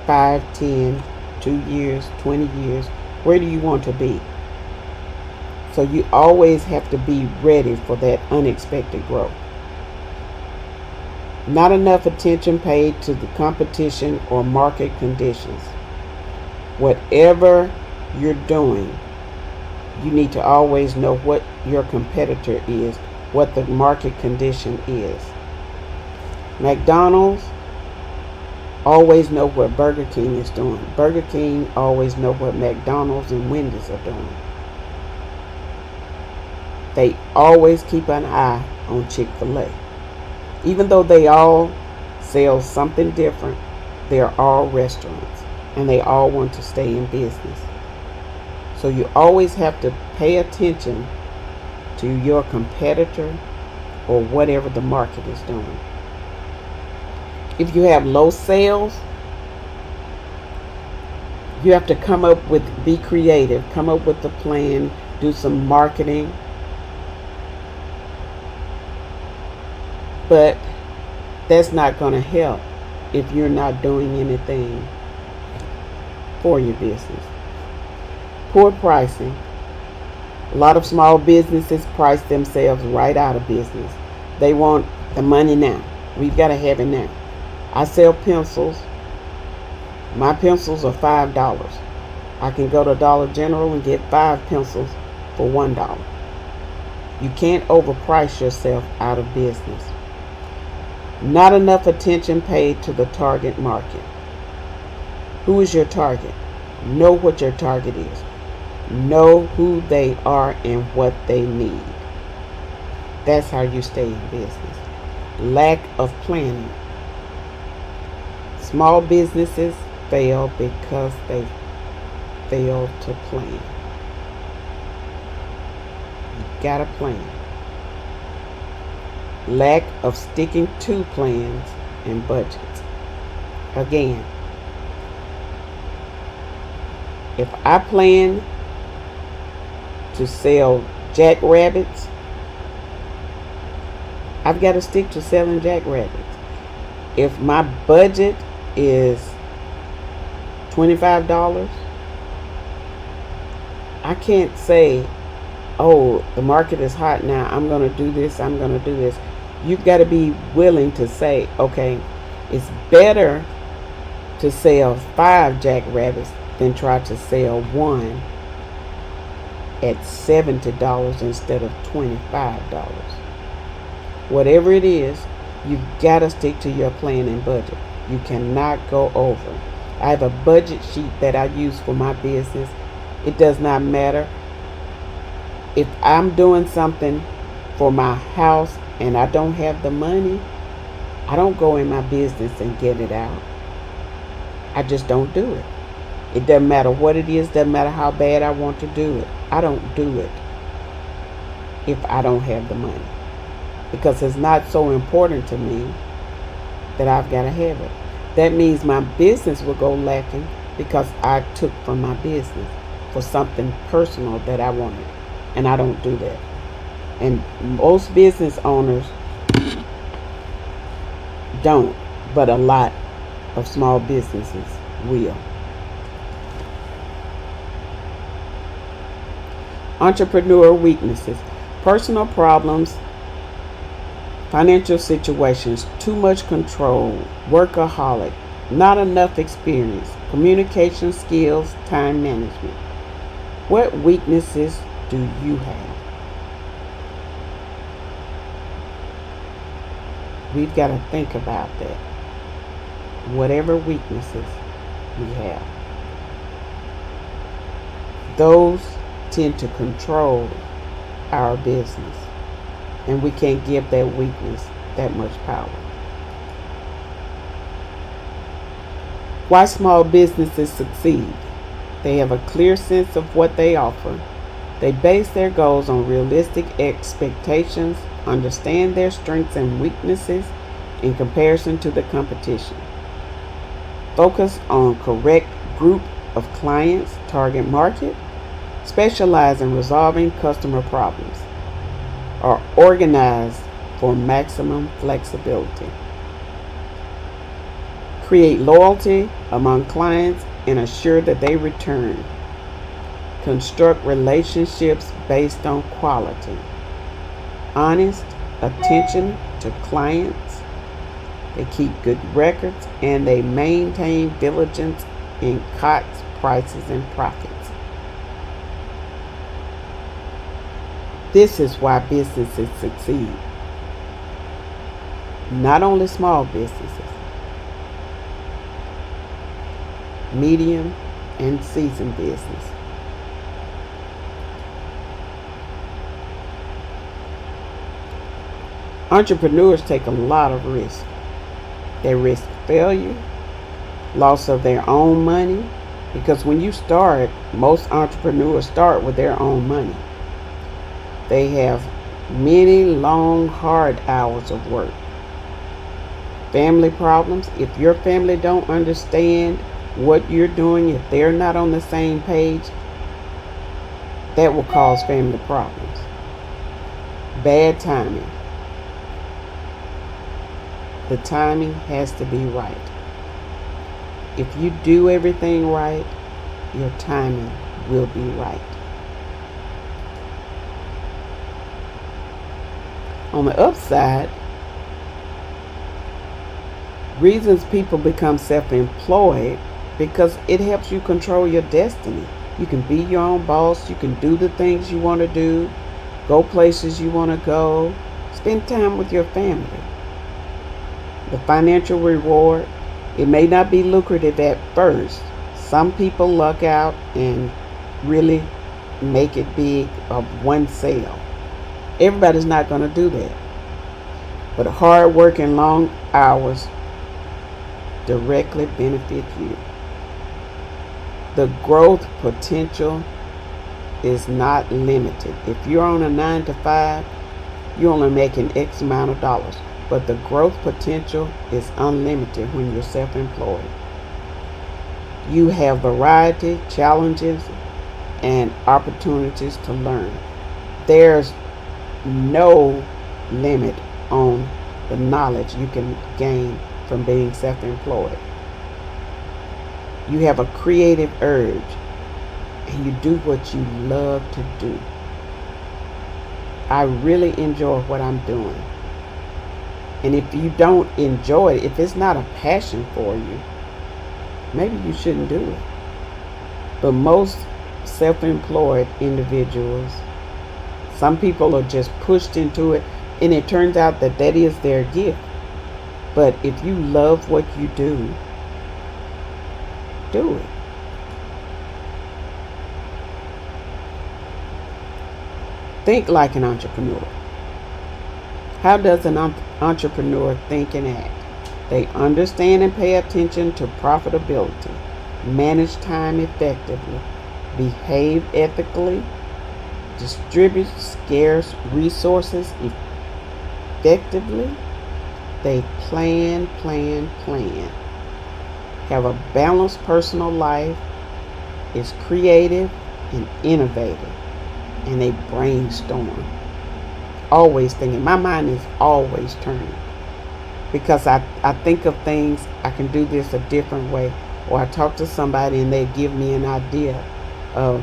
5, 10, 2 years, 20 years. Where do you want to be? So you always have to be ready for that unexpected growth. Not enough attention paid to the competition or market conditions. Whatever you're doing, you need to always know what your competitor is, what the market condition is. McDonald's always know what Burger King is doing. Burger King always know what McDonald's and Wendy's are doing. They always keep an eye on Chick-fil-A. Even though they all sell something different, they're all restaurants and they all want to stay in business. So you always have to pay attention to your competitor or whatever the market is doing. If you have low sales, you have to be creative, come up with a plan, do some marketing. But that's not going to help if you're not doing anything for your business. Poor pricing. A lot of small businesses price themselves right out of business. They want the money now. We've got to have it now. I sell pencils. My pencils are $5. I can go to Dollar General and get 5 pencils for $1. You can't overprice yourself out of business. Not enough attention paid to the target market. Who is your target? Know what your target is. Know who they are and what they need. That's how you stay in business. Lack of planning. Small businesses fail because they fail to plan. You gotta plan. Lack of sticking to plans and budgets. Again, if I plan to sell jackrabbits, I've got to stick to selling jackrabbits. If my budget is $25, I can't say, oh, the market is hot now, I'm going to do this, I'm going to do this. You've got to be willing to say, okay, it's better to sell 5 jackrabbits than try to sell one at $70 instead of $25. Whatever it is, you've got to stick to your plan and budget. You cannot go over. I have a budget sheet that I use for my business. It does not matter if I'm doing something for my house and I don't have the money. I don't go in my business and get it out. I just don't do it. It doesn't matter what it is, doesn't matter how bad I want to do it. I don't do it if I don't have the money, because it's not so important to me that I've got to have it. That means my business will go lacking because I took from my business for something personal that I wanted, and I don't do that. And most business owners don't, but a lot of small businesses will. Entrepreneur weaknesses: personal problems, financial situations, too much control, workaholic, not enough experience, communication skills, time management. What weaknesses do you have? We've got to think about that. Whatever weaknesses we have, those tend to control our business, and we can't give that weakness that much power. Why small businesses succeed: they have a clear sense of what they offer. They base their goals on realistic expectations, understand their strengths and weaknesses in comparison to the competition, focus on correct group of clients, target market, specialize in resolving customer problems, are organized for maximum flexibility, create loyalty among clients and assure that they return, construct relationships based on quality, honest attention to clients, they keep good records, and they maintain diligence in costs, prices, and profits. This is why businesses succeed. Not only small businesses, medium and seasoned business. Entrepreneurs take a lot of risk. They risk failure, loss of their own money, because when you start, most entrepreneurs start with their own money. They have many long, hard hours of work. Family problems: if your family don't understand what you're doing, if they're not on the same page, that will cause family problems. Bad timing. The timing has to be right. If you do everything right, your timing will be right. On the upside, reasons people become self-employed: because it helps you control your destiny. You can be your own boss. You can do the things you want to do, go places you want to go, spend time with your family. The financial reward: it may not be lucrative at first. Some people luck out and really make it big of one sale. Everybody's not going to do that. But hard work and long hours directly benefit you. The growth potential is not limited. If you're on a 9-to-5, you're only making X amount of dollars. But the growth potential is unlimited when you're self-employed. You have variety, challenges, and opportunities to learn. There's no limit on the knowledge you can gain from being self-employed. You have a creative urge and you do what you love to do. I really enjoy what I'm doing. And if you don't enjoy it, if it's not a passion for you, maybe you shouldn't do it. But most self-employed individuals, some people are just pushed into it, and it turns out that that is their gift. But if you love what you do it. Think like an entrepreneur. How does an entrepreneur think and act? They understand and pay attention to profitability, manage time effectively, behave ethically, distribute scarce resources effectively. They plan, have a balanced personal life, is creative and innovative, and they brainstorm. Always thinking. My mind is always turning because I think of things, I can do this a different way, or I talk to somebody and they give me an idea of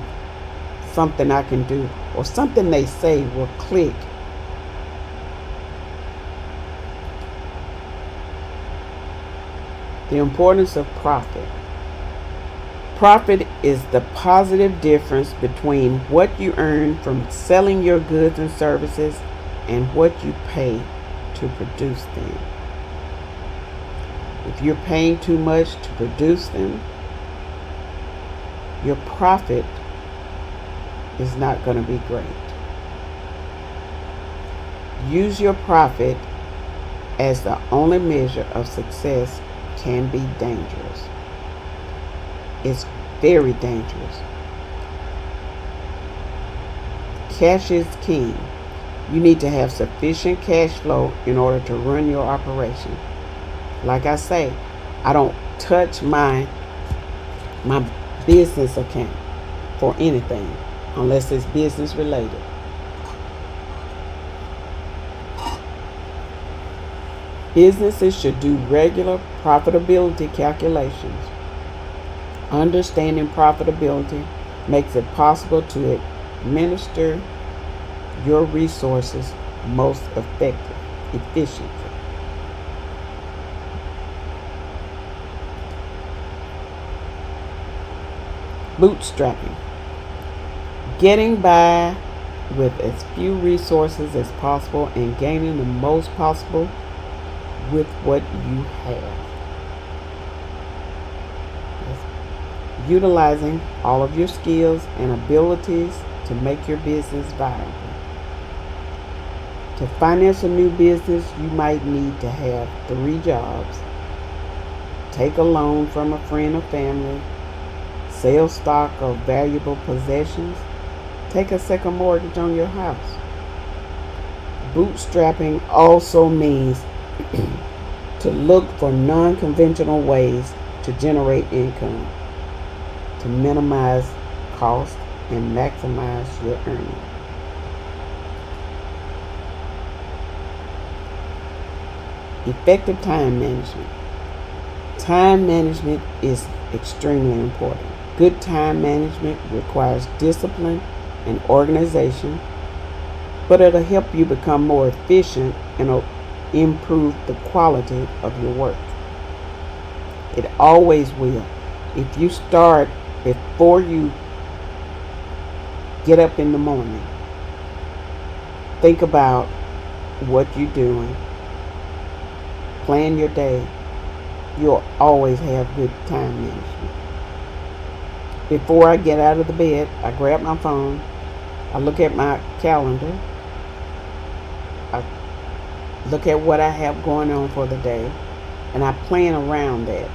something I can do, or something they say will click. The importance of profit. Profit is the positive difference between what you earn from selling your goods and services and what you pay to produce them. If you're paying too much to produce them, your profit is not going to be great. Use your profit as the only measure of success can be dangerous. It's very dangerous. Cash is king. You need to have sufficient cash flow in order to run your operation. Like I say, I don't touch my business account for anything unless it's business related. Businesses should do regular profitability calculations. Understanding profitability makes it possible to administer your resources most efficiently. Bootstrapping. Getting by with as few resources as possible and gaining the most possible with what you have. Utilizing all of your skills and abilities to make your business viable. To finance a new business, you might need to have 3 jobs, take a loan from a friend or family, sell stock or valuable possessions, take a second mortgage on your house. Bootstrapping also means to look for non-conventional ways to generate income, to minimize cost and maximize your earnings. Effective time management. Time management is extremely important. Good time management requires discipline and organization, but it'll help you become more efficient and it'll improve the quality of your work. It always will. If you start before you get up in the morning, think about what you're doing, plan your day, you'll always have good time management. Before I get out of the bed, I grab my phone, I look at my calendar, I look at what I have going on for the day, and I plan around that.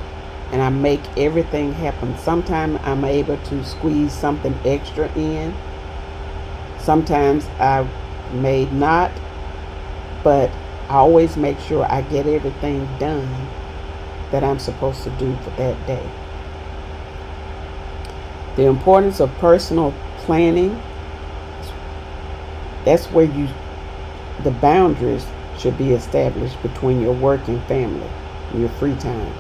And I make everything happen. Sometimes I'm able to squeeze something extra in. Sometimes I may not, but I always make sure I get everything done that I'm supposed to do for that day. The importance of personal planning, that's where the boundaries should be established between your work and family. your free time.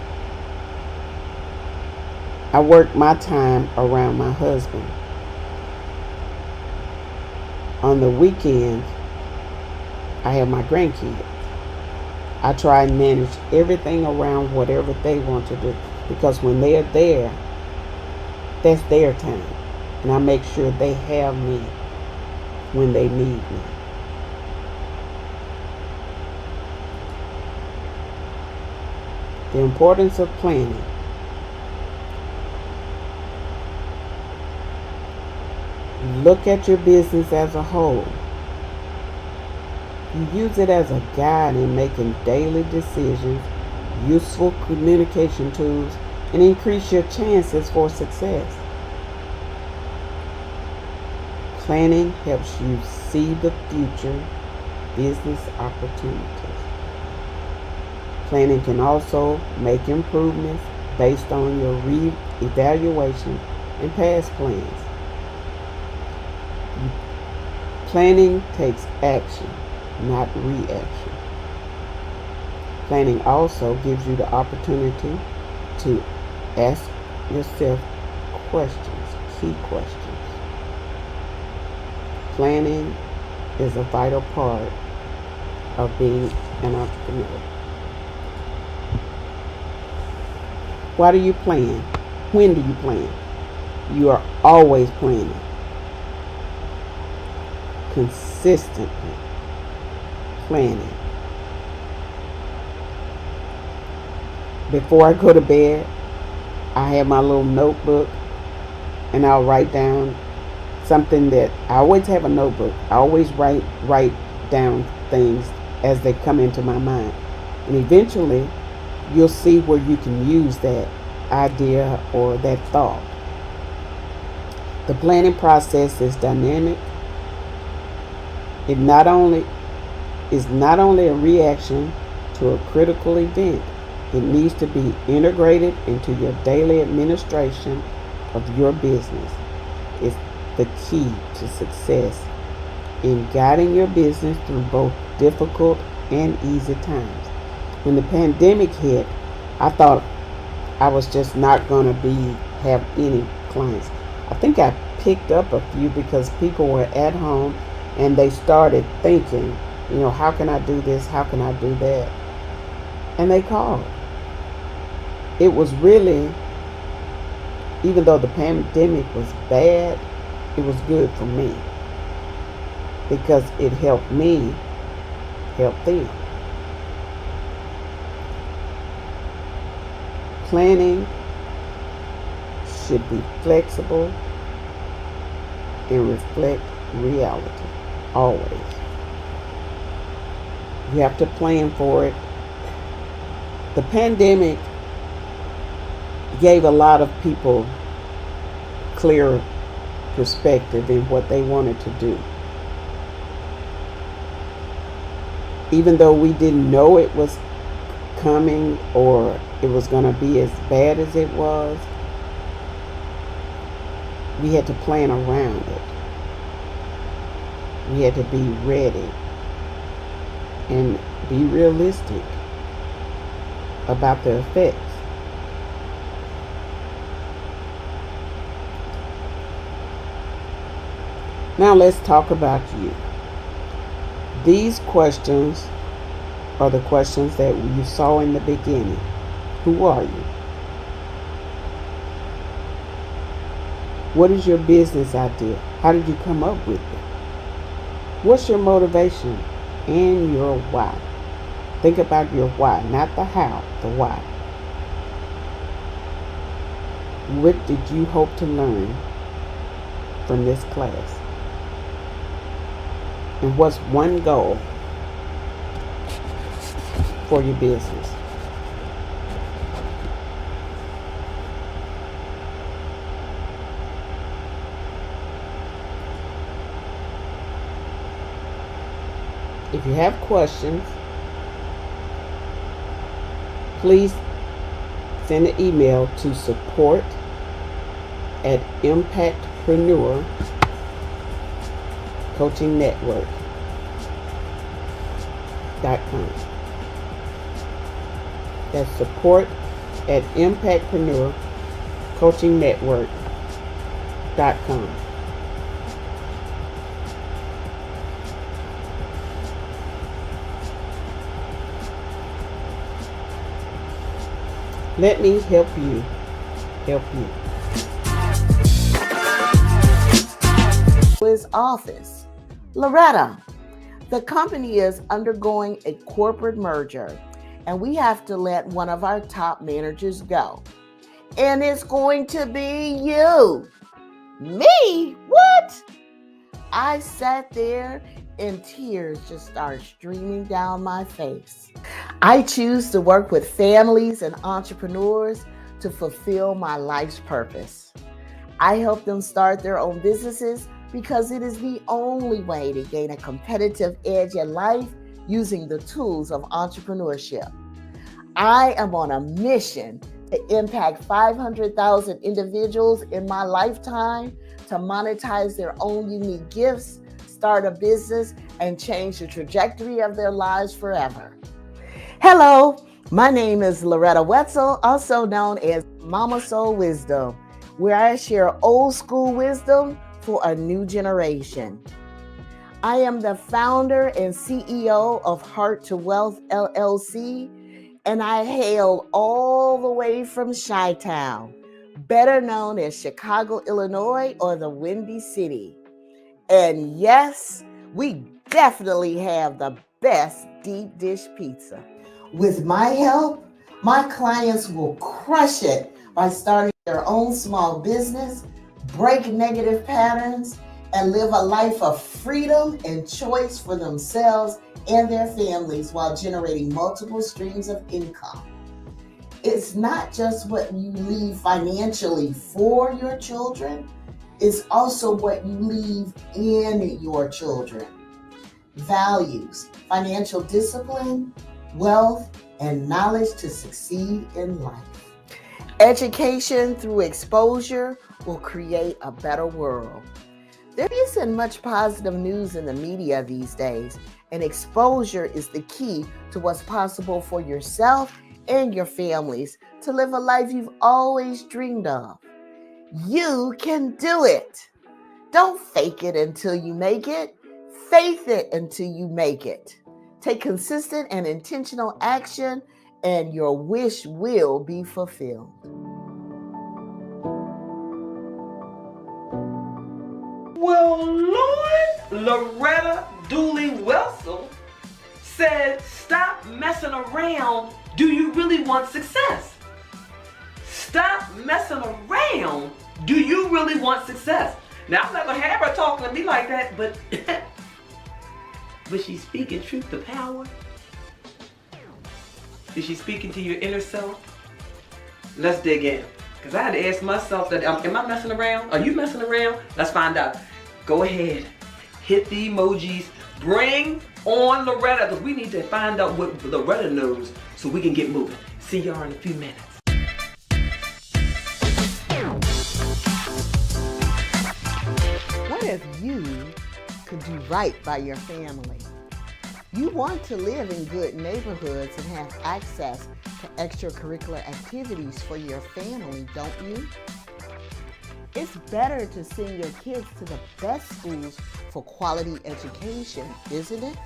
I work my time around my husband. On the weekends, I have my grandkids. I try and manage everything around whatever they want to do, because when they are there, that's their time. And I make sure they have me when they need me. The importance of planning. Look at your business as a whole. You use it as a guide in making daily decisions, useful communication tools, and increase your chances for success. Planning helps you see the future business opportunities. Planning can also make improvements based on your re-evaluation and past plans. Planning takes action, not reaction. Planning also gives you the opportunity to ask yourself questions, key questions. Planning is a vital part of being an entrepreneur. Why do you plan? When do you plan? You are always planning. Consistently planning. Before I go to bed, I have my little notebook and I'll write down something that I always have a notebook. I always write down things as they come into my mind. And eventually you'll see where you can use that idea or that thought. The planning process is dynamic. It is not only a reaction to a critical event, it needs to be integrated into your daily administration of your business. It's the key to success in guiding your business through both difficult and easy times. When the pandemic hit, I thought I was just not going to have any clients. I think I picked up a few because people were at home and they started thinking, how can I do this? How can I do that? And they called. It was really, even though the pandemic was bad, it was good for me because it helped me help them. Planning should be flexible and reflect reality, always. You have to plan for it. The pandemic gave a lot of people clear perspective in what they wanted to do. Even though we didn't know it was coming or it was going to be as bad as it was, we had to plan around it. We had to be ready and be realistic about the effects. Now let's talk about you. These questions are the questions that you saw in the beginning. Who are you? What is your business idea? How did you come up with it? What's your motivation and your why? Think about your why, not the how, the why. What did you hope to learn from this class? And what's one goal for your business? If you have questions, please send an email to support@impactpreneurcoachingnetwork.com. That's support@impactpreneurcoachingnetwork.com. Let me help you help you. His office. Loretta, the company is undergoing a corporate merger, and we have to let one of our top managers go. And it's going to be you. Me? What? I sat there and tears just started streaming down my face. I choose to work with families and entrepreneurs to fulfill my life's purpose. I help them start their own businesses because it is the only way to gain a competitive edge in life using the tools of entrepreneurship. I am on a mission to impact 500,000 individuals in my lifetime to monetize their own unique gifts, start a business, and change the trajectory of their lives forever. Hello, my name is Loretta Wetzel, also known as Mama Soul Wisdom, where I share old school wisdom for a new generation. I am the founder and CEO of Heart to Wealth LLC, and I hail all the way from Chi-Town, better known as Chicago, Illinois, or the Windy City. And yes, we definitely have the best deep dish pizza. With my help, my clients will crush it by starting their own small business, break negative patterns, and live a life of freedom and choice for themselves and their families while generating multiple streams of income. It's not just what you leave financially for your children, it's also what you leave in your children. Values, financial discipline, wealth, and knowledge to succeed in life. Education through exposure will create a better world. There isn't much positive news in the media these days, and exposure is the key to what's possible for yourself and your families to live a life you've always dreamed of. You can do it. Don't fake it until you make it. Faith it until you make it. Take consistent and intentional action, and your wish will be fulfilled. Well, Lord, Loretta Dooley Wetzel said, stop messing around. Do you really want success? Stop messing around. Do you really want success? Now, I'm not going to have her talking to me like that, but was she speaking truth to power? Is she speaking to your inner self? Let's dig in. Because I had to ask myself that, am I messing around? Are you messing around? Let's find out. Go ahead. Hit the emojis. Bring on Loretta, because we need to find out what Loretta knows so we can get moving. See y'all in a few minutes. What if you could do right by your family? You want to live in good neighborhoods and have access to extracurricular activities for your family, don't you? It's better to send your kids to the best schools for quality education, isn't it?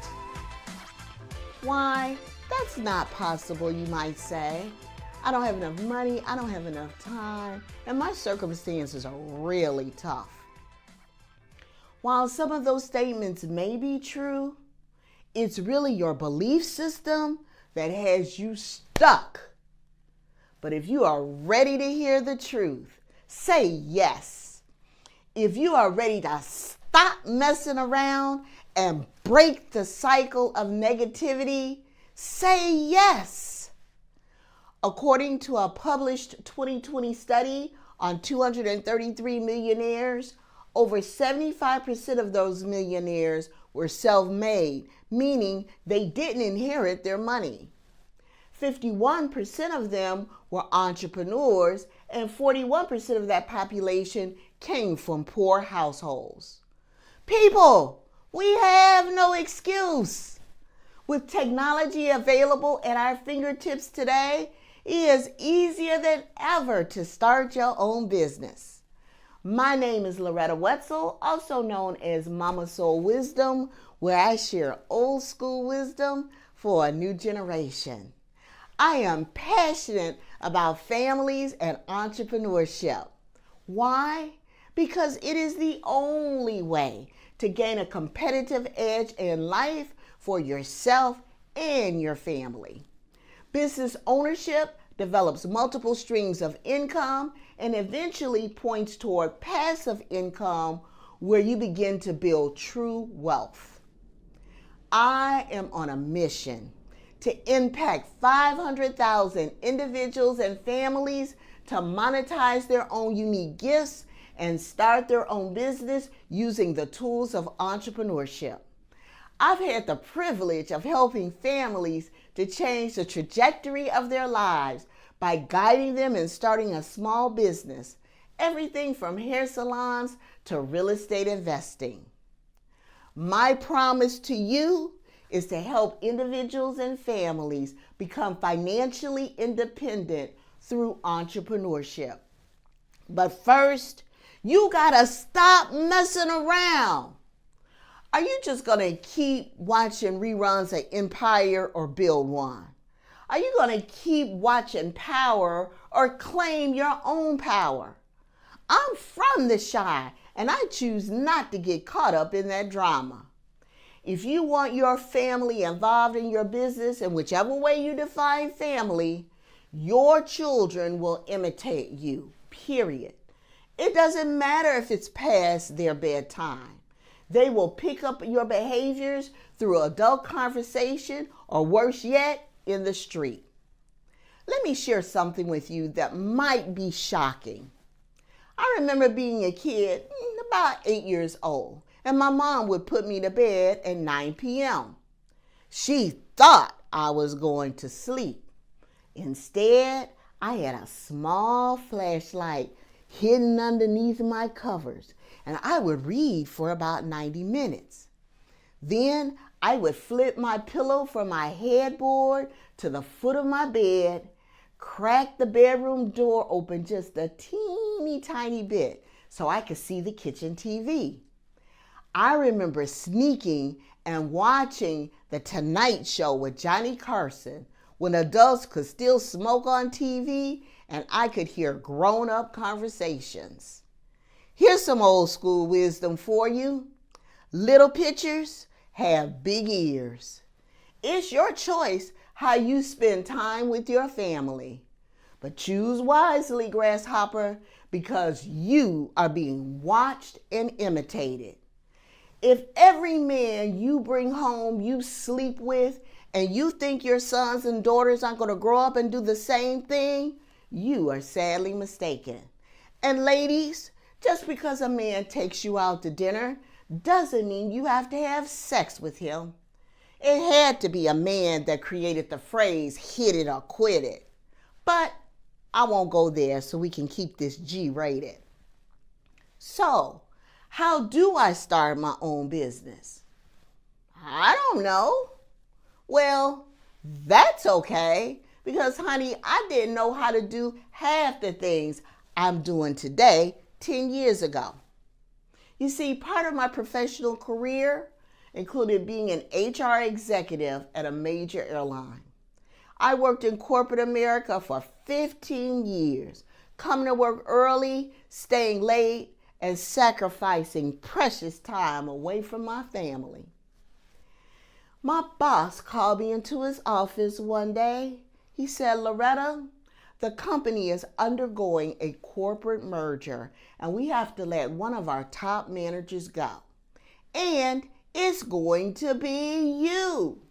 Why, that's not possible, you might say. I don't have enough money, I don't have enough time, and my circumstances are really tough. While some of those statements may be true, it's really your belief system that has you stuck. But if you are ready to hear the truth, say yes. If you are ready to stop messing around and break the cycle of negativity, say yes. According to a published 2020 study on 233 millionaires, over 75% of those millionaires were self-made, meaning they didn't inherit their money. 51% of them were entrepreneurs, and 41% of that population came from poor households. People, we have no excuse. With technology available at our fingertips today, It is easier than ever to start your own business. My name is Loretta Wetzel, also known as Mama Soul Wisdom, where I share old school wisdom for a new generation. I am passionate about families and entrepreneurship. Why? Because it is the only way to gain a competitive edge in life for yourself and your family. Business ownership develops multiple streams of income and eventually points toward passive income where you begin to build true wealth. I am on a mission to impact 500,000 individuals and families to monetize their own unique gifts and start their own business using the tools of entrepreneurship. I've had the privilege of helping families to change the trajectory of their lives by guiding them in starting a small business, everything from hair salons to real estate investing. My promise to you is to help individuals and families become financially independent through entrepreneurship. But first, you gotta stop messing around. Are you just gonna keep watching reruns of Empire or Build One? Are you gonna keep watching Power or claim your own power? I'm from the Chi, and I choose not to get caught up in that drama. If you want your family involved in your business in whichever way you define family, your children will imitate you, period. It doesn't matter if it's past their bedtime. They will pick up your behaviors through adult conversation or worse yet, in the street. Let me share something with you that might be shocking. I remember being a kid, about 8 years old, and my mom would put me to bed at 9 p.m. She thought I was going to sleep. Instead, I had a small flashlight hidden underneath my covers, and I would read for about 90 minutes. Then I would flip my pillow from my headboard to the foot of my bed, crack the bedroom door open just a teeny tiny bit so I could see the kitchen TV. I remember sneaking and watching The Tonight Show with Johnny Carson when adults could still smoke on TV and I could hear grown-up conversations. Here's some old school wisdom for you. Little pitchers have big ears. It's your choice how you spend time with your family. But choose wisely, grasshopper, because you are being watched and imitated. If every man you bring home you sleep with and you think your sons and daughters aren't going to grow up and do the same thing, you are sadly mistaken. And ladies, just because a man takes you out to dinner doesn't mean you have to have sex with him. It had to be a man that created the phrase hit it or quit it. But I won't go there so we can keep this G-rated. So, how do I start my own business? I don't know. Well, that's okay, because honey, I didn't know how to do half the things I'm doing today 10 years ago. You see, part of my professional career included being an HR executive at a major airline. I worked in corporate America for 15 years, coming to work early, staying late, and sacrificing precious time away from my family. My boss called me into his office one day. He said, Loretta, the company is undergoing a corporate merger, and we have to let one of our top managers go. And it's going to be you.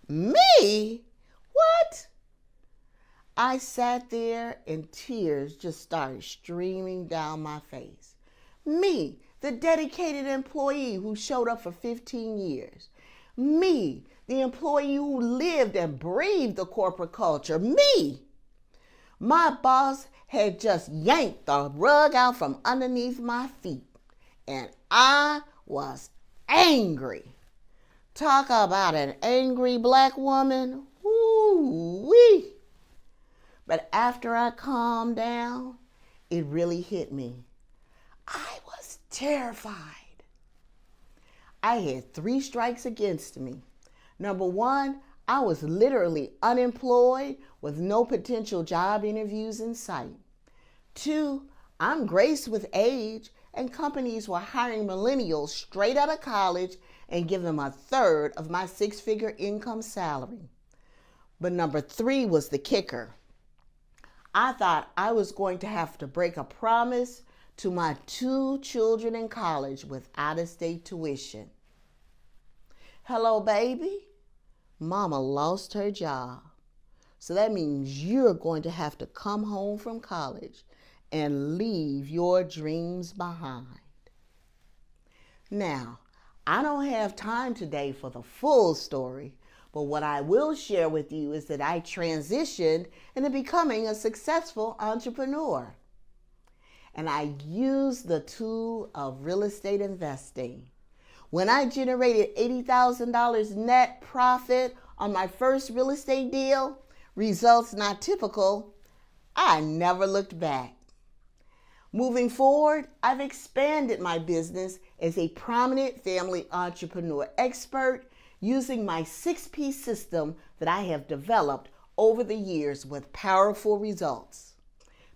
Me? What? I sat there and tears just started streaming down my face. Me, the dedicated employee who showed up for 15 years. Me, the employee who lived and breathed the corporate culture. Me. My boss had just yanked the rug out from underneath my feet, and I was angry. Talk about an angry black woman. Woo-wee. But after I calmed down, it really hit me. I was terrified. I had 3 strikes against me. Number 1, I was literally unemployed with no potential job interviews in sight. 2, I'm graced with age, and companies were hiring millennials straight out of college and give them 1/3 of my 6-figure income salary. But number 3 was the kicker. I thought I was going to have to break a promise to my 2 children in college with out-of-state tuition. Hello, baby. Mama lost her job. So that means you're going to have to come home from college and leave your dreams behind. Now, I don't have time today for the full story, but what I will share with you is that I transitioned into becoming a successful entrepreneur. And I used the tool of real estate investing. When I generated $80,000 net profit on my first real estate deal, results not typical, I never looked back. Moving forward, I've expanded my business as a prominent family entrepreneur expert using my 6P system that I have developed over the years with powerful results.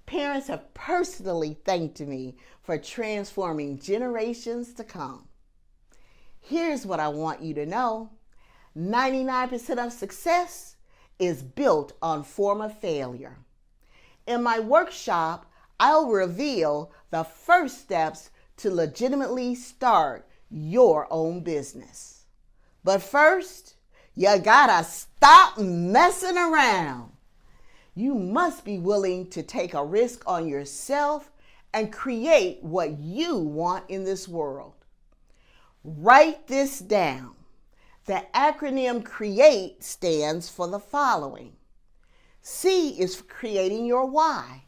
Parents have personally thanked me for transforming generations to come. Here's what I want you to know. 99% of success is built on former failure. In my workshop, I'll reveal the first steps to legitimately start your own business. But first, you gotta stop messing around. You must be willing to take a risk on yourself and create what you want in this world. Write this down. The acronym CREATE stands for the following. C is for creating your why.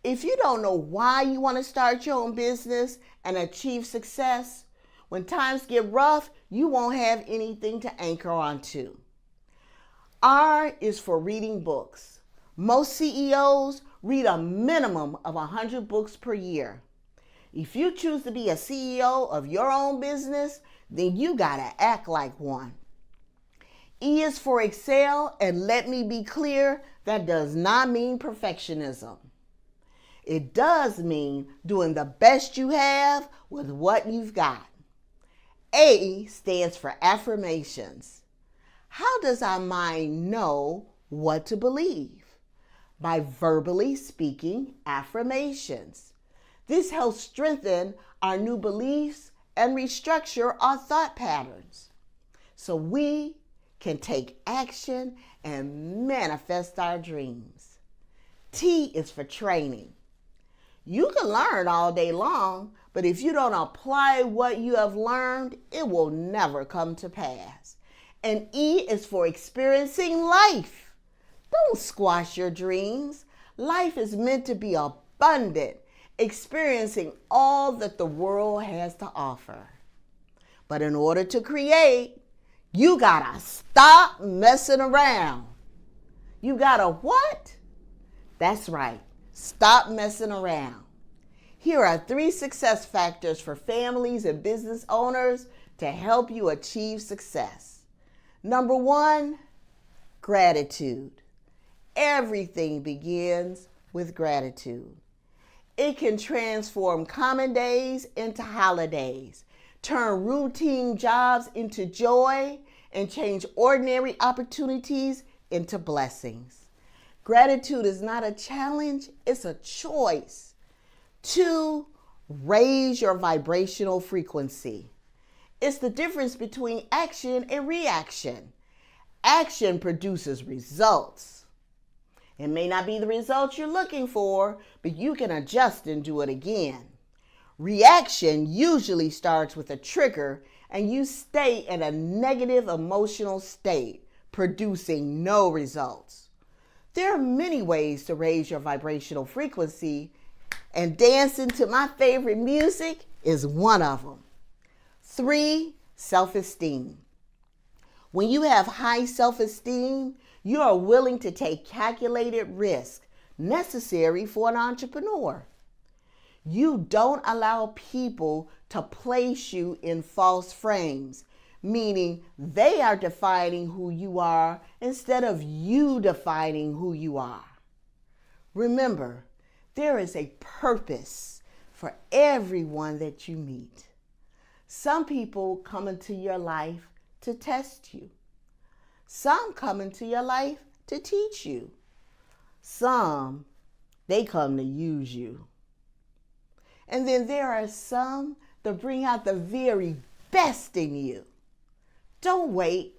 If you don't know why you want to start your own business and achieve success, when times get rough, you won't have anything to anchor onto. R is for reading books. Most CEOs read a minimum of 100 books per year. If you choose to be a CEO of your own business, then you gotta act like one. E is for excel, and let me be clear, that does not mean perfectionism. It does mean doing the best you have with what you've got. A stands for affirmations. How does our mind know what to believe? By verbally speaking affirmations. This helps strengthen our new beliefs and restructure our thought patterns so we can take action and manifest our dreams. T is for training. You can learn all day long, but if you don't apply what you have learned, it will never come to pass. And E is for experiencing life. Don't squash your dreams. Life is meant to be abundant, experiencing all that the world has to offer. But in order to create, you gotta stop messing around. You gotta what? That's right. Stop messing around. Here are 3 success factors for families and business owners to help you achieve success. Number 1, gratitude. Everything begins with gratitude. It can transform common days into holidays, turn routine jobs into joy, and change ordinary opportunities into blessings. Gratitude is not a challenge, it's a choice. 2, raise your vibrational frequency. It's the difference between action and reaction. Action produces results. It may not be the results you're looking for, but you can adjust and do it again. Reaction usually starts with a trigger and you stay in a negative emotional state, producing no results. There are many ways to raise your vibrational frequency, and dancing to my favorite music is one of them. 3, self-esteem. When you have high self-esteem, you are willing to take calculated risk, necessary for an entrepreneur. You don't allow people to place you in false frames, meaning they are defining who you are instead of you defining who you are. Remember, there is a purpose for everyone that you meet. Some people come into your life to test you. Some come into your life to teach you. Some, they come to use you. And then there are some that bring out the very best in you. Don't wait.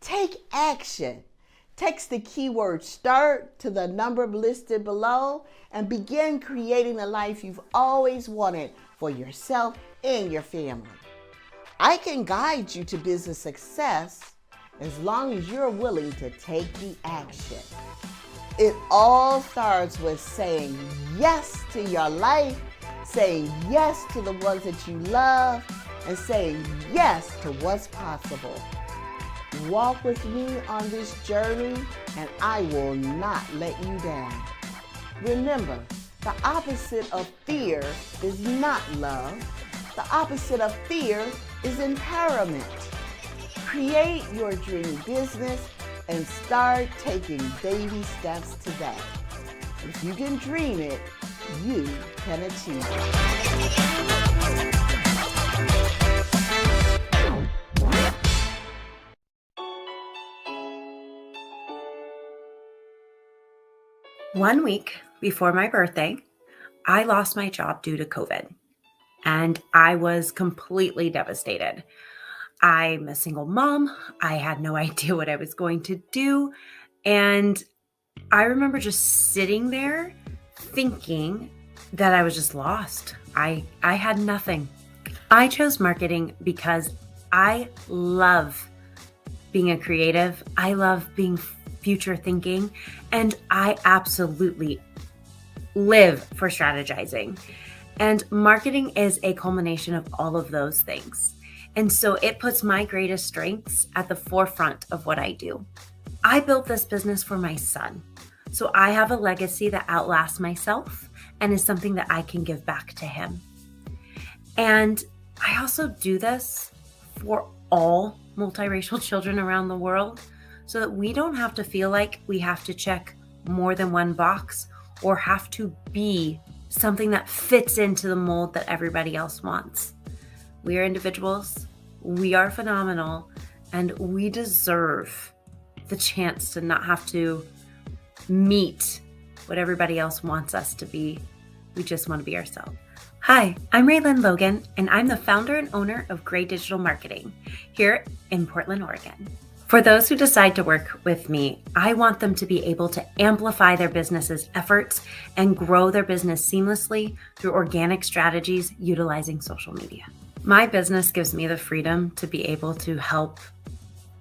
Take action. Text the keyword START to the number listed below and begin creating the life you've always wanted for yourself and your family. I can guide you to business success as long as you're willing to take the action. It all starts with saying yes to your life, saying yes to the ones that you love, and saying yes to what's possible. Walk with me on this journey, and I will not let you down. Remember, the opposite of fear is not love. The opposite of fear is empowerment. Create your dream business and start taking baby steps today. If you can dream it, you can achieve it. One week before my birthday, I lost my job due to COVID, and I was completely devastated. I'm a single mom. I had no idea what I was going to do. And I remember just sitting there thinking that I was just lost. I had nothing. I chose marketing because I love being a creative. I love being future thinking, and I absolutely live for strategizing. And marketing is a culmination of all of those things. And so it puts my greatest strengths at the forefront of what I do. I built this business for my son. So I have a legacy that outlasts myself and is something that I can give back to him. And I also do this for all multiracial children around the world so that we don't have to feel like we have to check more than one box or have to be something that fits into the mold that everybody else wants. We are individuals, we are phenomenal, and we deserve the chance to not have to meet what everybody else wants us to be. We just want to be ourselves. Hi, I'm Raylyn Logan, and I'm the founder and owner of Gray Digital Marketing here in Portland, Oregon. For those who decide to work with me, I want them to be able to amplify their business's efforts and grow their business seamlessly through organic strategies utilizing social media. My business gives me the freedom to be able to help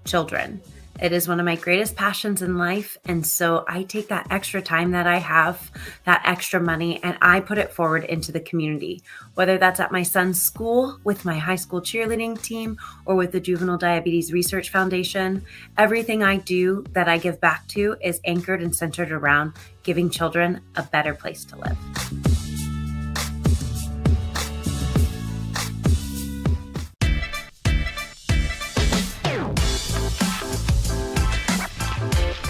children. It is one of my greatest passions in life. And so I take that extra time that I have, that extra money, and I put it forward into the community, whether that's at my son's school with my high school cheerleading team or with the Juvenile Diabetes Research Foundation. Everything I do that I give back to is anchored and centered around giving children a better place to live.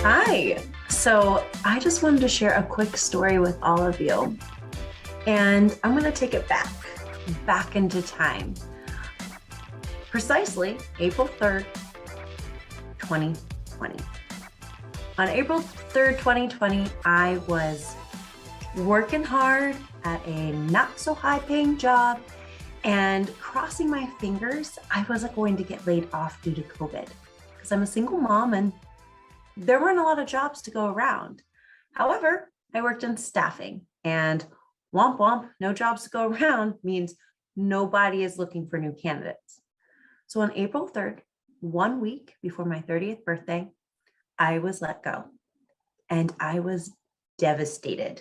Hi. So I just wanted to share a quick story with all of you. And I'm going to take it back into time. Precisely April 3rd, 2020. On April 3rd, 2020, I was working hard at a not so high paying job and crossing my fingers I wasn't going to get laid off due to COVID because I'm a single mom and there weren't a lot of jobs to go around. However, I worked in staffing and womp womp, no jobs to go around means nobody is looking for new candidates. So on April 3rd, 1 week before my 30th birthday, I was let go and I was devastated.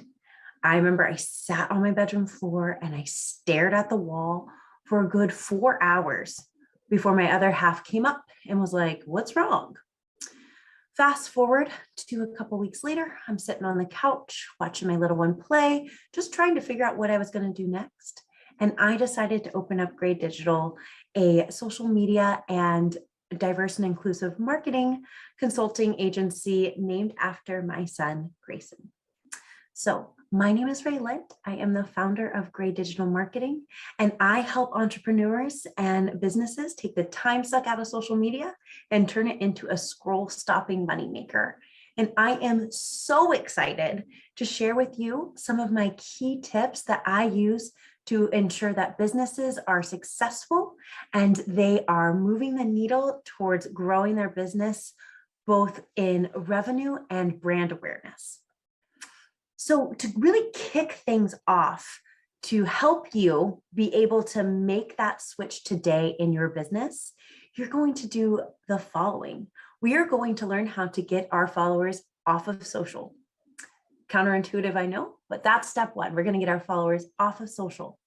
I remember I sat on my bedroom floor and I stared at the wall for a good 4 hours before my other half came up and was like, "What's wrong?" Fast forward to a couple weeks later, I'm sitting on the couch watching my little one play, just trying to figure out what I was going to do next. And I decided to open up Grey Digital, a social media and diverse and inclusive marketing consulting agency named after my son, Grayson. So my name is Ray Litt. I am the founder of Grey Digital Marketing, and I help entrepreneurs and businesses take the time suck out of social media and turn it into a scroll-stopping moneymaker. And I am so excited to share with you some of my key tips that I use to ensure that businesses are successful and they are moving the needle towards growing their business, both in revenue and brand awareness. So to really kick things off, to help you be able to make that switch today in your business, you're going to do the following. We are going to learn how to get our followers off of social. Counterintuitive, I know, but that's step one. We're going to get our followers off of social.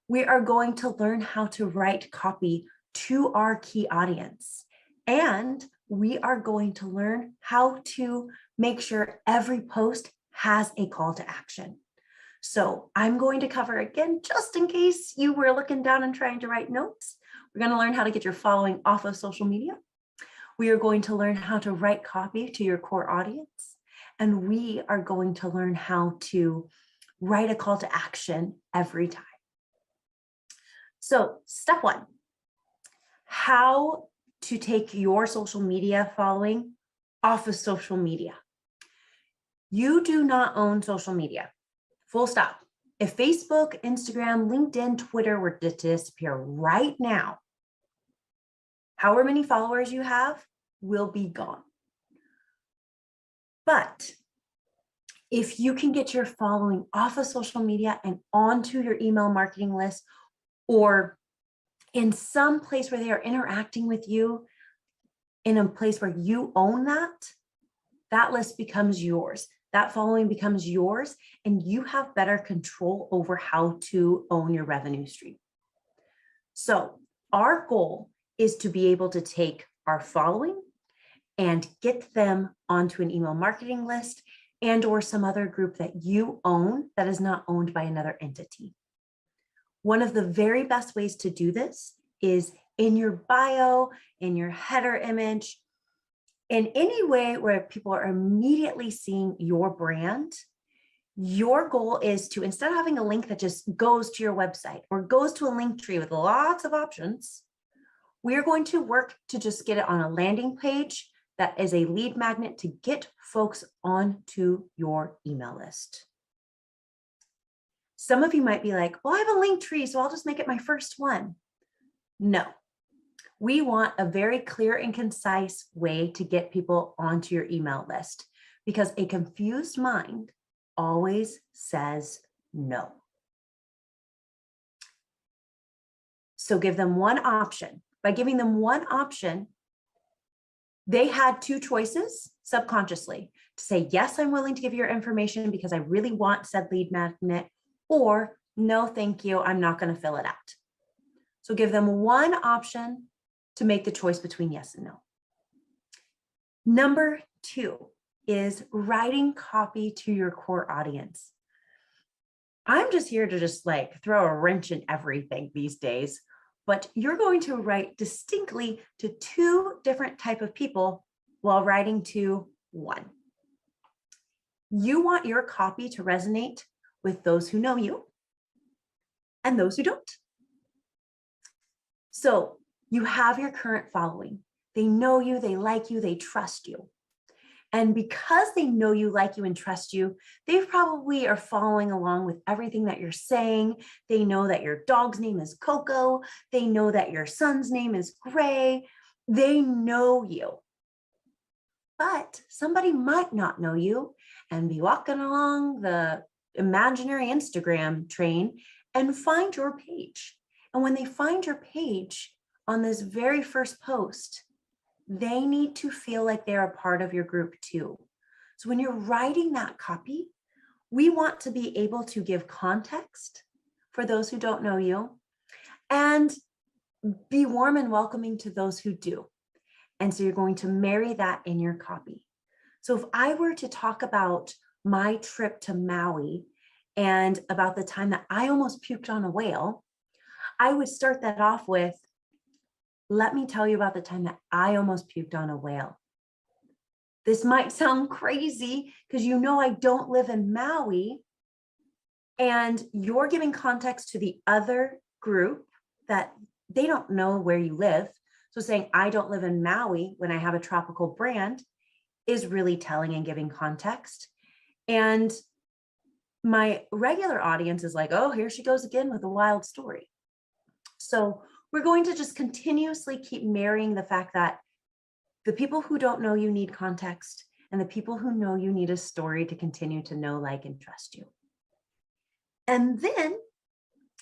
We are going to learn how to write copy to our key audience. And we are going to learn how to make sure every post has a call to action. So I'm going to cover again, just in case you were looking down and trying to write notes. We're going to learn how to get your following off of social media. We are going to learn how to write copy to your core audience. And we are going to learn how to write a call to action every time. So step one, how to take your social media following off of social media. You do not own social media, full stop. If Facebook, Instagram, LinkedIn, Twitter were to disappear right now, however many followers you have will be gone. But if you can get your following off of social media and onto your email marketing list, or in some place where they are interacting with you, in a place where you own that list becomes yours. That following becomes yours, and you have better control over how to own your revenue stream. So our goal is to be able to take our following and get them onto an email marketing list and or some other group that you own that is not owned by another entity. One of the very best ways to do this is in your bio, in your header image, in any way where people are immediately seeing your brand. Your goal is to, instead of having a link that just goes to your website or goes to a link tree with lots of options, we are going to work to just get it on a landing page that is a lead magnet to get folks onto your email list. Some of you might be like, well, I have a link tree, so I'll just make it my first one. No. We want a very clear and concise way to get people onto your email list, because a confused mind always says no. So give them one option. By giving them one option, they had two choices subconsciously to say, yes, I'm willing to give you your information because I really want said lead magnet, or no, thank you, I'm not going to fill it out. So give them one option to make the choice between yes and no. Number two is writing copy to your core audience. I'm just here to just like throw a wrench in everything these days, but you're going to write distinctly to two different types of people while writing to one. You want your copy to resonate with those who know you and those who don't. So you have your current following. They know you, they like you, they trust you. And because they know you, like you, and trust you, they probably are following along with everything that you're saying. They know that your dog's name is Coco. They know that your son's name is Gray. They know you. But somebody might not know you and be walking along the imaginary Instagram train and find your page. And when they find your page on this very first post, they need to feel like they're a part of your group too. So when you're writing that copy, we want to be able to give context for those who don't know you and be warm and welcoming to those who do. And so you're going to marry that in your copy. So if I were to talk about my trip to Maui and about the time that I almost puked on a whale, I would start that off with, let me tell you about the time that I almost puked on a whale. This might sound crazy because you know I don't live in Maui, and you're giving context to the other group that they don't know where you live. So saying I don't live in Maui when I have a tropical brand is really telling and giving context. And my regular audience is like, oh, here she goes again with a wild story. So we're going to just continuously keep marrying the fact that the people who don't know you need context, and the people who know you need a story to continue to know, like, and trust you. And then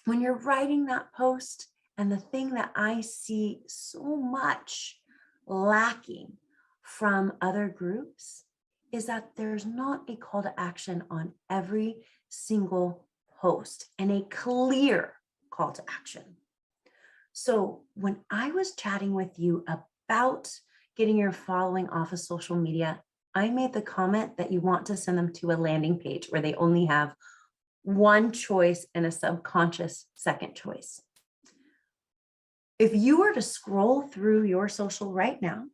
when you're writing that post, and the thing that I see so much lacking from other groups is that there's not a call to action on every single post, and a clear call to action. So when I was chatting with you about getting your following off of social media, I made the comment that you want to send them to a landing page where they only have one choice and a subconscious second choice. If you were to scroll through your social right now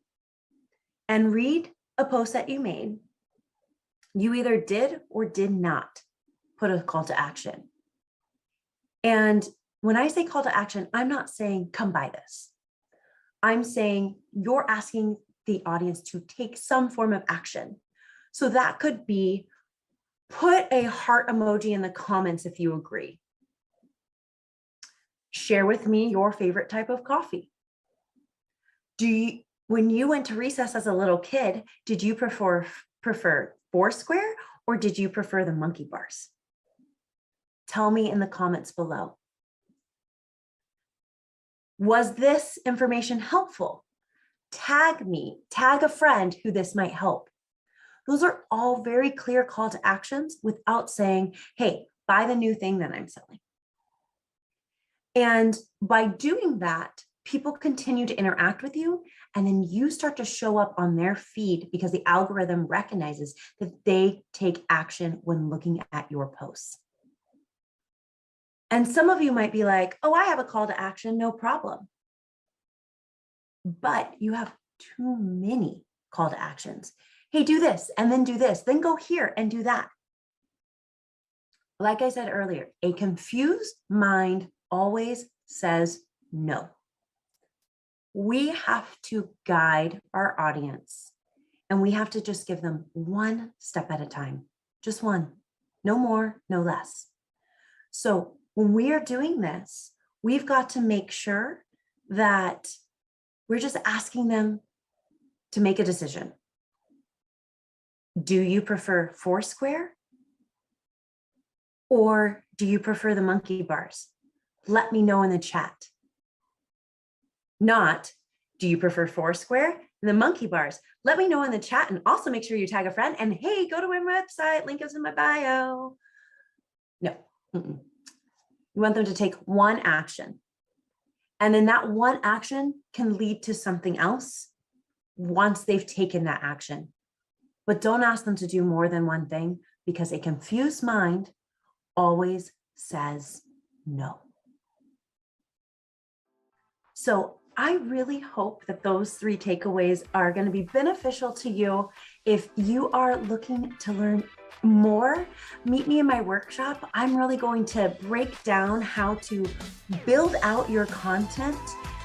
and read a post that you made, you either did or did not put a call to action. And when I say call to action, I'm not saying come buy this. I'm saying you're asking the audience to take some form of action. So that could be put a heart emoji in the comments if you agree. Share with me your favorite type of coffee. When you went to recess as a little kid, did you prefer Foursquare or did you prefer the monkey bars? Tell me in the comments below. Was this information helpful? Tag me, tag a friend who this might help. Those are all very clear call to actions without saying, hey, buy the new thing that I'm selling. And by doing that, people continue to interact with you, and then you start to show up on their feed because the algorithm recognizes that they take action when looking at your posts. And some of you might be like, oh, I have a call to action, no problem. But you have too many call to actions. Hey, do this, and then do this, then go here and do that. Like I said earlier, a confused mind always says no. We have to guide our audience, and we have to just give them one step at a time, just one, no more, no less. So when we are doing this, we've got to make sure that we're just asking them to make a decision. Do you prefer Foursquare? Or do you prefer the monkey bars? Let me know in the chat. Not, do you prefer Foursquare and the monkey bars? Let me know in the chat, and also make sure you tag a friend, and hey, go to my website, link is in my bio. No. You want them to take one action. And then that one action can lead to something else once they've taken that action. But don't ask them to do more than one thing, because a confused mind always says no. So I really hope that those 3 takeaways are going to be beneficial to you. If you are looking to learn more, meet me in my workshop. I'm really going to break down how to build out your content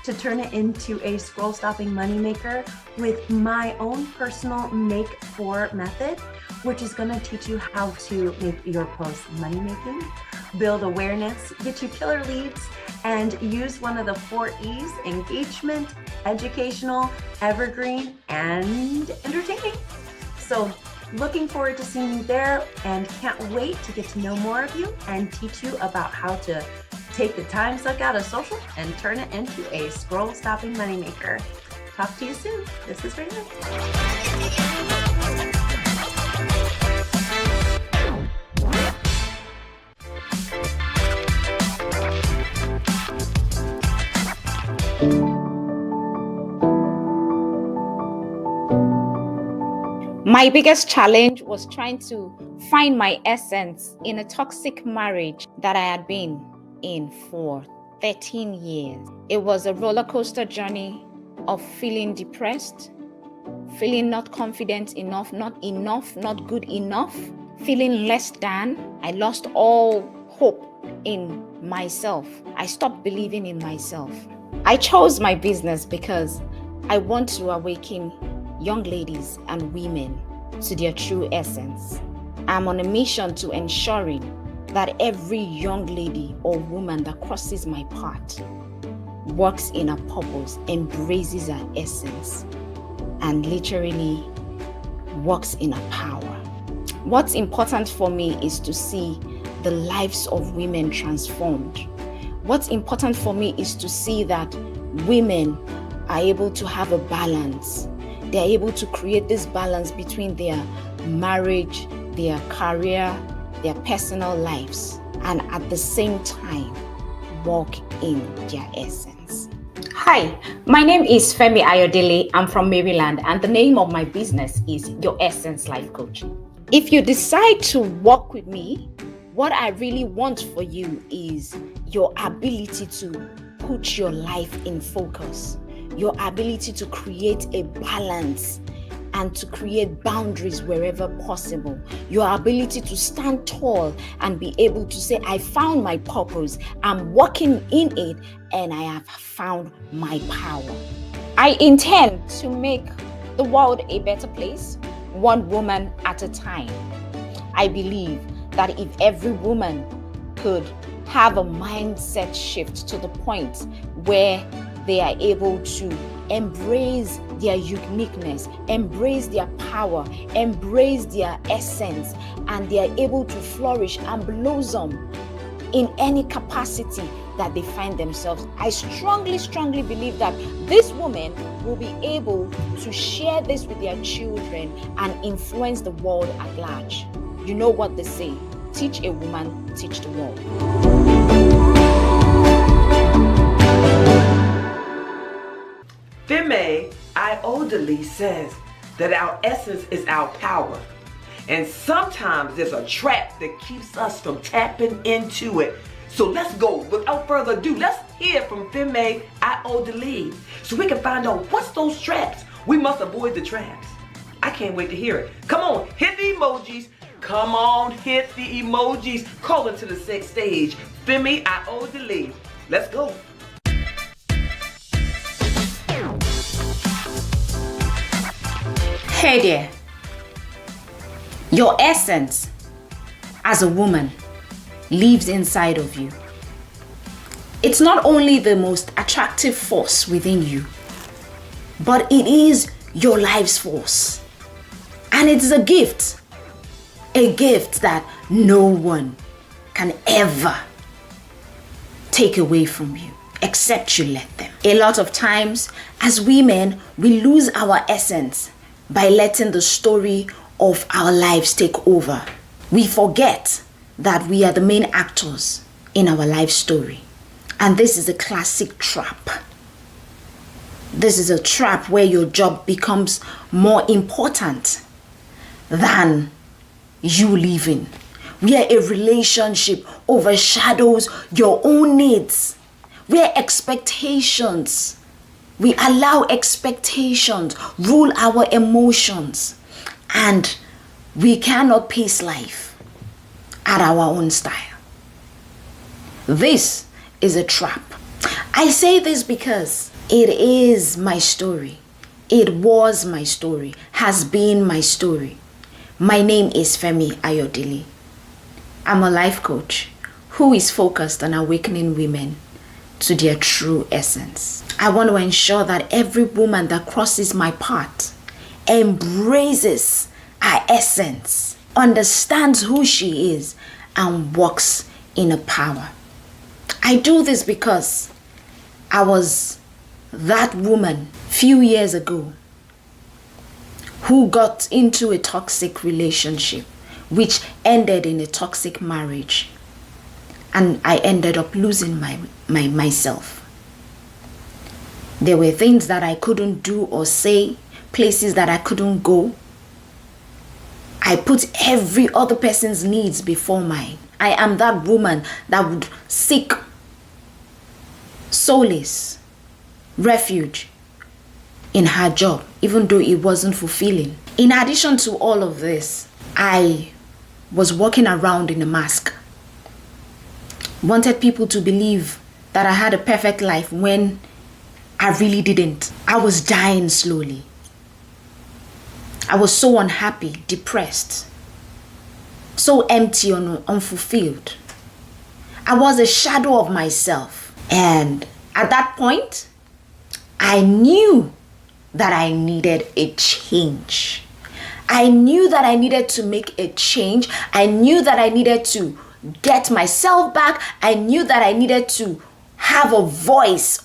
to turn it into a scroll stopping moneymaker with my own personal make for method, which is going to teach you how to make your posts money making, build awareness, get you killer leads, and use one of the 4 E's: engagement, educational, evergreen, and entertaining. So looking forward to seeing you there, and can't wait to get to know more of you and teach you about how to take the time suck out of social and turn it into a scroll stopping moneymaker. Talk to you soon. This is Raina. My biggest challenge was trying to find my essence in a toxic marriage that I had been in for 13 years. It was a roller coaster journey of feeling depressed, feeling not confident enough, not good enough, feeling less than. I lost all hope in myself. I stopped believing in myself. I chose my business because I want to awaken young ladies and women to their true essence. I'm on a mission to ensuring that every young lady or woman that crosses my path works in her purpose, embraces her essence, and literally works in her power. What's important for me is to see the lives of women transformed. What's important for me is to see that women are able to have a balance. They're able to create this balance between their marriage, their career, their personal lives, and at the same time, walk in their essence. Hi, my name is Femi Ayodele. I'm from Maryland, and the name of my business is Your Essence Life Coaching. If you decide to work with me, what I really want for you is your ability to put your life in focus, your ability to create a balance and to create boundaries wherever possible, your ability to stand tall and be able to say, I found my purpose, I'm walking in it, and I have found my power. I intend to make the world a better place, one woman at a time. I believe that if every woman could have a mindset shift to the point where they are able to embrace their uniqueness, embrace their power, embrace their essence, and they are able to flourish and blossom in any capacity that they find themselves. I strongly believe that this woman will be able to share this with their children and influence the world at large. You know what they say, teach a woman, teach the world. Femi Ayodele says that our essence is our power. And sometimes there's a trap that keeps us from tapping into it. So let's go. Without further ado, let's hear from Femi Ayodele so we can find out what's those traps. We must avoid the traps. I can't wait to hear it. Come on, hit the emojis. Come on, hit the emojis. Call it to the sex stage. Femi Ayodele. Let's go. Hey there. Your essence as a woman lives inside of you. It's not only the most attractive force within you, but it is your life's force. And it's a gift that no one can ever take away from you, except you let them. A lot of times, as women, we lose our essence by letting the story of our lives take over. We forget that we are the main actors in our life story. And this is a classic trap. This is a trap where your job becomes more important than you living, where a relationship overshadows your own needs, where we allow expectations rule our emotions, and we cannot pace life at our own style. This is a trap. I say this because it is my story. It was my story, has been my story. My name is Femi Ayodele. I'm a life coach who is focused on awakening women to their true essence. I want to ensure that every woman that crosses my path embraces her essence, understands who she is, and walks in her power. I do this because I was that woman few years ago who got into a toxic relationship, which ended in a toxic marriage. And I ended up losing myself. There were things that I couldn't do or say, places that I couldn't go, I put every other person's needs before mine. I am that woman that would seek solace, refuge in her job, even though it wasn't fulfilling. In addition to all of this, I was walking around in a mask. Wanted people to believe that I had a perfect life when I really didn't. I was dying slowly. I was so unhappy, depressed, so empty and unfulfilled. I was a shadow of myself. And at that point, I knew that I needed a change. I knew that I needed to make a change. I knew that I needed to get myself back. I knew that I needed to have a voice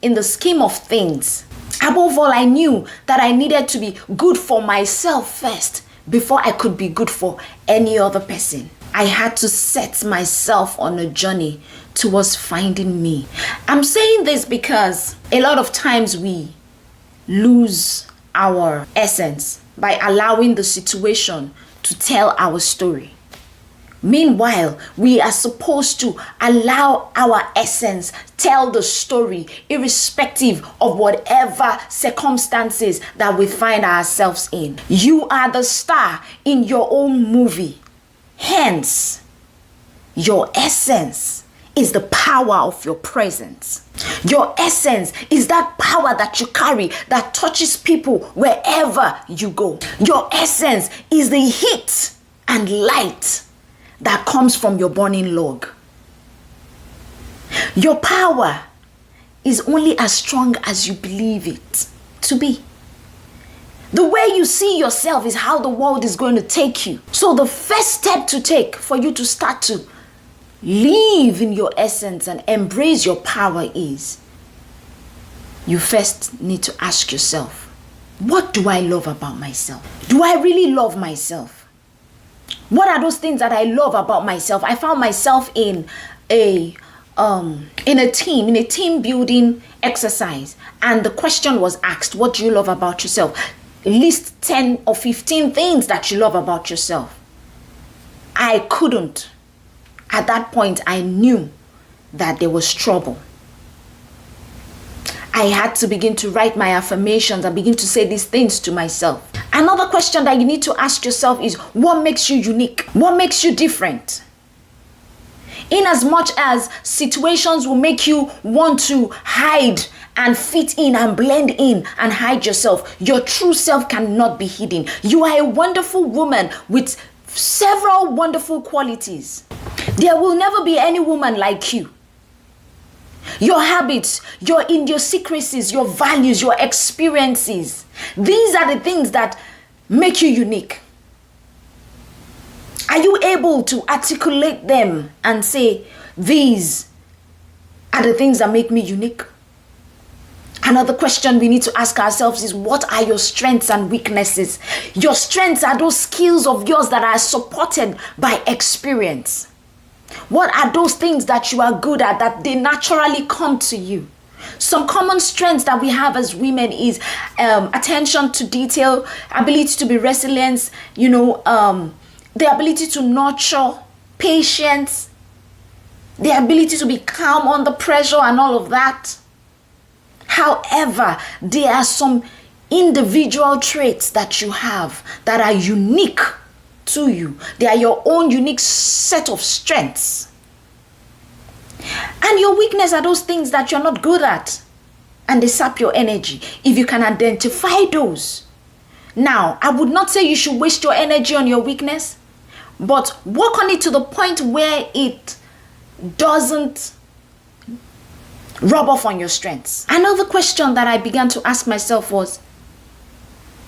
in the scheme of things. Above all, I knew that I needed to be good for myself first before I could be good for any other person. I had to set myself on a journey towards finding me. I'm saying this because a lot of times we lose our essence by allowing the situation to tell our story. Meanwhile, we are supposed to allow our essence tell the story, irrespective of whatever circumstances that we find ourselves in. You are the star in your own movie. Hence, your essence is the power of your presence. Your essence is that power that you carry that touches people wherever you go. Your essence is the heat and light that comes from your burning log. Your power is only as strong as you believe it to be. The way you see yourself is how the world is going to take you. So the first step to take for you to start to live in your essence and embrace your power is you first need to ask yourself, what do I love about myself? Do I really love myself? What are those things that I love about myself? I found myself in a team building exercise, and the question was asked, what do you love about yourself? List 10 or 15 things that you love about yourself. I couldn't. At that point, I knew that there was trouble. I had to begin to write my affirmations and begin to say these things to myself. Another question that you need to ask yourself is, what makes you unique? What makes you different? In as much as situations will make you want to hide and fit in and blend in and hide yourself, your true self cannot be hidden. You are a wonderful woman with several wonderful qualities. There will never be any woman like you. Your habits, your idiosyncrasies, your values, your experiences, these are the things that make you unique. Are you able to articulate them and say, these are the things that make me unique? Another question we need to ask ourselves is, what are your strengths and weaknesses? Your strengths are those skills of yours that are supported by experience. What are those things that you are good at, that they naturally come to you? Some common strengths that we have as women is attention to detail, ability to be resilient, the ability to nurture, patience, the ability to be calm under pressure and all of that. However, there are some individual traits that you have that are unique to you. They are your own unique set of strengths. And your weakness are those things that you're not good at and they sap your energy. If you can identify those. Now, I would not say you should waste your energy on your weakness, but work on it to the point where it doesn't rub off on your strengths. Another question that I began to ask myself was,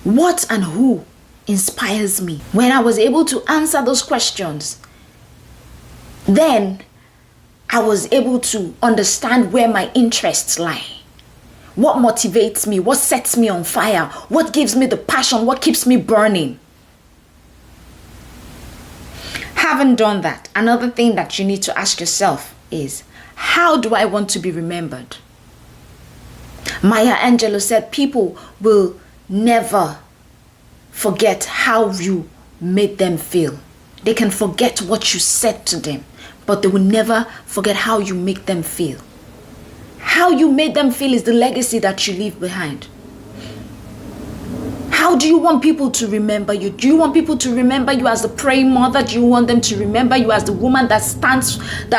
what and who inspires me? When I was able to answer those questions, then I was able to understand where my interests lie. What motivates me? What sets me on fire? What gives me the passion? What keeps me burning? Having done that, another thing that you need to ask yourself is, how do I want to be remembered? Maya Angelou said, people will never forget how you made them feel. They can forget what you said to them, but they will never forget how you make them feel. How you made them feel is the legacy that you leave behind. How do you want people to remember you? Do you want people to remember you as the praying mother? Do you want them to remember you as the woman that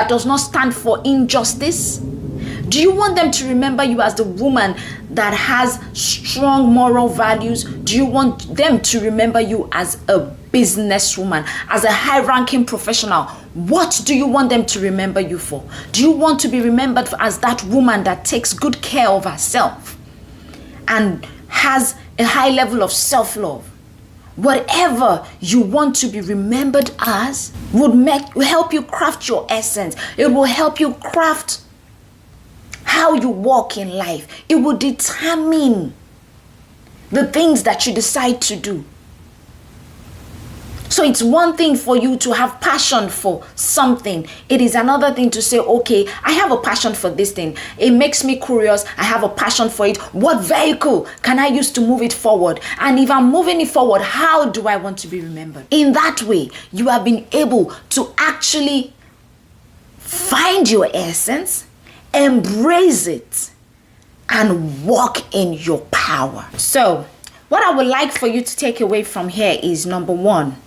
does not stand for injustice? Do you want them to remember you as the woman that has strong moral values? Do you want them to remember you as a businesswoman, as a high-ranking professional? What do you want them to remember you for? Do you want to be remembered as that woman that takes good care of herself and has a high level of self-love? Whatever you want to be remembered as will help you craft your essence. It will help you craft how you walk in life. It will determine the things that you decide to do. So it's one thing for you to have passion for something. It is another thing to say, okay, I have a passion for this thing. It makes me curious. I have a passion for it. What vehicle can I use to move it forward? And if I'm moving it forward, how do I want to be remembered? In that way, you have been able to actually find your essence, embrace it, and walk in your power. So what I would like for you to take away from here is, number one,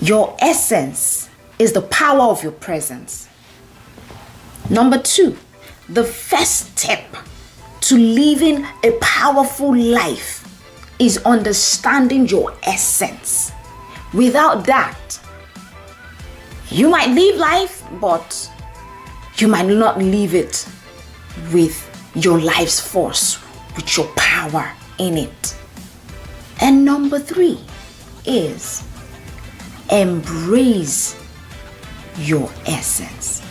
your essence is the power of your presence. Number two, the first step to living a powerful life is understanding your essence. Without that, you might live life, but you might not live it with your life's force, with your power in it. And number three is embrace your essence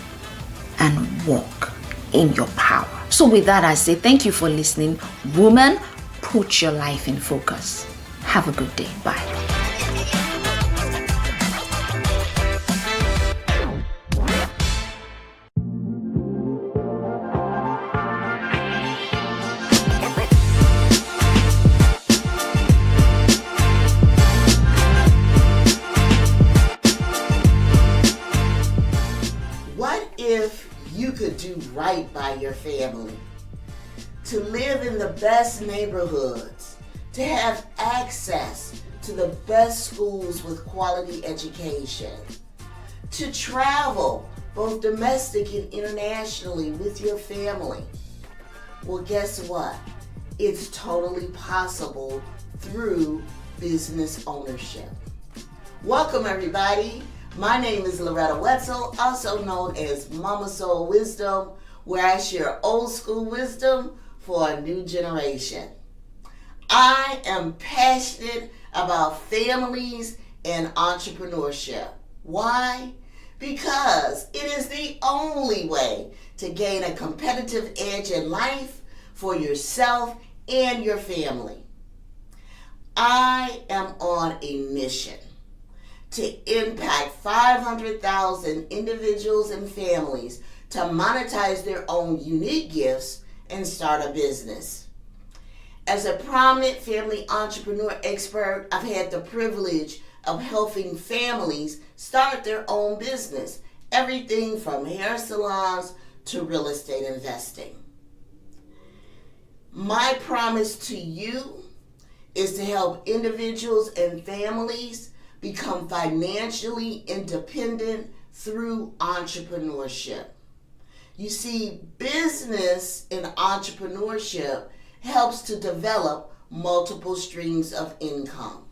and walk in your power. So with that, I say thank you for listening. Woman, put your life in focus. Have a good day. Bye. If you could do right by your family, to live in the best neighborhoods, to have access to the best schools with quality education, to travel both domestic and internationally with your family. Well, guess what? It's totally possible through business ownership. Welcome, everybody. My name is Loretta Wetzel, also known as Mama Soul Wisdom, where I share old school wisdom for a new generation. I am passionate about families and entrepreneurship. Why? Because it is the only way to gain a competitive edge in life for yourself and your family. I am on a mission to impact 500,000 individuals and families to monetize their own unique gifts and start a business. As a prominent family entrepreneur expert, I've had the privilege of helping families start their own business, everything from hair salons to real estate investing. My promise to you is to help individuals and families become financially independent through entrepreneurship. You see, business and entrepreneurship helps to develop multiple streams of income,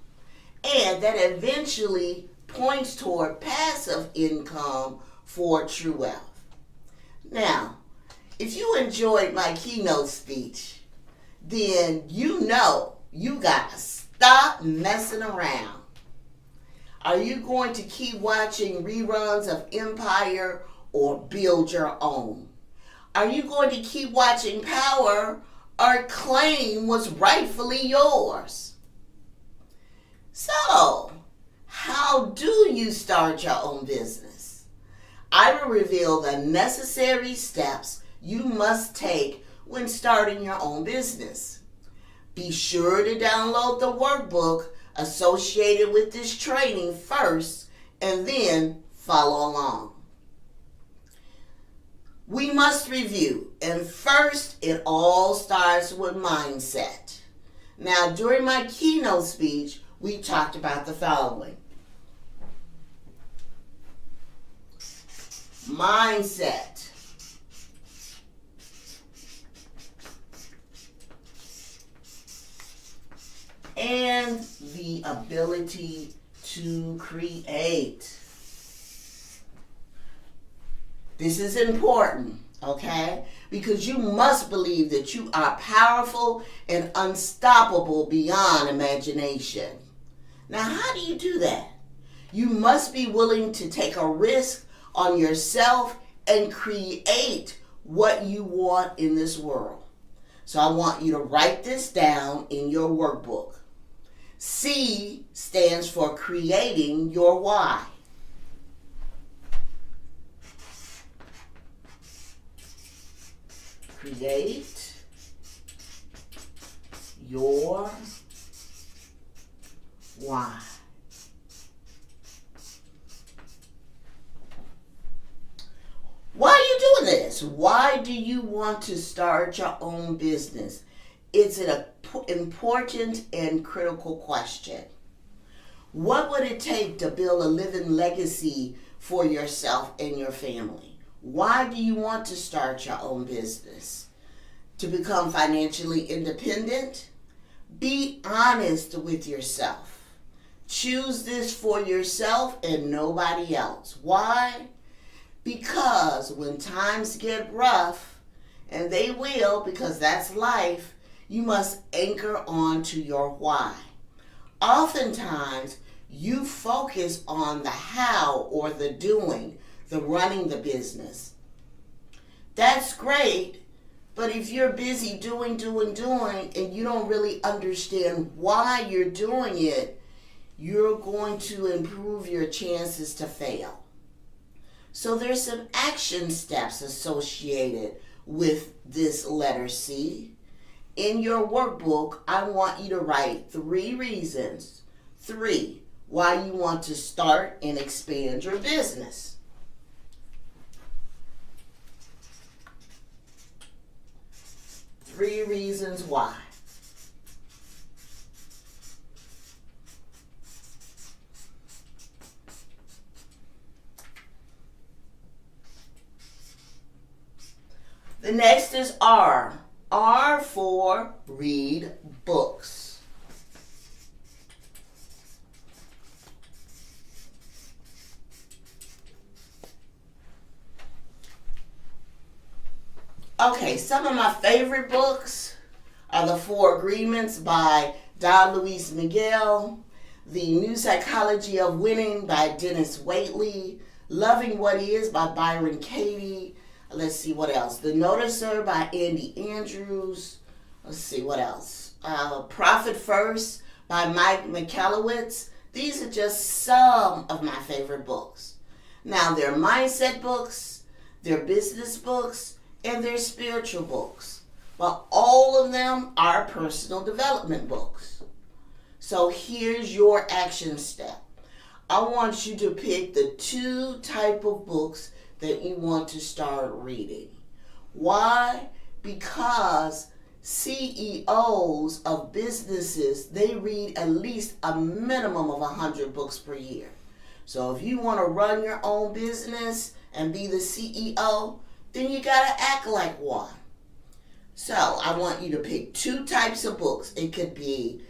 and that eventually points toward passive income for true wealth. Now, if you enjoyed my keynote speech, then you know you gotta stop messing around. Are you going to keep watching reruns of Empire or build your own? Are you going to keep watching Power or claim what's rightfully yours? So, how do you start your own business? I will reveal the necessary steps you must take when starting your own business. Be sure to download the workbook associated with this training first and then follow along. We must review, and first it all starts with mindset. Now, during my keynote speech, we talked about the following. Mindset. And the ability to create. This is important, okay? Because you must believe that you are powerful and unstoppable beyond imagination. Now, how do you do that? You must be willing to take a risk on yourself and create what you want in this world. So I want you to write this down in your workbook. C stands for creating your why. Create your why. Why are you doing this? Why do you want to start your own business? It's an important and critical question. What would it take to build a living legacy for yourself and your family? Why do you want to start your own business? To become financially independent? Be honest with yourself. Choose this for yourself and nobody else. Why? Because when times get rough, and they will because that's life, you must anchor on to your why. Oftentimes, you focus on the how or the doing, the running the business. That's great, but if you're busy doing, and you don't really understand why you're doing it, you're going to improve your chances to fail. So there's some action steps associated with this letter C. In your workbook, I want you to write 3 reasons, 3, why you want to start and expand your business. Three reasons why. The next is R. R for read books. Okay, some of my favorite books are The 4 Agreements by Don Luis Miguel, The New Psychology of Winning by Dennis Waitley, Loving What Is by Byron Katie. Let's see what else. The Noticer by Andy Andrews. Let's see what else. Profit First by Mike Michalowicz. These are just some of my favorite books. Now, they're mindset books, they're business books, and they're spiritual books. But all of them are personal development books. So here's your action step. I want you to pick the 2 type of books that you want to start reading. Why? Because CEOs of businesses, they read at least a minimum of 100 books per year. So if you want to run your own business and be the CEO, then you got to act like one. So I want you to pick 2 types of books. It could be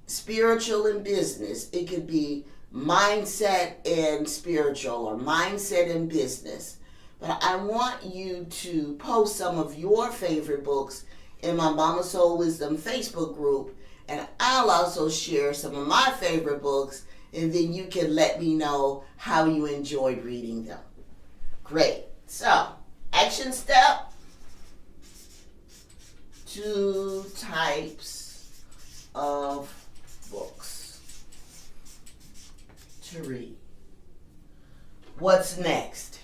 spiritual and business. It could be mindset and spiritual, or mindset and business. But I want you to post some of your favorite books in my Mama Soul Wisdom Facebook group, and I'll also share some of my favorite books, and then you can let me know how you enjoyed reading them. Great. So, action step, 2 types of books to read. What's next?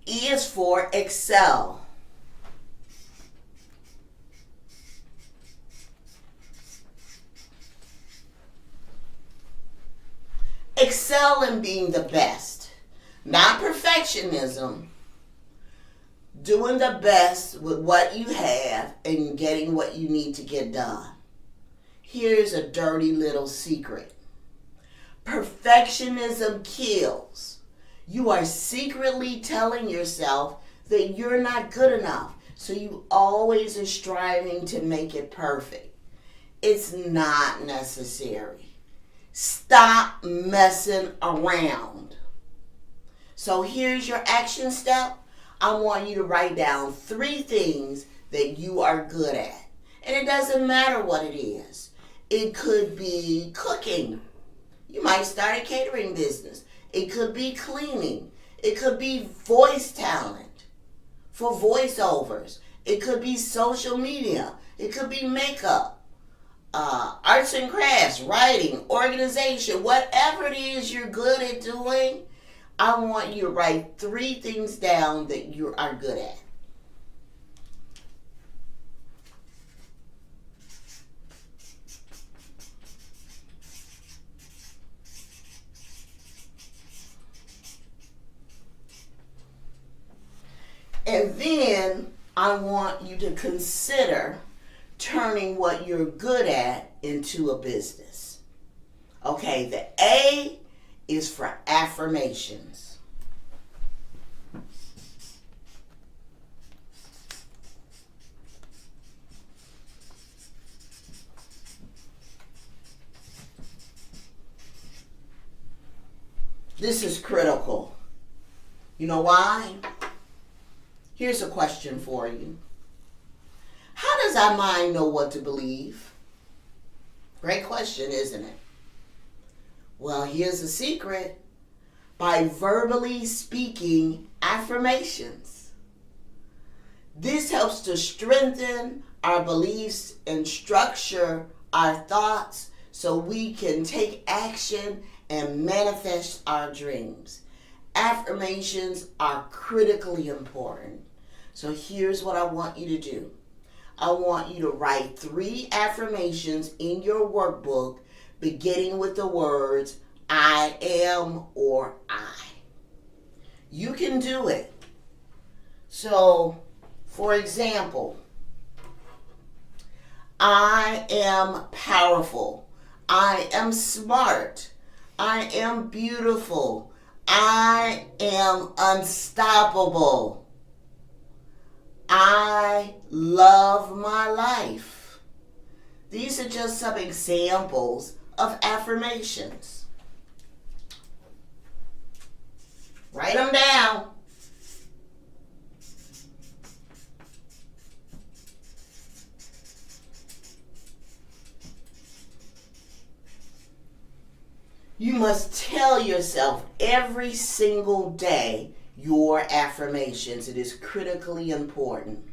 E is for Excel. Excel in being the best, not perfectionism. Doing the best with what you have and getting what you need to get done. Here's a dirty little secret. Perfectionism kills. You are secretly telling yourself that you're not good enough, so you always are striving to make it perfect. It's not necessary. Stop messing around. So here's your action step. I want you to write down 3 things that you are good at. And it doesn't matter what it is. It could be cooking. You might start a catering business. It could be cleaning. It could be voice talent for voiceovers. It could be social media. It could be makeup, arts and crafts, writing, organization, whatever it is you're good at doing. I want you to write 3 things down that you are good at. And then I want you to consider turning what you're good at into a business. Okay, the A is for affirmations. This is critical. You know why? Here's a question for you. How does our mind know what to believe? Great question, isn't it? Well, here's a secret. By verbally speaking affirmations. This helps to strengthen our beliefs and structure our thoughts so we can take action and manifest our dreams. Affirmations are critically important. So here's what I want you to do. I want you to write 3 affirmations in your workbook beginning with the words I am or I. You can do it. So, for example, I am powerful. I am smart. I am beautiful. I am unstoppable. I love my life. These are just some examples of affirmations. Write them down. You must tell yourself every single day your affirmations. It is critically important.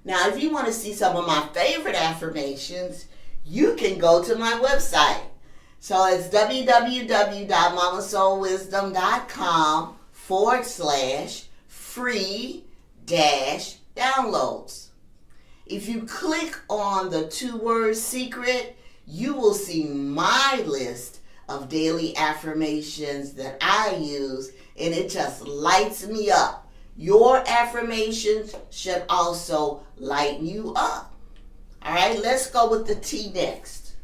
Now, if you want to see some of my favorite affirmations, you can go to my website. So it's www.mamasoulwisdom.com/free-downloads. If you click on the 2-word secret, you will see my list of daily affirmations that I use, and it just lights me up. Your affirmations should also lighten you up. All right, let's go with the T next.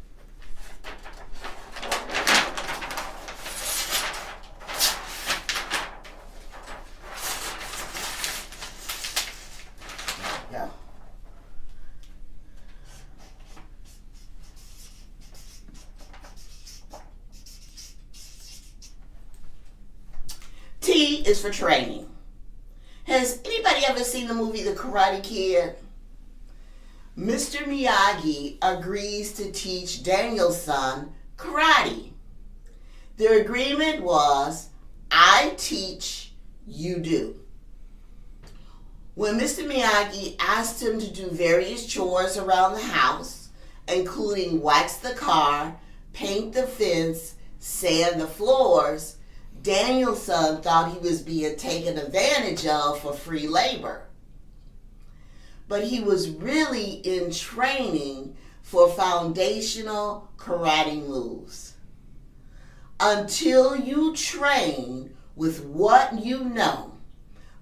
There we go. T is for training. Has anybody ever seen the movie The Karate Kid? Mr. Miyagi agrees to teach Daniel's son karate. Their agreement was, I teach, you do. When Mr. Miyagi asked him to do various chores around the house, including wax the car, paint the fence, sand the floors, Daniel's son thought he was being taken advantage of for free labor. But he was really in training for foundational karate moves. until you train with what you know.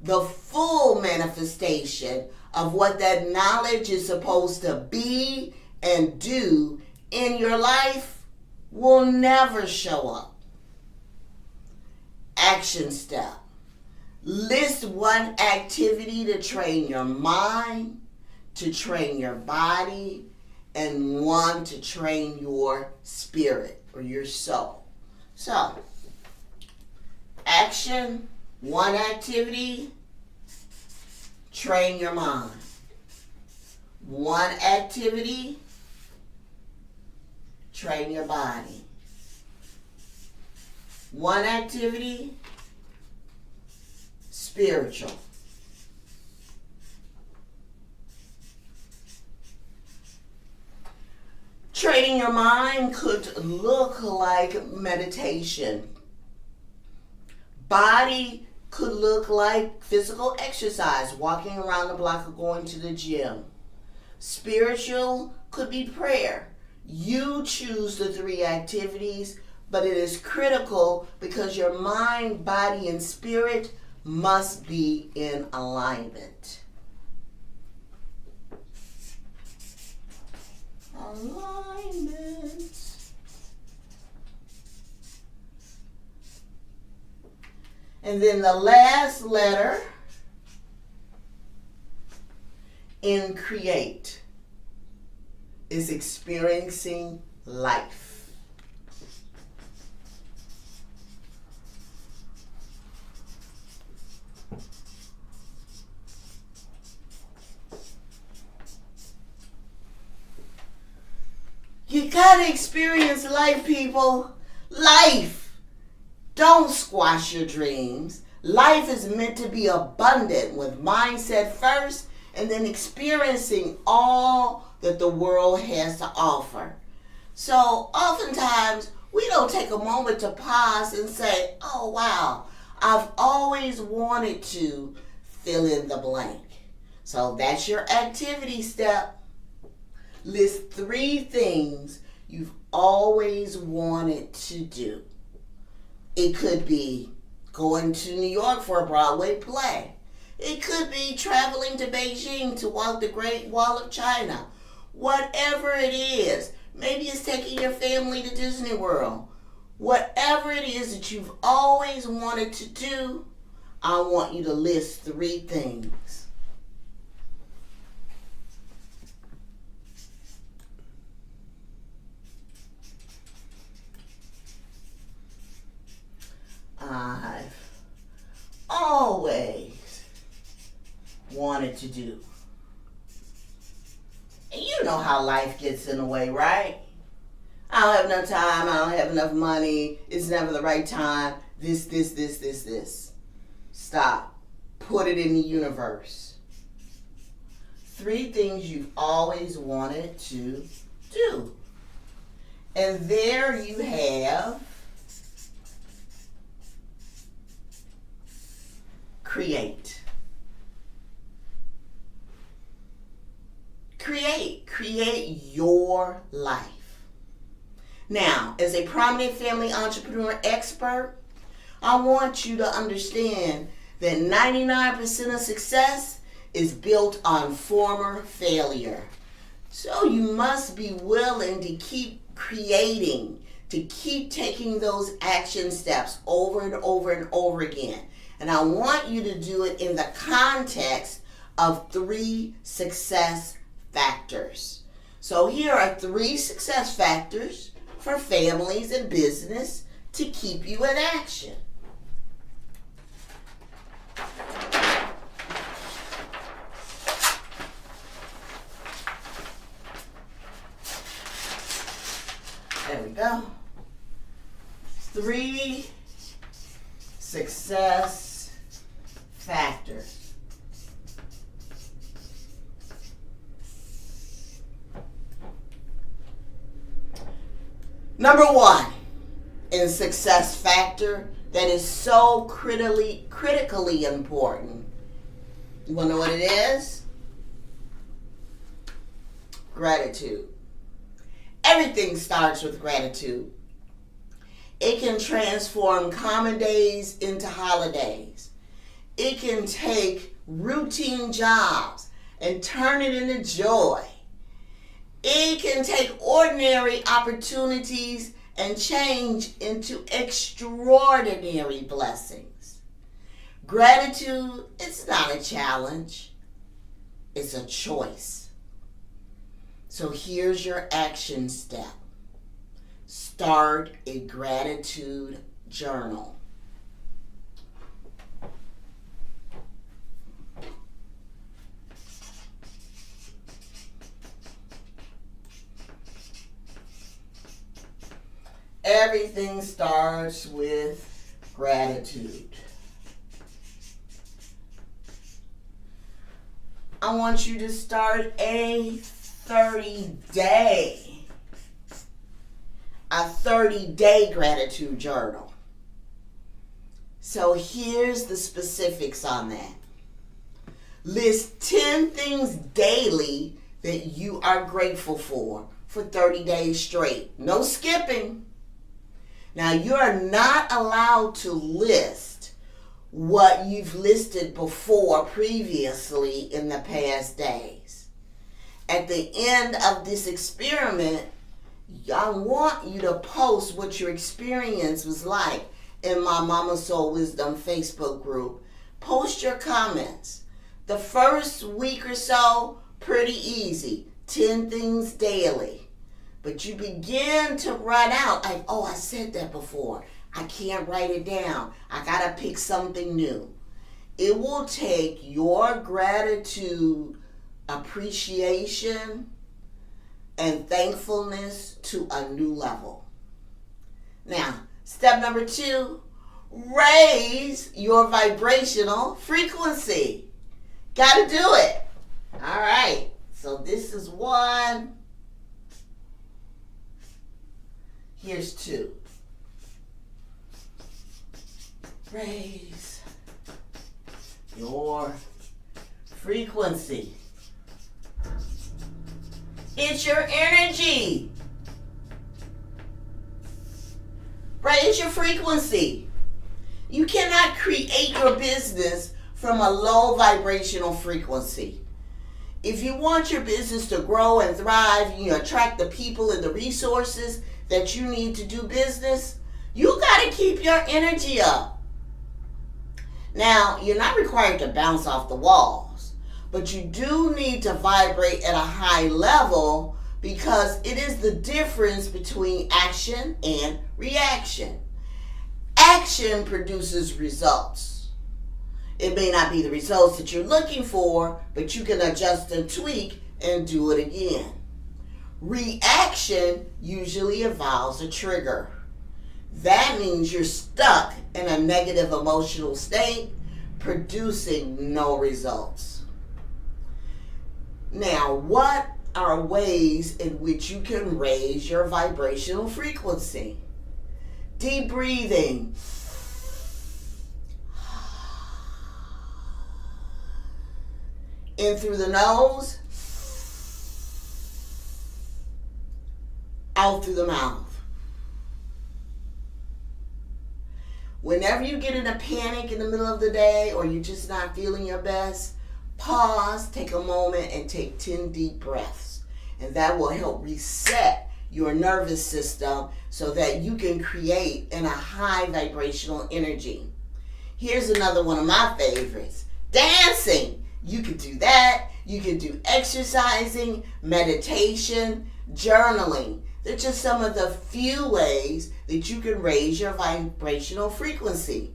The full manifestation of what that knowledge is supposed to be and do in your life will never show up. Action step. List one activity to train your mind, to train your body, and one to train your spirit or your soul. So, action, one activity, train your mind. One activity, train your body. One activity, spiritual. Training your mind could look like meditation. Body could look like physical exercise, walking around the block or going to the gym. Spiritual could be prayer. You choose the 3 activities, but it is critical because your mind, body, and spirit must be in alignment. Alignment. And then the last letter in create is experiencing life. You gotta experience life, people. Life. Don't squash your dreams. Life is meant to be abundant with mindset first and then experiencing all that the world has to offer. So oftentimes we don't take a moment to pause and say, oh wow, I've always wanted to fill in the blank. So that's your activity step. List 3 things you've always wanted to do. It could be going to New York for a Broadway play. It could be traveling to Beijing to walk the Great Wall of China. Whatever it is, maybe it's taking your family to Disney World. Whatever it is that you've always wanted to do, I want you to list 3 things. I've always wanted to do. And you know how life gets in the way, right? I don't have enough time, I don't have enough money, it's never the right time, this. Stop. Put it in the universe. 3 things you've always wanted to do. And there you have create. Create your life. Now, as a prominent family entrepreneur expert, I want you to understand that 99% of success is built on former failure. So you must be willing to keep creating, to keep taking those action steps over and over and over again. And I want you to do it in the context of 3 success factors. So here are 3 success factors for families and business to keep you in action. There we go. 3 success factors. Number 1 in success factor that is so critically important. You want to know what it is? Gratitude. Everything starts with gratitude. It can transform common days into holidays. It can take routine jobs and turn it into joy. It can take ordinary opportunities and change into extraordinary blessings. Gratitude is not a challenge, it's a choice. So here's your action step. Start a gratitude journal. Everything starts with gratitude. I want you to start a 30-day gratitude journal. So here's the specifics on that. List 10 things daily that you are grateful for 30 days straight. No skipping. Now, you are not allowed to list what you've listed before previously in the past days. At the end of this experiment, I want you to post what your experience was like in my Mama Soul Wisdom Facebook group. Post your comments. The first week or so, pretty easy. 10 things daily. But you begin to run out like, oh, I said that before. I can't write it down. I got to pick something new. It will take your gratitude, appreciation, and thankfulness to a new level. Now, step number 2, raise your vibrational frequency. Got to do it. All right. So this is 1. Here's 2. Raise your frequency. It's your energy. Raise your frequency. You cannot create your business from a low vibrational frequency. If you want your business to grow and thrive, you attract the people and the resources that you need to do business, you got to keep your energy up. Now, you're not required to bounce off the walls, but you do need to vibrate at a high level because it is the difference between action and reaction. Action produces results. It may not be the results that you're looking for, but you can adjust and tweak and do it again. Reaction usually involves a trigger. That means you're stuck in a negative emotional state, producing no results. Now, what are ways in which you can raise your vibrational frequency? Deep breathing. In through the nose, out through the mouth. Whenever you get in a panic in the middle of the day or you're just not feeling your best, pause, take a moment, and take 10 deep breaths. And that will help reset your nervous system so that you can create in a high vibrational energy. Here's another one of my favorites. Dancing. You could do that. You could do exercising, meditation, journaling. They're just some of the few ways that you can raise your vibrational frequency.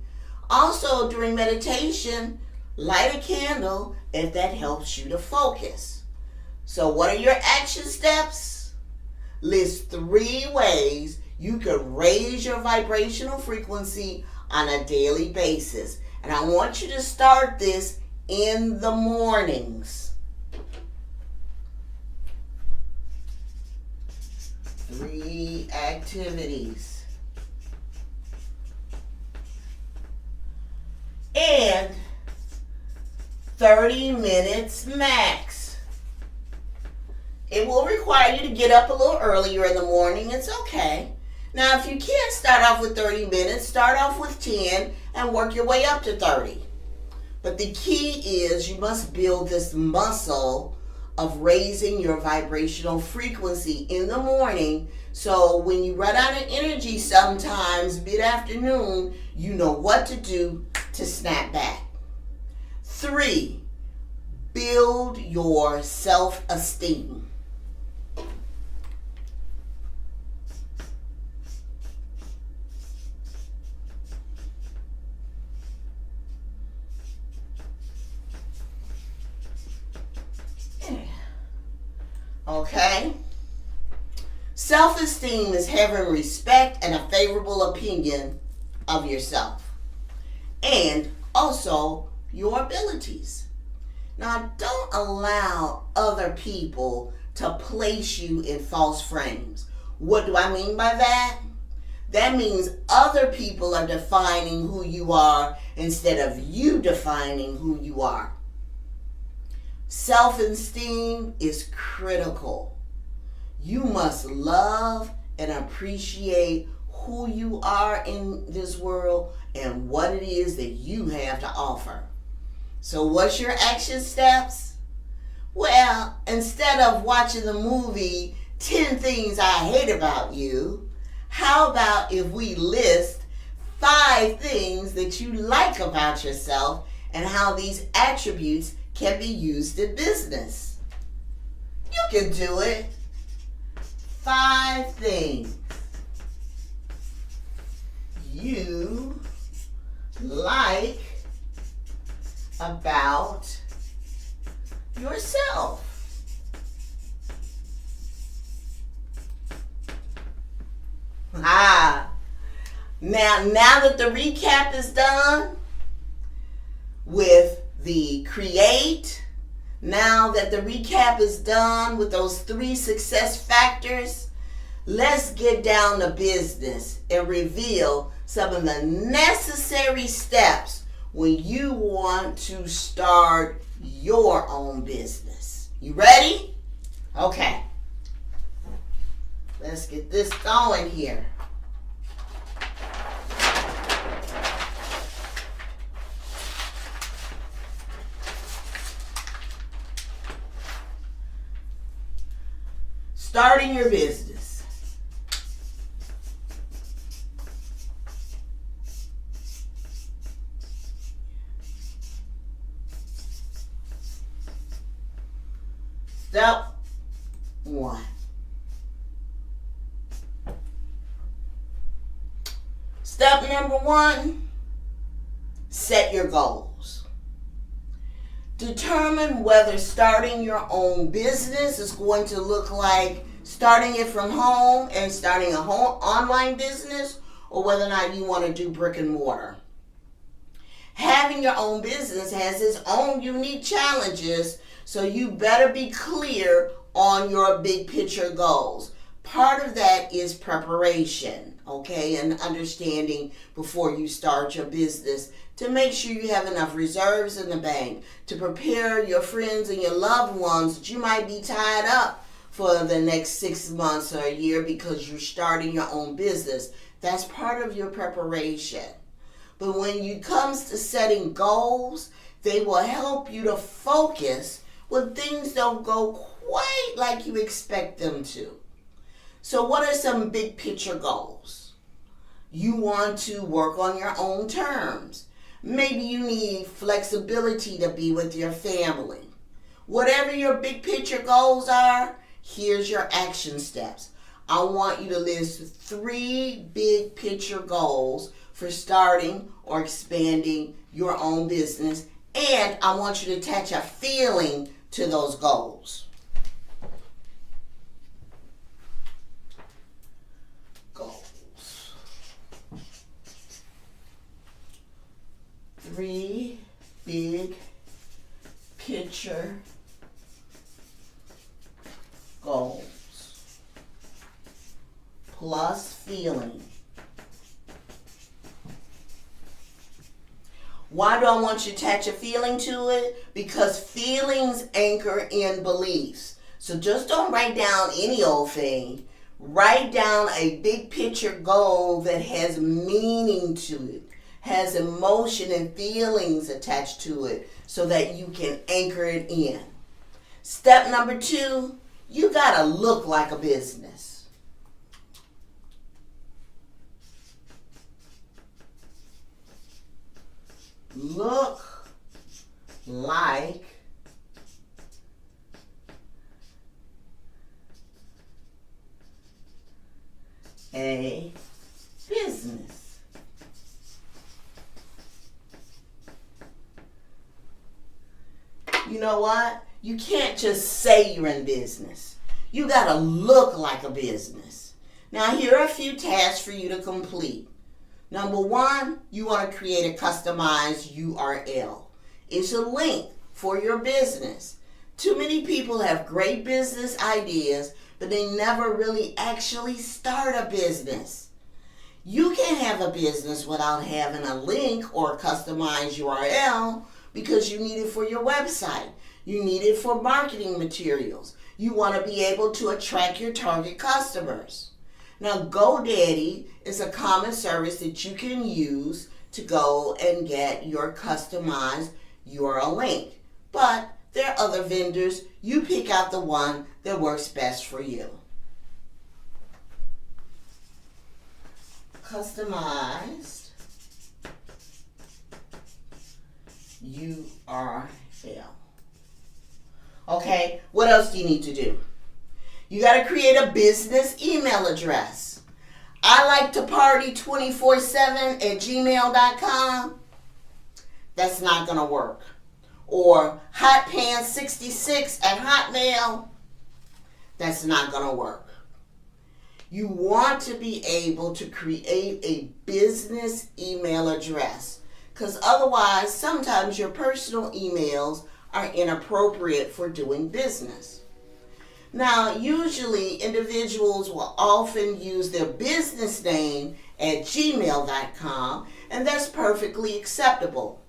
Also, during meditation, light a candle if that helps you to focus. So what are your action steps? List 3 ways you can raise your vibrational frequency on a daily basis. And I want you to start this in the mornings. 3 activities. And 30 minutes max. It will require you to get up a little earlier in the morning. It's okay. Now, if you can't start off with 30 minutes, start off with 10 and work your way up to 30. But the key is you must build this muscle of raising your vibrational frequency in the morning. So when you run out of energy sometimes mid-afternoon, you know what to do to snap back. 3, build your self-esteem. Okay? Self-esteem is having respect and a favorable opinion of yourself and also your abilities. Now, don't allow other people to place you in false frames. What do I mean by that? That means other people are defining who you are instead of you defining who you are. Self-esteem is critical. You must love and appreciate who you are in this world and what it is that you have to offer. So what's your action steps? Well, instead of watching the movie 10 Things I Hate About You, how about if we list 5 things that you like about yourself and how these attributes can be used in business? You can do it. 5 things you like about yourself. Now that the recap is done with the create, now that the recap is done with those 3 success factors, let's get down to business and reveal some of the necessary steps when you want to start your own business. You ready? Okay. Let's get this going here. Starting your business. Step 1. Step number 1, set your goals. Determine whether starting your own business is going to look like starting it from home and starting a home online business, or whether or not you want to do brick and mortar. Having your own business has its own unique challenges, so you better be clear on your big picture goals. Part of that is preparation, okay, and understanding before you start your business to make sure you have enough reserves in the bank to prepare your friends and your loved ones that you might be tied up for the next 6 months or a year because you're starting your own business. That's part of your preparation. But when it comes to setting goals, they will help you to focus when things don't go quite like you expect them to. So what are some big picture goals? You want to work on your own terms. Maybe you need flexibility to be with your family. Whatever your big picture goals are, here's your action steps. I want you to list 3 big picture goals for starting or expanding your own business, and I want you to attach a feeling to those goals. Goals. 3 big picture goals plus feeling. Why do I want you to attach a feeling to it? Because feelings anchor in beliefs. So just don't write down any old thing. Write down a big picture goal that has meaning to it, has emotion and feelings attached to it, so that you can anchor it in. Step number 2, you gotta look like a business. Look like a business. You know what? You can't just say you're in business. You gotta look like a business. Now, here are a few tasks for you to complete. Number 1, you want to create a customized URL. It's a link for your business. Too many people have great business ideas, but they never really actually start a business. You can't have a business without having a link or a customized URL because you need it for your website. You need it for marketing materials. You want to be able to attract your target customers. Now, GoDaddy is a common service that you can use to go and get your customized URL link. But there are other vendors. You pick out the one that works best for you. Customized URL. Okay, what else do you need to do? You got to create a business email address. I like to party 24/7@gmail.com. That's not going to work. Or hotpants66@hotmail. That's not going to work. You want to be able to create a business email address, because otherwise sometimes your personal emails are inappropriate for doing business. Now, usually individuals will often use their business name at gmail.com, and that's perfectly acceptable.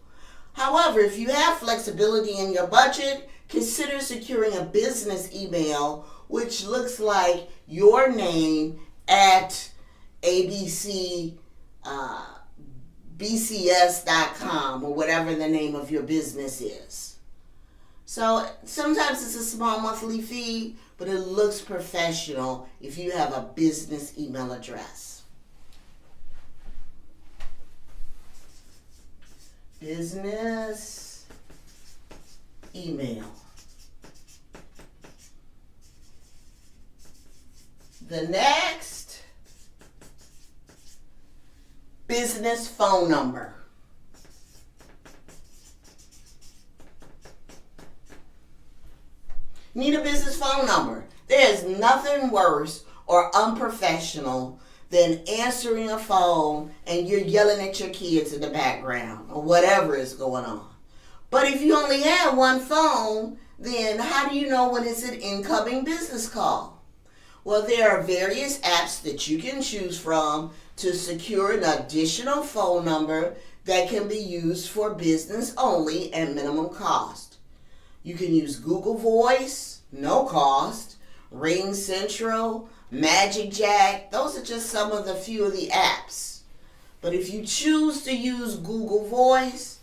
However, if you have flexibility in your budget, consider securing a business email which looks like your name at bcs.com or whatever the name of your business is. So sometimes it's a small monthly fee, but it looks professional if you have a business email address. Business email. The next, business phone number. Need a business phone number. There is nothing worse or unprofessional than answering a phone and you're yelling at your kids in the background or whatever is going on. But if you only have one phone, then how do you know when it's an incoming business call? Well, there are various apps that you can choose from to secure an additional phone number that can be used for business only at minimum cost. You can use Google Voice, no cost, Ring Central, Magic Jack. Those are just some of the few of the apps. But if you choose to use Google Voice,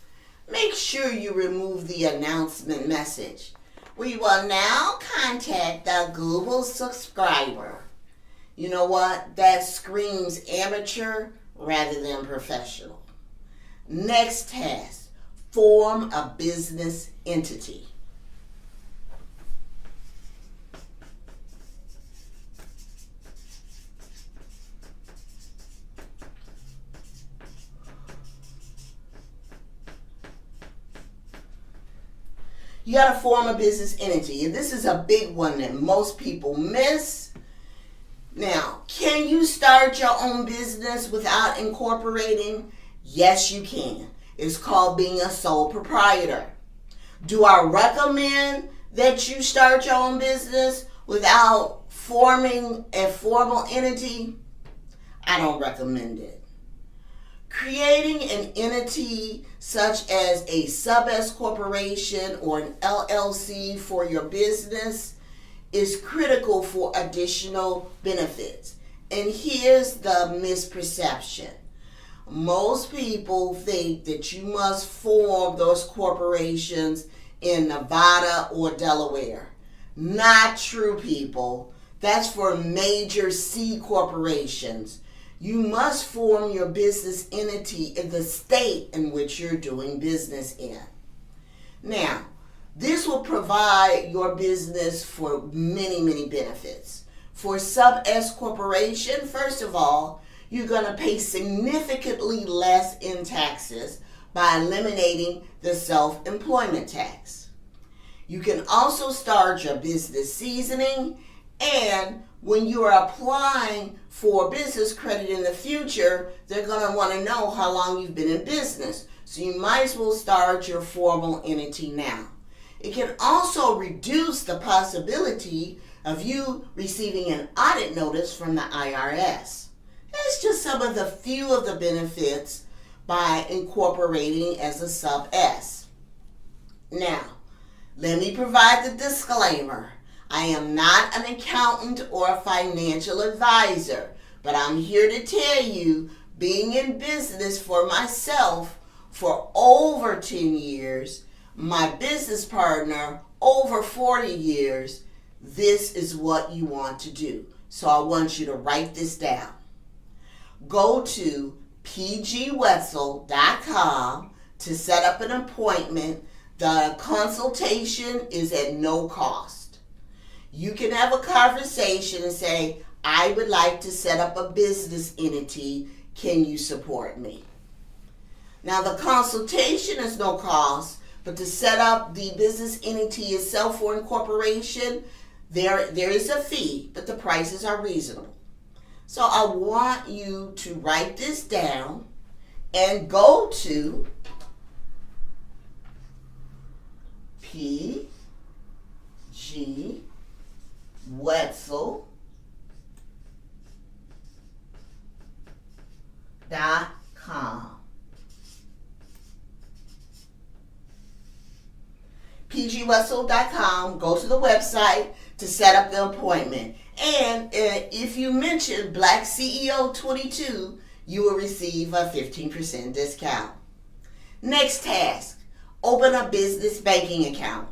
make sure you remove the announcement message. We will now contact the Google subscriber. You know what? That screams amateur rather than professional. Next task, form a business entity. You got to form a business entity, and this is a big one that most people miss. Now, can you start your own business without incorporating? Yes, you can. It's called being a sole proprietor. Do I recommend that you start your own business without forming a formal entity? I don't recommend it. Creating an entity such as a sub-S corporation or an LLC for your business is critical for additional benefits. And here's the misperception. Most people think that you must form those corporations in Nevada or Delaware. Not true, people. That's for major C corporations. You must form your business entity in the state in which you're doing business in. Now, this will provide your business for many, many benefits. For sub S corporation, first of all, you're going to pay significantly less in taxes by eliminating the self-employment tax. You can also start your business seasoning, and when you are applying for business credit in the future, they're going to want to know how long you've been in business. So you might as well start your formal entity now. It can also reduce the possibility of you receiving an audit notice from the IRS. That's just some of the few of the benefits by incorporating as a sub S. Now, let me provide the disclaimer. I am not an accountant or a financial advisor, but I'm here to tell you, being in business for myself for over 10 years, my business partner over 40 years, this is what you want to do. So I want you to write this down. Go to pgwetzel.com to set up an appointment. The consultation is at no cost. You can have a conversation and say, I would like to set up a business entity. Can you support me? Now, the consultation is no cost, but to set up the business entity itself for incorporation, there is a fee, but the prices are reasonable. So I want you to write this down and go to pgwetzel.com. pgwetzel.com. Go to the website to set up the appointment. And if you mention BlackCEO22, you will receive a 15% discount. Next task, open a business banking account.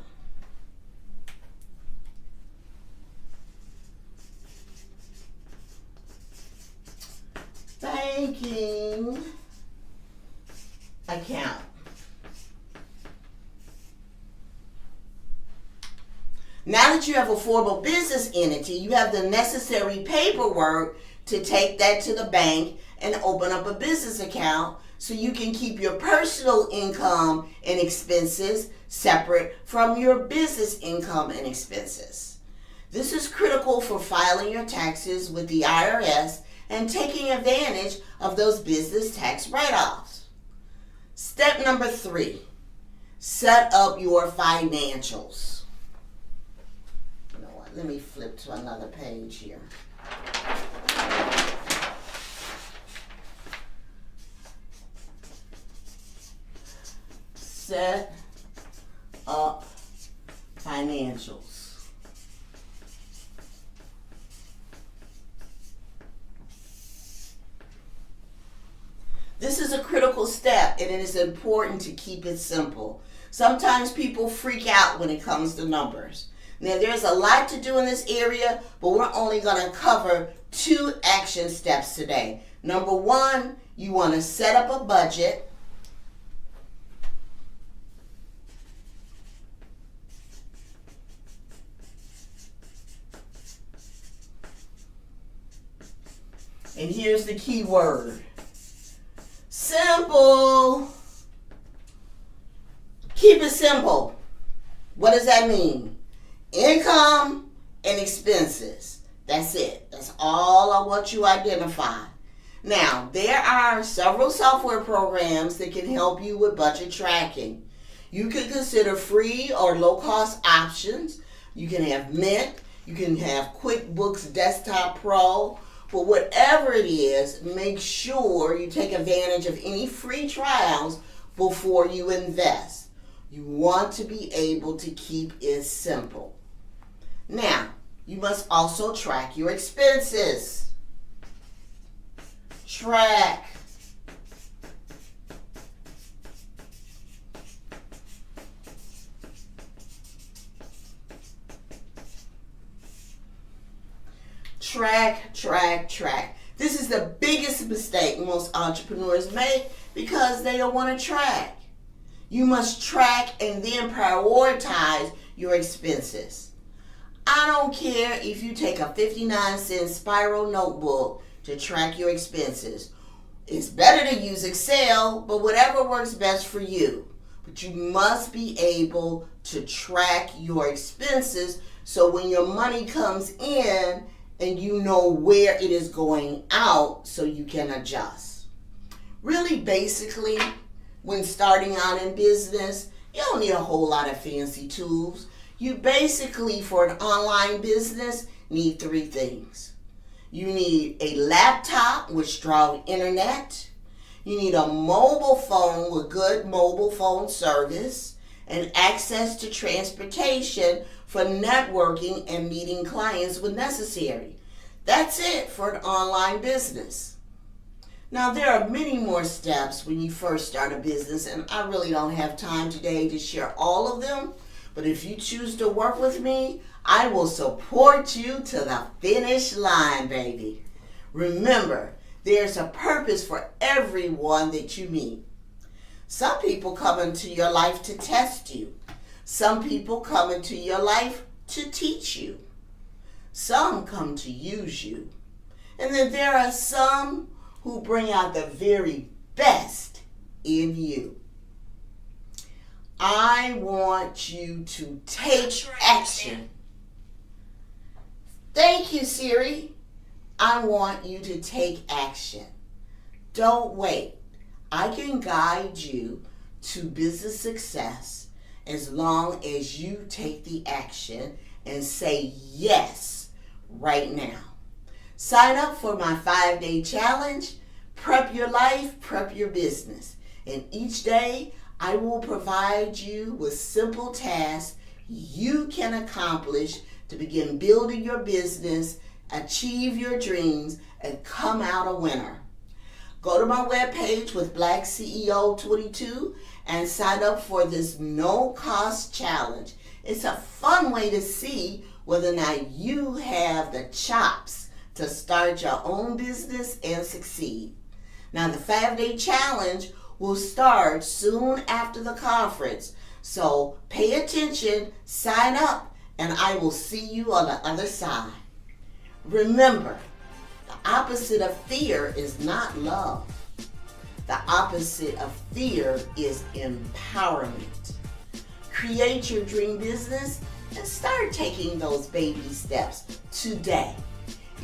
Banking account. Now that you have a formal business entity, you have the necessary paperwork to take that to the bank and open up a business account so you can keep your personal income and expenses separate from your business income and expenses. This is critical for filing your taxes with the IRS and taking advantage of those business tax write-offs. Step number 3, set up your financials. Let me flip to another page here. Set up financials. This is a critical step, and it is important to keep it simple. Sometimes people freak out when it comes to numbers. Now, there's a lot to do in this area, but we're only going to cover 2 action steps today. Number 1, you want to set up a budget. And here's the key word. Simple. Keep it simple. What does that mean? Income and expenses. That's it. That's all I want you to identify. Now, there are several software programs that can help you with budget tracking. You can consider free or low-cost options. You can have Mint. You can have QuickBooks Desktop Pro. But whatever it is, make sure you take advantage of any free trials before you invest. You want to be able to keep it simple. Now, You must also track your expenses. Track. Track. This is the biggest mistake most entrepreneurs make because they don't want to track. You must track and then prioritize your expenses. I don't care if you take a 59-cent spiral notebook to track your expenses. It's better to use Excel, but whatever works best for you. But you must be able to track your expenses so when your money comes in and you know where it is going out so you can adjust. Really, basically, when starting out in business, you don't need a whole lot of fancy tools. You basically, for an online business, need 3 things. You need a laptop with strong internet. You need a mobile phone with good mobile phone service and access to transportation for networking and meeting clients when necessary. That's it for an online business. Now, there are many more steps when you first start a business, and I really don't have time today to share all of them. But if you choose to work with me, I will support you to the finish line, baby. Remember, there's a purpose for everyone that you meet. Some people come into your life to test you. Some people come into your life to teach you. Some come to use you. And then there are some who bring out the very best in you. I want you to take action. Thank you, Siri. I want you to take action. Don't wait. I can guide you to business success as long as you take the action and say yes right now. Sign up for my 5-day challenge, Prep Your Life, Prep Your Business. And each day, I will provide you with simple tasks you can accomplish to begin building your business, achieve your dreams, and come out a winner. Go to my webpage with BlackCEO22 and sign up for this no-cost challenge. It's a fun way to see whether or not you have the chops to start your own business and succeed. Now, the 5-day challenge will start soon after the conference. So pay attention, sign up, and I will see you on the other side. Remember, the opposite of fear is not love. The opposite of fear is empowerment. Create your dream business and start taking those baby steps today.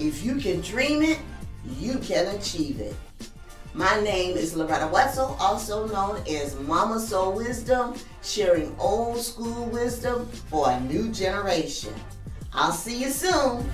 If you can dream it, you can achieve it. My name is Loretta Wetzel, also known as Mama Soul Wisdom, sharing old school wisdom for a new generation. I'll see you soon.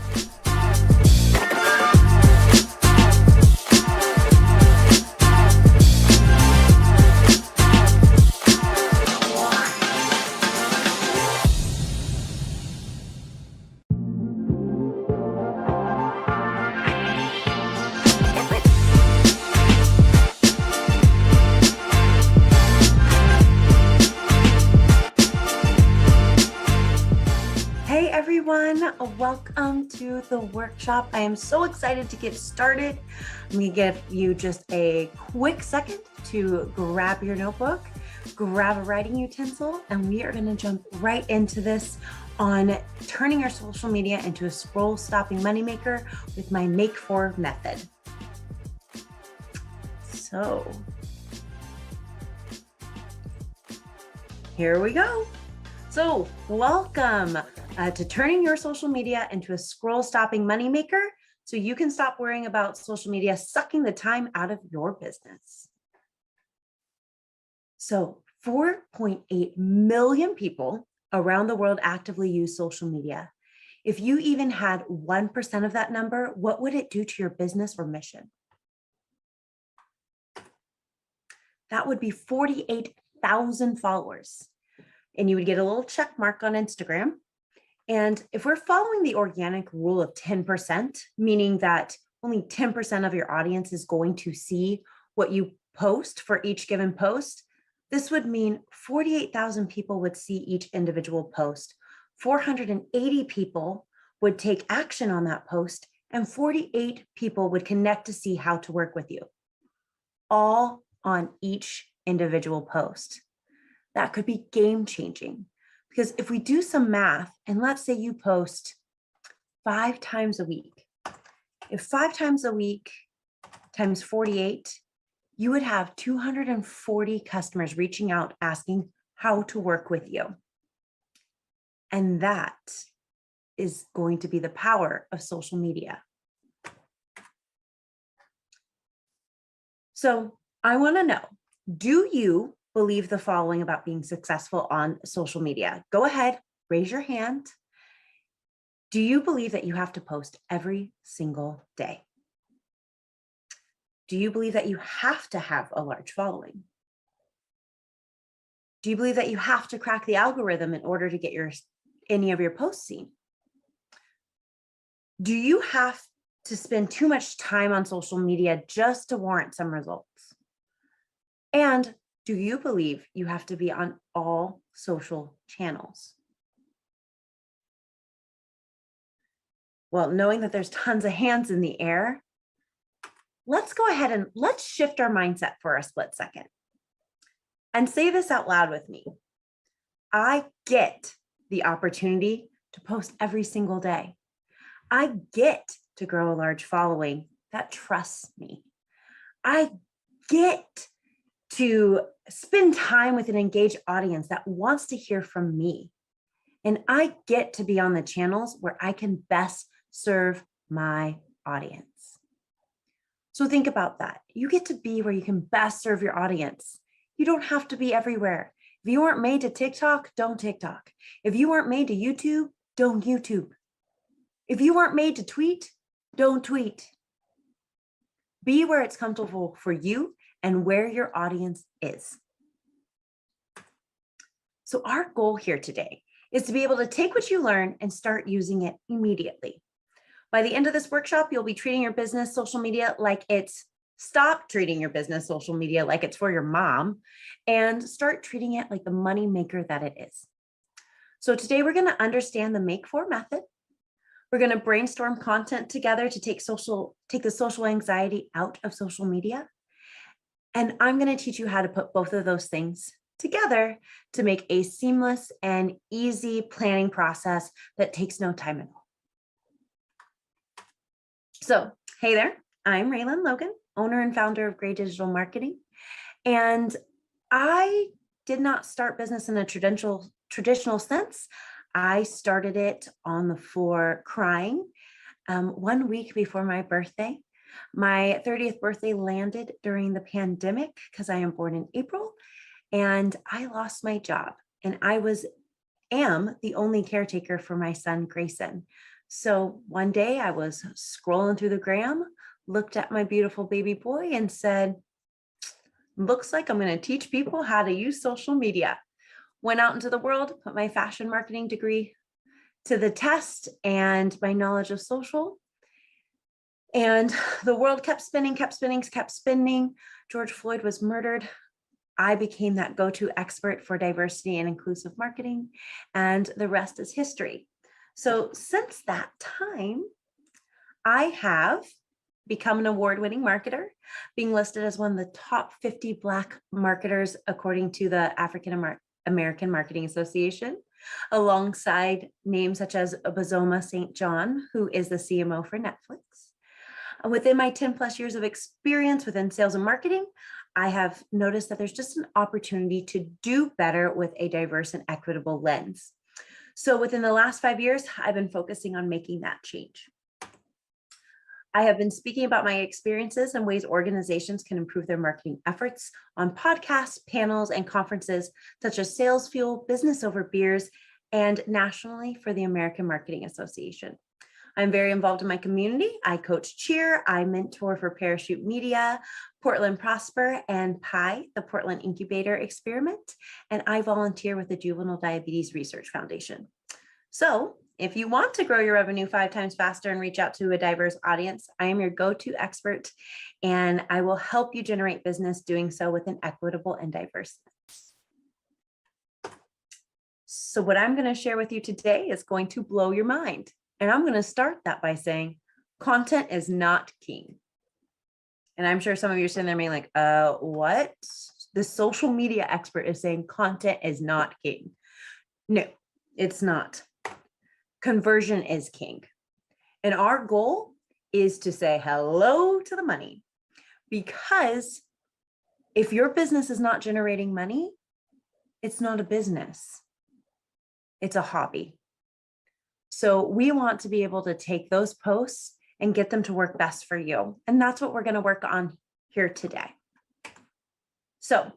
Welcome to the workshop. I am so excited to get started. I'm going to give you just a quick second to grab your notebook, grab a writing utensil, and we are going to jump right into this on turning your social media into a scroll-stopping moneymaker with my Make For method. So, here we go. So, welcome to turning your social media into a scroll-stopping moneymaker so you can stop worrying about social media sucking the time out of your business. So, 4.8 million people around the world actively use social media. If you even had 1% of that number, what would it do to your business or mission? That would be 48,000 followers. And you would get a little check mark on Instagram. And if we're following the organic rule of 10%, meaning that only 10% of your audience is going to see what you post for each given post, this would mean 48,000 people would see each individual post. 480 people would take action on that post, and 48 people would connect to see how to work with you, all on each individual post. That could be game changing, because if we do some math, and let's say you post 5 times a week, if 5 times a week times 48, you would have 240 customers reaching out asking how to work with you. And that is going to be the power of social media. So I want to know, do you believe the following about being successful on social media? Go ahead, raise your hand. Do you believe that you have to post every single day? Do you believe that you have to have a large following? Do you believe that you have to crack the algorithm in order to get any of your posts seen? Do you have to spend too much time on social media just to warrant some results? And do you believe you have to be on all social channels? Well, knowing that there's tons of hands in the air, let's go ahead and let's shift our mindset for a split second and say this out loud with me. I get the opportunity to post every single day. I get to grow a large following that trusts me. I get to spend time with an engaged audience that wants to hear from me. And I get to be on the channels where I can best serve my audience. So think about that. You get to be where you can best serve your audience. You don't have to be everywhere. If you weren't made to TikTok, don't TikTok. If you weren't made to YouTube, don't YouTube. If you weren't made to tweet, don't tweet. Be where it's comfortable for you and where your audience is. So our goal here today is to be able to take what you learn and start using it immediately. By the end of this workshop, you'll be treating your business social media like it's, stop treating your business social media like it's for your mom, and start treating it like the money maker that it is. So today we're going to understand the Make For method. We're going to brainstorm content together to take the social anxiety out of social media. And I'm going to teach you how to put both of those things together to make a seamless and easy planning process that takes no time at all. So, hey there, I'm Raylan Logan, owner and founder of Gray Digital Marketing. And I did not start business in a traditional sense. I started it on the floor crying 1 week before my birthday. My 30th birthday landed during the pandemic because I am born in April, and I lost my job, and I am the only caretaker for my son, Grayson. So one day I was scrolling through the gram, looked at my beautiful baby boy and said, looks like I'm going to teach people how to use social media. Went out into the world, put my fashion marketing degree to the test and my knowledge of social. And the world kept spinning, kept spinning, kept spinning. George Floyd was murdered. I became that go-to expert for diversity and inclusive marketing, and the rest is history. So since that time, I have become an award-winning marketer, being listed as one of the top 50 Black marketers according to the African American Marketing Association, alongside names such as Bazoma St. John, who is the CMO for Netflix. Within my 10 plus years of experience within sales and marketing, I have noticed that there's just an opportunity to do better with a diverse and equitable lens. So within the last 5 years, I've been focusing on making that change. I have been speaking about my experiences and ways organizations can improve their marketing efforts on podcasts, panels, and conferences such as Sales Fuel, Business Over Beers, and nationally for the American Marketing Association. I'm very involved in my community. I coach cheer, I mentor for Parachute Media, Portland Prosper, and PI, the Portland Incubator Experiment, and I volunteer with the Juvenile Diabetes Research Foundation. So If you want to grow your revenue 5 times faster and reach out to a diverse audience, I am your go-to expert, and I will help you generate business doing so with an equitable and diverse mix. So what I'm going to share with you today is going to blow your mind. And I'm going to start that by saying content is not king. And I'm sure some of you are sitting there being like, what? The social media expert is saying content is not king. No, it's not. Conversion is king. And our goal is to say hello to the money, because if your business is not generating money, it's not a business. It's a hobby. So we want to be able to take those posts and get them to work best for you. And that's what we're going to work on here today. So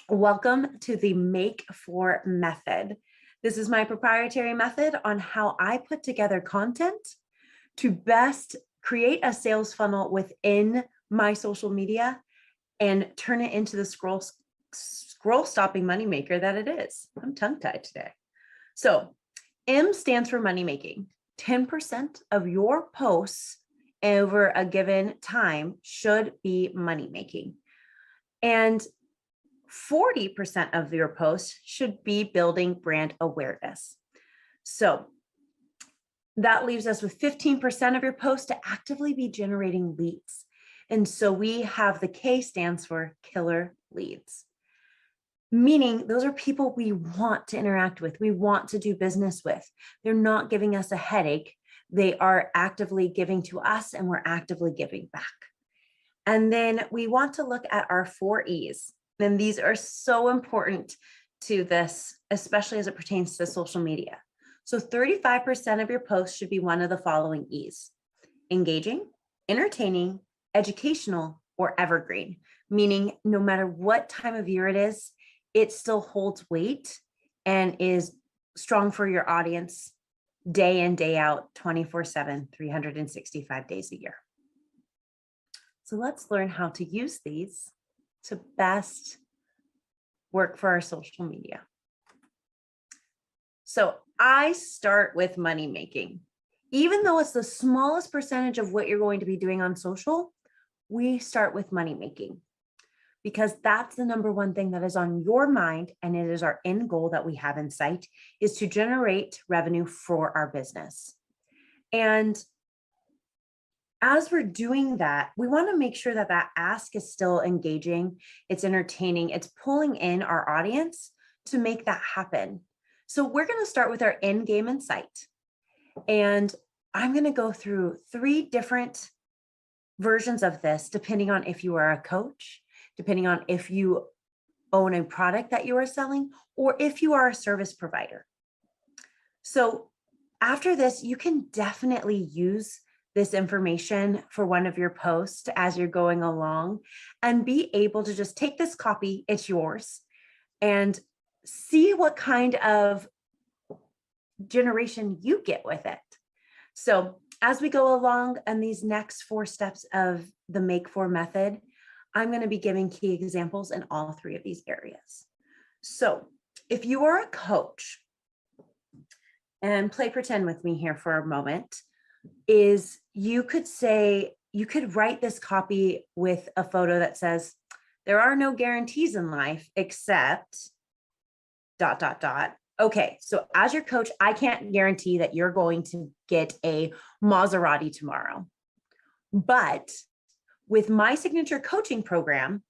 welcome to the Make For method. This is my proprietary method on how I put together content to best create a sales funnel within my social media and turn it into the scroll stopping moneymaker that it is. I'm tongue-tied today. So M stands for money making. 10% of your posts over a given time should be money making. And 40% of your posts should be building brand awareness. So that leaves us with 15% of your posts to actively be generating leads. And so we have the K stands for killer leads, meaning those are people we want to interact with, we want to do business with. They're not giving us a headache. They are actively giving to us, and we're actively giving back. And then we want to look at our 4 E's. And these are so important to this, especially as it pertains to social media. So 35% of your posts should be one of the following E's: engaging, entertaining, educational, or evergreen, meaning no matter what time of year it is, it still holds weight and is strong for your audience day in, day out, 24/7, 365 days a year. So let's learn how to use these to best work for our social media. So I start with money making. Even though it's the smallest percentage of what you're going to be doing on social, we start with money making, because that's the number one thing that is on your mind, and it is our end goal that we have in sight, is to generate revenue for our business. And as we're doing that, we want to make sure that that ask is still engaging, it's entertaining, it's pulling in our audience to make that happen. So we're going to start with our end game in sight. And I'm going to go through 3 different versions of this, depending on if you are a coach, depending on if you own a product that you are selling, or if you are a service provider. So after this, you can definitely use this information for one of your posts as you're going along and be able to just take this copy, it's yours, and see what kind of generation you get with it. So as we go along in these next 4 steps of the Make For method, I'm going to be giving key examples in all 3 of these areas. So if you are a coach, and play pretend with me here for a moment, is you could say, you could write this copy with a photo that says, there are no guarantees in life except ... Okay, so as your coach, I can't guarantee that you're going to get a Maserati tomorrow. But with my signature coaching program,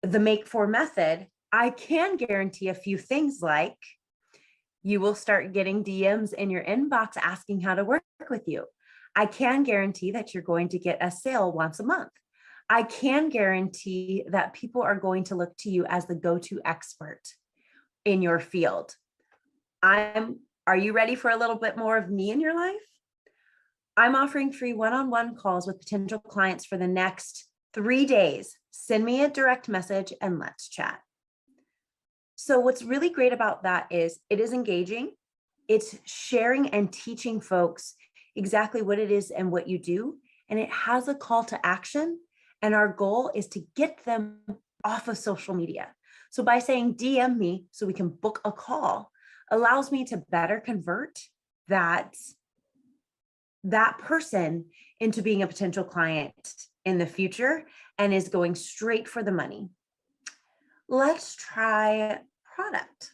the Make For method, I can guarantee a few things, like you will start getting DMs in your inbox asking how to work with you. I can guarantee that you're going to get a sale once a month. I can guarantee that people are going to look to you as the go-to expert in your field. Are you ready for a little bit more of me in your life? I'm offering free one-on-one calls with potential clients for the next 3 days. Send me a direct message and let's chat. So what's really great about that is it is engaging. It's sharing and teaching folks exactly what it is and what you do. And it has a call to action. And our goal is to get them off of social media. So by saying DM me so we can book a call allows me to better convert that person into being a potential client in the future and is going straight for the money. Let's try product.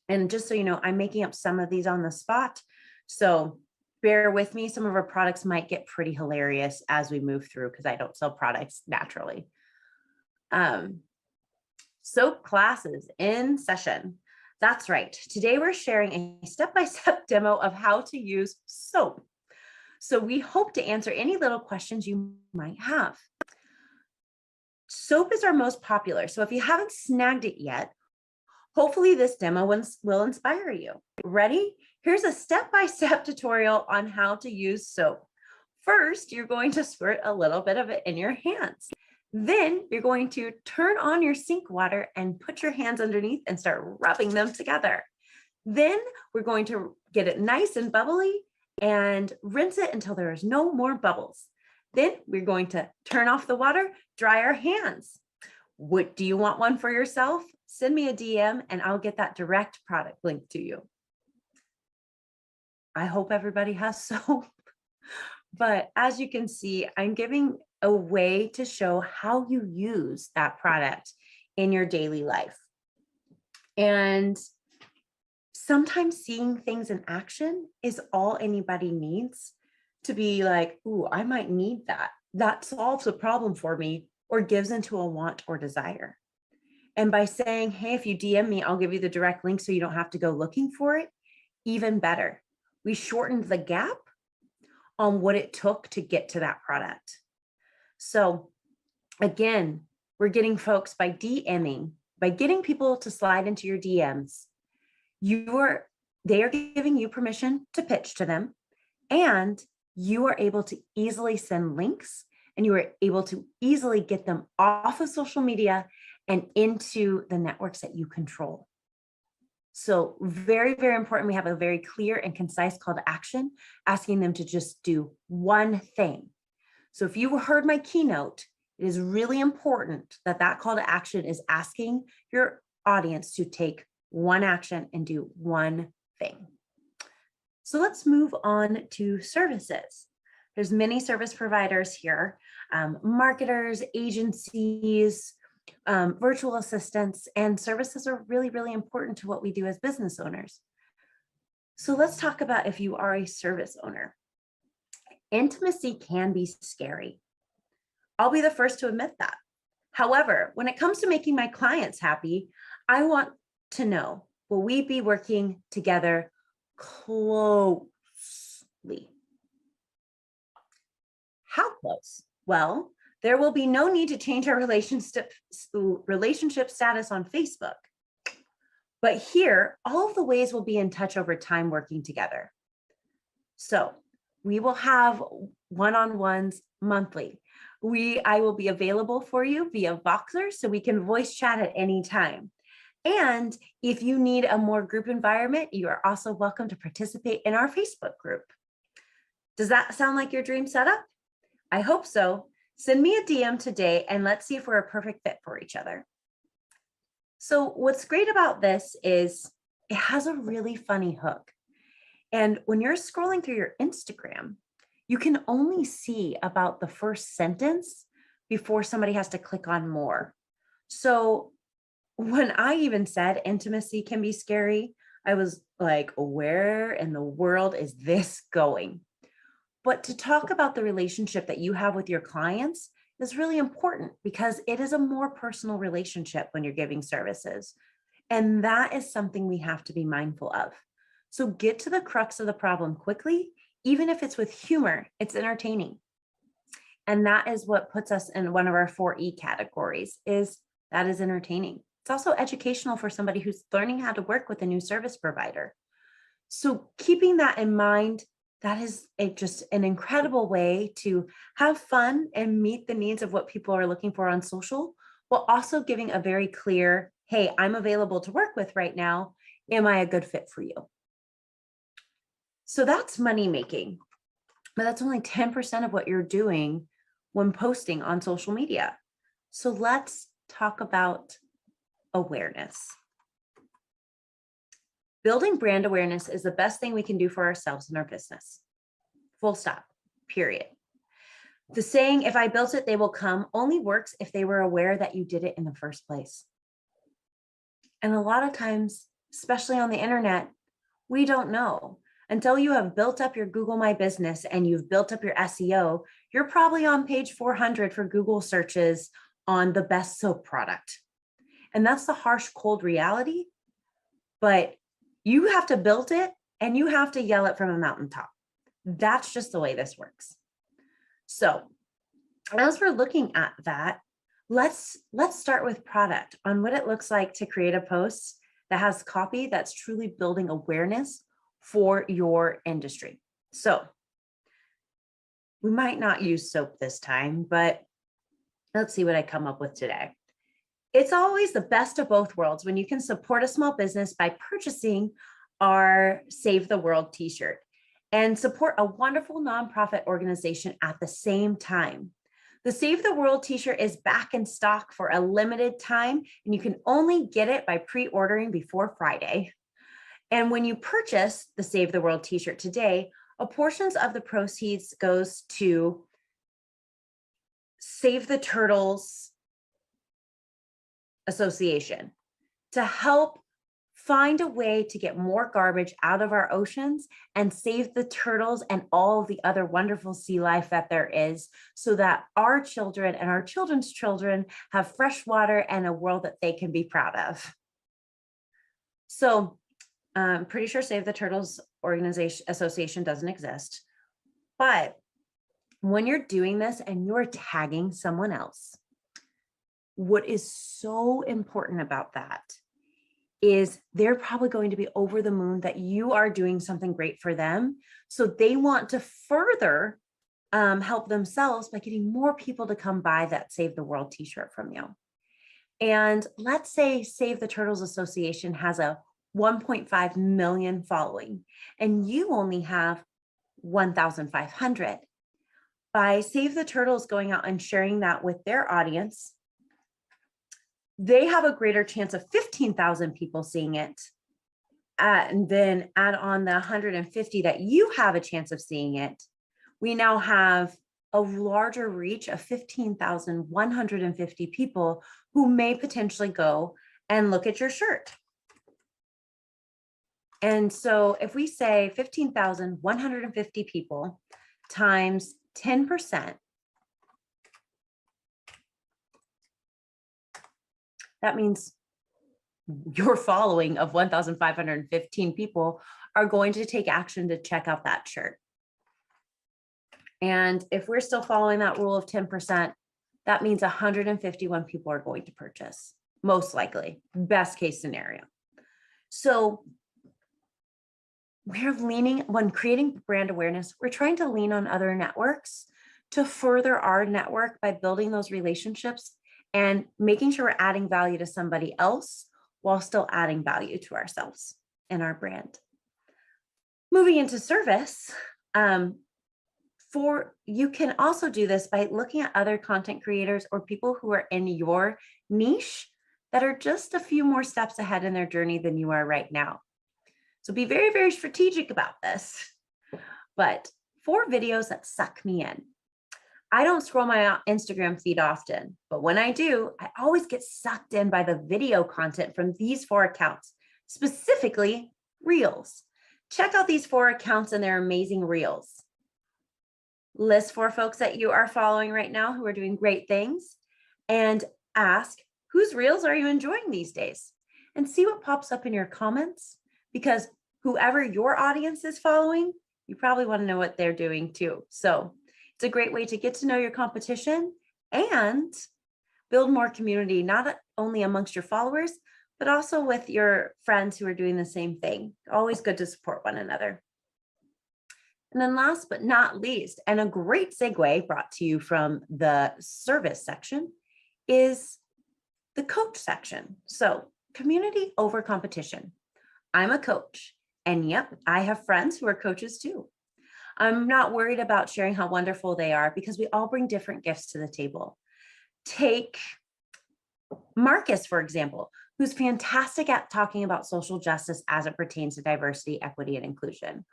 And just so you know, I'm making up some of these on the spot. So bear with me. Some of our products might get pretty hilarious as we move through because I don't sell products naturally. Soap classes in session. That's right. Today we're sharing a step-by-step demo of how to use soap. So we hope to answer any little questions you might have. Soap is our most popular. So if you haven't snagged it yet, hopefully this demo will inspire you. Ready? Here's a step-by-step tutorial on how to use soap. First, you're going to squirt a little bit of it in your hands. Then you're going to turn on your sink water and put your hands underneath and start rubbing them together. Then we're going to get it nice and bubbly and rinse it until there is no more bubbles. Then we're going to turn off the water, dry our hands. What do you want one for yourself? Send me a DM and I'll get that direct product link to you. I hope everybody has soap. But as you can see, I'm giving a way to show how you use that product in your daily life. And sometimes seeing things in action is all anybody needs to be like, ooh, I might need that. That solves a problem for me or gives into a want or desire. And by saying, hey, if you DM me, I'll give you the direct link so you don't have to go looking for it, even better. We shortened the gap on what it took to get to that product. So again, we're getting folks by DMing, by getting people to slide into your DMs, they are giving you permission to pitch to them, and you are able to easily send links, and you are able to easily get them off of social media and into the networks that you control. So very, very important. We have a very clear and concise call to action, asking them to just do one thing. So if you heard my keynote, it is really important that that call to action is asking your audience to take one action and do one thing. So let's move on to services. There's many service providers here, marketers, agencies, virtual assistants, and services are really, really important to what we do as business owners. So let's talk about if you are a service owner. Intimacy can be scary. I'll be the first to admit that. However, when it comes to making my clients happy, I want to know, will we be working together closely? How close? Well, there will be no need to change our relationship status on Facebook. But here, all of the ways we'll be in touch over time working together. So we will have one-on-ones monthly. I will be available for you via Voxer so we can voice chat at any time. And if you need a more group environment, you are also welcome to participate in our Facebook group. Does that sound like your dream setup? I hope so. Send me a DM today and let's see if we're a perfect fit for each other. So what's great about this is it has a really funny hook. And when you're scrolling through your Instagram, you can only see about the first sentence before somebody has to click on more. So when I even said intimacy can be scary, I was like, where in the world is this going? But to talk about the relationship that you have with your clients is really important because it is a more personal relationship when you're giving services. And that is something we have to be mindful of. So get to the crux of the problem quickly, even if it's with humor, it's entertaining. And that is what puts us in one of our 4E categories, is that is entertaining. It's also educational for somebody who's learning how to work with a new service provider. So keeping that in mind, that is just an incredible way to have fun and meet the needs of what people are looking for on social, while also giving a very clear, hey, I'm available to work with right now. Am I a good fit for you? So that's money making, but that's only 10% of what you're doing when posting on social media. So let's talk about awareness. Building brand awareness is the best thing we can do for ourselves and our business. Full stop, period. The saying, if I built it, they will come, only works if they were aware that you did it in the first place. And a lot of times, especially on the internet, we don't know. Until you have built up your Google My Business and you've built up your SEO, you're probably on page 400 for Google searches on the best soap product. And that's the harsh, cold reality. But you have to build it and you have to yell it from a mountaintop. That's just the way this works. So as we're looking at that, let's start with product, on what it looks like to create a post that has copy that's truly building awareness for your industry. So we might not use soap this time, but let's see what I come up with today. It's always the best of both worlds when you can support a small business by purchasing our Save the World t-shirt and support a wonderful nonprofit organization at the same time. The Save the World t-shirt is back in stock for a limited time, and you can only get it by pre-ordering before Friday. And when you purchase the Save the World t-shirt today, a portion of the proceeds goes to Save the Turtles Association to help find a way to get more garbage out of our oceans and save the turtles and all the other wonderful sea life that there is, so that our children and our children's children have fresh water and a world that they can be proud of. So I'm pretty sure Save the Turtles Association doesn't exist, but when you're doing this and you're tagging someone else, what is so important about that is they're probably going to be over the moon that you are doing something great for them. So they want to further help themselves by getting more people to come buy that Save the World t-shirt from you. And let's say Save the Turtles Association has a 1.5 million following, and you only have 1,500. By Save the Turtles going out and sharing that with their audience, they have a greater chance of 15,000 people seeing it. And then add on the 150 that you have a chance of seeing it. We now have a larger reach of 15,150 people who may potentially go and look at your shirt. And so if we say 15,150 people times 10%, that means your following of 1,515 people are going to take action to check out that shirt. And if we're still following that rule of 10%, that means 151 people are going to purchase, most likely, best case scenario. So we're leaning, when creating brand awareness, we're trying to lean on other networks to further our network by building those relationships and making sure we're adding value to somebody else while still adding value to ourselves and our brand. Moving into service, you can also do this by looking at other content creators or people who are in your niche that are just a few more steps ahead in their journey than you are right now. So be very, very strategic about this. But for videos that suck me in, I don't scroll my Instagram feed often, but when I do, I always get sucked in by the video content from these 4 accounts, specifically Reels. Check out these 4 accounts and their amazing Reels. List 4 folks that you are following right now who are doing great things and ask, whose Reels are you enjoying these days? And see what pops up in your comments, because whoever your audience is following, you probably want to know what they're doing too. So it's a great way to get to know your competition and build more community, not only amongst your followers, but also with your friends who are doing the same thing. Always good to support one another. And then last but not least, and a great segue brought to you from the service section, is the coach section. So community over competition. I'm a coach, and yep, I have friends who are coaches too. I'm not worried about sharing how wonderful they are because we all bring different gifts to the table. Take Marcus, for example. who's fantastic at talking about social justice as it pertains to diversity, equity, and inclusion.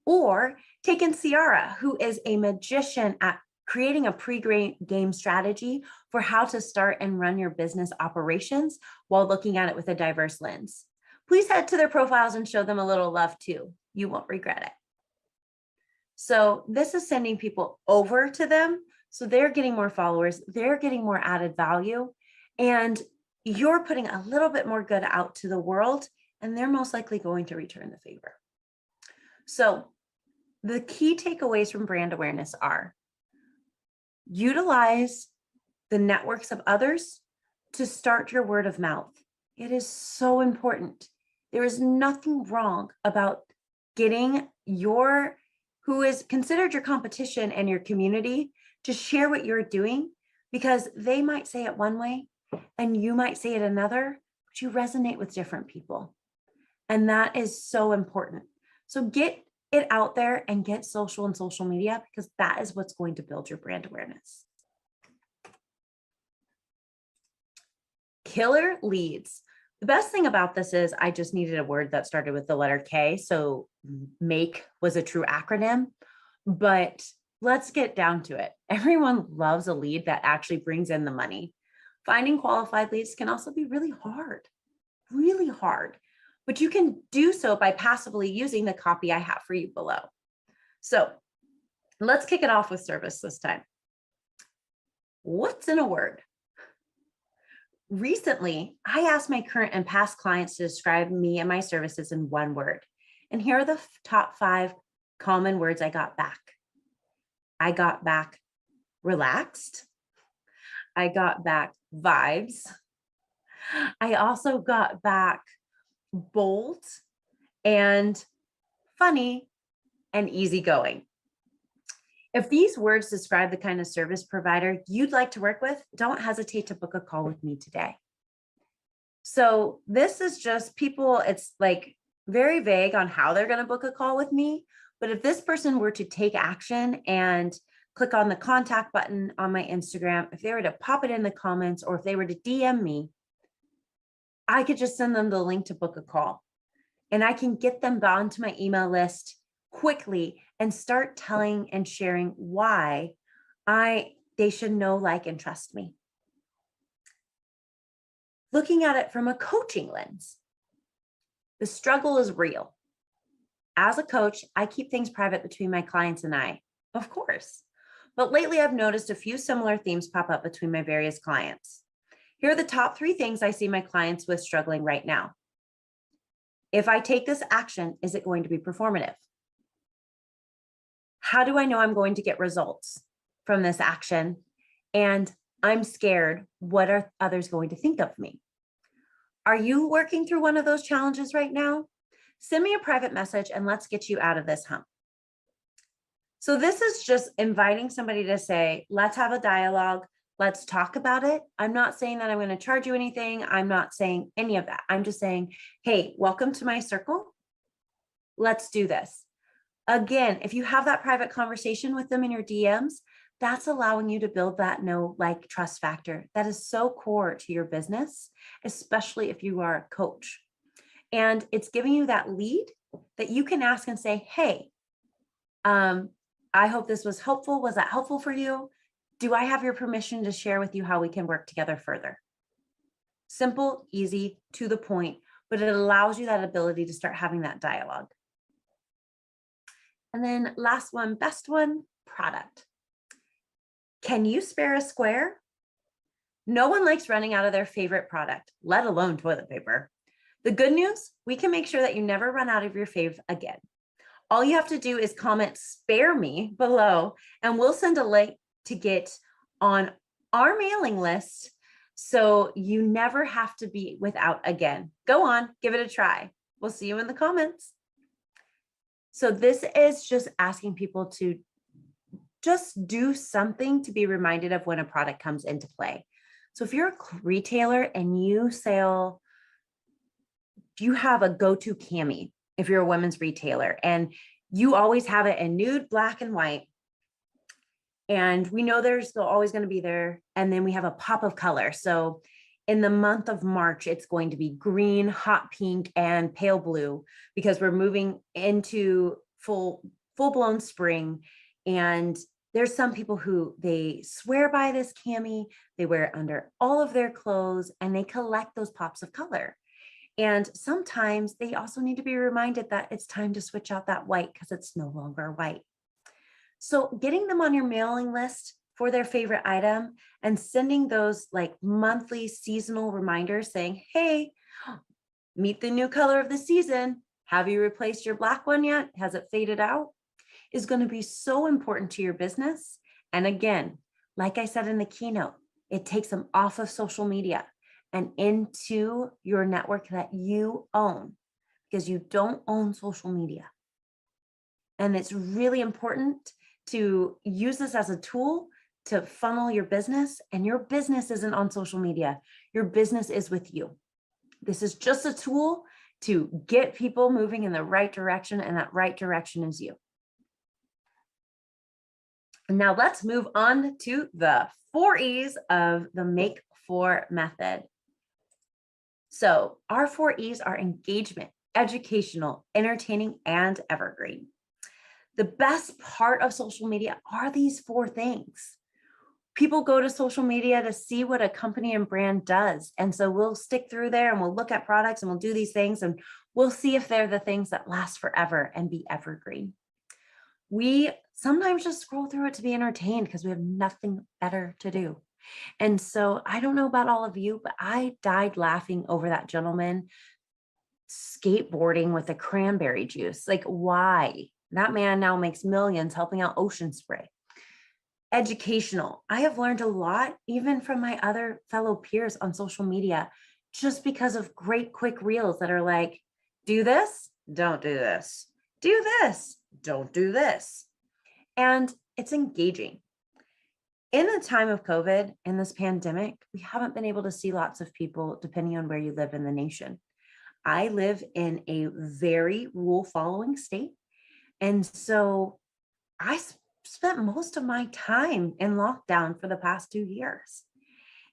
Or take in Ciara, who is a magician at creating a pre-game strategy for how to start and run your business operations while looking at it with a diverse lens. Please head to their profiles and show them a little love too. You won't regret it. So this is sending people over to them. So they're getting more followers, they're getting more added value, and you're putting a little bit more good out to the world, and they're most likely going to return the favor. So the key takeaways from brand awareness are: utilize the networks of others to start your word of mouth. It is so important. There is nothing wrong about getting who is considered your competition and your community to share what you're doing, because they might say it one way and you might say it another, but you resonate with different people. And that is so important. So get it out there and get social and social media, because that is what's going to build your brand awareness. Killer leads. The best thing about this is I just needed a word that started with the letter K. So MAKE was a true acronym, but let's get down to it. Everyone loves a lead that actually brings in the money. Finding qualified leads can also be really hard, but you can do so by passively using the copy I have for you below. So let's kick it off with service this time. What's in a word? Recently, I asked my current and past clients to describe me and my services in one word. And here are the top 5 common words I got back. I got back relaxed. I got back vibes. I also got back bold and funny and easygoing. If these words describe the kind of service provider you'd like to work with, don't hesitate to book a call with me today. So this is just people, it's like very vague on how they're going to book a call with me. But if this person were to take action and click on the contact button on my Instagram, if they were to pop it in the comments, or if they were to DM me, I could just send them the link to book a call. And I can get them bound to my email list quickly and start telling and sharing why they should know, like, and trust me. Looking at it from a coaching lens, the struggle is real. As a coach, I keep things private between my clients and I, of course. But lately I've noticed a few similar themes pop up between my various clients. Here are the top 3 things I see my clients with struggling right now. If I take this action, is it going to be performative? How do I know I'm going to get results from this action? And I'm scared, what are others going to think of me? Are you working through one of those challenges right now? Send me a private message and let's get you out of this hump. So this is just inviting somebody to say, let's have a dialogue. Let's talk about it. I'm not saying that I'm going to charge you anything. I'm not saying any of that. I'm just saying, hey, welcome to my circle. Let's do this. Again, if you have that private conversation with them in your DMs, that's allowing you to build that know, like, trust factor. That is so core to your business, especially if you are a coach. And it's giving you that lead that you can ask and say, hey, I hope this was helpful. Was that helpful for you? Do I have your permission to share with you how we can work together further? Simple, easy, to the point, but it allows you that ability to start having that dialogue. And then last one, best one, product. Can you spare a square? No one likes running out of their favorite product, let alone toilet paper. The good news, we can make sure that you never run out of your fave again. All you have to do is comment "spare me" below, and we'll send a link to get on our mailing list so you never have to be without again. Go on, give it a try. We'll see you in the comments. So this is just asking people to just do something to be reminded of when a product comes into play. So if you're a retailer and you have a go-to cami, if you're a women's retailer and you always have it in nude, black, and white, and we know there's always going to be there, and then we have a pop of color. So In the month of March, it's going to be green, hot pink, and pale blue because we're moving into full-blown spring. And there's some people who they swear by this cami, they wear it under all of their clothes, and they collect those pops of color. And sometimes they also need to be reminded that it's time to switch out that white because it's no longer white. So getting them on your mailing list for their favorite item and sending those like monthly seasonal reminders saying, hey, meet the new color of the season. Have you replaced your black one yet? Has it faded out? Is going to be so important to your business. And again, like I said in the keynote, it takes them off of social media and into your network that you own, because you don't own social media. And it's really important to use this as a tool to funnel your business, and your business isn't on social media. Your business is with you. This is just a tool to get people moving in the right direction, and that right direction is you. Now let's move on to the 4 E's of the Make 4 method. So our 4 E's are engagement, educational, entertaining, and evergreen. The best part of social media are these 4 things. People go to social media to see what a company and brand does. And so we'll stick through there and we'll look at products and we'll do these things and we'll see if they're the things that last forever and be evergreen. We sometimes just scroll through it to be entertained because we have nothing better to do. And so I don't know about all of you, but I died laughing over that gentleman skateboarding with a cranberry juice. Like, why? That man now makes millions helping out Ocean Spray. Educational. I have learned a lot, even from my other fellow peers on social media, just because of great quick reels that are like, do this, don't do this. Do this, don't do this. And it's engaging. In the time of COVID, in this pandemic, we haven't been able to see lots of people depending on where you live in the nation. I live in a very rule following state. And so I spent most of my time in lockdown for the past 2 years.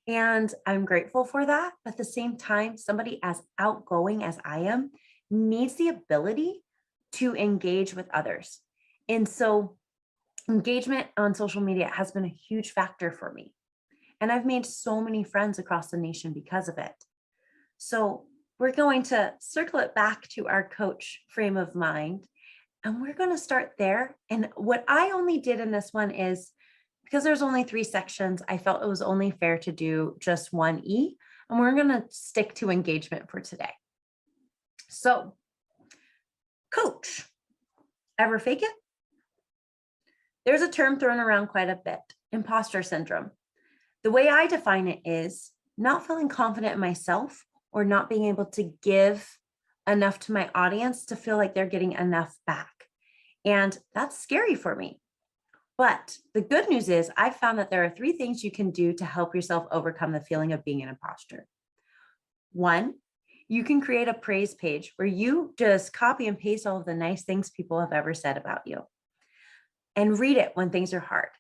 And I'm grateful for that. But at the same time, somebody as outgoing as I am needs the ability to engage with others. And so engagement on social media has been a huge factor for me. And I've made so many friends across the nation because of it. So we're going to circle it back to our coach frame of mind. And we're going to start there. And what I only did in this one is, because there's only 3 sections, I felt it was only fair to do just 1 E. And we're going to stick to engagement for today. So, coach, ever fake it? There's a term thrown around quite a bit, imposter syndrome. The way I define it is not feeling confident in myself or not being able to give enough to my audience to feel like they're getting enough back. And that's scary for me. But the good news is I found that there are 3 things you can do to help yourself overcome the feeling of being an imposter. 1, you can create a praise page where you just copy and paste all of the nice things people have ever said about you and read it when things are hard.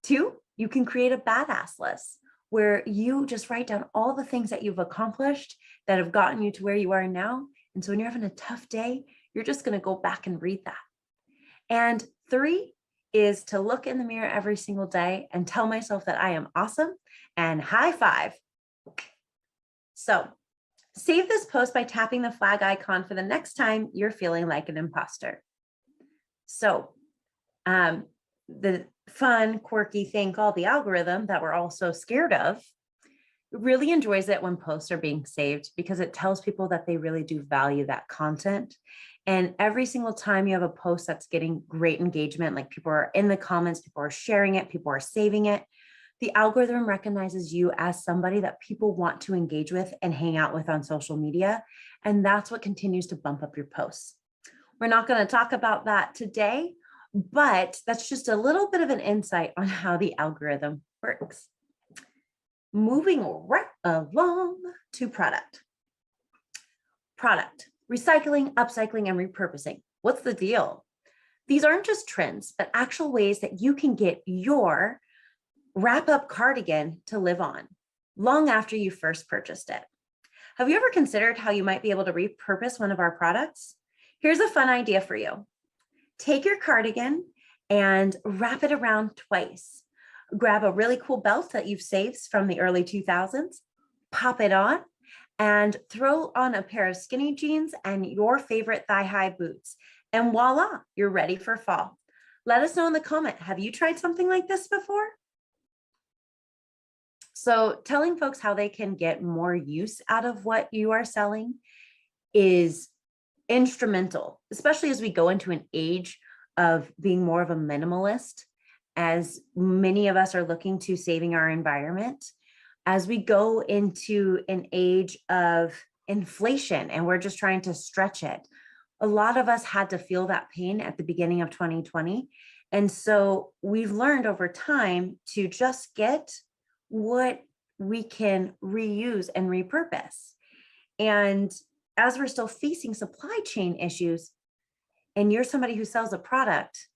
2, you can create a badass list where you just write down all the things that you've accomplished that have gotten you to where you are now. And so when you're having a tough day, you're just going to go back and read that. And 3 is to look in the mirror every single day and tell myself that I am awesome and high five. So save this post by tapping the flag icon for the next time you're feeling like an imposter. So the fun, quirky thing called the algorithm that we're all so scared of really enjoys it when posts are being saved because it tells people that they really do value that content. And every single time you have a post that's getting great engagement, like people are in the comments, people are sharing it, people are saving it, the algorithm recognizes you as somebody that people want to engage with and hang out with on social media. And that's what continues to bump up your posts. We're not going to talk about that today, but that's just a little bit of an insight on how the algorithm works. Moving right along to product. Product, recycling, upcycling, and repurposing. What's the deal? These aren't just trends, but actual ways that you can get your wrap-up cardigan to live on. long after you first purchased it. Have you ever considered how you might be able to repurpose one of our products? Here's a fun idea for you. Take your cardigan and wrap it around twice. Grab a really cool belt that you've saved from the early 2000s, pop it on, and throw on a pair of skinny jeans and your favorite thigh-high boots. And voila, you're ready for fall. Let us know in the comment, have you tried something like this before? So telling folks how they can get more use out of what you are selling is instrumental, especially as we go into an age of being more of a minimalist, as many of us are looking to saving our environment, as we go into an age of inflation and we're just trying to stretch it. A lot of us had to feel that pain at the beginning of 2020. And so we've learned over time to just get what we can reuse and repurpose. And as we're still facing supply chain issues, and you're somebody who sells a product,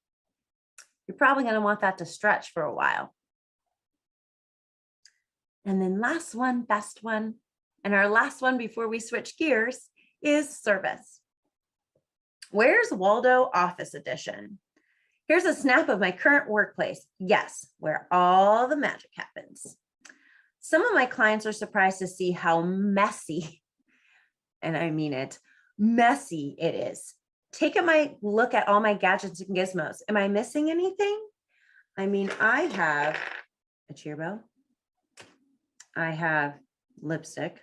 you're probably going to want that to stretch for a while. And then last one, best one, and our last one before we switch gears is service. Where's Waldo Office Edition? Here's a snap of my current workplace. Yes, where all the magic happens. Some of my clients are surprised to see how messy, and I mean it, messy it is. Take a look at all my gadgets and gizmos. Am I missing anything? I mean, I have a cheer bell. I have lipstick.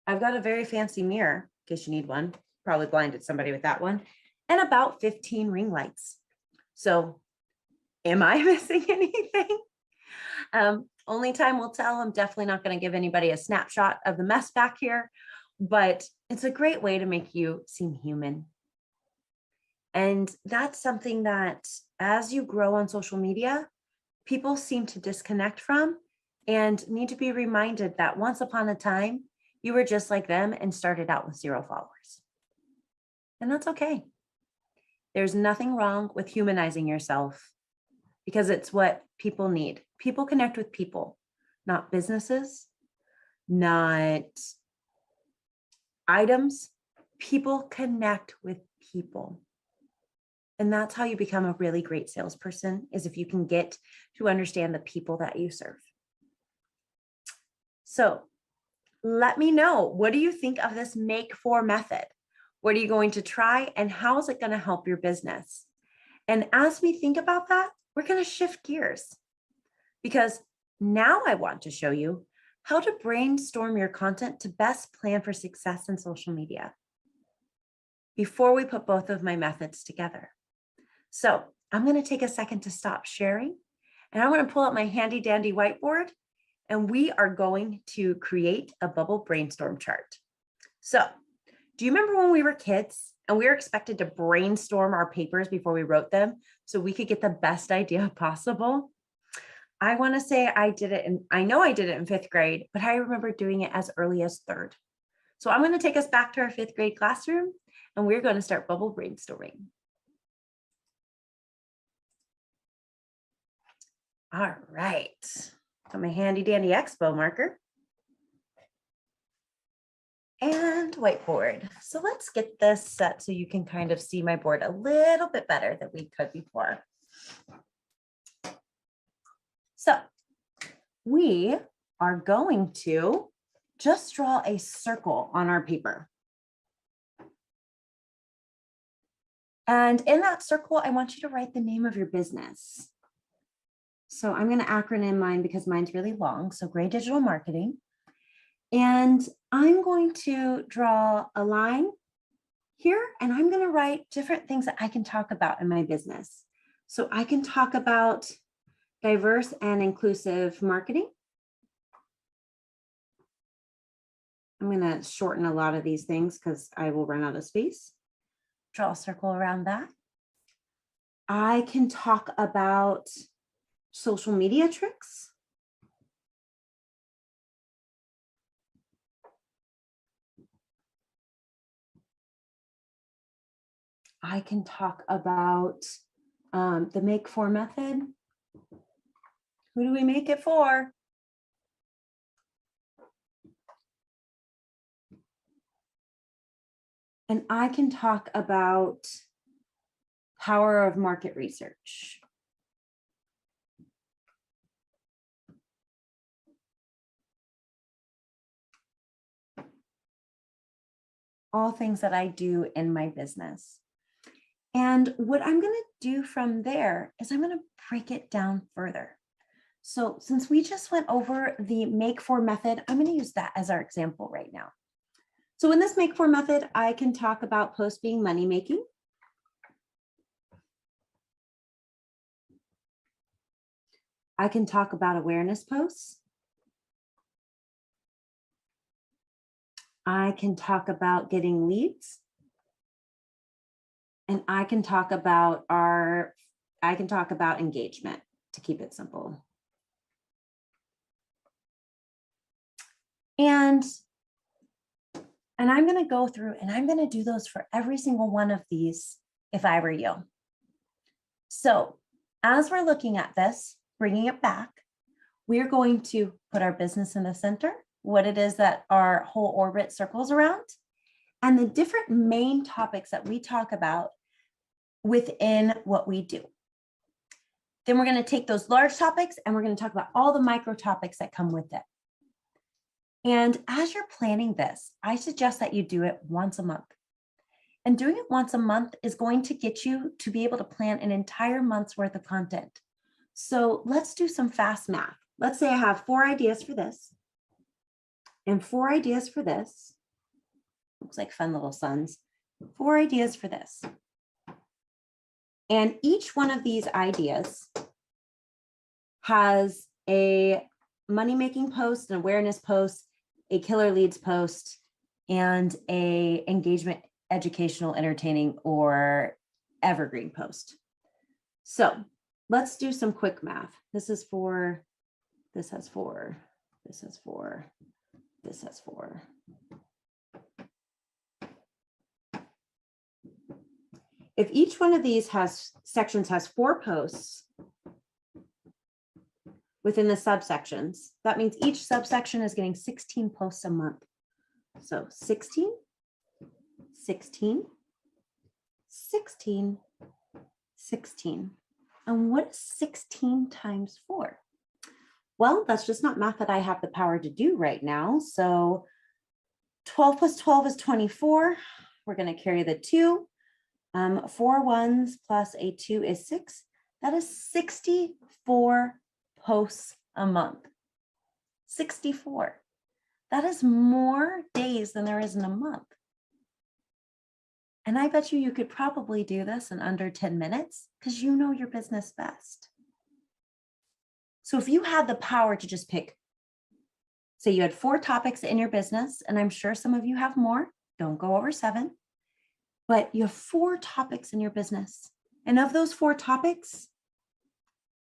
I've got a very fancy mirror, in case you need one. Probably blinded somebody with that one. And about 15 ring lights. So am I missing anything? Only time will tell. I'm definitely not going to give anybody a snapshot of the mess back here, but it's a great way to make you seem human. And that's something that as you grow on social media, people seem to disconnect from and need to be reminded that once upon a time, you were just like them and started out with 0 followers. And that's okay. There's nothing wrong with humanizing yourself because it's what people need. People connect with people, not businesses, not items. People connect with people. And that's how you become a really great salesperson, is if you can get to understand the people that you serve. So let me know, what do you think of this make for method? What are you going to try and how is it going to help your business? And as we think about that, we're going to shift gears because now I want to show you how to brainstorm your content to best plan for success in social media before we put both of my methods together. So I'm going to take a second to stop sharing and I'm going to pull out my handy dandy whiteboard and we are going to create a bubble brainstorm chart. So do you remember when we were kids and we were expected to brainstorm our papers before we wrote them so we could get the best idea possible? I want to say I did it, and I know I did it in 5th grade, but I remember doing it as early as 3rd. So I'm going to take us back to our 5th grade classroom and we're going to start bubble brainstorming. All right, got my handy dandy expo marker and whiteboard. So let's get this set so you can kind of see my board a little bit better than we could before. So we are going to just draw a circle on our paper. And in that circle, I want you to write the name of your business. So I'm going to acronym mine because mine's really long. So Gray Digital Marketing. And I'm going to draw a line here and I'm going to write different things that I can talk about in my business. So I can talk about diverse and inclusive marketing. I'm going to shorten a lot of these things because I will run out of space. Draw a circle around that. I can talk about social media tricks. I can talk about the make for method. Who do we make it for? And I can talk about power of market research. All things that I do in my business. And what I'm going to do from there is I'm going to break it down further. So since we just went over the make for method, I'm going to use that as our example right now. So in this make for method, I can talk about post being money making. I can talk about awareness posts. I can talk about getting leads. And I can talk about engagement, to keep it simple. And I'm going to go through and I'm going to do those for every single one of these if I were you. So as we're looking at this, bringing it back, we're going to put our business in the center, what it is that our whole orbit circles around, and the different main topics that we talk about within what we do. Then we're going to take those large topics and we're going to talk about all the micro topics that come with it. And as you're planning this, I suggest that you do it once a month. And doing it once a month is going to get you to be able to plan an entire month's worth of content. So let's do some fast math. Let's say I have 4 ideas for this and 4 ideas for this. Looks like fun little sons. 4 ideas for this. And each one of these ideas has a money-making post, an awareness post, a killer leads post, and a engagement, educational, entertaining, or evergreen post. So let's do some quick math. This is 4, this has 4, this has 4, this has 4. If each one of these sections has 4 posts within the subsections, that means each subsection is getting 16 posts a month. So 16, 16, 16, 16. And what is 16 times 4? Well, that's just not math that I have the power to do right now. So 12 plus 12 is 24. We're going to carry the 2. 4 ones plus a 2 is 6. That is 64 posts a month. 64. That is more days than there is in a month. And I bet you could probably do this in under 10 minutes because you know your business best. So if you had the power to just pick, say you had 4 topics in your business, and I'm sure some of you have more, don't go over 7. But you have 4 topics in your business. And of those 4 topics,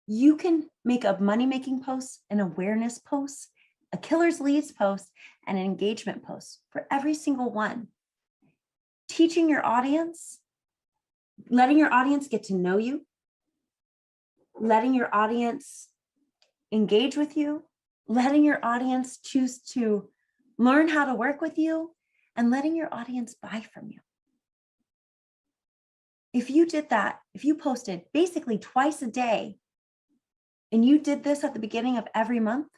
you can make a money-making post, an awareness post, a killer's leads post, and an engagement post for every single one. Teaching your audience, letting your audience get to know you, letting your audience engage with you, letting your audience choose to learn how to work with you, and letting your audience buy from you. If you did that, if you posted basically twice a day, and you did this at the beginning of every month,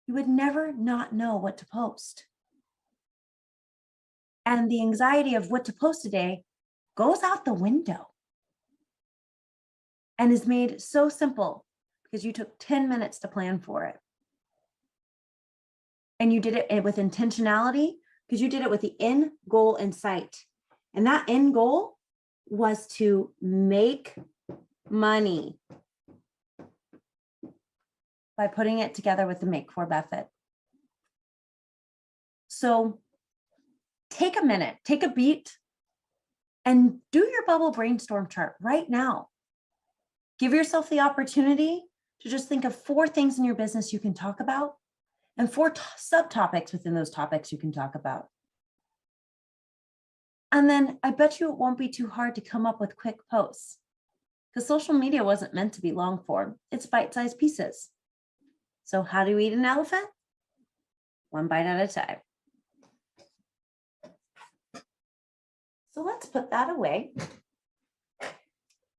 you would never not know what to post. And the anxiety of what to post today goes out the window and is made so simple because you took 10 minutes to plan for it. And you did it with intentionality because you did it with the end goal in sight. And that end goal was to make money by putting it together with the make for method. So take a minute, take a beat, and do your bubble brainstorm chart right now. Give yourself the opportunity to just think of 4 things in your business you can talk about and 4 subtopics within those topics you can talk about. And then I bet you it won't be too hard to come up with quick posts because social media wasn't meant to be long form. It's bite-sized pieces. So how do you eat an elephant? 1 bite at a time. So let's put that away.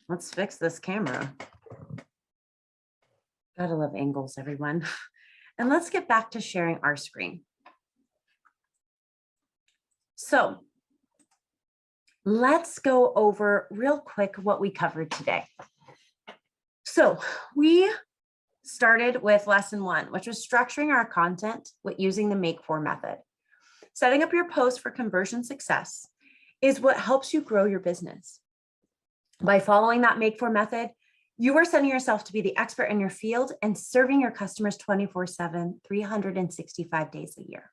Let's fix this camera. Gotta love angles, everyone. And let's get back to sharing our screen. So let's go over real quick what we covered today. So we started with lesson 1, which was structuring our content with using the Make For method. Setting up your post for conversion success is what helps you grow your business. By following that Make For method, you are setting yourself to be the expert in your field and serving your customers 24/7, 365 days a year.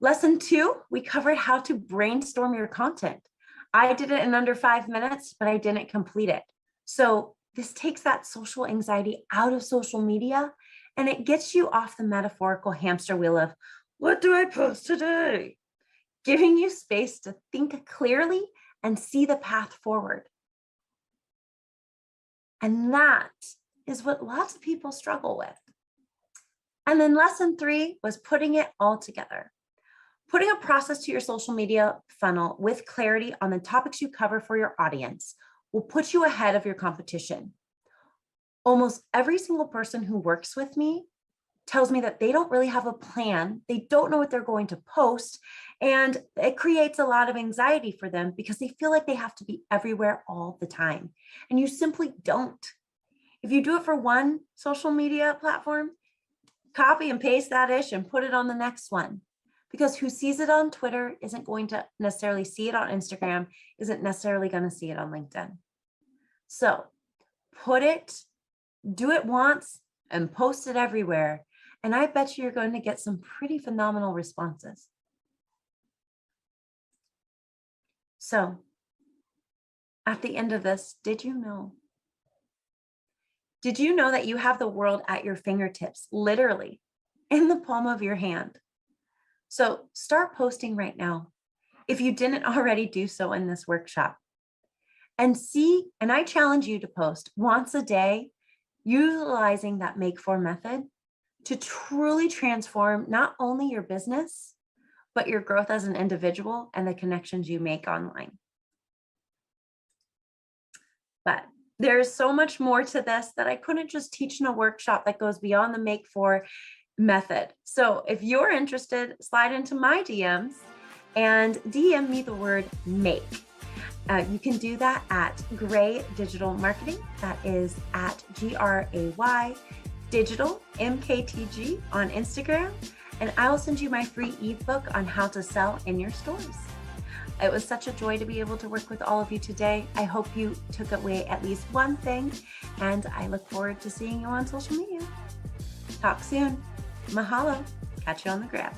Lesson 2, we covered how to brainstorm your content. I did it in under 5 minutes, but I didn't complete it. So this takes that social anxiety out of social media, and it gets you off the metaphorical hamster wheel of, what do I post today? Giving you space to think clearly and see the path forward. And that is what lots of people struggle with. And then lesson 3 was putting it all together. Putting a process to your social media funnel with clarity on the topics you cover for your audience will put you ahead of your competition. Almost every single person who works with me tells me that they don't really have a plan. They don't know what they're going to post, and it creates a lot of anxiety for them because they feel like they have to be everywhere all the time. And you simply don't. If you do it for one social media platform, copy and paste that ish and put it on the next one. Because who sees it on Twitter isn't going to necessarily see it on Instagram, isn't necessarily going to see it on LinkedIn. So do it once and post it everywhere. And I bet you're going to get some pretty phenomenal responses. So at the end of this, did you know that you have the world at your fingertips, literally in the palm of your hand? So start posting right now, if you didn't already do so in this workshop. And I challenge you to post once a day, utilizing that Make For method to truly transform not only your business, but your growth as an individual and the connections you make online. But there's so much more to this that I couldn't just teach in a workshop that goes beyond the Make For method. So if you're interested, slide into my DMs and DM me the word make. You can do that at Gray Digital Marketing. That is at GRAY Digital MKTG on Instagram. And I will send you my free ebook on how to sell in your stores. It was such a joy to be able to work with all of you today. I hope you took away at least one thing, and I look forward to seeing you on social media. Talk soon. Mahalo. Catch you on the grab.